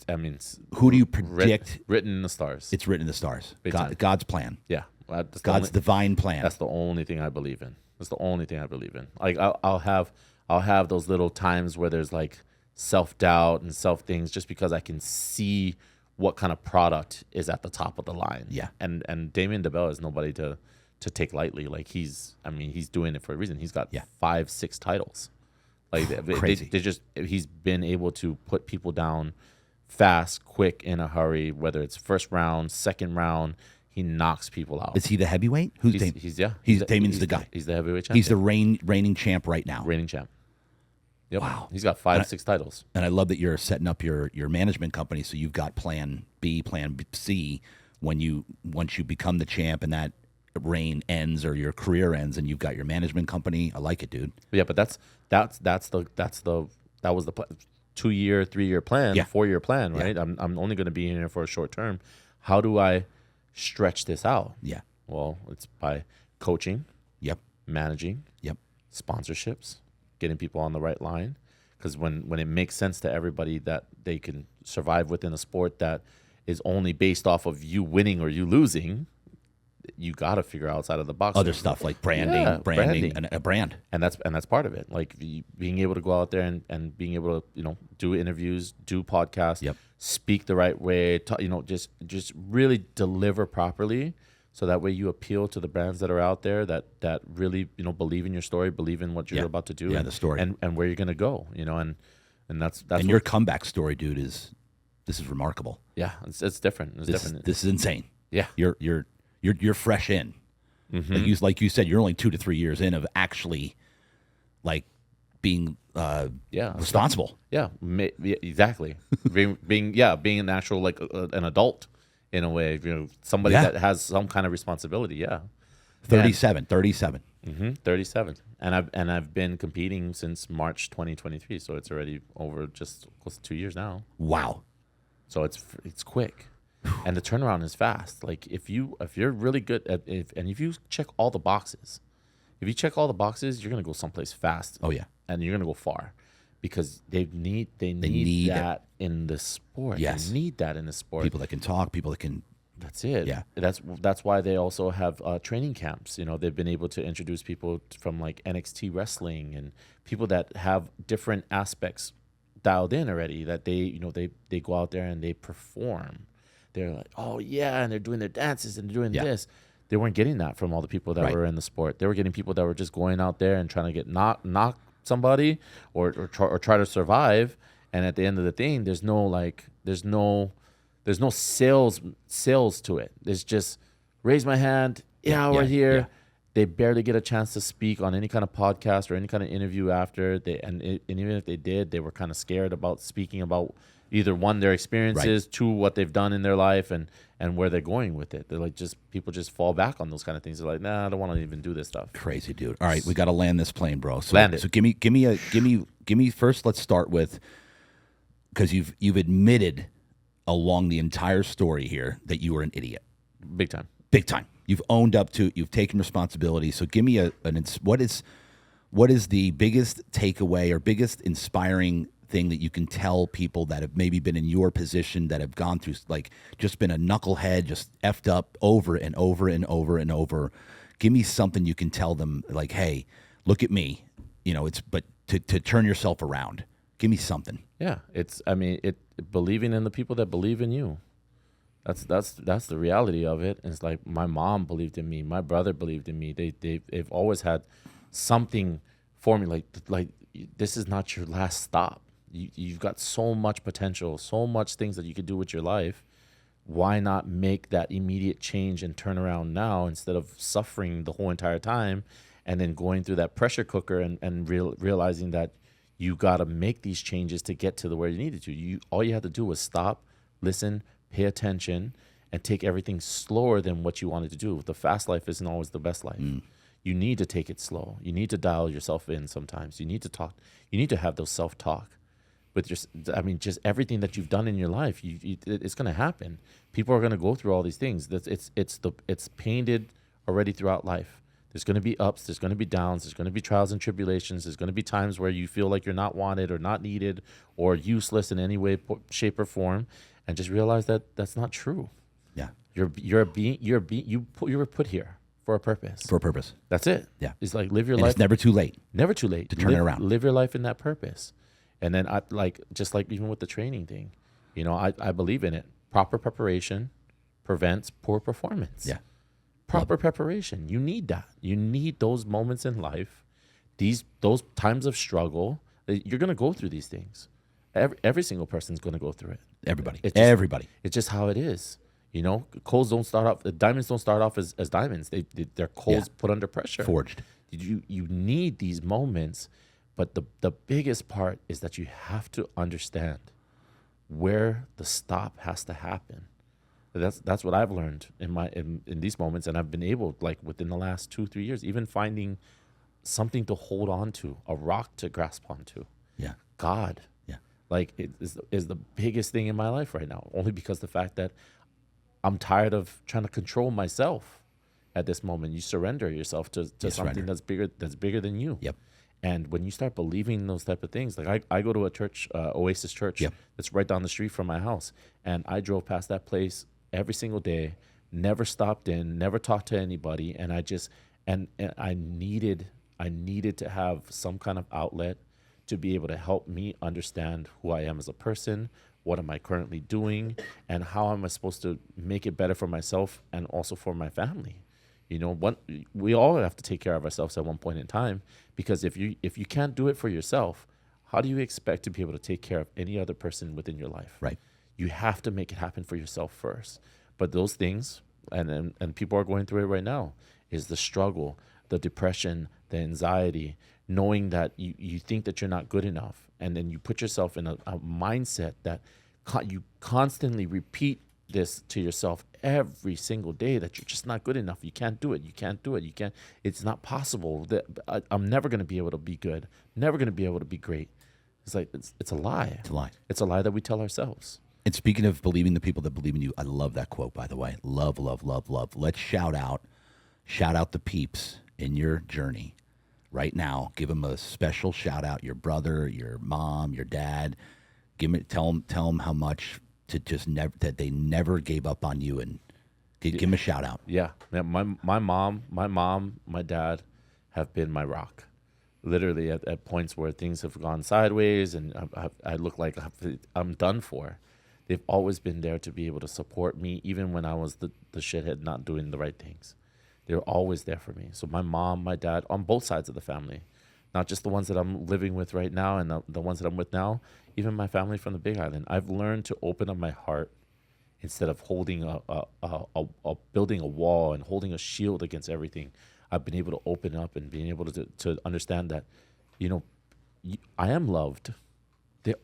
I mean, who do you predict? Written in the stars. It's written in the stars. God's plan. Yeah. God's divine plan. That's the only thing I believe in. That's the only thing I believe in. Like I'll have those little times where there's like self-doubt and self-things just because I can see what kind of product is at the top of the line. Yeah. And Damien DeBell is nobody to take lightly. Like he's doing it for a reason. He's got 5-6 titles. Like crazy. He's been able to put people down fast, quick, in a hurry. Whether it's first round, second round, he knocks people out. Is he the heavyweight? Who's Damien? Damien's the guy. He's the heavyweight champion. He's the reigning champ right now. Reigning champ. Yep. Wow. He's got 5-6 titles. And I love that you're setting up your management company, so you've got plan B, plan C once you become the champ and that reign ends or your career ends and you've got your management company. I like it, dude. Yeah, but that was the 2-year, 3-year plan, 4-year plan, right? I'm only going to be in here for a short term. How do I stretch this out? Yeah. Well, it's by coaching. Yep. Managing. Yep. Sponsorships, getting people on the right line. Because when it makes sense to everybody that they can survive within a sport that is only based off of you winning or you losing, you got to figure outside of the box. Other stuff like branding. And a brand. And that's part of it. Like being able to go out there and being able to, do interviews, do podcasts, speak the right way, just really deliver properly. So that way you appeal to the brands that are out there that really, believe in your story, believe in what you're about to do. Yeah, the story. And where you're going to go, and that's and your comeback story, dude, this is remarkable. Yeah, it's different. This is insane. Yeah. You're fresh in. Mm-hmm. Like you said, you're only 2 to 3 years in of actually like being responsible. Yeah, exactly. being an actual like an adult in a way, somebody that has some kind of responsibility. Yeah. 37. 37. And I've been competing since March 2023, so it's already over just close to 2 years now. Wow. So it's quick. And the turnaround is fast. Like if you're really good at if you check all the boxes, you're gonna go someplace fast. Oh yeah, and you're gonna go far, because they need that in the sport. Yes, they need that in the sport. People that can talk, people that can. That's it. Yeah, that's why they also have training camps. They've been able to introduce people from like NXT wrestling and people that have different aspects dialed in already. That they go out there and they perform. They're like, oh, yeah, and they're doing their dances and doing this. They weren't getting that from all the people that were in the sport. They were getting people that were just going out there and trying to get knock somebody or try to survive. And at the end of the thing, there's no sales to it. There's just raise my hand. Yeah, we're here. Yeah. They barely get a chance to speak on any kind of podcast or any kind of interview after. And even if they did, they were kind of scared about speaking about either one, their experiences, two, what they've done in their life, and where they're going with it. They're like, people just fall back on those kind of things. They're like, nah, I don't want to even do this stuff. Crazy, dude. All right, we got to land this plane, bro. So, land it. So give me first. Let's start with, because you've admitted along the entire story here that you were an idiot. Big time. You've owned up to. You've taken responsibility. So give me what is what is the biggest takeaway or biggest inspiring thing that you can tell people that have maybe been in your position, that have gone through, like, just been a knucklehead, just effed up over and over and over and over? Give me something you can tell them, like, hey, look at me. But to turn yourself around. Give me something. Yeah, believing in the people that believe in you. That's the reality of it. And it's like my mom believed in me, my brother believed in me. They've always had something for me. Like this is not your last stop. You've got so much potential, so much things that you could do with your life. Why not make that immediate change and turn around now instead of suffering the whole entire time and then going through that pressure cooker and realizing that you got to make these changes to get to where you needed to. All you had to do was stop, listen, pay attention, and take everything slower than what you wanted to do. The fast life isn't always the best life. You need to take it slow. You need to dial yourself in sometimes. You need to talk. You need to have those self-talk. With just everything that you've done in your life, it's going to happen. People are going to go through all these things. It's painted already throughout life. There's going to be ups. There's going to be downs. There's going to be trials and tribulations. There's going to be times where you feel like you're not wanted or not needed or useless in any way, shape, or form, and just realize that that's not true. Yeah, you were put here for a purpose. For a purpose. That's it. Yeah, it's like live your life. It's never too late. Never too late to turn it around. Live your life in that purpose. And then just like even with the training thing, I believe in it. Proper preparation prevents poor performance. Yeah. Proper preparation. You need that. You need those moments in life, those times of struggle. You're going to go through these things. Every single person's going to go through it. Everybody. Everybody. It's just how it is. Coals don't start off. Diamonds don't start off as diamonds. They're coals put under pressure. Forged. You need these moments. But the biggest part is that you have to understand where the stop has to happen. That's what I've learned in these moments, and I've been able, like within the last 2-3 years, even finding something to hold on to, a rock to grasp onto. Yeah. God. Yeah. Like it is the biggest thing in my life right now, only because the fact that I'm tired of trying to control myself at this moment. You surrender yourself to something that's bigger than you. Yep. And when you start believing those type of things, like I go to a church, Oasis Church, that's right down the street from my house, and I drove past that place every single day, never stopped in, never talked to anybody, and I needed to have some kind of outlet to be able to help me understand who I am as a person, what am I currently doing, and how am I supposed to make it better for myself and also for my family. We all have to take care of ourselves at one point in time, because if you can't do it for yourself, how do you expect to be able to take care of any other person within your life? Right. You have to make it happen for yourself first. But those things, and people are going through it right now, is the struggle, the depression, the anxiety, knowing that you think that you're not good enough, and then you put yourself in a mindset that you constantly repeat this to yourself every single day, that you're just not good enough. You can't do it. You can't do it. You can't. It's not possible. I'm never going to be able to be good. Never going to be able to be great. It's like it's a lie. It's a lie. It's a lie that we tell ourselves. And speaking of believing the people that believe in you, I love that quote, by the way. Love, love, love, love. Let's shout out the peeps in your journey right now. Give them a special shout out. Your brother, your mom, your dad. Tell them how much to just never, that they never gave up on you, and give them a shout out. Yeah. My mom, my dad have been my rock. Literally at points where things have gone sideways and I look like I'm done for. They've always been there to be able to support me, even when I was the shithead not doing the right things. They were always there for me. So my mom, my dad, on both sides of the family, not just the ones that I'm living with right now and the ones that I'm with now, even my family from the Big Island. I've learned to open up my heart instead of holding building a wall and holding a shield against everything. I've been able to open up and being able to understand that, I am loved.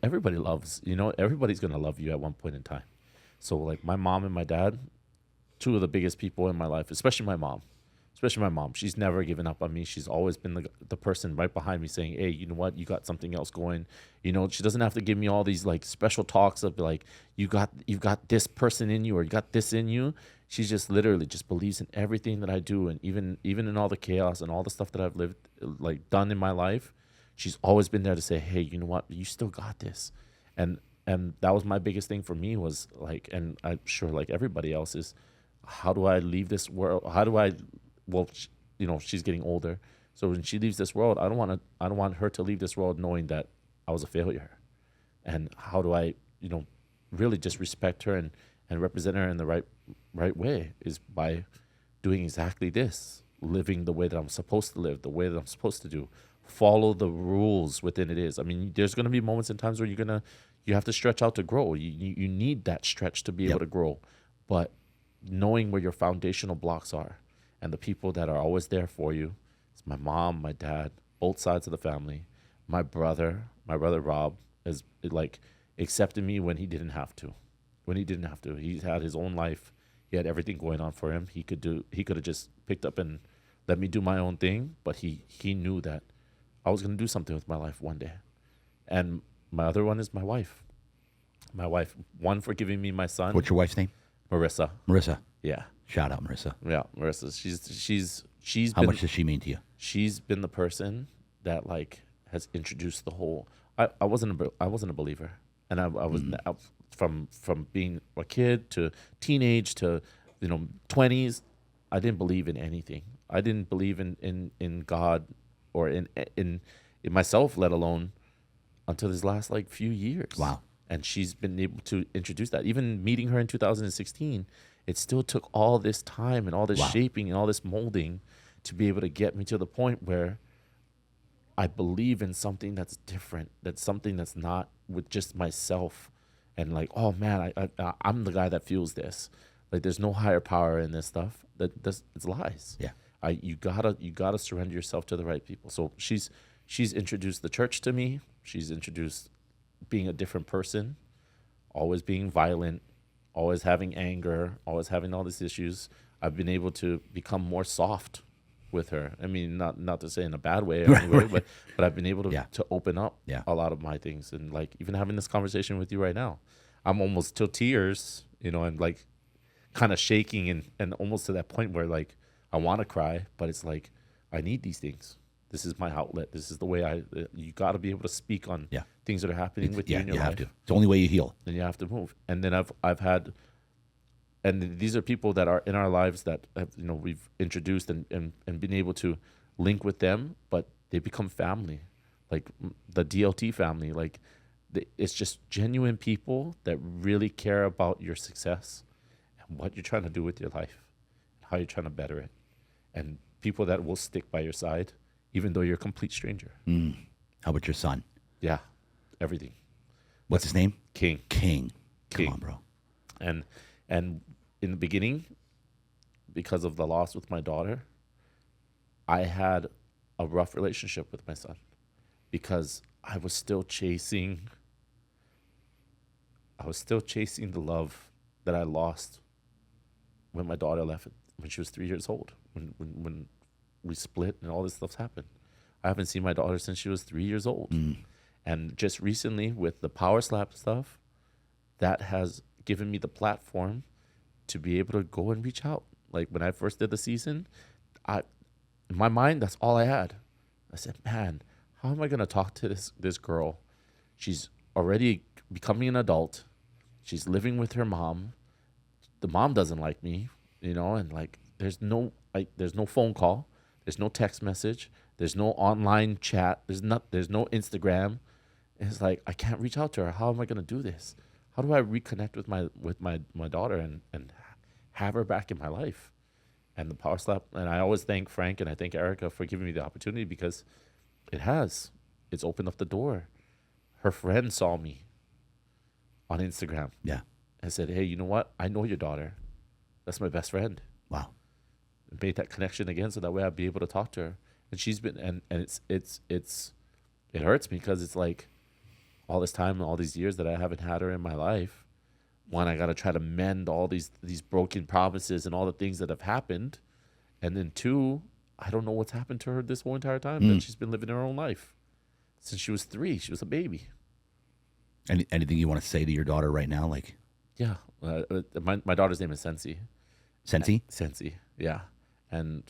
Everybody loves, everybody's going to love you at one point in time. So like my mom and my dad, two of the biggest people in my life, especially my mom. especially my mom. She's never given up on me. She's always been the person right behind me saying, hey, you know what? You got something else going. You know, she doesn't have to give me all these like special talks of like, you've got this person in you, or you got this in you. She just literally just believes in everything that I do. And even in all the chaos and all the stuff that I've done in my life, she's always been there to say, hey, you know what? You still got this. And that was my biggest thing for me, was like, and I'm sure like everybody else is, how do I leave this world? You know, she's getting older. So when she leaves this world, I don't want her to leave this world knowing that I was a failure. And how do I, you know, really just respect her and represent her in the right way, is by doing exactly this, living the way that I'm supposed to live, the way that I'm supposed to do, follow the rules within it is. I mean, there's going to be moments and times where you have to stretch out to grow. You need that stretch to be able to grow. But knowing where your foundational blocks are, and the people that are always there for you, it's my mom, my dad, both sides of the family. My brother Rob, is like accepted me when he didn't have to. He had his own life. He had everything going on for him. He could have just picked up and let me do my own thing, but he knew that I was going to do something with my life one day. And my other one is my wife. One, for giving me my son. What's your wife's name? Marissa. Marissa. Yeah. Shout out, Marissa. Yeah, Marissa. She's How much does she mean to you? She's been the person that like has introduced the whole. I wasn't a believer, and I was from being a kid to teenage to 20s. I didn't believe in anything. I didn't believe in God or in myself, let alone until this last like few years. Wow. And she's been able to introduce that. Even meeting her in 2016, it still took all this time and all this shaping and all this molding to be able to get me to the point where I believe in something that's different, that's something that's not with just myself. And like, oh man, I'm the guy that feels this. Like, there's no higher power in this stuff. It's lies. Yeah. You gotta surrender yourself to the right people. So she's introduced the church to me. She's introduced being a different person, always being violent, always having anger, always having all these issues. I've been able to become more soft with her. I mean, not to say in a bad way or anyway, but I've been able to open up a lot of my things. And like, even having this conversation with you right now, I'm almost to tears, and like kind of shaking and almost to that point where like I want to cry, but it's like, I need these things. This is my outlet. This is the way you got to be able to speak on things that are happening with you in your life. Have to. It's the only way you heal. Then you have to move. And then I've had, and these are people that are in our lives that have, we've introduced and been able to link with them, but they become family, like the DLT family. Like, it's just genuine people that really care about your success and what you're trying to do with your life, how you're trying to better it, and people that will stick by your side even though you're a complete stranger. How about your son? Yeah, everything. What's his name? King. Come on, bro. And in the beginning, because of the loss with my daughter, I had a rough relationship with my son because I was still chasing the love that I lost when my daughter left when she was 3 years old, when we split and all this stuff's happened. I haven't seen my daughter since she was 3 years old. And just recently with the power slap stuff, that has given me the platform to be able to go and reach out. Like, when I first did the season, in my mind, that's all I had. I said, man, how am I going to talk to this girl? She's already becoming an adult. She's living with her mom. The mom doesn't like me, and like, there's no phone call. There's no text message. There's no online chat. There's no Instagram. It's like, I can't reach out to her. How am I going to do this? How do I reconnect with my daughter and have her back in my life? And the power slap. And I always thank Frank and I thank Erica for giving me the opportunity, because it's opened up the door. Her friend saw me on Instagram. Yeah. And said, hey, you know what? I know your daughter. That's my best friend. Wow. Made that connection again, so that way I'd be able to talk to her. And she's been, and it hurts me, because it's like all this time and all these years that I haven't had her in my life. One, I got to try to mend all these broken promises and all the things that have happened. And then 2, I don't know what's happened to her this whole entire time that she's been living her own life since she was 3. She was a baby. Anything you want to say to your daughter right now? Like, Yeah. My daughter's name is Sensi. Sensi? Yeah. And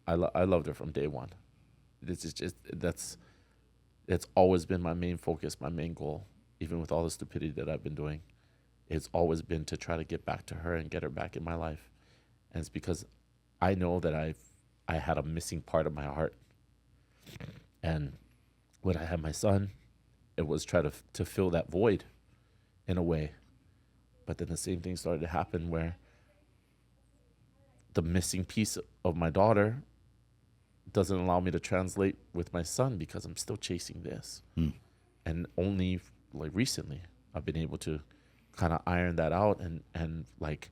I loved her from day one. This is just it's always been my main focus, my main goal, even with all the stupidity that I've been doing. It's always been to try to get back to her and get her back in my life. And it's because I know that I had a missing part of my heart. And when I had my son, it was try to fill that void in a way. But then the same thing started to happen where the missing piece of my daughter doesn't allow me to translate with my son because I'm still chasing this. And only like recently I've been able to kind of iron that out and like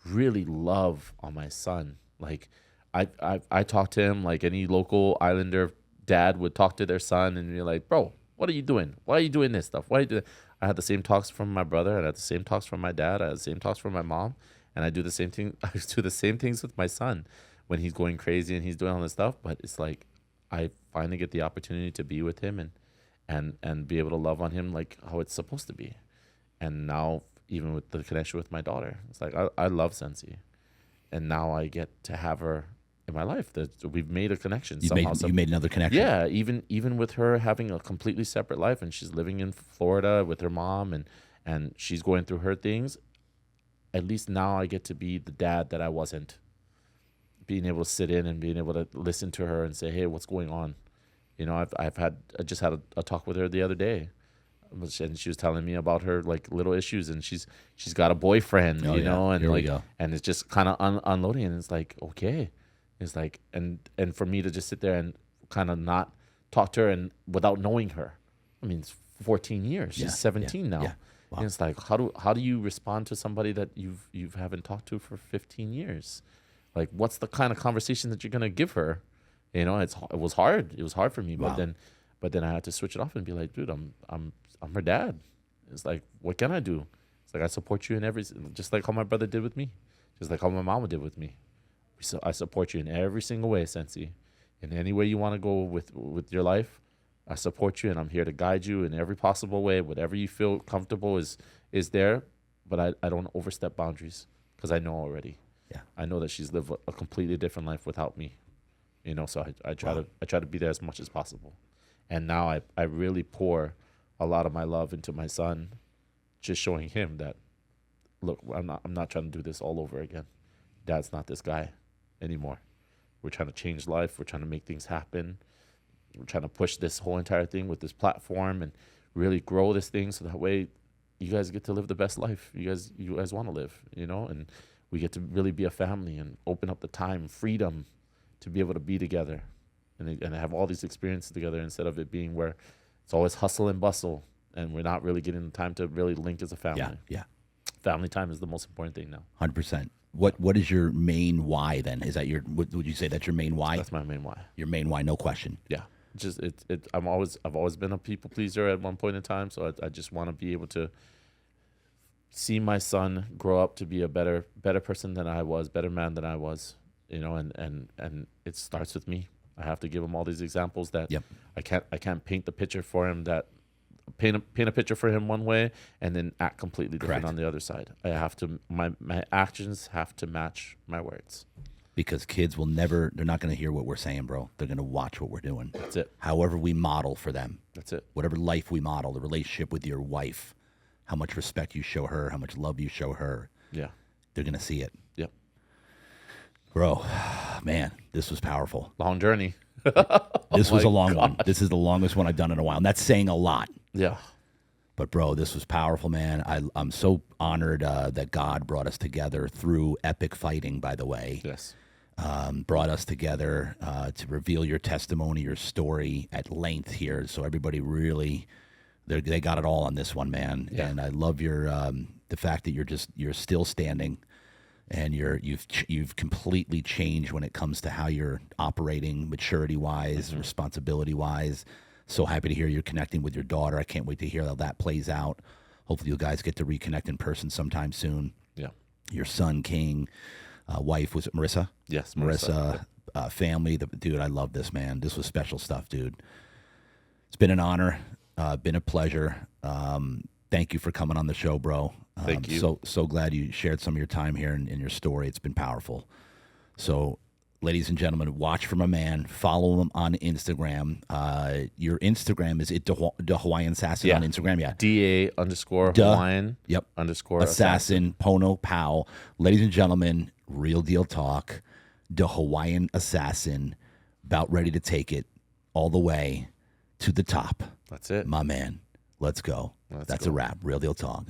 really love on my son. Like I talk to him like any local islander dad would talk to their son, and you're like, bro, what are you doing? Why are you doing this stuff? Why are you doing? I had the same talks from my brother, and I had the same talks from my dad. I had the same talks from my mom, and I do the same thing. I do the same things with my son when he's going crazy and he's doing all this stuff. But it's like I finally get the opportunity to be with him and be able to love on him like how it's supposed to be. And now even with the connection with my daughter, it's like I love Sensi, and now I get to have her in my life. That we've made a connection. You made another connection. Yeah, even with her having a completely separate life, and she's living in Florida with her mom, and she's going through her things. At least now I get to be the dad that I wasn't. Being able to sit in and being able to listen to her and say, hey, what's going on? You know, I just had a talk with her the other day, and she was telling me about her like little issues, and she's got a boyfriend, you know, and Here we like, go. and it's just kind of unloading, and it's like, okay, it's like, and for me to just sit there and kind of not talk to her and without knowing her. I mean, it's 14 years. She's 17 now. Yeah. Wow. And it's like, how do you respond to somebody that you haven't talked to for 15 years? Like, what's the kind of conversation that you're gonna give her? You know, it was hard. It was hard for me, Wow. but then I had to switch it off and be like, dude, I'm her dad. It's like, what can I do? It's like, I support you in every, just like how my brother did with me, just like how my mama did with me. So I support you in every single way, Sensi. In any way you want to go with your life, I support you, and I'm here to guide you in every possible way. Whatever you feel comfortable is there, but I don't overstep boundaries because I know already. Yeah. I know that she's lived a completely different life without me. You know, so I try to be there as much as possible. And now I really pour a lot of my love into my son, just showing him that, look, I'm not trying to do this all over again. Dad's not this guy anymore. We're trying to change life. We're trying to make things happen. We're trying to push this whole entire thing with this platform and really grow this thing so that way you guys get to live the best life you guys want to live, you know, and we get to really be a family and open up the time, freedom to be able to be together and have all these experiences together instead of it being where it's always hustle and bustle and we're not really getting the time to really link as a family. Yeah. Family time is the most important thing now. 100%. What is your main why then? Is that would you say that's your main why? That's my main why. Your main why, no question. Yeah. Just I've always been a people pleaser at one point in time, so I just want to be able to see my son grow up to be a better person than I was, better man than I was, you know, and it starts with me. I have to give him all these examples that I can't paint the picture for him that paint a picture for him one way and then act completely different Correct. on the other side. I have to my actions have to match my words. Because kids they're not going to hear what we're saying, bro. They're going to watch what we're doing. That's it. However we model for them. That's it. Whatever life we model, the relationship with your wife, how much respect you show her, how much love you show her. Yeah. They're going to see it. Yep. Bro, man, this was powerful. Long journey. This was a long one. This is the longest one I've done in a while. And that's saying a lot. Yeah. But, bro, this was powerful, man. I'm so honored that God brought us together through epic fighting, by the way. Yes. Brought us together to reveal your testimony, your story at length here. So everybody really, they got it all on this one, man. Yeah. And I love your the fact that you're still standing, and you've completely changed when it comes to how you're operating, maturity wise, responsibility wise. So happy to hear you're connecting with your daughter. I can't wait to hear how that plays out. Hopefully, you guys get to reconnect in person sometime soon. Yeah. Your son, King. wife, was it Marissa? Yes, Marissa, family. Dude, I love this, man. This was special stuff, dude. It's been an honor, been a pleasure. Thank you for coming on the show, bro. Thank you. So glad you shared some of your time here and your story. It's been powerful. So, ladies and gentlemen, watch for my man. Follow him on Instagram. Your Instagram is it the Hawaiian Assassin on Instagram? Yeah. DA_Hawaiian. Yep. _ Assassin Pono Pow. Ladies and gentlemen, Real Deal Talk. The Hawaiian Assassin, about ready to take it all the way to the top. That's it. My man. Let's go. That's a wrap. Real Deal Talk.